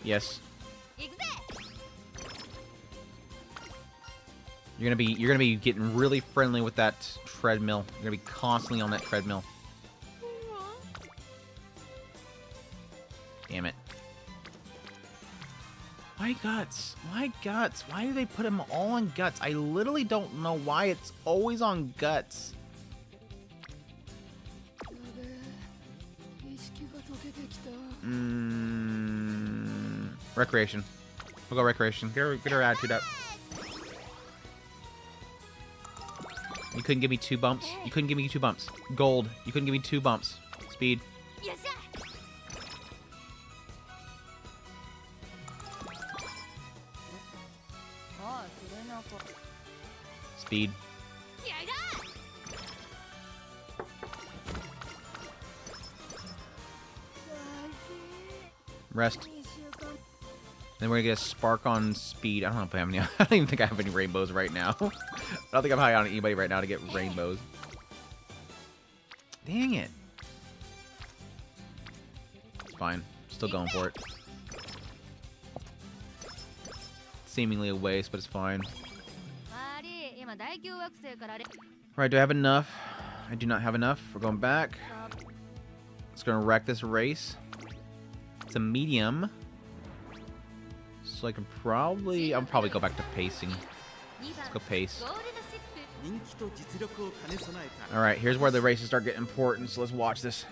Yes. You're gonna be getting really friendly with that treadmill. You're gonna be constantly on that treadmill. Damn it. Why guts? Why guts? Why do they put them all on guts? I literally don't know why it's always on guts. Recreation. We'll go recreation. Get her attitude up. You couldn't give me 2 bumps. You couldn't give me 2 bumps. Gold. You couldn't give me 2 bumps. Speed. Speed. Rest. Then we're gonna get a spark on speed. I don't know if I have any. I don't even think I have any rainbows right now. I don't think I'm high on anybody right now to get rainbows. Dang it. It's fine. Still going for it. Seemingly a waste, but it's fine. Alright, do I have enough? I do not have enough. We're going back. It's gonna wreck this race. It's a medium. So I can probably... I'll probably go back to pacing. Let's go pace. Alright, here's where the races start getting important, so let's watch this.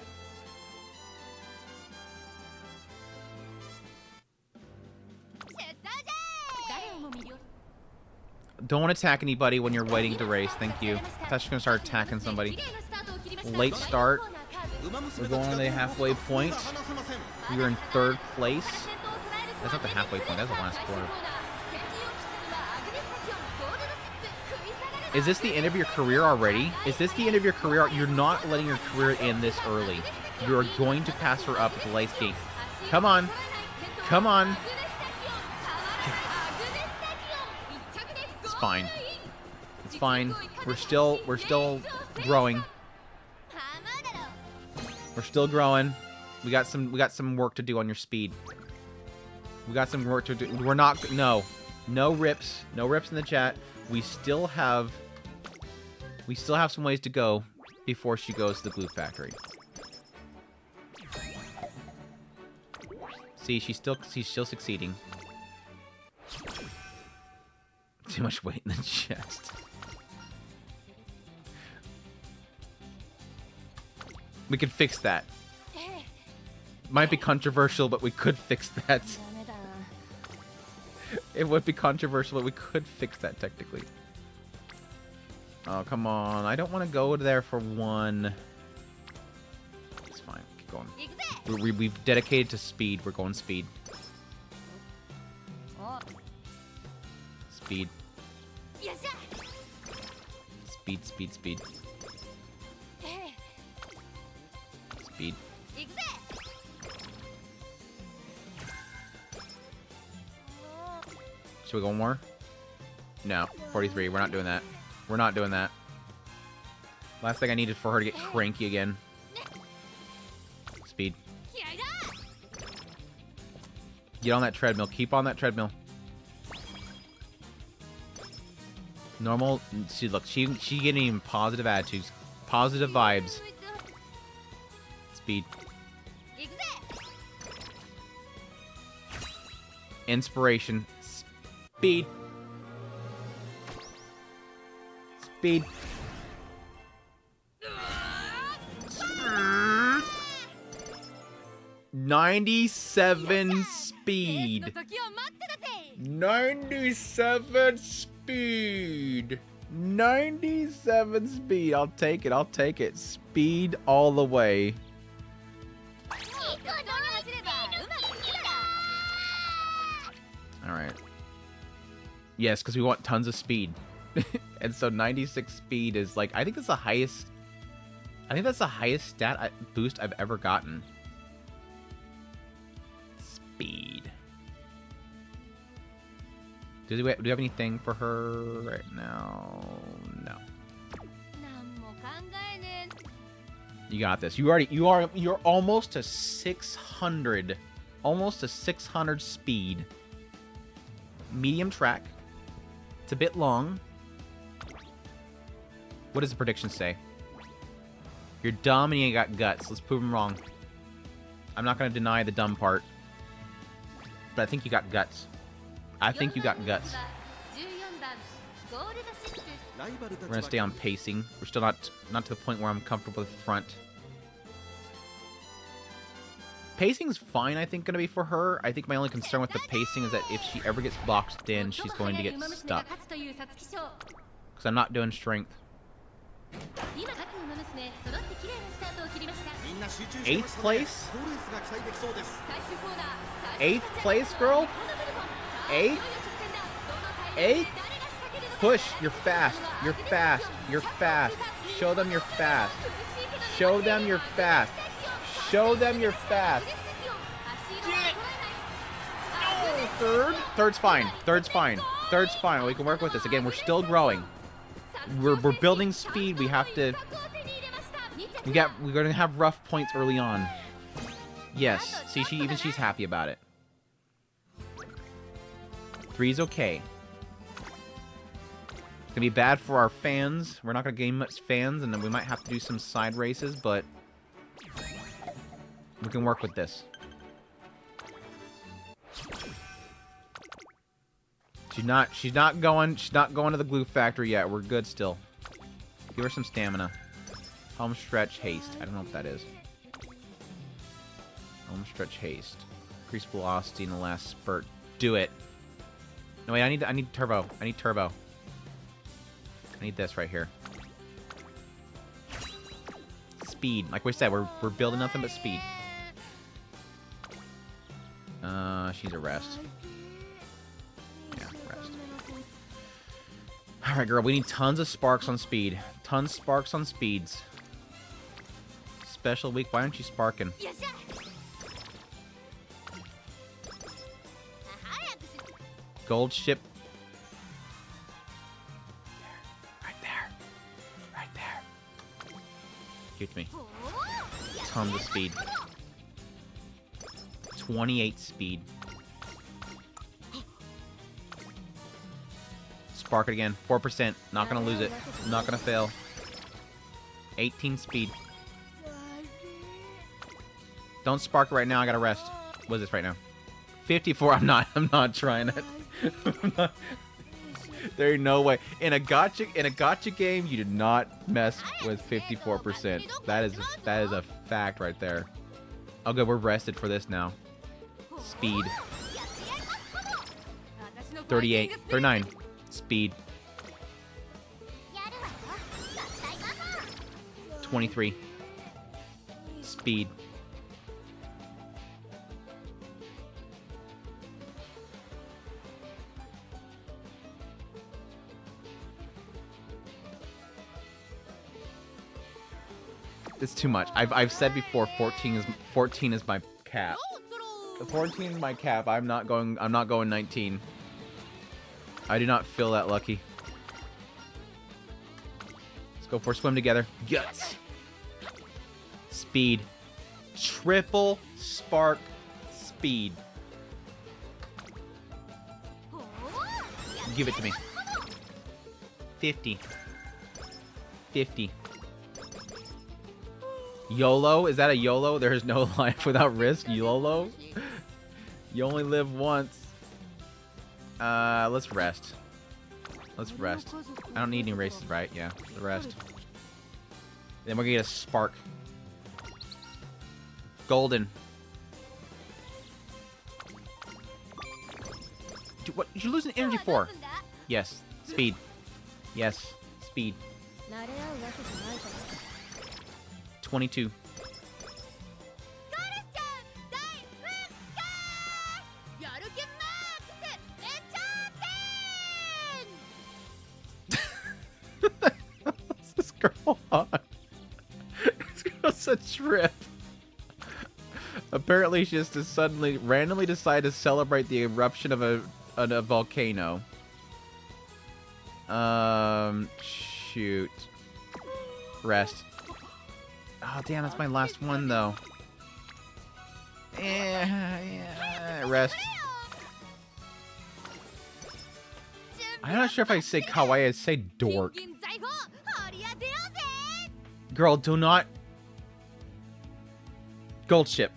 Don't attack anybody when you're waiting to race, thank you. I thought you were going to start attacking somebody. Late start. We're going to the halfway point. We are in 3rd place. That's not the halfway point, that's the last quarter. Is this the end of your career already? Is this the end of your career? You're not letting your career end this early. You're going to pass her up at the last gate. Come on. Come on. It's fine. It's fine. We're still growing. We're still growing. We got some work to do on your speed. We got some work to do. We're not no rips. No rips in the chat. We still have some ways to go before she goes to the glue factory. See, she's still succeeding. Too much weight in the chest. We could fix that. Might be controversial, but we could fix that. It would be controversial, but we could fix that technically. Oh, come on. I don't want to go there for 1. It's fine. Keep going. We've dedicated to speed. We're going speed. Speed. Speed, speed, speed. Speed. Should we go more? No. 43. We're not doing that. We're not doing that. Last thing I needed for her to get cranky again. Speed. Get on that treadmill. Keep on that treadmill. Normal. See, look, she getting positive attitudes, positive vibes. Speed. Inspiration. Speed. Speed. 97 speed. 97 speed. 97 speed. I'll take it. I'll take it. Speed all the way. Alright. Yes, because we want tons of speed. And so 96 speed is like, I think that's the highest. I think that's the highest stat boost I've ever gotten. Speed. Do we have anything for her right now? No. You got this. You're almost to 600. Almost to 600 speed. Medium track. It's a bit long. What does the prediction say? You're dumb and you ain't got guts. Let's prove them wrong. I'm not going to deny the dumb part. But I think you got guts. I think you got guts. We're going to stay on pacing. We're still not to the point where I'm comfortable with front. Pacing's fine, I think, going to be for her. I think my only concern with the pacing is that if she ever gets boxed in, she's going to get stuck. Because I'm not doing strength. 8th place? 8th place, girl? 8th? 8th? Push. You're fast. You're fast. You're fast. Show them you're fast. Show them you're fast. Show them you're fast. No, third? Third's fine. Third's fine. Third's fine. We can work with this. Again, we're still growing. We're building speed. We have to... We're going to have rough points early on. Yes. See, she's happy about it. 3's okay. It's going to be bad for our fans. We're not going to gain much fans, and then we might have to do some side races, but we can work with this. She's not going to the glue factory yet. We're good still. Give her some stamina. Home stretch haste. I don't know what that is. Home stretch haste. Increase velocity in the last spurt. Do it. No wait, I need turbo. I need turbo. I need this right here. Speed. Like we said, we're building nothing but speed. She's a rest. Yeah, rest. Alright, girl, we need tons of sparks on speed. Tons of sparks on speeds. Special week, why aren't you sparking? Gold ship. Right there. Right there. Give it to me. Tons of speed. 28 speed. Spark it again. 4%. Not gonna lose it. Not gonna fail. 18 speed. Don't spark it right now. I gotta rest. What is this right now? 54. I'm not trying it. There ain't no way. In a Gatcha game, you do not mess with 54%. That is a fact right there. Oh good, we're rested for this now. Speed. 38. 39. Speed. 23. Speed. It's too much. I've said before 14 is my cap. 14 is my cap. I'm not going 19. I do not feel that lucky. Let's Go for a swim together. Yes. Speed. Triple spark speed. Give it to me. 50. 50. YOLO? Is that a YOLO? There is no life without risk. YOLO? You only live once. Let's rest. Let's rest. I don't need any races, right? Yeah, the rest. Then we're gonna get a spark. Golden. Dude, what did you lose an energy for? Yes. Speed. Yes. Speed. 22. What's this girl on? This girl's a trip. Apparently she just suddenly randomly decided to celebrate the eruption of a volcano. Shoot. Rest. Oh damn, that's my last one though. Yeah, rest. I'm not sure if I say kawaii, I say dork. Girl, do not. Gold ship.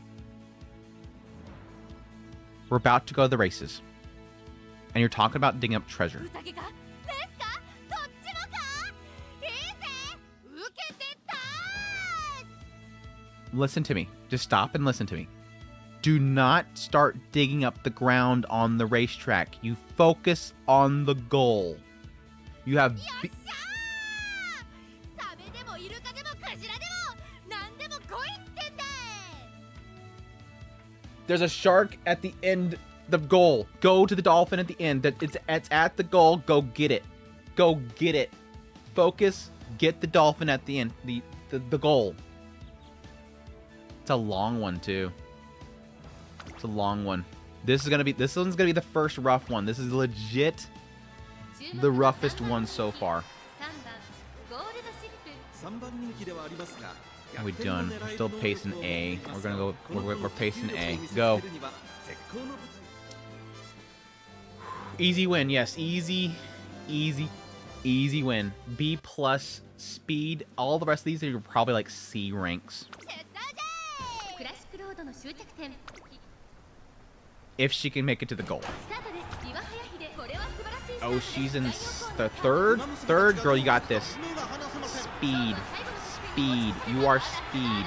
We're about to go to the races. And you're talking about digging up treasure. Listen to me. Just stop and listen to me. Do not start digging up the ground on the racetrack. You focus on the goal. You have... There's a shark at the end, the goal. Go to the dolphin at the end. It's at the goal. Go get it. Go get it. Focus. Get the dolphin at the end. The goal. It's a long one too. It's a long one. This one's gonna be the first rough one. This is legit the roughest one so far. How are we doing? We're still pacing A. We're gonna go. We're pacing A. Go. Easy win. Yes, easy win. B plus speed. All the rest of these are probably like C ranks. If she can make it to the goal. Oh, she's in the third? Third? Girl, you got this. Speed. Speed. You are speed.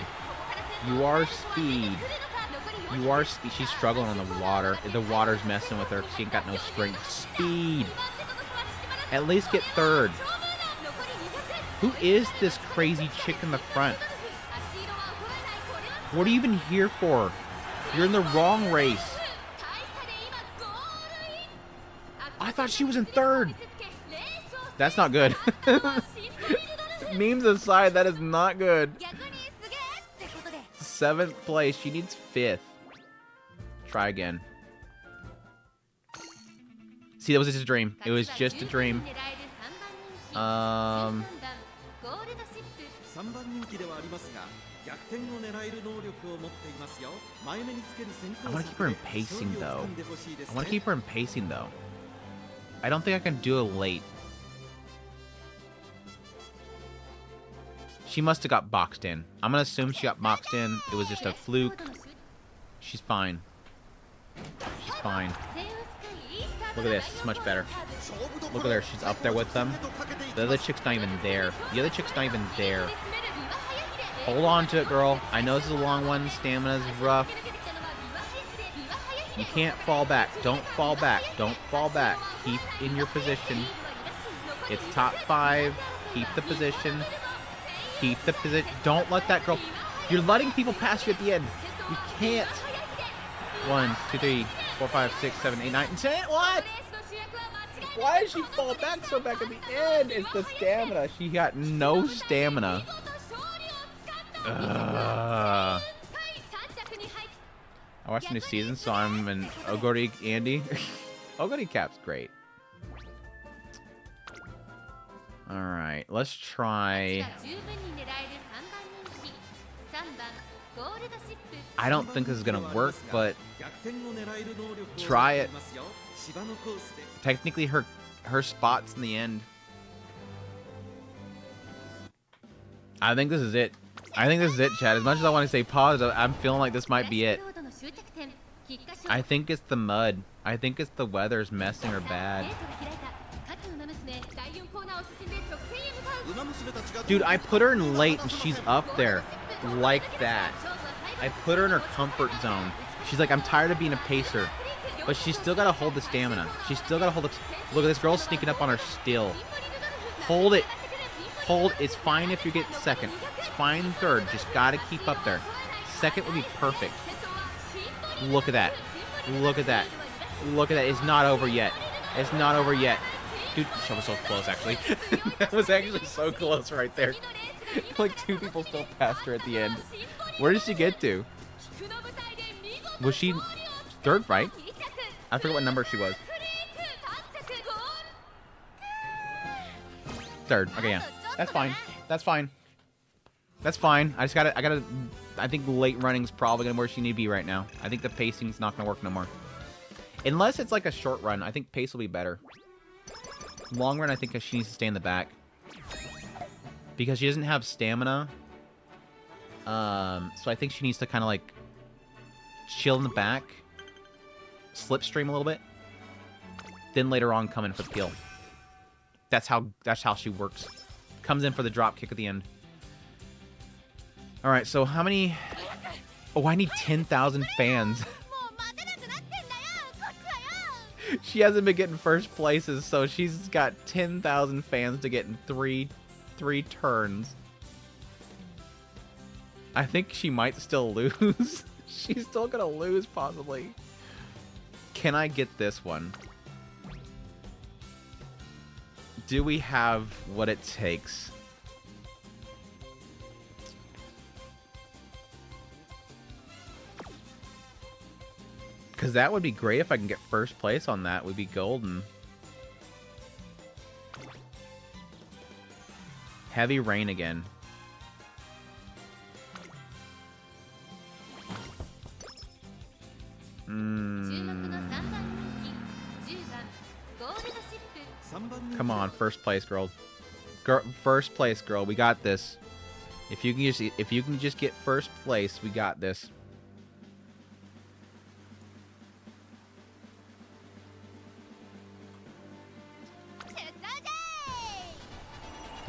You are speed. You are speed. She's struggling on the water. The water's messing with her. She ain't got no strength. Speed. At least get third. Who is this crazy chick in the front? What are you even here for? You're in the wrong race. I thought she was in third. That's not good. Memes aside, that is not good. 7th place. She needs 5th. Try again. See, that was just a dream. It was just a dream. I want to keep her in pacing, though. I don't think I can do it late. She must have got boxed in. I'm going to assume she got boxed in. It was just a fluke. She's fine. She's fine. Look at this. It's much better. Look at her. She's up there with them. The other chick's not even there. The other chick's not even there. Hold on to it, girl. I know this is a long one. Stamina's rough. You can't fall back. Don't fall back. Don't fall back. Keep in your position. It's top 5. Keep the position. Keep the position. Don't let that girl... You're letting people pass you at the end. You can't. 1, 2, 3, 4, 5, 6, 7, 8, 9, 10. What? Why did she fall back so back at the end? It's the stamina. She got no stamina. I watched the new season, so I'm an Ogori Andy. Ogori Cap's great. Alright, let's try... I don't think this is gonna work, but try it. Technically, her spot's in the end. I think this is it. I think this is it, Chad. As much as I want to say positive, I'm feeling like this might be it. I think it's the mud. I think it's the weather's messing her bad. Dude, I put her in late and she's up there like that. I put her in her comfort zone. She's like, I'm tired of being a pacer. But she's still got to hold the stamina. She's still got to hold the... Look at this girl sneaking up on her still. Hold it. Hold. It's fine if you get second. It's fine third. Just got to keep up there. Second would be perfect. Look at that. Look at that. Look at that. It's not over yet. It's not over yet. Dude, she was so close, actually. That was actually so close right there. Like, two people still passed her at the end. Where did she get to? Was she third, right? I forget what number she was. Third. Okay, yeah. That's fine. That's fine. That's fine. I think late running's probably gonna where she need to be right now. I think the pacing's not gonna work no more. Unless it's like a short run, I think pace will be better. Long run, I think she needs to stay in the back. Because she doesn't have stamina. So I think she needs to kind of like chill in the back. Slipstream a little bit. Then later on come in for the kill. That's how she works. Comes in for the drop kick at the end. Alright, so how many... Oh, I need 10,000 fans. She hasn't been getting first places, so she's got 10,000 fans to get in three turns. I think she might still lose. She's still gonna lose, possibly. Can I get this one? Do we have what it takes? Because that would be great if I can get first place on that. Would be golden. Heavy rain again. Come on, first place, girl. First place, girl. We got this. If you can just get first place, we got this.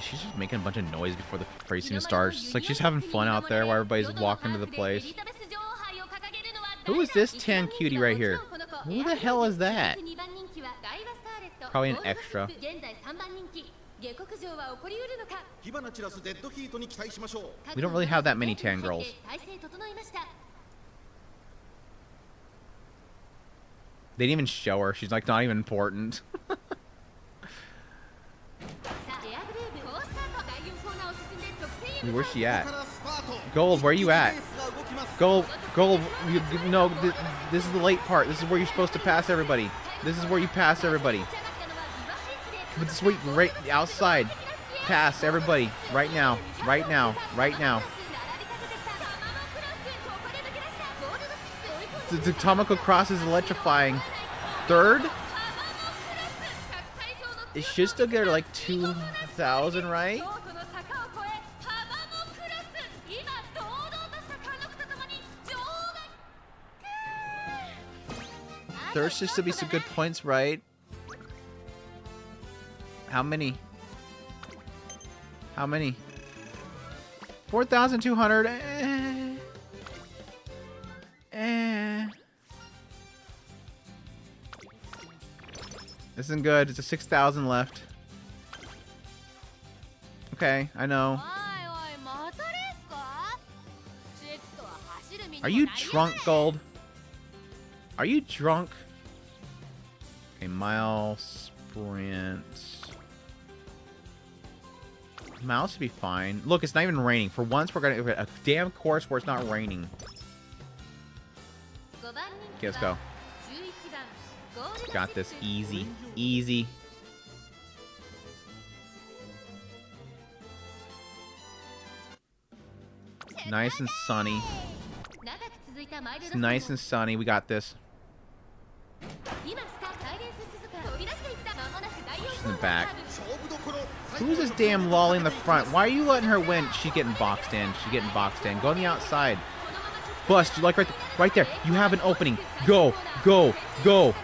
She's just making a bunch of noise before the racing starts. It's like she's having fun out there while everybody's walking to the place. Who is this tan cutie right here? Who the hell is that? Probably an extra. We don't really have that many tan girls. They didn't even show her. She's like not even important. Where's she at? Gold, where are you at? Gold, no, this is the late part. This is where you're supposed to pass everybody. This is where you pass everybody. But this is where you, right outside. Pass everybody. Right now. Right now. Right now. The Tomoko Cross is electrifying. Third? It should still get her like 2,000, right? There should still be some good points, right? How many? How many? 4,200. This isn't good. It's a 6,000 left. Okay, I know. Are you drunk, Gold? Are you drunk? Okay, mile, sprint. Mile should be fine. Look, it's not even raining. For once, we're gonna a damn course where it's not raining. Okay, let's go. Got this. Easy. Easy. Nice and sunny. It's nice and sunny. We got this. She's in the back. Who's this damn lolly in the front? Why are you letting her win? She's getting boxed in. She's getting boxed in. Go on the outside. Bust. You like right there. You have an opening. Go. Go. Go.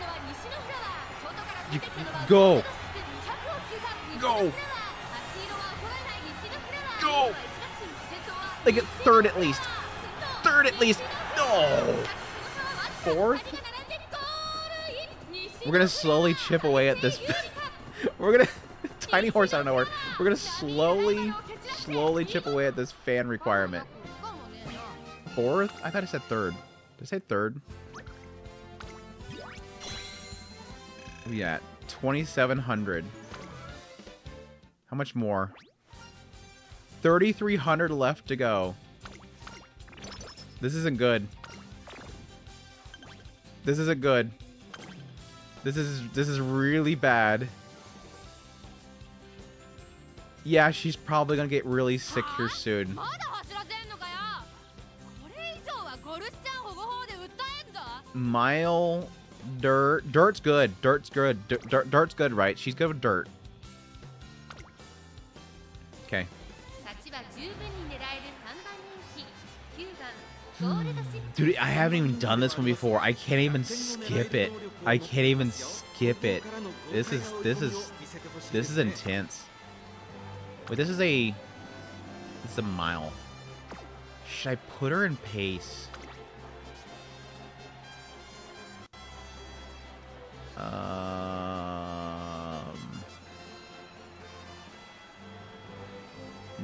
Go. Go. Go. Like at third at least. Third at least. No. Fourth? We're gonna slowly chip away at this. We're gonna... Tiny horse out of nowhere. We're gonna slowly chip away at this fan requirement. Fourth? I thought I said third. Did I say third? We at 2,700. How much more? 3,300 left to go. This isn't good. This isn't good. This is really bad. Yeah, she's probably gonna get really sick here soon. Mile, dirt. Dirt's good. Dirt's good. Dirt's good, right? She's good with dirt. Okay. Dude, I haven't even done this one before. I can't even skip it. I can't even skip it. This is intense. Wait, this is a mile. Should I put her in pace?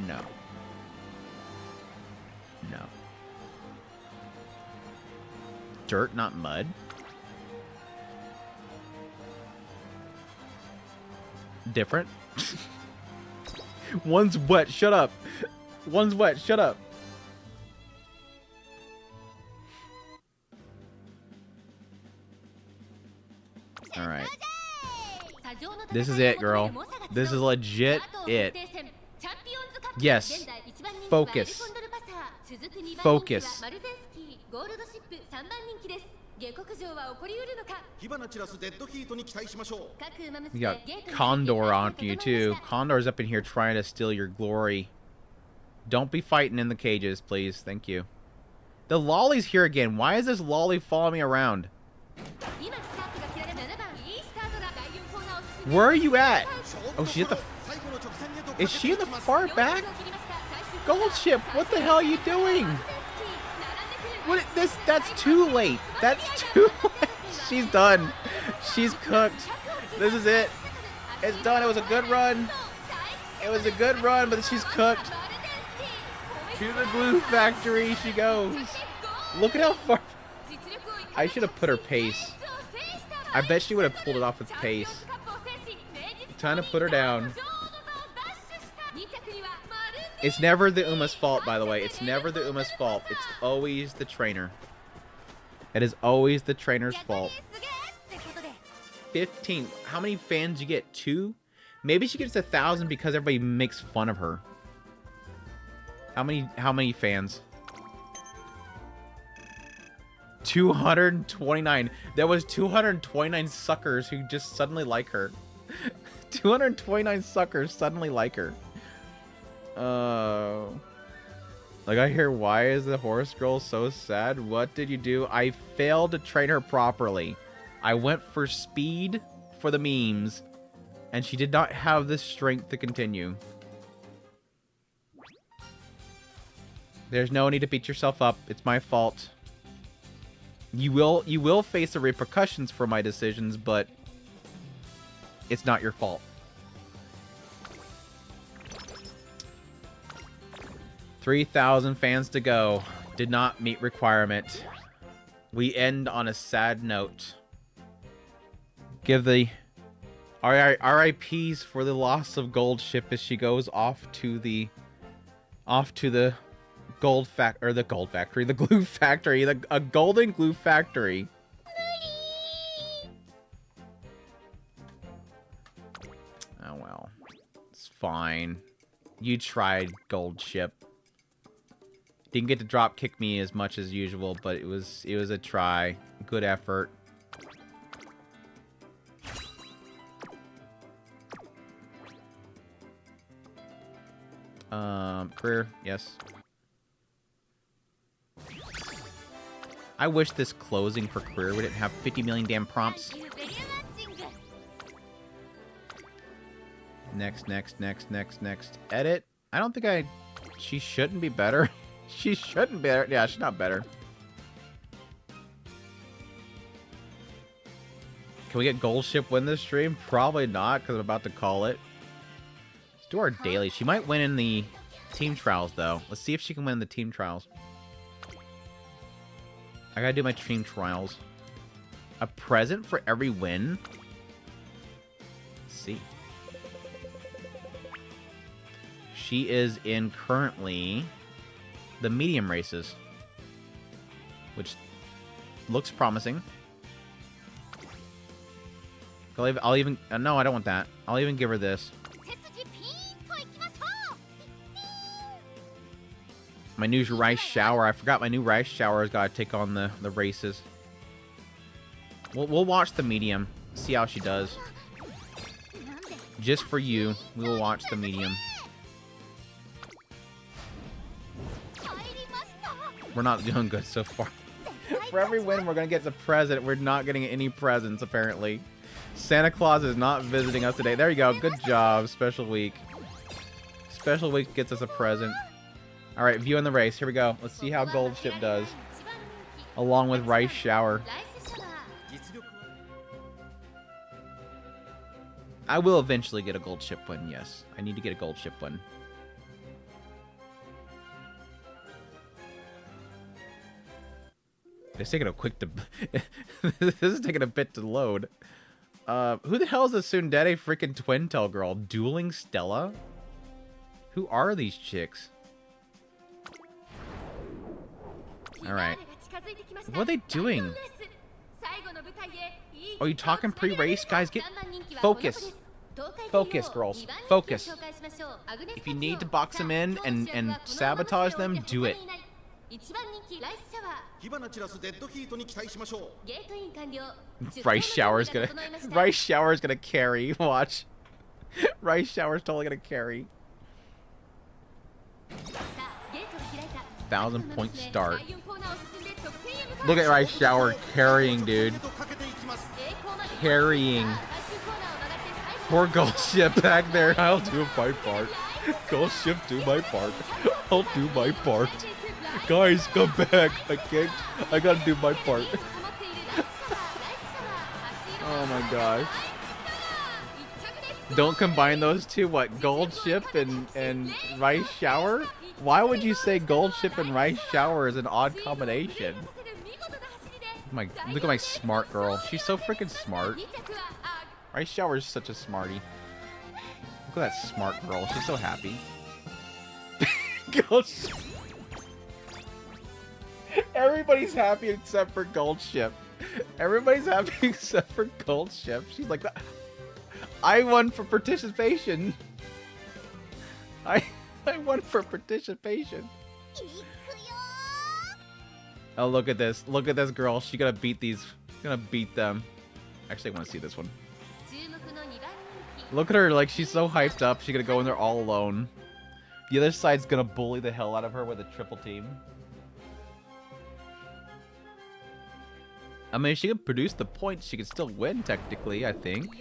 No. No. Dirt, not mud? Different? One's wet, shut up. One's wet, shut up. Alright. This is it, girl. This is legit it. Yes. Focus. Focus. We got Condor on you too. Condor's up in here trying to steal your glory. Don't be fighting in the cages, please. Thank you. The lolly's here again. Why is this lolly following me around? Where are you at? Oh, she's at the... Is she in the far back? Gold ship, what the hell are you doing? What? That's too late. That's too late. She's done. She's cooked. This is it. It's done. It was a good run. It was a good run, but she's cooked. To the glue factory she goes. Look at how far... I should have put her pace. I bet she would have pulled it off with pace. Trying to put her down. It's never the Uma's fault, by the way. It's never the Uma's fault. It's always the trainer. It is always the trainer's fault. 15. How many fans you get? 2? Maybe she gets 1,000 because everybody makes fun of her. How many fans? 229. There was 229 suckers who just suddenly like her. 229 suckers suddenly like her. Like, I hear, why is the horse girl so sad? What did you do? I failed to train her properly. I went for speed for the memes, and she did not have the strength to continue. There's no need to beat yourself up. It's my fault. You will face the repercussions for my decisions, but it's not your fault. 3,000 fans to go. Did not meet requirement. We end on a sad note. Give the RIPs for the loss of Gold Ship as she goes off to the glue factory, a golden glue factory. Oh well, it's fine. You tried, Gold Ship. Didn't get to drop kick me as much as usual, but it was a try. Good effort. Career, yes. I wish this closing for career wouldn't have 50 million damn prompts. Next. Edit. I don't think she shouldn't be better. She shouldn't be better. Yeah, she's not better. Can we get gold ship win this stream? Probably not, because I'm about to call it. Let's do our daily. She might win in the team trials, though. Let's see if she can win in the team trials. I gotta do my team trials. A present for every win? Let's see. She is in currently the medium races, which looks promising. I'll even no, I don't want that. I'll even give her this. My new rice shower. I forgot my new rice shower has got to take on the races. We'll watch the medium, see how she does. Just for you, we will watch the medium. We're not doing good so far. For every win, we're gonna get a present. We're not getting any presents apparently. Santa Claus is not visiting us today. There you go. Good job. Special week. Special week gets us a present. All right, viewing the race. Here we go. Let's see how Gold Ship does. Along with Rice Shower. I will eventually get a Gold Ship win, yes. I need to get a Gold Ship win. It's taking a quick this is taking a bit to load. Who the hell is this Tsundere freaking twin tail girl? Dueling Stella? Who are these chicks? Alright. What are they doing? Are you talking pre-race? Guys, get... Focus. Focus, girls. Focus. If you need to box them in and sabotage them, do it. Rice Shower's gonna carry. Watch. Rice Shower's totally gonna carry. 1,000-point start. Look at Rice Shower carrying, dude. Carrying. Poor Gold Ship back there. I'll do my part. Gold Ship, do my part. I'll do my part. Guys, come back. I gotta do my part. Oh my gosh. Don't combine those two, what? Gold Ship and Rice Shower? Why would you say Gold Ship and Rice Shower is an odd combination? Look at my smart girl. She's so freaking smart. Rice Shower is such a smarty. Look at that smart girl. She's so happy. Gold Ship. Everybody's happy except for Gold Ship. Everybody's happy except for Gold Ship. She's like, I won for participation. I won for participation. Oh, look at this. Look at this girl. She's gonna beat these. Gonna beat them. Actually, I want to see this one. Look at her. Like, she's so hyped up. She's gonna go in there all alone. The other side's gonna bully the hell out of her with a triple team. I mean, if she could produce the points, she could still win, technically, I think.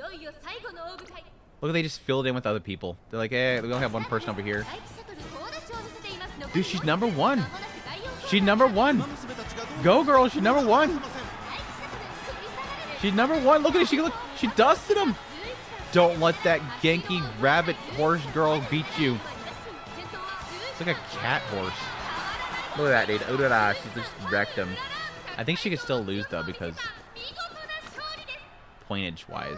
Look, they just filled in with other people. They're like, hey, we only have one person over here. Dude, she's number one. She's number one. Go, girl, she's number one. She's number one. Look at it. She dusted him. Don't let that Genki rabbit horse girl beat you. It's like a cat horse. Look at that, dude. Look at that. She just wrecked him. I think she could still lose, though, because pointage-wise.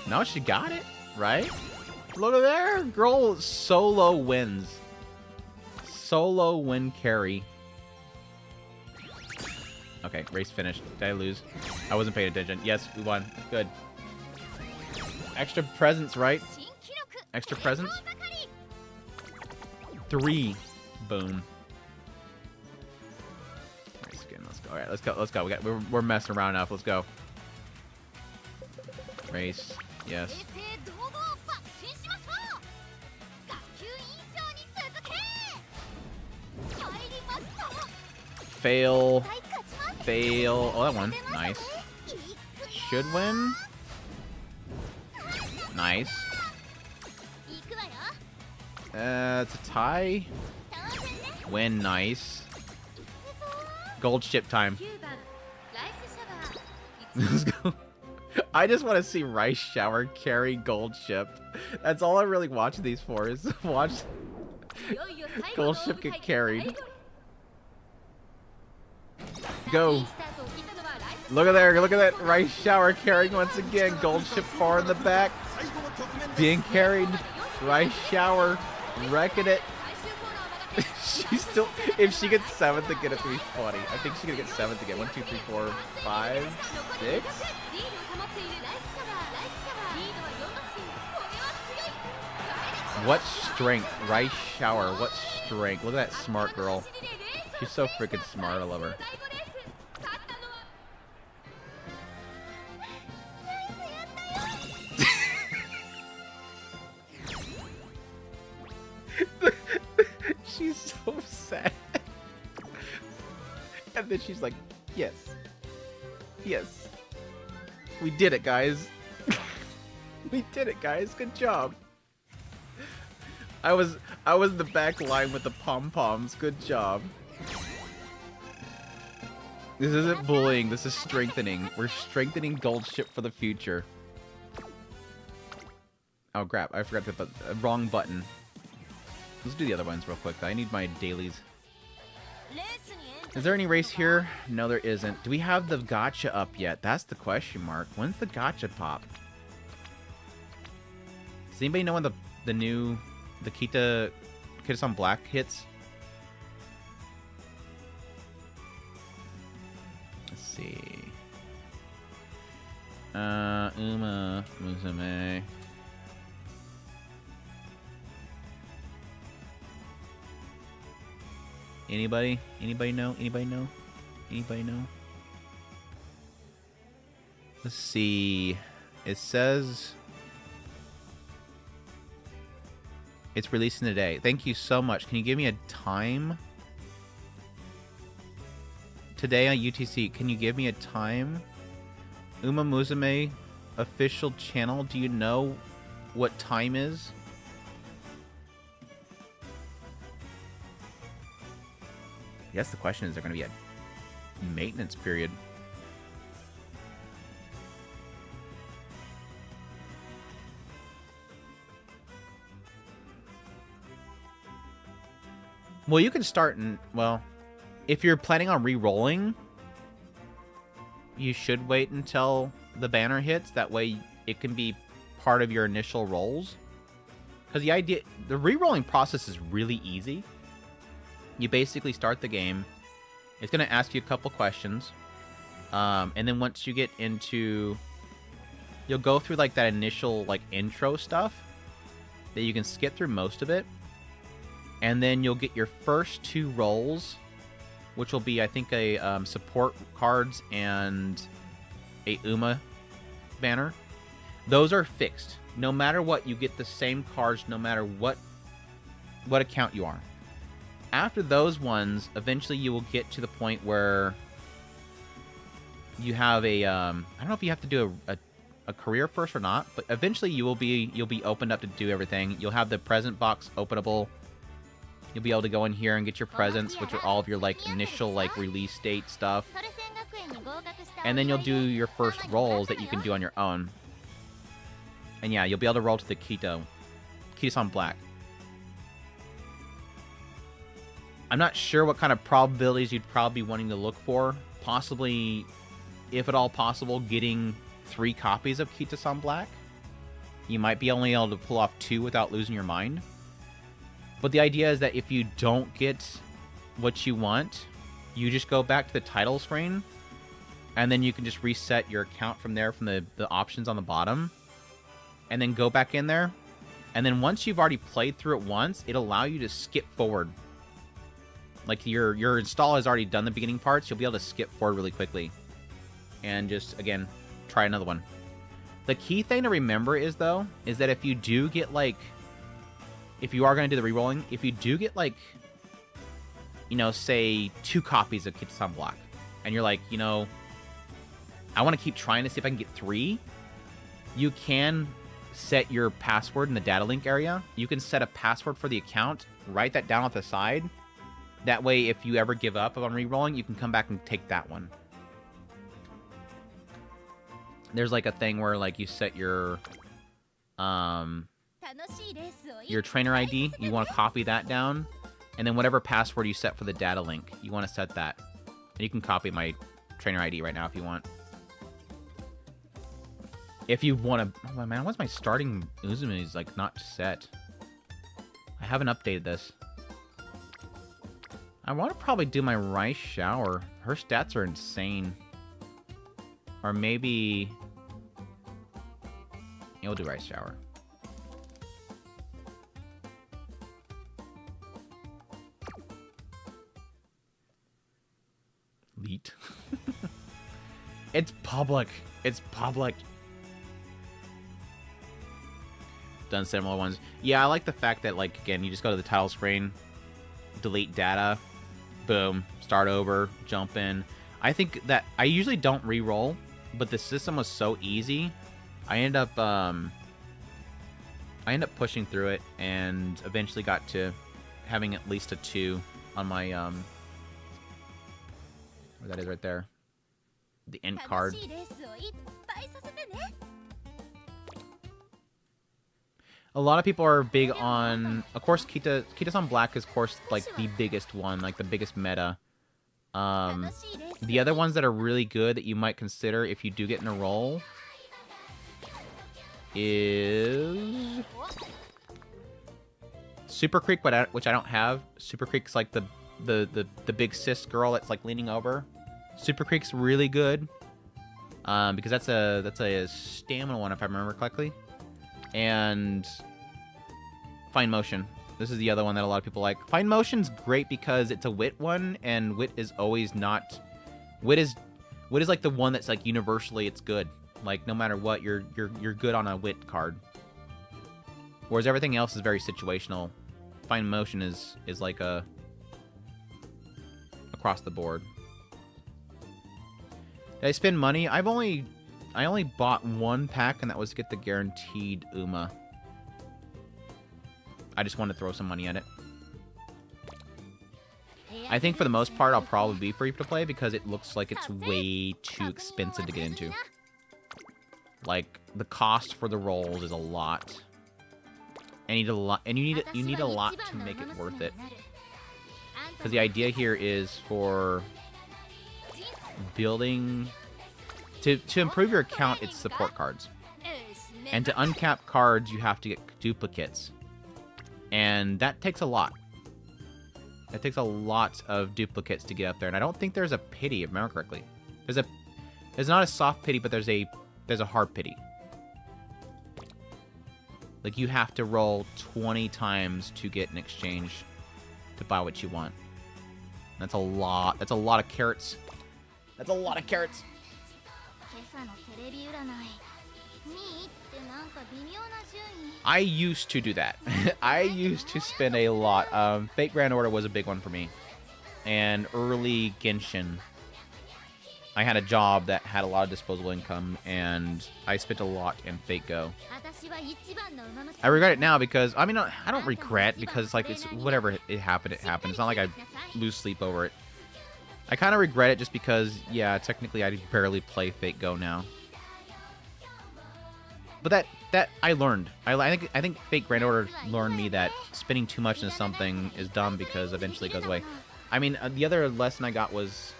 No, she got it, right? Look at there. Girl solo wins. Solo win carry. Okay, race finished. Did I lose? I wasn't paying attention. Yes, we won. Good. Extra presents, right? Extra presents? 3. Boom. Nice skin. Let's go. All right, let's go. Let's go. We're messing around enough. Let's go. Race. Yes. Fail. Fail. Oh, that one. Nice. Should win. Nice. It's a tie. Win. Nice. Gold ship time. Let's go. I just want to see Rice Shower carry gold ship. That's all I really watch these for, is watch gold ship get carried. Go. Look at there. Look at that Rice Shower carrying once again. Gold ship far in the back. Being carried. Rice Shower wrecking it. She's still... If she gets 7th again, it's going to be funny. I think she's going to get 7th again. 1, 2, 3, 4, 5, 6. What strength. Rice Shower. What strength. Look at that smart girl. She's so freaking smart. I love her. She's so sad. And then she's like, yes. Yes. We did it, guys. We did it, guys. Good job. I was in the back line with the pom-poms. Good job. This isn't bullying. This is strengthening. We're strengthening gold ship for the future. Oh, crap. I forgot the wrong button. Let's do the other ones real quick. I need my dailies. Is there any race here? No, there isn't. Do we have the Gatcha up yet? That's the question mark. When's the Gatcha pop? Does anybody know when the new Kita-san Black hits? Let's see. Uma Musume. Anybody? Anybody know? Anybody know? Anybody know? Let's see. It says it's releasing today. Thank you so much. Can you give me a time? Today on UTC. Can you give me a time? Uma Musume official channel. Do you know what time is? I guess the question is, there going to be a maintenance period? Well, you can start in... Well, if you're planning on re-rolling, you should wait until the banner hits. That way it can be part of your initial rolls. Because the re-rolling process is really easy. You basically start the game. It's going to ask you a couple questions. And then once you get into... You'll go through like that initial like intro stuff. That you can skip through most of it. And then you'll get your first 2 rolls. Which will be, I think, a support cards and a Uma banner. Those are fixed. No matter what, you get the same cards no matter what account you are. After those ones, eventually you will get to the point where you have a I don't know if you have to do a career first or not, but eventually you'll be opened up to do everything. You'll have the present box openable. You'll be able to go in here and get your presents, which are all of your like initial like release date stuff. And then you'll do your first rolls that you can do on your own. And yeah, you'll be able to roll to the Kita-san Black. I'm not sure what kind of probabilities you'd probably be wanting to look for. Possibly, if at all possible, getting 3 copies of Kita-san Black. You might be only able to pull off 2 without losing your mind. But the idea is that if you don't get what you want, you just go back to the title screen. And then you can just reset your account from there, from the options on the bottom. And then go back in there. And then once you've already played through it once, it'll allow you to skip forward. Like your install has already done the beginning parts, you'll be able to skip forward really quickly. And just, again, try another one. The key thing to remember is that if you do get, like... If you are going to do the rerolling, if you do get, like... You know, say, 2 copies of Kitsu-san Block. And you're like, you know... I want to keep trying to see if I can get 3. You can set your password in the data link area. You can set a password for the account. Write that down at the side. That way, if you ever give up on rerolling, you can come back and take that one. There's like a thing where like you set your trainer ID. You want to copy that down, and then whatever password you set for the data link, you want to set that. And you can copy my trainer ID right now if you want. If you want to... Oh, man, what's my starting Uzume is, like, not set? I haven't updated this. I want to probably do my Rice Shower. Her stats are insane. Or maybe... Yeah, we'll do Rice Shower. Leet. It's public. It's public. Done similar ones. Yeah, I like the fact that, like, again, you just go to the title screen, delete data, boom, start over, jump in. I think that I usually don't re-roll, but the system was so easy, I end up pushing through it and eventually got to having at least a 2 on my where that is right there, the end card. A lot of people are big on, of course, Kita-san Black is, of course, like the biggest one, like the biggest meta. The other ones that are really good that you might consider if you do get in a roll is Super Creek, which I don't have. Super Creek's like the big cis girl that's like leaning over. Super Creek's really good because that's a stamina one if I remember correctly. And Fine Motion. This is the other one that a lot of people like. Fine Motion's great because it's a wit one, and wit is always not... Wit is like the one that's like universally it's good. Like no matter what, you're good on a wit card. Whereas everything else is very situational. Fine Motion is like a across the board. Did I spend money? I only bought 1 pack, and that was to get the guaranteed Uma. I just wanted to throw some money at it. I think for the most part, I'll probably be free to play because it looks like it's way too expensive to get into. Like the cost for the rolls is a lot, and you need a lot to make it worth it. Because the idea here is for building to improve your account. It's support cards, and to uncap cards, you have to get duplicates. And that takes a lot. It takes a lot of duplicates to get up there. And I don't think there's a pity, if I remember correctly. There's not a soft pity, but there's a hard pity. Like you have to roll 20 times to get an exchange to buy what you want. That's a lot. That's a lot of carrots. That's a lot of carrots. I used to do that. I used to spend a lot. Fate Grand Order was a big one for me. And early Genshin. I had a job that had a lot of disposable income, and I spent a lot in Fate Go. I regret it now because, I mean, I don't regret because, like, it's whatever it happened, it happened. It's not like I lose sleep over it. I kind of regret it just because, yeah, technically I barely play Fate Go now. But that I learned. I think Fate Grand Order learned me that spending too much into something is dumb because eventually it goes away. I mean, the other lesson I got was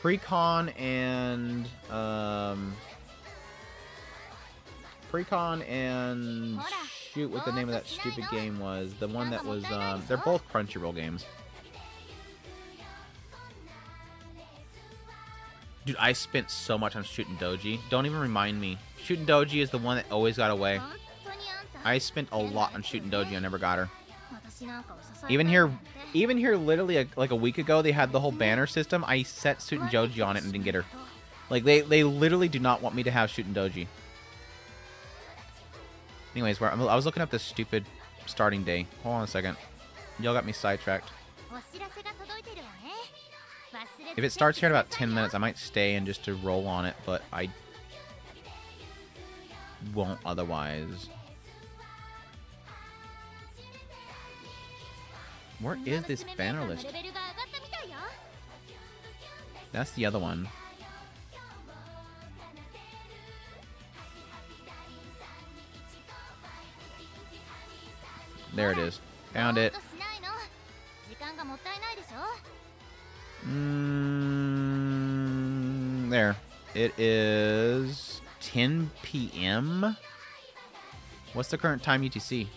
Precon and shoot, what the name of that stupid game was. The one that was they're both Crunchyroll games. Dude, I spent so much on Shootin' Doji. Don't even remind me. Shootin' Doji is the one that always got away. I spent a lot on shooting Doji. I never got her. Even here, literally like a week ago, they had the whole banner system. I set Shootin' Doji on it and didn't get her. Like they literally do not want me to have Shootin' Doji. Anyways, I was looking up this stupid starting day. Hold on a second. Y'all got me sidetracked. If it starts here in about 10 minutes, I might stay and just to roll on it, but I won't otherwise. Where is this banner list? That's the other one. There it is. Found it. There. It is 10 p.m. What's the current time UTC?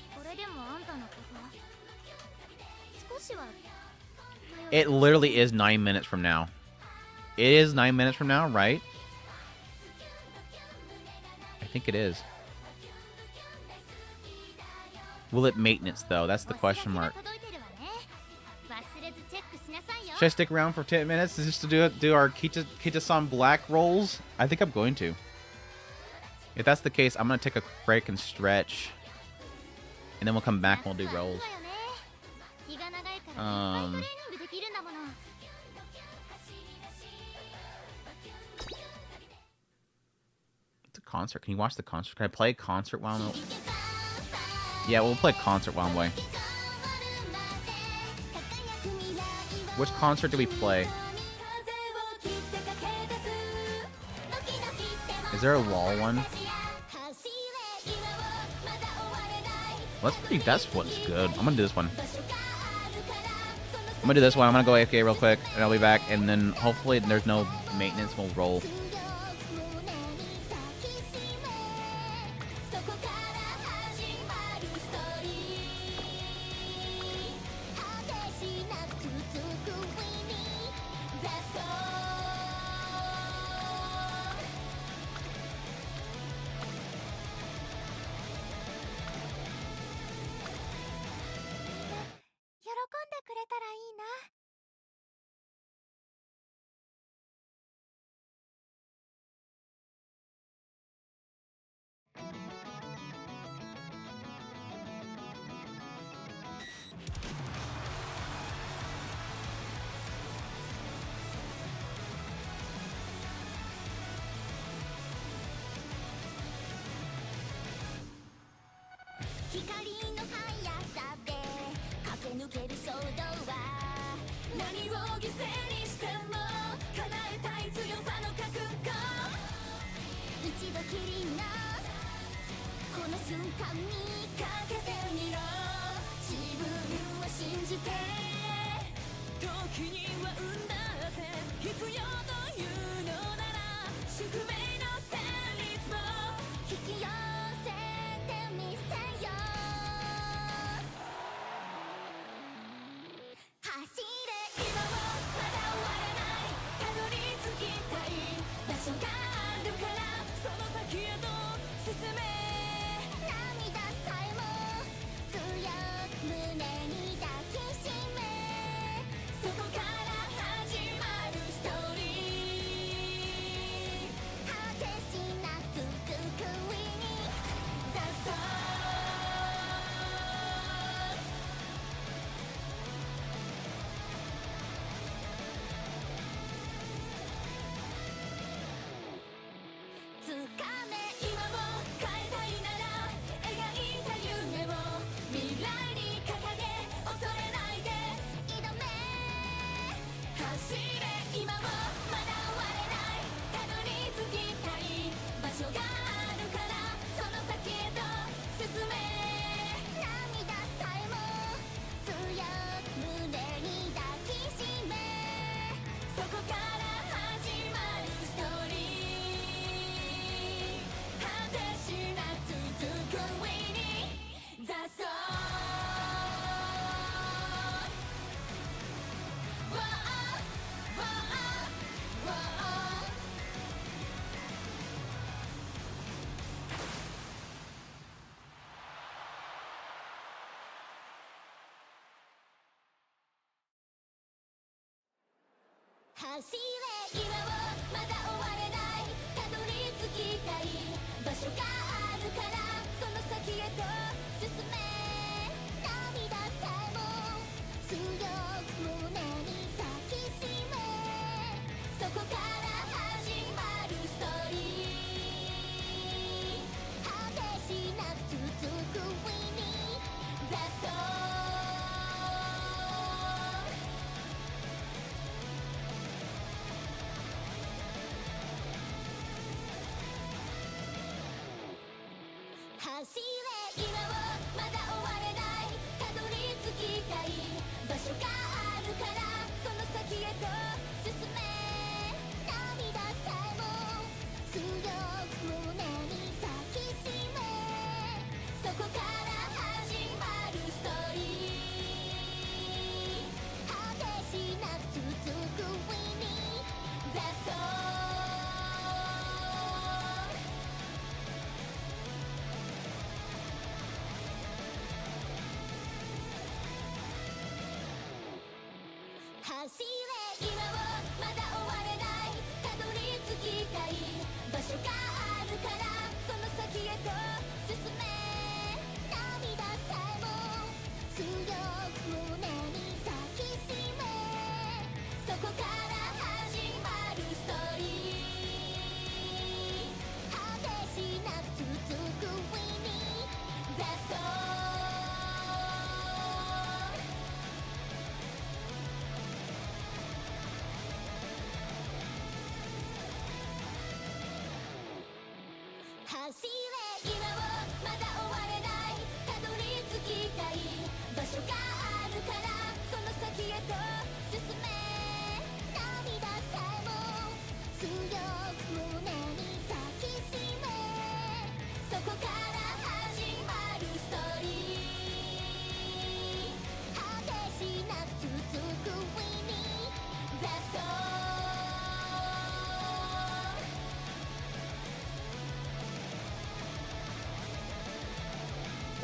It literally is 9 minutes from now. It is 9 minutes from now, right? I think it is. Will it maintenance, though? That's the question mark. Should I stick around for 10 minutes just to do our Kita-san black rolls? I think I'm going to. If that's the case, I'm going to take a break and stretch. And then we'll come back and we'll do rolls. It's a concert. Can you watch the concert? Can I play a concert while I'm... Yeah, we'll play a concert while I'm away. Which concert do we play? Is there a wall one? Well, that's what's good. I'm gonna do this one. I'm gonna do this one. I'm gonna go AFK real quick, and I'll be back. And then hopefully there's no maintenance. We'll roll.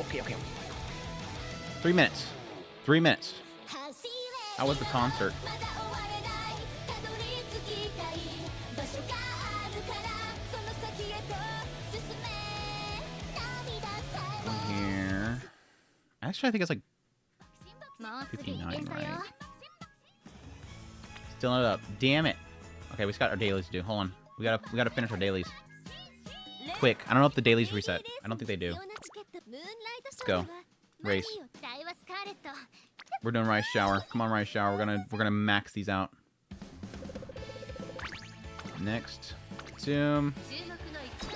Okay. 3 minutes. 3 minutes. How was the concert? Here. Actually, I think it's like 59, right? Still not up. Damn it. Okay, we just got our dailies to do. Hold on. We gotta finish our dailies. Quick. I don't know if the dailies reset. I don't think they do. Let's go. Race. We're doing Rice Shower. Come on, Rice Shower. We're gonna max these out. Next. Zoom.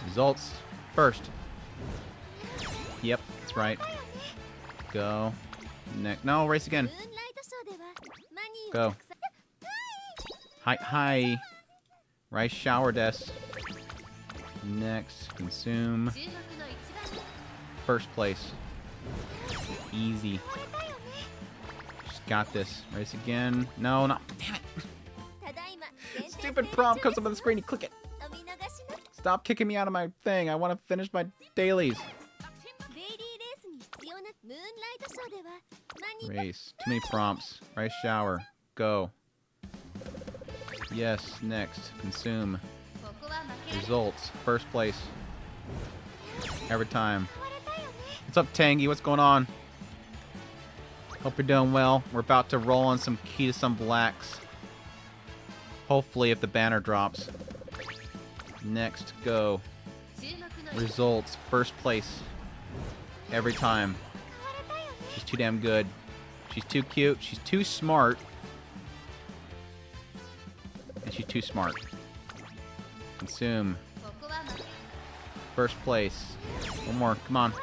Results. First. Yep, that's right. Go. Next. No, race again. Go. Hi. Rice Shower Des. Next. Consume. First place. Easy. Just got this. Race again. No, not. Damn it. Stupid prompt comes up on the screen. You click it. Stop kicking me out of my thing. I want to finish my dailies. Race. Too many prompts. Rice Shower. Go. Yes. Next. Consume. Results. First place. Every time. What's up, Tangy? What's going on? Hope you're doing well. We're about to roll on some key to some blacks. Hopefully, if the banner drops. Next, go. Results. First place. Every time. She's too damn good. She's too cute. She's too smart. And she's too smart. Consume. First place. One more. Come on.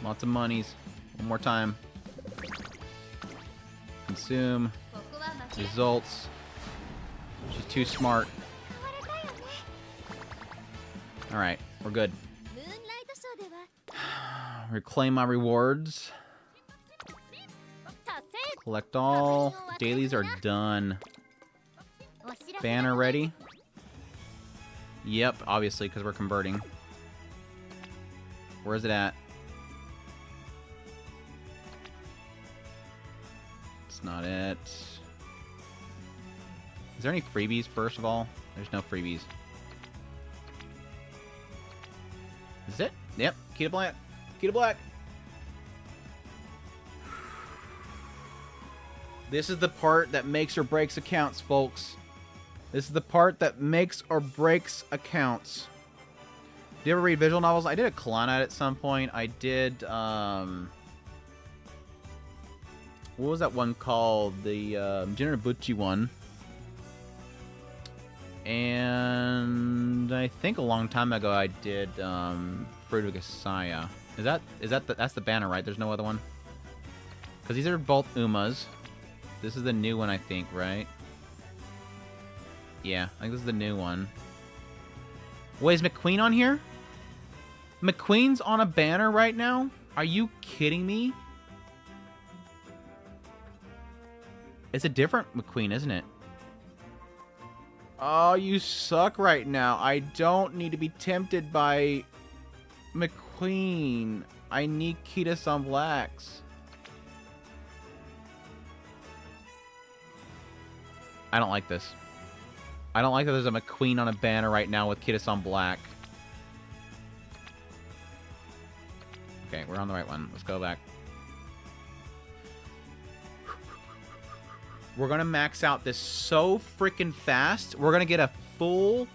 Lots of monies. One more time. Consume. Results. She's too smart. Alright, we're good. Reclaim my rewards. Collect all. Dailies are done. Banner ready? Yep, obviously, because we're converting. Where is it at? It's not it. Is there any freebies, first of all? There's no freebies. Is it? Yep. Key to Black. Key to Black. This is the part that makes or breaks accounts, folks. This is the part that makes or breaks accounts. Do you ever read visual novels? I did a Kalana at some point. I did, what was that one called? The Jinrabuchi one. And I think a long time ago I did Fruit of Gasaya. That's the banner, right? There's no other one? Because these are both Umas. This is the new one, I think, right? Yeah, I think this is the new one. Wait, is McQueen on here? McQueen's on a banner right now? Are you kidding me? It's a different McQueen, isn't it? Oh, you suck right now. I don't need to be tempted by McQueen. I need Kita-san Blacks. I don't like this. I don't like that there's a McQueen on a banner right now with Kita-san Black. Okay, we're on the right one. Let's go back. We're going to max out this so freaking fast. We're going to get a full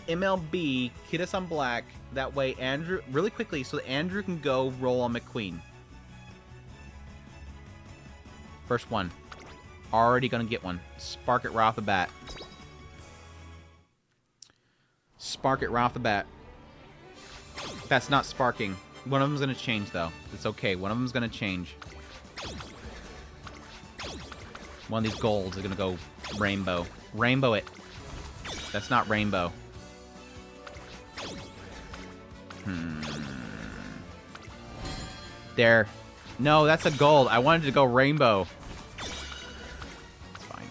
MLB Kita-san Black. That way, Andrew, really quickly, so that Andrew can go roll on McQueen. First one. Already going to get one. Spark it right off the bat. Spark it right off the bat. That's not sparking. One of them's going to change, though. It's okay. One of them's going to change. One of these golds is going to go rainbow. Rainbow it. That's not rainbow. There. No, that's a gold. I wanted to go rainbow. It's fine.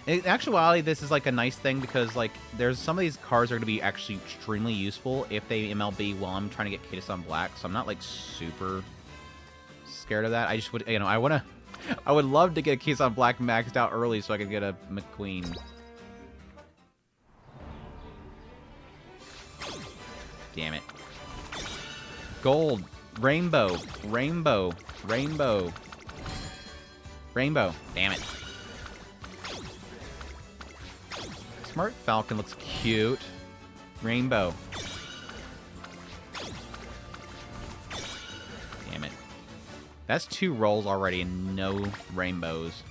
In actuality, this is like a nice thing because like there's some of these cards are going to be actually extremely useful if they MLB while I'm trying to get Kita-san Black. So I'm not like super scared of that. I just would, you know, I would love to get Kita-san Black maxed out early so I could get a McQueen. Damn it. Gold. Rainbow. Rainbow. Rainbow. Rainbow. Damn it. Smart Falcon looks cute. Rainbow. Damn it. That's 2 rolls already and no rainbows.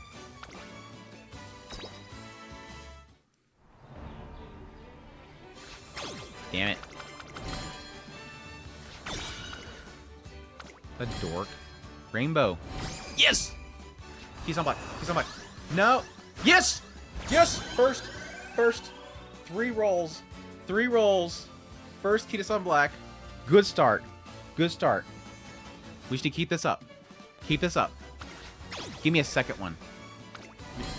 Damn it. A dork. Rainbow. Yes! He's on black. He's on black. No! Yes! Yes! First. 3 rolls. 3 rolls. First Kita-san Black. Good start. Good start. We should keep this up. Keep this up. Give me a second one.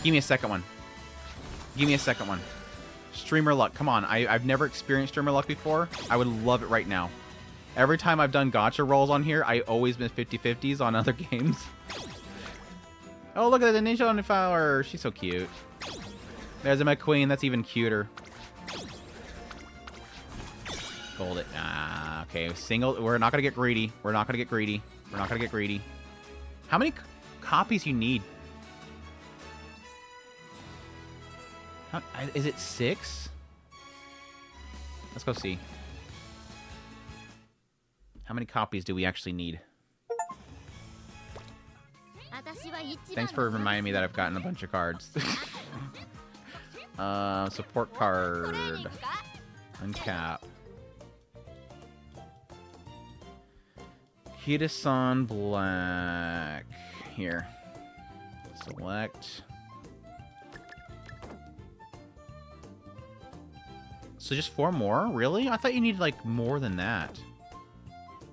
Give me a second one. Give me a second one. Streamer luck. Come on. I've never experienced streamer luck before. I would love it right now. Every time I've done Gatcha rolls on here, I always miss 50-50s on other games. Oh, look at the ninja on the flower. She's so cute. There's a McQueen. That's even cuter. Gold it. Ah, okay. Single. We're not going to get greedy. We're not going to get greedy. We're not going to get greedy. How many copies you need? Is it 6? Let's go see. How many copies do we actually need? Thanks for reminding me that I've gotten a bunch of cards. Support card. Uncap. Kita-san Black. Here. Select. So just 4 more? Really? I thought you needed like more than that.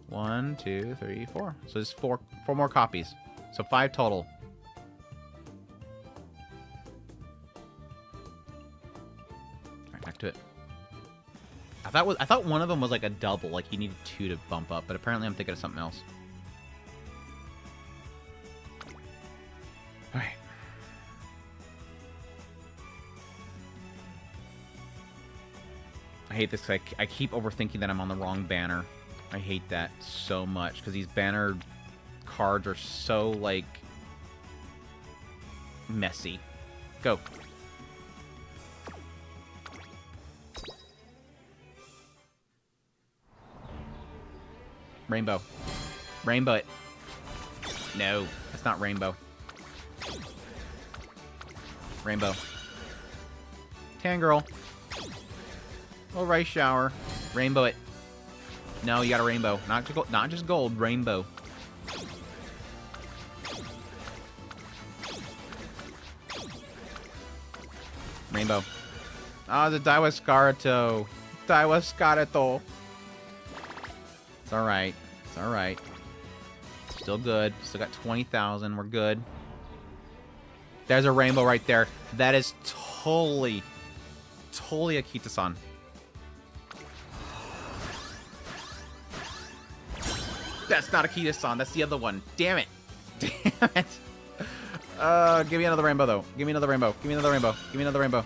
1, 2, 3, 4. So there's 4 more copies. So 5 total. Alright, back to it. I thought one of them was like a double, like you needed 2 to bump up, but apparently I'm thinking of something else. Alright. I hate this 'cause I keep overthinking that I'm on the wrong banner. I hate that so much because these banner cards are so, like, messy. Go. Rainbow. Rainbow it. No, that's not rainbow. Rainbow. Tangirl. Little rice shower. Rainbow it. No, you got a rainbow. Not just gold, rainbow. Rainbow. Ah, the Daiwa Scarato. Daiwa Scarato. It's alright. It's alright. Still good. Still got 20,000. We're good. There's a rainbow right there. That is totally Akita-san. That's not Akita-san. That's the other one. Damn it. Damn it. Give me another rainbow, though. Give me another rainbow. Give me another rainbow. Give me another rainbow.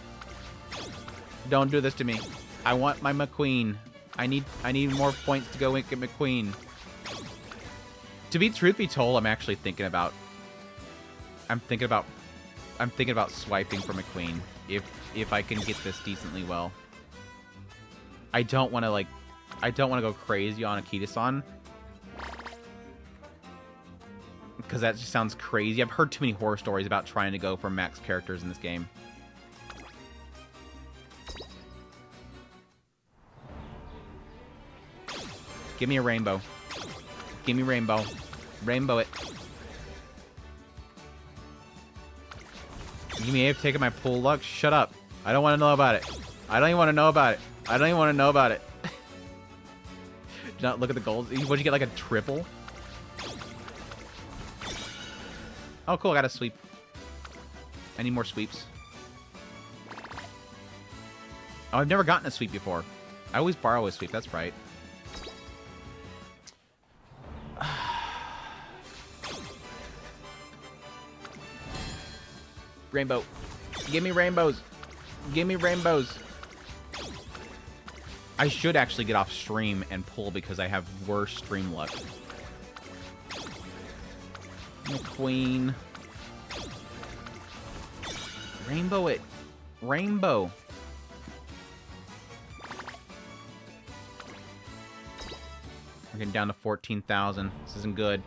Don't do this to me. I want my McQueen. I need more points to go and get McQueen. Truth be told, I'm actually thinking about... I'm thinking about swiping for McQueen if I can get this decently well. I don't want to go crazy on Akita-san. Because that just sounds crazy. I've heard too many horror stories about trying to go for max characters in this game. Give me a rainbow. Give me rainbow. Rainbow it. You may have taken my pool luck. Shut up. I don't want to know about it. I don't even want to know about it. I don't even want to know about it. Do not look at the gold. What'd you get, like a triple? Oh, cool. I got a sweep. I need more sweeps. Oh, I've never gotten a sweep before. I always borrow a sweep. That's right. Rainbow. Give me rainbows. Give me rainbows. I should actually get off stream and pull because I have worse stream luck. McQueen. Rainbow it. Rainbow. We're getting down to 14,000. This isn't good.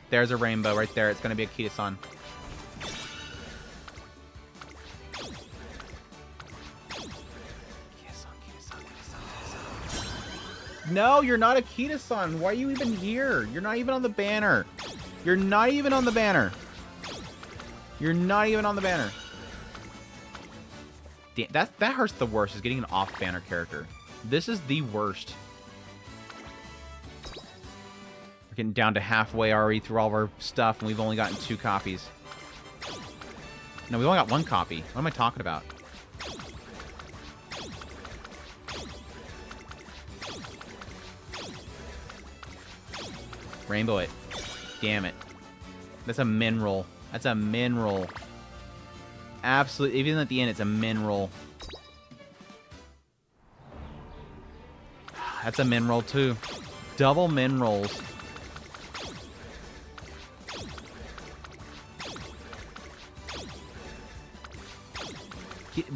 There's a rainbow right there. It's going to be Akita-san. No, you're not Akita-san. Why are you even here? You're not even on the banner. You're not even on the banner. You're not even on the banner. Damn, that hurts the worst, is getting an off-banner character. This is the worst. We're getting down to halfway already through all of our stuff, and we've only gotten 2 copies. No, we've only got 1 copy. What am I talking about? Rainbow it. Damn it. That's a mineral. That's a mineral. Absolutely. Even at the end, it's a mineral. That's a mineral, too. Double minerals.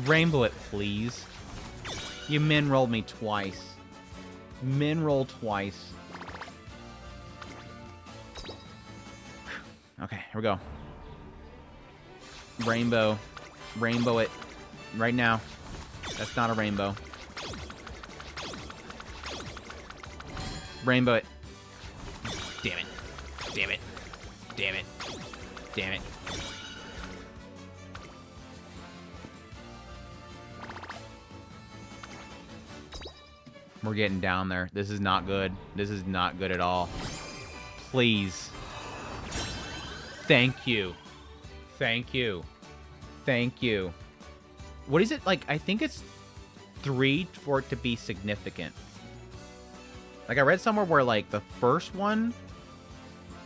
Rainbow it, please. You mineraled me twice. Mineral twice. Okay, here we go. Rainbow. Rainbow it. Right now. That's not a rainbow. Rainbow it. Damn it. Damn it. Damn it. Damn it. We're getting down there. This is not good. This is not good at all. Please. Thank you. Thank you. Thank you. What is it? Like, I think it's 3 for it to be significant. Like, I read somewhere where, like, the first one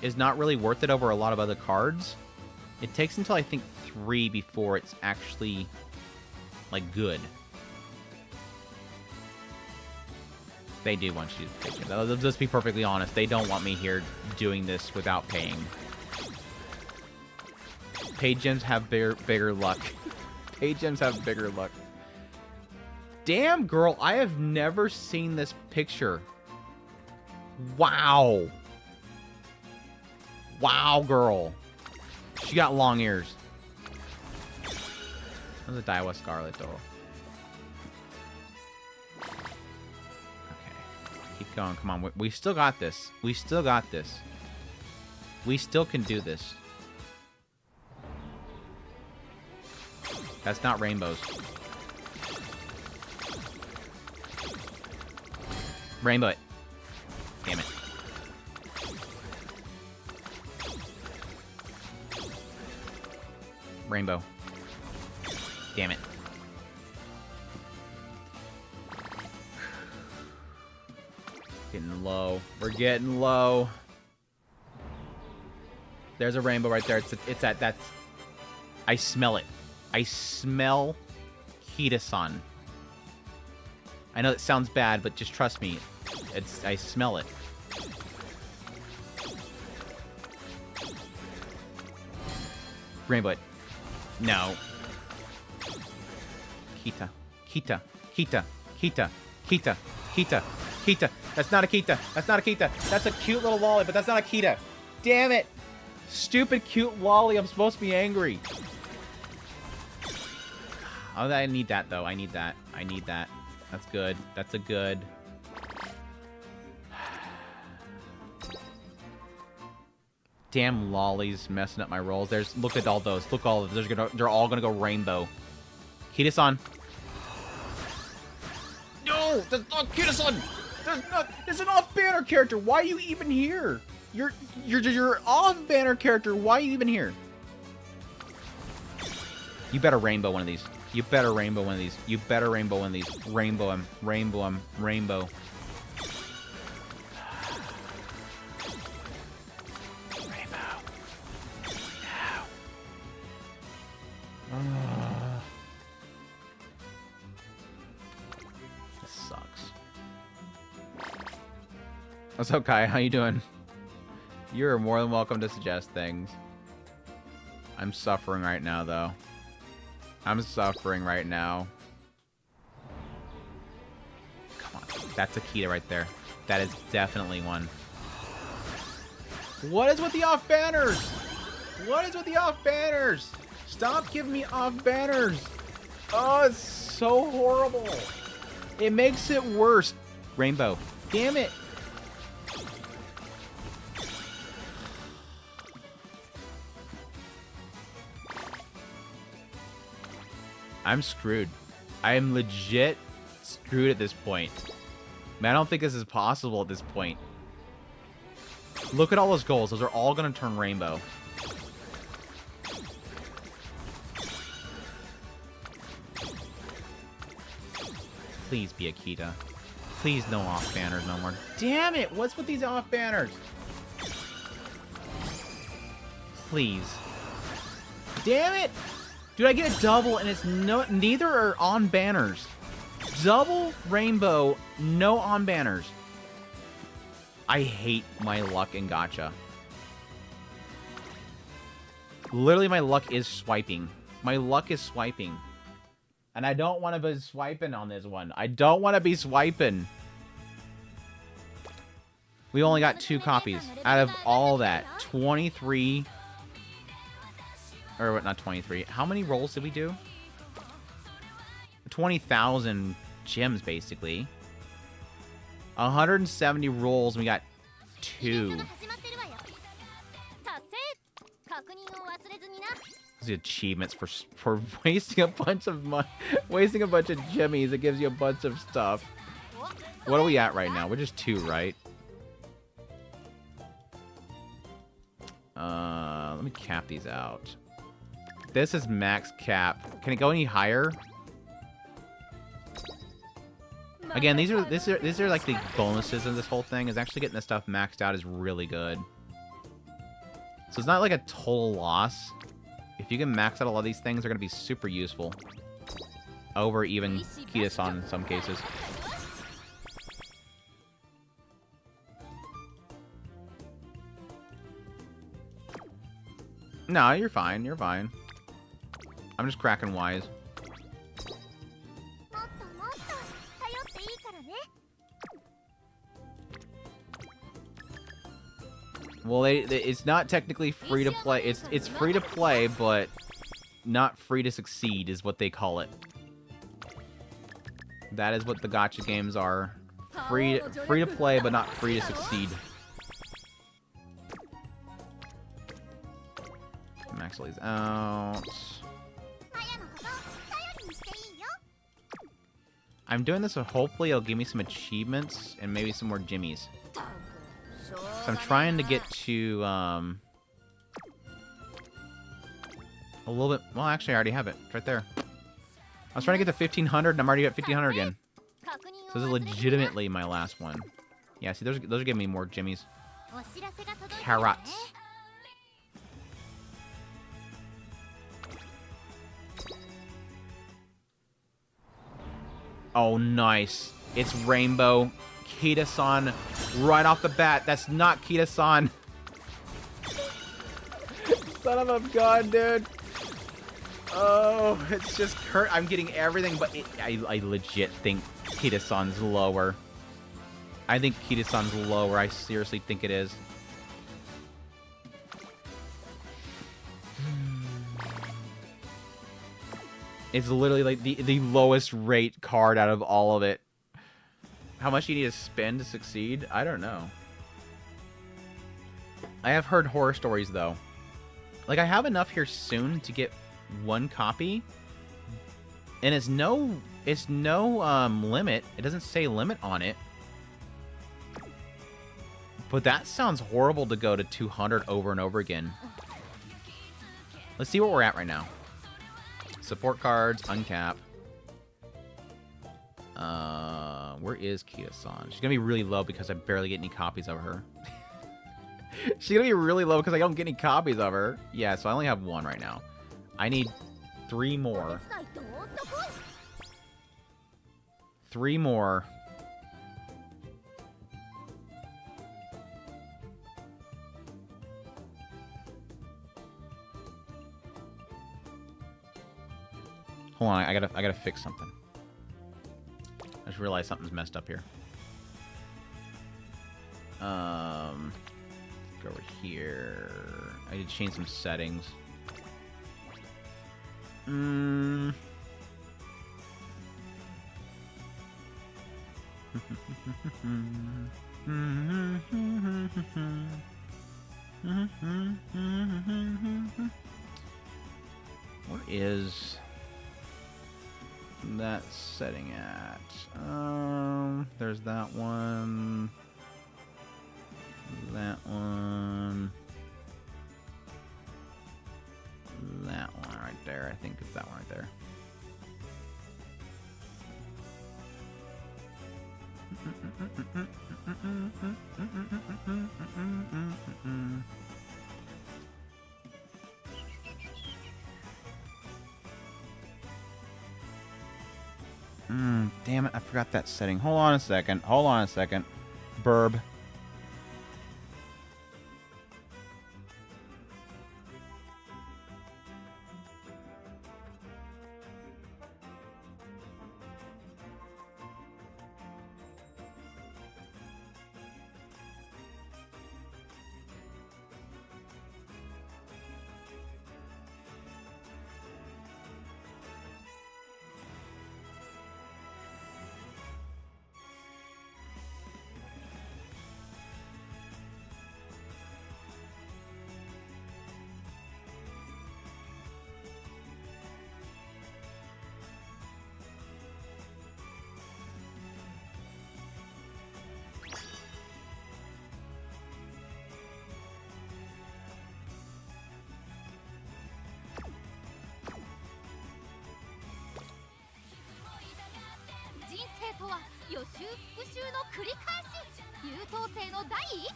is not really worth it over a lot of other cards. It takes until, I think, 3 before it's actually, like, good. They do want you to pay gems. Let's be perfectly honest. They don't want me here doing this without paying. Paid gems have bigger luck. Paid gems have bigger luck. Damn, girl. I have never seen this picture. Wow. Wow, girl. She got long ears. There's a Daiwa Scarlet, though. Keep going. Come on. We still got this. We still got this. We still can do this. That's not rainbows. Rainbow it. Damn it. Rainbow. Damn it. Getting low. We're getting low. There's a rainbow right there. It's at that's. I smell it. I smell Kita-san. I know it sounds bad, but just trust me. I smell it. Rainbow it. No. Kita. Kita. Kita. Kita. Kita. Kita. Kita. That's not a Kita. That's not a Kita. That's a cute little lolly, but that's not a Kita. Damn it. Stupid cute lolly. I'm supposed to be angry. Oh, I need that, though. I need that. I need that. That's good. That's a good. Damn lollies messing up my rolls. Look at all those. Look at all of those. They're all gonna go rainbow. Kita-san. No, that's not Kita-san. There's an off-banner character. Why are you even here? You're off-banner character. Why are you even here? You better rainbow one of these. You better rainbow one of these. You better rainbow one of these. Rainbow him. Rainbow him. Rainbow. Rainbow. No. This sucks. What's up, Kai? How you doing? You're more than welcome to suggest things. I'm suffering right now, though. I'm suffering right now. Come on. That's a Kita right there. That is definitely one. What is with the off banners? What is with the off banners? Stop giving me off banners. Oh, it's so horrible. It makes it worse. Rainbow. Damn it. I'm screwed. I am legit screwed at this point. Man, I don't think this is possible at this point. Look at all those goals. Those are all going to turn rainbow. Please be a Kita. Please no off banners no more. Damn it! What's with these off banners? Please. Damn it! Dude, I get a double and it's neither are on banners. Double rainbow, no on banners. I hate my luck in Gatcha. Literally, my luck is swiping. My luck is swiping. And I don't want to be swiping on this one. I don't want to be swiping. We only got 2 copies. Out of all that, 23... Or what, not 23. How many rolls did we do? 20,000 gems, basically. 170 rolls, and we got 2. These are achievements for wasting a bunch of money, wasting a bunch of jimmies. It gives you a bunch of stuff. What are we at right now? We're just 2, right? Let me cap these out. This is max cap. Can it go any higher? Again, these are like the bonuses of this whole thing. Is actually getting this stuff maxed out is really good. So it's not like a total loss. If you can max out a lot of these things, they're gonna be super useful. Over even Kita-san in some cases. No, you're fine. You're fine. I'm just cracking wise. Well, it's not technically free to play. It's free to play, but not free to succeed is what they call it. That is what the gacha games are. Free to play, but not free to succeed. Max all these out. I'm doing this so hopefully it'll give me some achievements and maybe some more jimmies. So I'm trying to get to, a little bit... Well, actually, I already have it. It's right there. I was trying to get to 1,500, and I'm already at 1,500 again. So this is legitimately my last one. Yeah, see, those are giving me more jimmies. Carrots. Oh, nice. It's Rainbow. Kita-san right off the bat. That's not Kita-san. Son of a gun, dude. Oh, it's just hurt. I'm getting everything, but I legit think Kita-san's lower. I think Kita-san's lower. I seriously think it is. It's literally like the lowest rate card out of all of it. How much do you need to spend to succeed? I don't know. I have heard horror stories, though. Like, I have enough here soon to get one copy. And it's no limit. It doesn't say limit on it. But that sounds horrible to go to 200 over and over again. Let's see where we're at right now. Support cards, uncap. Where is Kita-san? She's gonna be really low because I barely get any copies of her. She's gonna be really low because I don't get any copies of her. Yeah, so I only have one right now. I need 3 more. 3 more. Hold on, I gotta fix something. I just realized something's messed up here. Go over here. I need to change some settings. Where is that setting at? There's that one. That one. That one right there. I think it's that one right there. Damn it, I forgot that setting. Hold on a second. Hold on a second. Burb.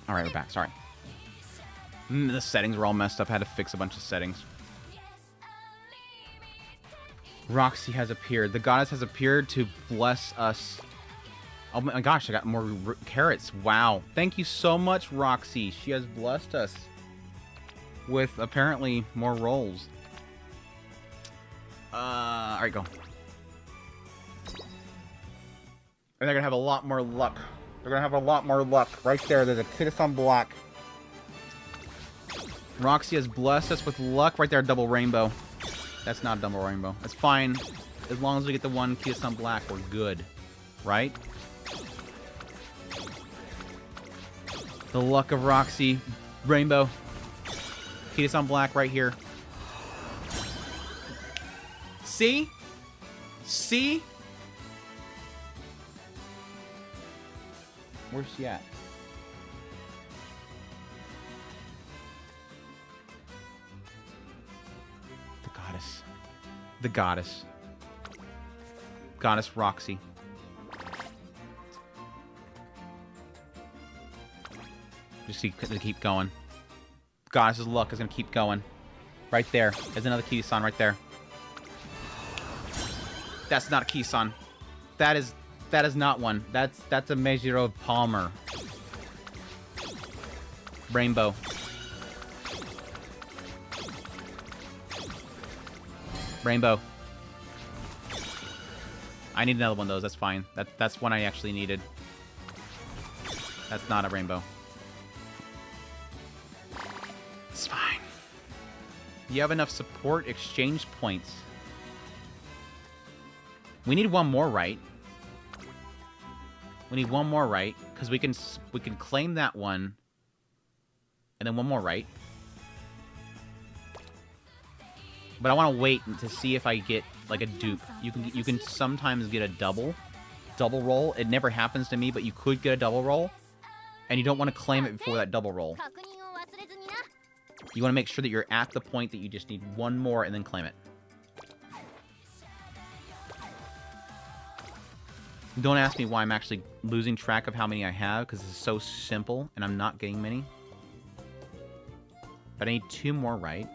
Alright, we're back. Sorry. The settings were all messed up. I had to fix a bunch of settings. Roxy has appeared. The goddess has appeared to bless us. Oh my gosh, I got more carrots. Wow. Thank you so much, Roxy. She has blessed us with apparently more rolls. Alright, go. And they're gonna have a lot more luck. They're gonna have a lot more luck. Right there, there's a Kitasan Black. Roxy has blessed us with luck. Right there, double rainbow. That's not a double rainbow. That's fine. As long as we get the one Kitasan Black, we're good. Right? The luck of Roxy. Rainbow. Kitasan Black right here. See? See? Where's she at? The goddess. The goddess. Goddess Roxy. Just keep going. Goddess's luck is gonna keep going. Right there. There's another Kitasan right there. That's not a Kitasan. That is not one. That's a Meijiro Palmer. Rainbow. Rainbow. I need another one of those. That's fine. That's one I actually needed. That's not a rainbow. It's fine. You have enough support exchange points. We need one more, right? We need one more, right? Because we can claim that one, and then one more, right? But I want to wait to see if I get like a dupe. You can sometimes get a double roll. It never happens to me, but you could get a double roll, and you don't want to claim it before that double roll. You want to make sure that you're at the point that you just need one more and then claim it. Don't ask me why I'm actually losing track of how many I have, because it's so simple, and I'm not getting many. But I need two more, right?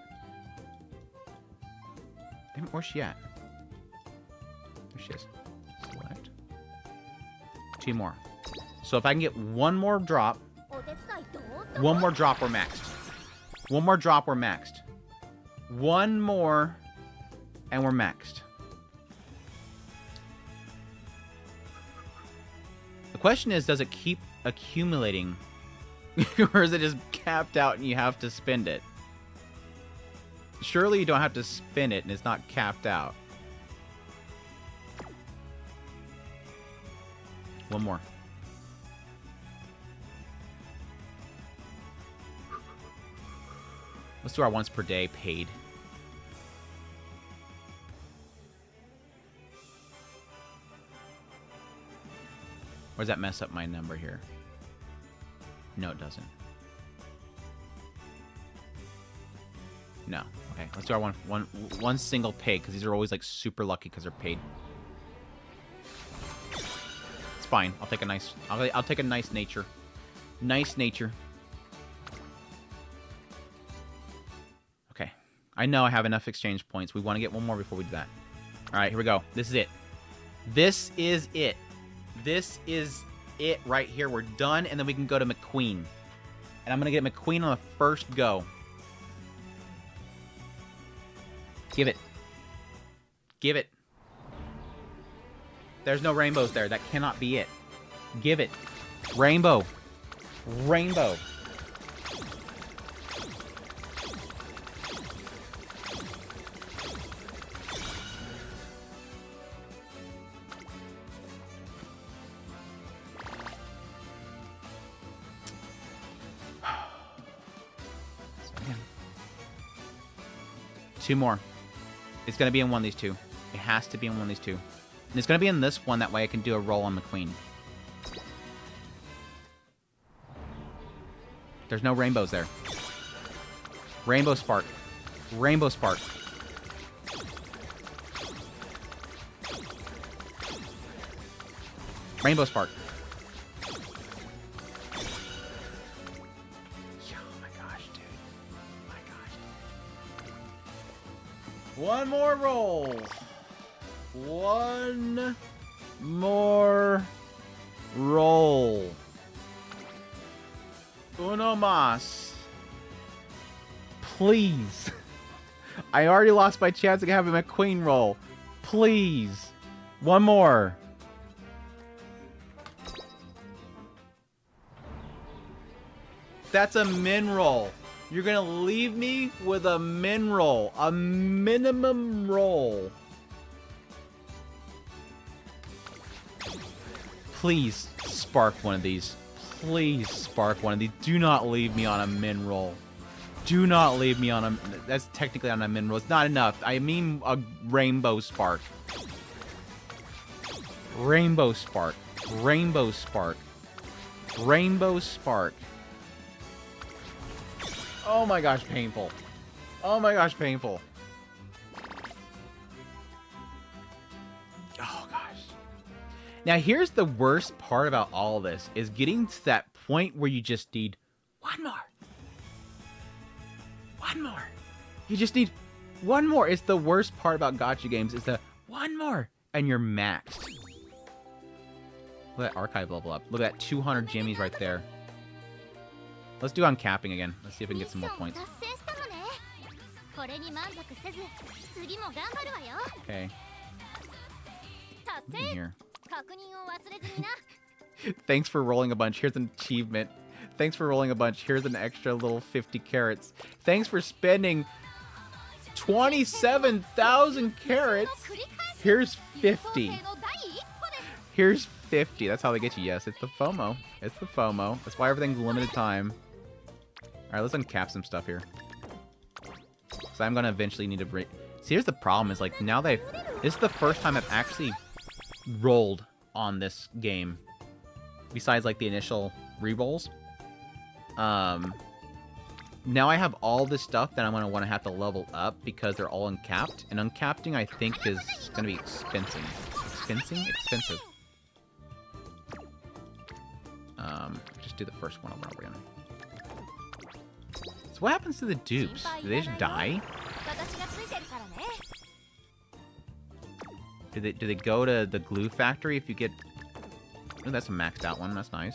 Damn it, where's she at? There she is. Select. Two more. So if I can get one more drop, we're maxed. One more drop, we're maxed. One more, and we're maxed. The question is, does it keep accumulating? Or is it just capped out and you have to spend it? Surely you don't have to spin it and it's not capped out. One more. Let's do our once per day paid. Or does that mess up my number here? No, it doesn't. No. Okay, let's do our one single pay, because these are always like super lucky because they're paid. It's fine. I'll take a nice. I'll take a nice nature. Nice nature. Okay. I know I have enough exchange points. We want to get one more before we do that. All right, here we go. This is it. This is it. This is it right here. We're done, and then we can go to McQueen. And I'm going to get McQueen on the first go. Give it. Give it. There's no rainbows there. That cannot be it. Give it. Rainbow. Rainbow. Two more. It's going to be in one of these two. It has to be in one of these two. And it's going to be in this one. That way I can do a roll on McQueen. There's no rainbows there. Rainbow spark. Rainbow spark. Rainbow spark. One more roll. One more roll. Uno mas. Please. I already lost my chance of having my queen roll. Please. One more. That's a min roll. You're gonna leave me with a min roll. A minimum roll. Please spark one of these. Please spark one of these. Do not leave me on a min roll. Do not leave me on a... That's technically on a min roll. It's not enough. I mean a rainbow spark. Rainbow spark. Rainbow spark. Rainbow spark. Oh my gosh, painful. Oh my gosh, painful. Oh gosh. Now here's the worst part about all this, is getting to that point where you just need one more. One more. You just need one more. It's the worst part about gacha games, is the one more, and you're maxed. Look at that archive level up. Look at that 200 jimmies right there. Let's do uncapping again. Let's see if we can get some more points. Okay. What's in here? Thanks for rolling a bunch. Here's an achievement. Thanks for rolling a bunch. Here's an extra little 50 carats. Thanks for spending 27,000 carats. Here's 50. Here's 50. That's how they get you. Yes, it's the FOMO. It's the FOMO. That's why everything's limited time. Alright, let's uncap some stuff here. So I'm going to eventually need to bring... See, here's the problem, is like, now that this is the first time I've actually rolled on this game. Besides, like, the initial re-rolls. Now I have all this stuff that I'm going to want to have to level up because they're all uncapped. And uncapping, I think, is going to be expensive. Expensive. Just do the first one over and over again. So what happens to the dupes? Do they just die? Do they go to the glue factory if you get... Oh, that's a maxed out one. That's nice.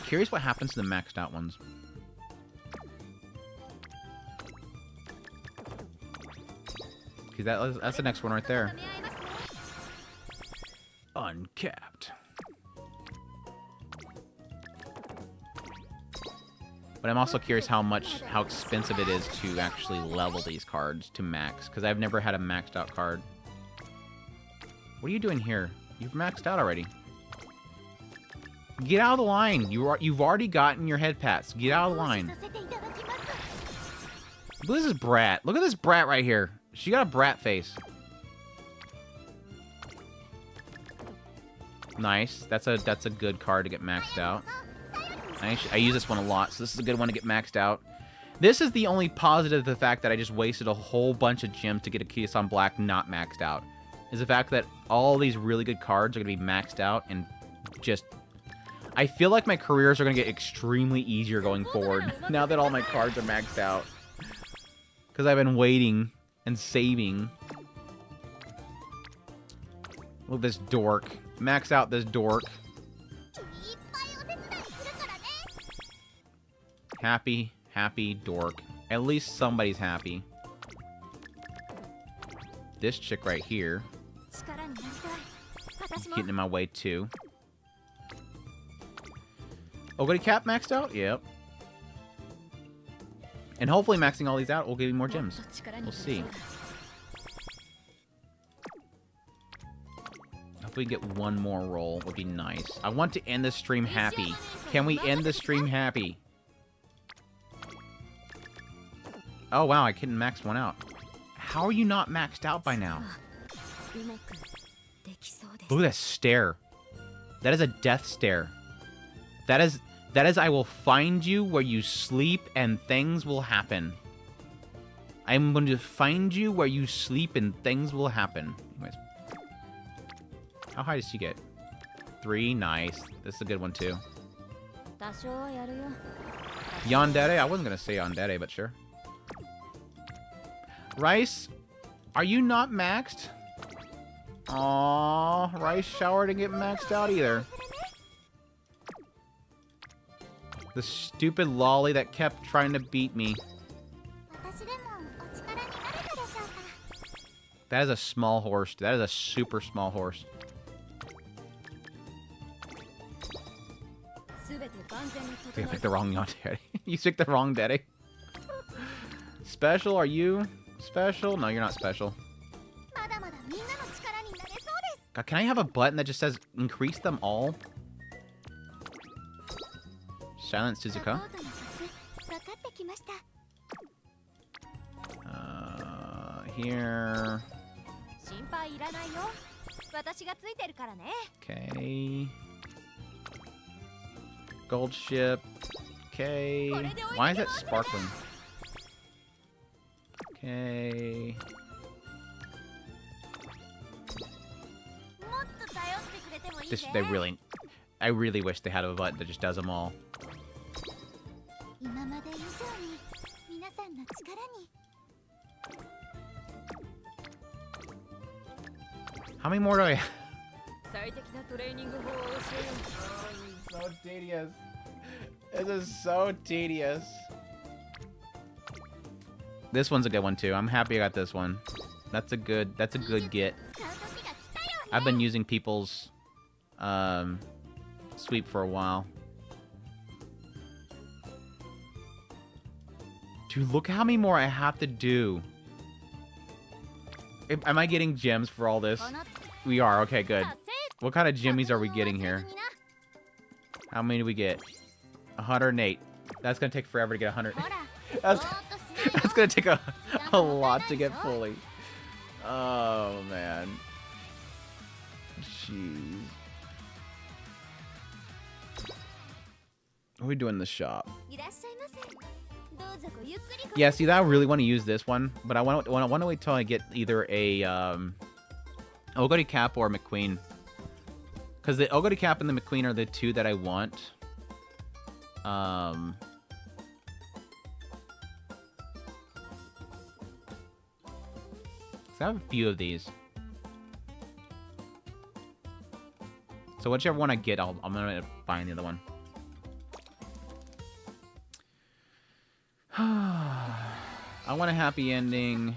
Curious what happens to the maxed out ones. Because that's the next one right there. Uncapped. But I'm also curious how expensive it is to actually level these cards to max, because I've never had a maxed out card. What are you doing here? You've maxed out already. Get out of the line. You've already gotten your head pats. Get out of the line. Look at this brat. Look at this brat right here. She got a brat face. Nice. That's a good card to get maxed out. I use this one a lot, so this is a good one to get maxed out. This is the only positive of the fact that I just wasted a whole bunch of gems to get a Kiyosan Black not maxed out. Is the fact that all these really good cards are going to be maxed out and just... I feel like my careers are going to get extremely easier going forward now that all my cards are maxed out. Because I've been waiting and saving. Look at this dork. Max out this dork. Happy, happy dork. At least somebody's happy. This chick right here. Getting in my way too. Oh, got a cap maxed out? Yep. And hopefully maxing all these out will give you more gems. We'll see. If we can get one more roll, would be nice. I want to end the stream happy. Can we end the stream happy? Oh wow, I couldn't max one out. How are you not maxed out by now? Look at that stare. That is a death stare. That is I will find you where you sleep and things will happen. I'm going to find you where you sleep and things will happen. Anyways. How high does she get? 3, nice. This is a good one too. Yandere? I wasn't going to say Yandere, but sure. Rice, are you not maxed? Aww, Rice Shower didn't get maxed out either. The stupid lolly that kept trying to beat me. That is a small horse. That is a super small horse. I picked the wrong daddy. You picked the wrong daddy. Special? Are you special? No, you're not special. God, can I have a button that just says increase them all? Silent Suzuka. Here. Okay. Gold ship. Okay. Why is it sparkling? Okay. I really wish they had a button that just does them all. How many more do I have? So tedious. This is so tedious. This one's a good one too. I'm happy I got this one. That's a good get. I've been using people's sweep for a while. Dude, look how many more I have to do. Am I getting gems for all this? We are. Okay, good. What kind of jimmies are we getting here? How many do we get? 108. That's going to take forever to get 100. That's going to take a lot to get fully. Oh, man. Jeez. What are we doing in the shop? Yeah, see, I really want to use this one, but I want to wait till I get either a Ogre Cap or McQueen. Because the Ogre Cap and the McQueen are the two that I want. So I have a few of these. So whichever one I get, I'm going to find the other one. I want a happy ending.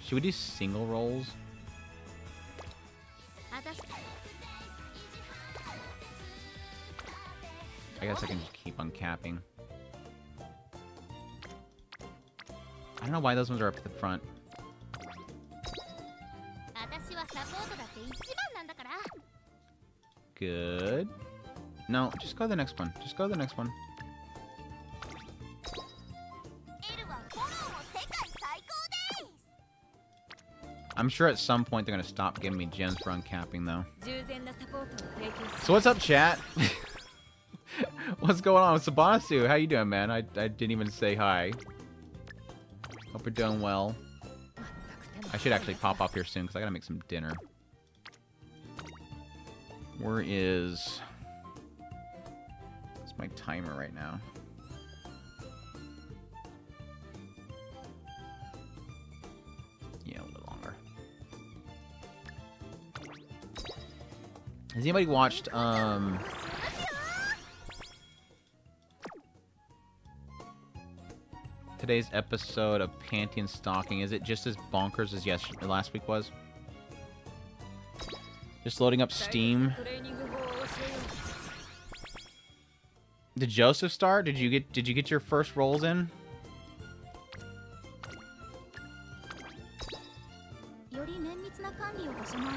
Should we do single rolls? I guess I can just keep on capping. I don't know why those ones are up at the front. Good. No, just go to the next one. Just go to the next one. I'm sure at some point they're going to stop giving me gems for uncapping, though. So what's up, chat? What's going on with Sabanasu? How you doing, man? I didn't even say hi. Hope you're doing well. I should actually pop up here soon, because I got to make some dinner. Where is... What's my timer right now? Yeah, a little longer. Has anybody watched, today's episode of Panty and Stalking? Is it just as bonkers as last week was? Just loading up Steam. Did Joseph start? Did you get your first rolls in?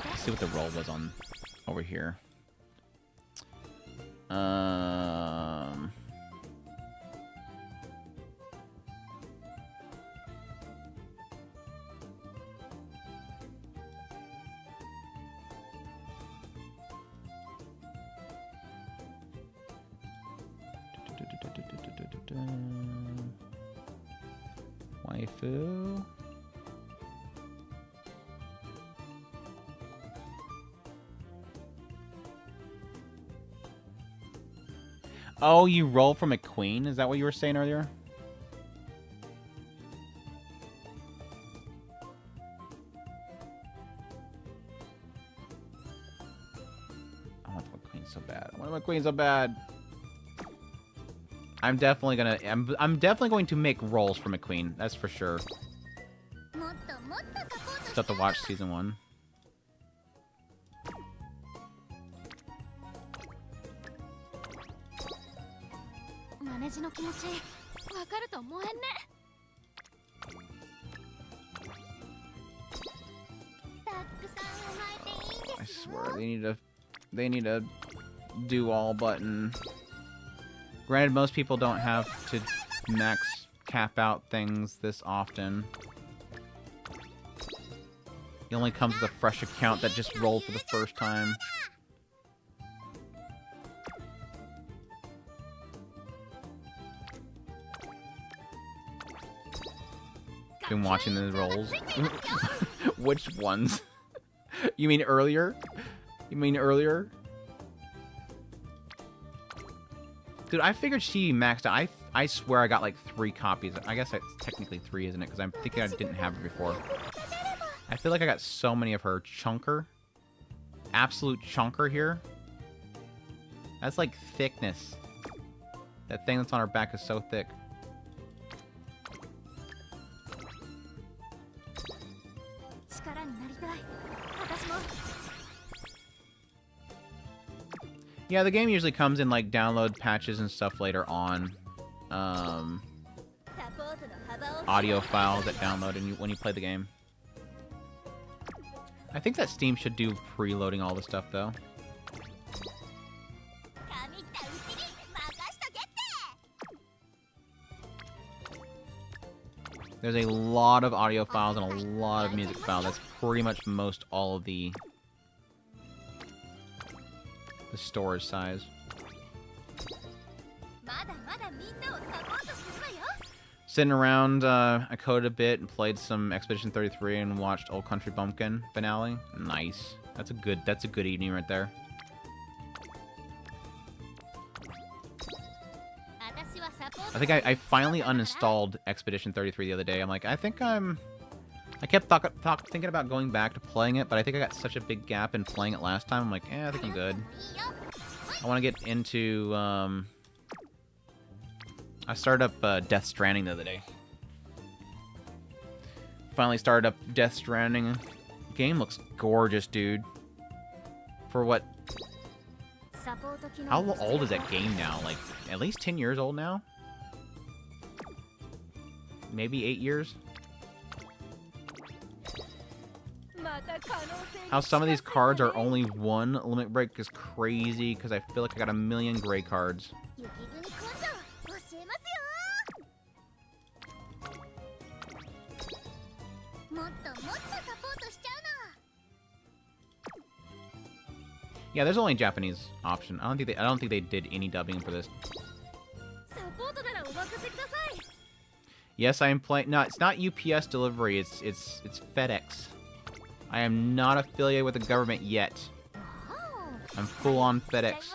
Let's see what the roll was on over here. Waifu. Oh, you roll from a queen? Is that what you were saying earlier? I want my queen so bad. I want my queen so bad. I'm definitely going to make rolls for McQueen. That's for sure. Just have to watch season 1. I swear they need to do all button. Granted, most people don't have to max cap out things this often. It only comes with a fresh account that just rolled for the first time. Been watching the rolls. Which ones? You mean earlier? Dude, I figured she maxed out. I swear I got like 3 copies. I guess it's technically 3, isn't it? Because I'm thinking I didn't have her before. I feel like I got so many of her. Chunker. Absolute chunker here. That's like thickness. That thing that's on her back is so thick. Yeah, the game usually comes in like download patches and stuff later on. Audio files that download when you play the game. I think that Steam should do preloading all the stuff though. There's a lot of audio files and a lot of music files. That's pretty much most all of the storage size. Sitting around, I coded a bit and played some Expedition 33 and watched Old Country Bumpkin finale. Nice. That's a good evening right there. I think I finally uninstalled Expedition 33 the other day. I'm like, I kept thinking about going back to playing it, but I think I got such a big gap in playing it last time. I'm like, I think I'm good. I want to get into, I started up Death Stranding the other day. Finally started up Death Stranding. Game looks gorgeous, dude. For what? How old is that game now? Like, at least 10 years old now? Maybe 8 years? How some of these cards are only 1 limit break is crazy, because I feel like I got a million gray cards. Yeah, there's only a Japanese option. I don't think they did any dubbing for this. Yes, I am playing. No, it's not UPS delivery. It's FedEx. I am not affiliated with the government yet. I'm full on FedEx.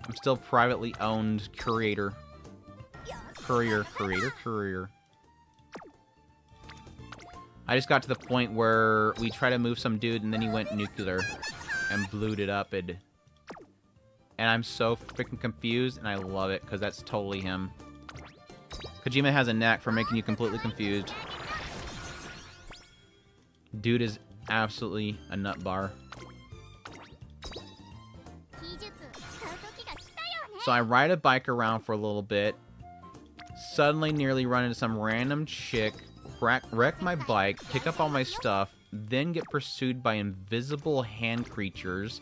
I'm still privately owned courier. I just got to the point where we tried to move some dude and then he went nuclear and blew it up. And I'm so freaking confused, and I love it because that's totally him. Kojima has a knack for making you completely confused. Dude is absolutely a nut bar. So I ride a bike around for a little bit, suddenly nearly run into some random chick, wreck my bike, pick up all my stuff, then get pursued by invisible hand creatures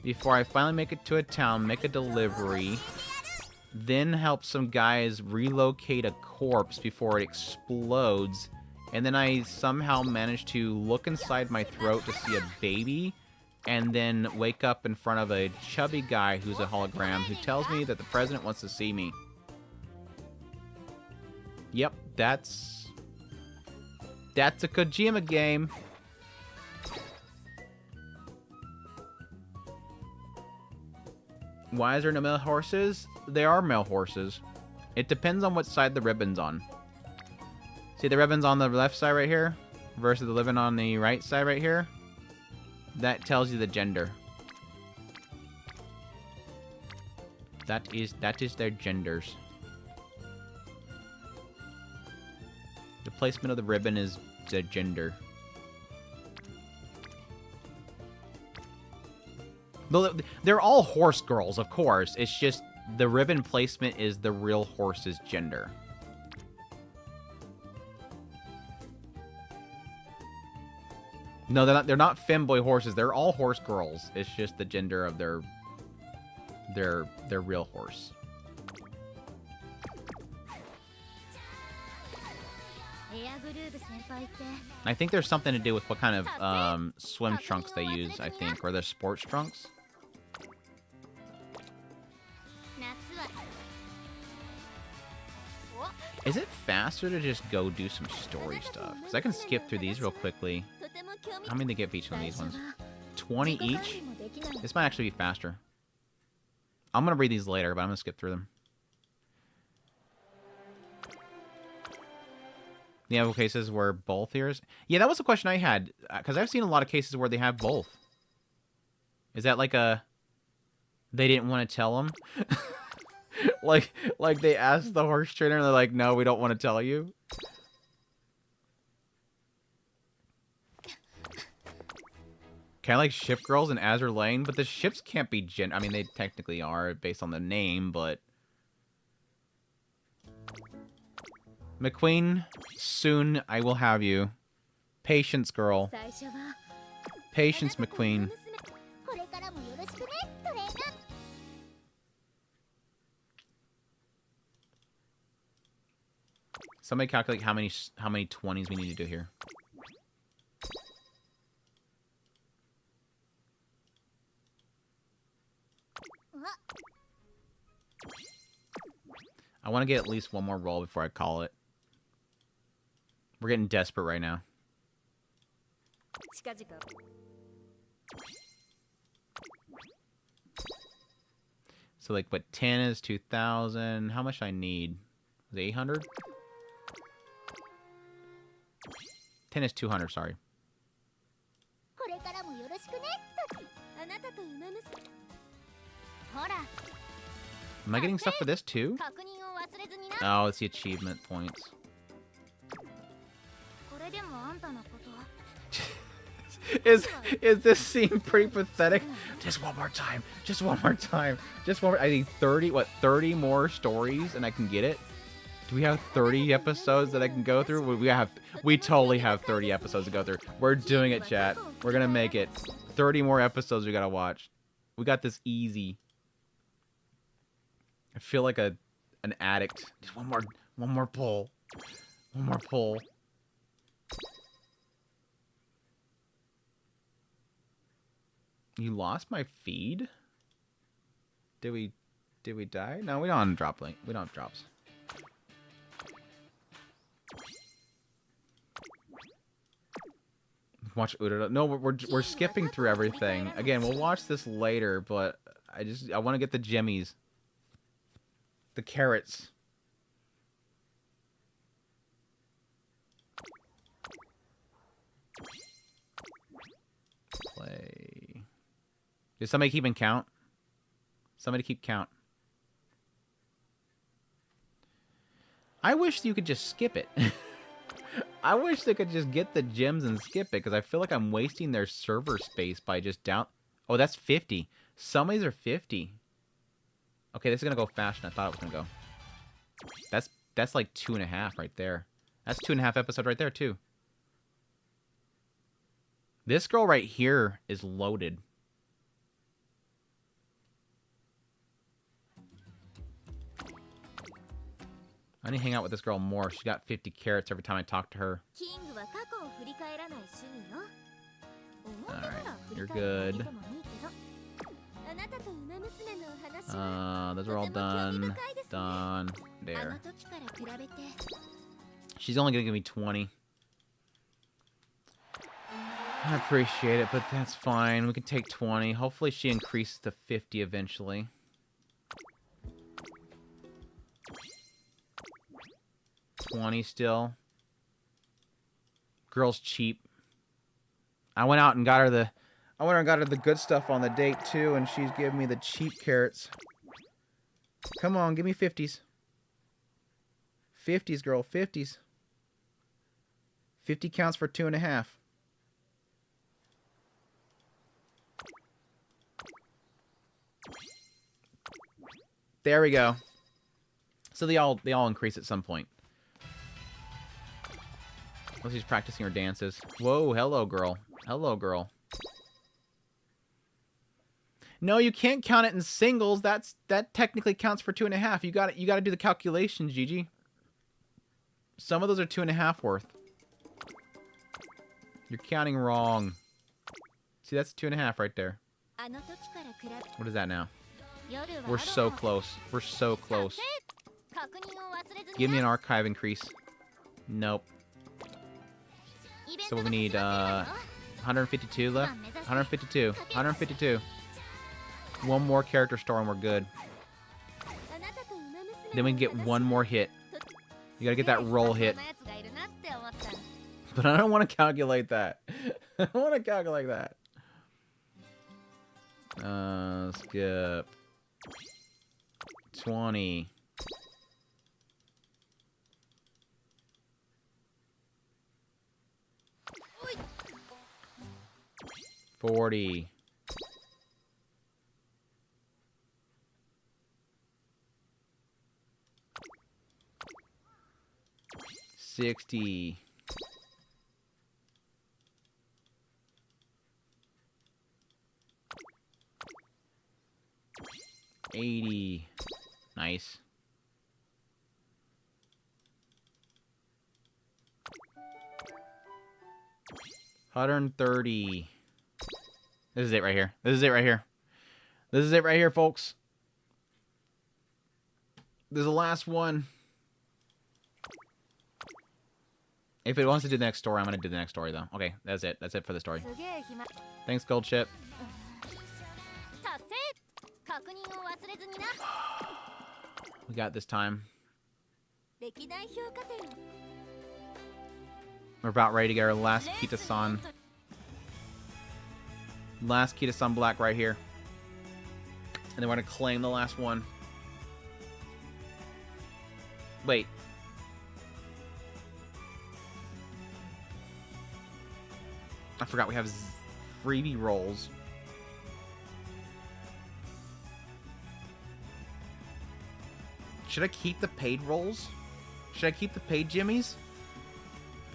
before I finally make it to a town, make a delivery, then help some guys relocate a corpse before it explodes, and then I somehow manage to look inside my throat to see a baby, and then wake up in front of a chubby guy who's a hologram who tells me that the president wants to see me. Yep, that's a Kojima game. Why is there no male horses? There are male horses. It depends on what side the ribbon's on. See the ribbon's on the left side right here versus the ribbon on the right side right here? That tells you the gender. That is their genders. The placement of the ribbon is the gender. Though they're all horse girls, of course. It's just the ribbon placement is the real horse's gender. No, they're not femboy horses. They're all horse girls. It's just the gender of their real horse. I think there's something to do with what kind of swim trunks they use, I think. Or their sports trunks. Is it faster to just go do some story stuff? Because I can skip through these real quickly. How many they get for each one of these ones? 20 each? This might actually be faster. I'm going to read these later, but I'm going to skip through them. You have cases where both here is? Yeah, that was a question I had. Because I've seen a lot of cases where they have both. Is that like a... They didn't want to tell them? like they asked the horse trainer and they're like, no, we don't want to tell you. Kind of like ship girls in Azure Lane, but the ships can't be I mean, they technically are based on the name, but... McQueen, soon I will have you. Patience, girl. Patience, McQueen. Somebody calculate how many 20s we need to do here. I want to get at least one more roll before I call it. We're getting desperate right now. So, like, what, 10 is 2,000. How much I need? Was it 800? 10 is 200, sorry. Am I getting stuff for this, too? Oh, it's the achievement points. Is this scene pretty pathetic? Just one more time. Just one more time. Just one more. I need 30, what, 30 more stories and I can get it? Do we have 30 episodes that I can go through? We totally have 30 episodes to go through. We're doing it, chat. We're gonna make it. 30 more episodes we gotta watch. We got this easy. I feel like an addict. Just one more pull. One more pull. You lost my feed? Did we die? No, we don't have drop link. We don't have drops. Watch Urara. No, we're skipping through everything. Again, we'll watch this later, but I want to get the jimmies. The carrots. Play. Did somebody keep in count? Somebody keep count. I wish you could just skip it. I wish they could just get the gems and skip it, because I feel like I'm wasting their server space by just down... Oh, that's 50. Some of these are 50. Okay, this is going to go faster than I thought it was going to go. That's like 2.5 right there. That's 2.5 episodes right there, too. This girl right here is loaded. I need to hang out with this girl more. She got 50 carrots every time I talk to her. Alright, you're good. Those are all done. Done. There. She's only gonna give me 20. I appreciate it, but that's fine. We can take 20. Hopefully she increases to 50 eventually. $20 still. Girl's cheap. I went out and got her the good stuff on the date too, and she's giving me the cheap carrots. Come on, give me 50s. 50s, girl, 50s. 50 counts for 2.5. There we go. So they all increase at some point. Unless she's practicing her dances. Whoa, hello, girl. Hello, girl. No, you can't count it in singles. That technically counts for 2.5. You got to do the calculations, Gigi. Some of those are 2.5 worth. You're counting wrong. See, that's 2.5 right there. What is that now? We're so close. We're so close. Give me an archive increase. Nope. So we need 152 left. 152. 152. One more character star and we're good. Then we can get one more hit. You gotta get that roll hit. But I don't want to calculate that. I don't want to calculate that. Skip. 20. $40. 60. 80. Nice. 130. This is it right here. This is it right here. This is it right here, folks. This is the last one. If it wants to do the next story, I'm going to do the next story, though. Okay, that's it. That's it for the story. Thanks, Gold Ship. We got this time. We're about ready to get our last Kita-san. Last Kita-san Black right here. And then we're going to claim the last one. Wait. I forgot we have freebie rolls. Should I keep the paid rolls? Should I keep the paid jimmies?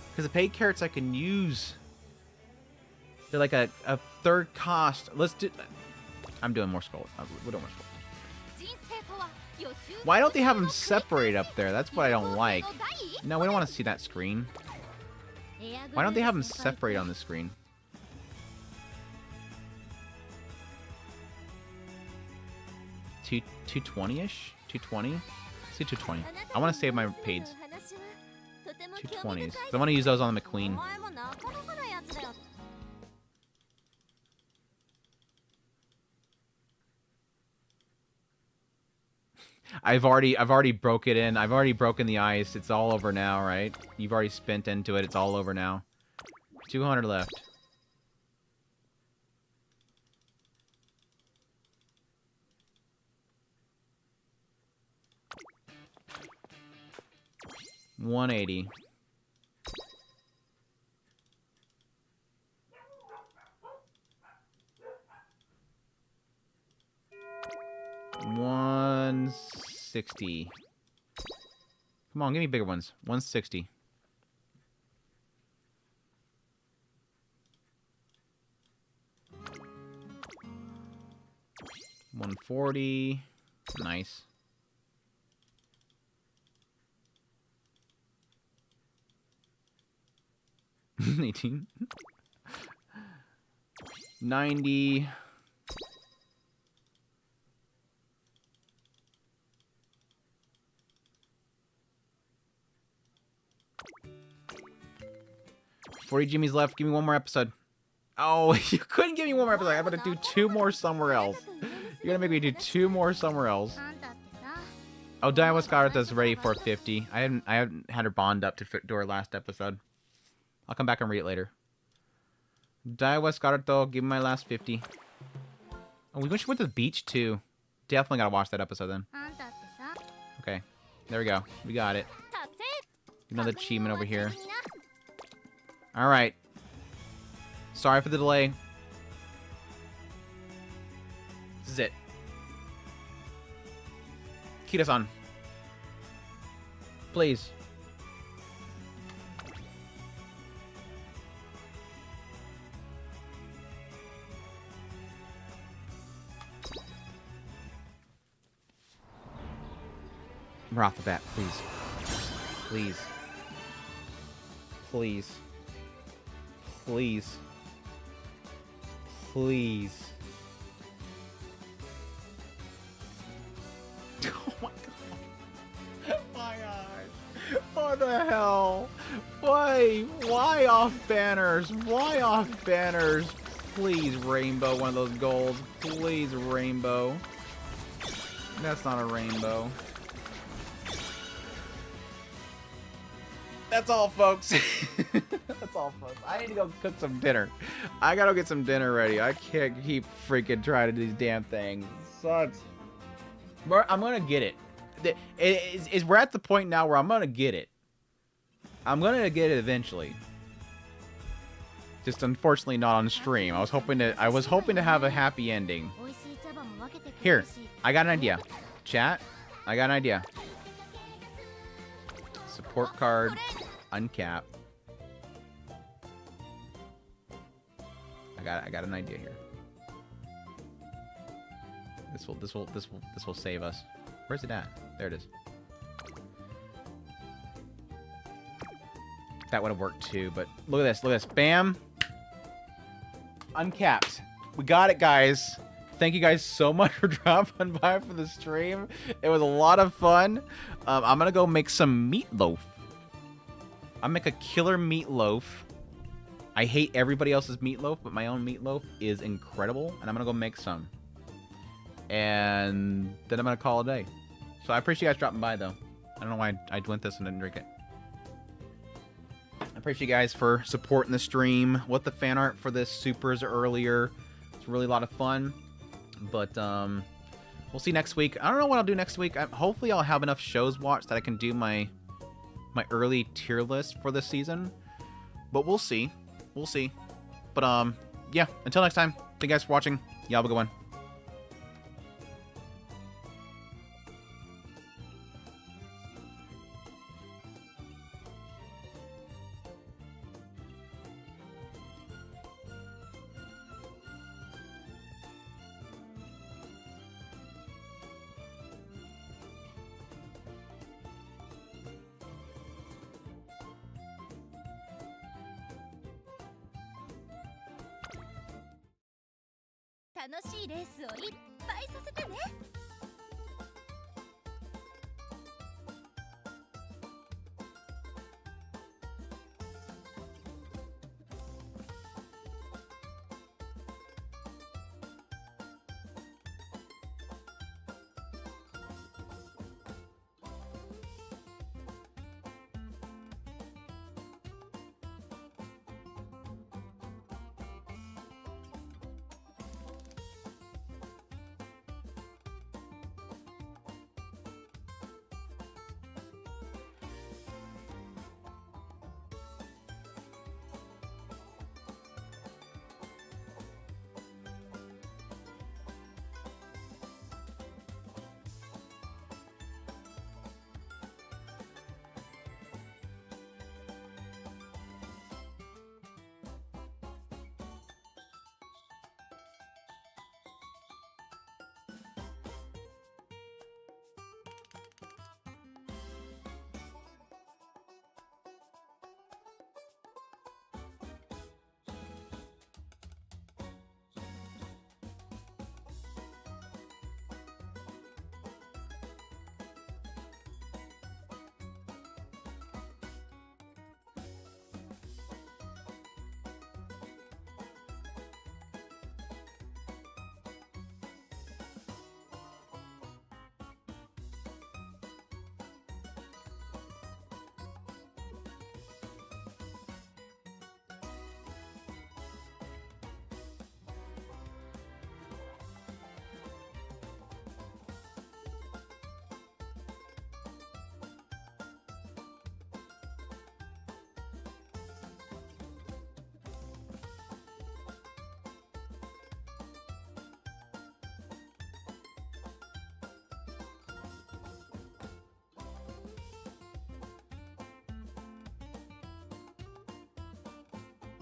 Because the paid carrots I can use. They're like a third cost. Let's do... I'm doing more scroll. We're doing more scroll. Why don't they have them separate up there? That's what I don't like. No, we don't want to see that screen. Why don't they have them separate on the screen? Two 220-ish? 220? Let's see 220. I want to save my paids. 220s. I want to use those on the McQueen. I've already broke it in. I've already broken the ice. It's all over now, right? You've already spent into it. It's all over now. 200 left. $180. $160. Come on, give me bigger ones. $160. $140. Nice. 18. 90. $40 Jimmy's left. Give me one more episode. Oh, you couldn't give me one more episode. I'm gonna do 2 more somewhere else. You're gonna make me do 2 more somewhere else. Oh, Daiwa Scarlett ready for 50. I haven't had her bond up to do her last episode. I'll come back and read it later. Daiwa Scarlett, give me my last 50. Oh, we went to the beach too. Definitely gotta watch that episode then. Okay. There we go. We got it. Another achievement over here. Alright. Sorry for the delay. This is it. Kita-san. Please. Right off the bat, please. Please. Please. Please. Please. Oh my god. My gosh. What the hell? Why? Why off banners? Why off banners? Please, rainbow, one of those golds. Please, rainbow. That's not a rainbow. That's all, folks. That's all, folks. I need to go cook some dinner. I gotta get some dinner ready. I can't keep freaking trying to do these damn things. It sucks. I'm gonna get it. We're at the point now where I'm gonna get it. I'm gonna get it eventually. Just unfortunately not on stream. I was hoping to have a happy ending. Here, I got an idea. Chat, I got an idea. Support card, uncap. I got an idea here. This will save us. Where's it at? There it is. That would have worked too, but look at this, look at this. Bam! Uncapped. We got it, guys. Thank you guys so much for dropping by for the stream. It was a lot of fun. I'm gonna go make some meatloaf. I'll make a killer meatloaf. I hate everybody else's meatloaf, but my own meatloaf is incredible, and I'm gonna go make some. And then I'm gonna call it a day. So I appreciate you guys dropping by, though. I don't know why I went this and didn't drink it. I appreciate you guys for supporting the stream. What the fan art for this supers earlier. It's really a lot of fun. But we'll see next week. I don't know what I'll do next week. Hopefully I'll have enough shows watched that I can do my early tier list for this season. But we'll see. We'll see. But yeah, until next time. Thank you guys for watching. Y'all have a good one. 楽しいレースをいっぱいさせてね。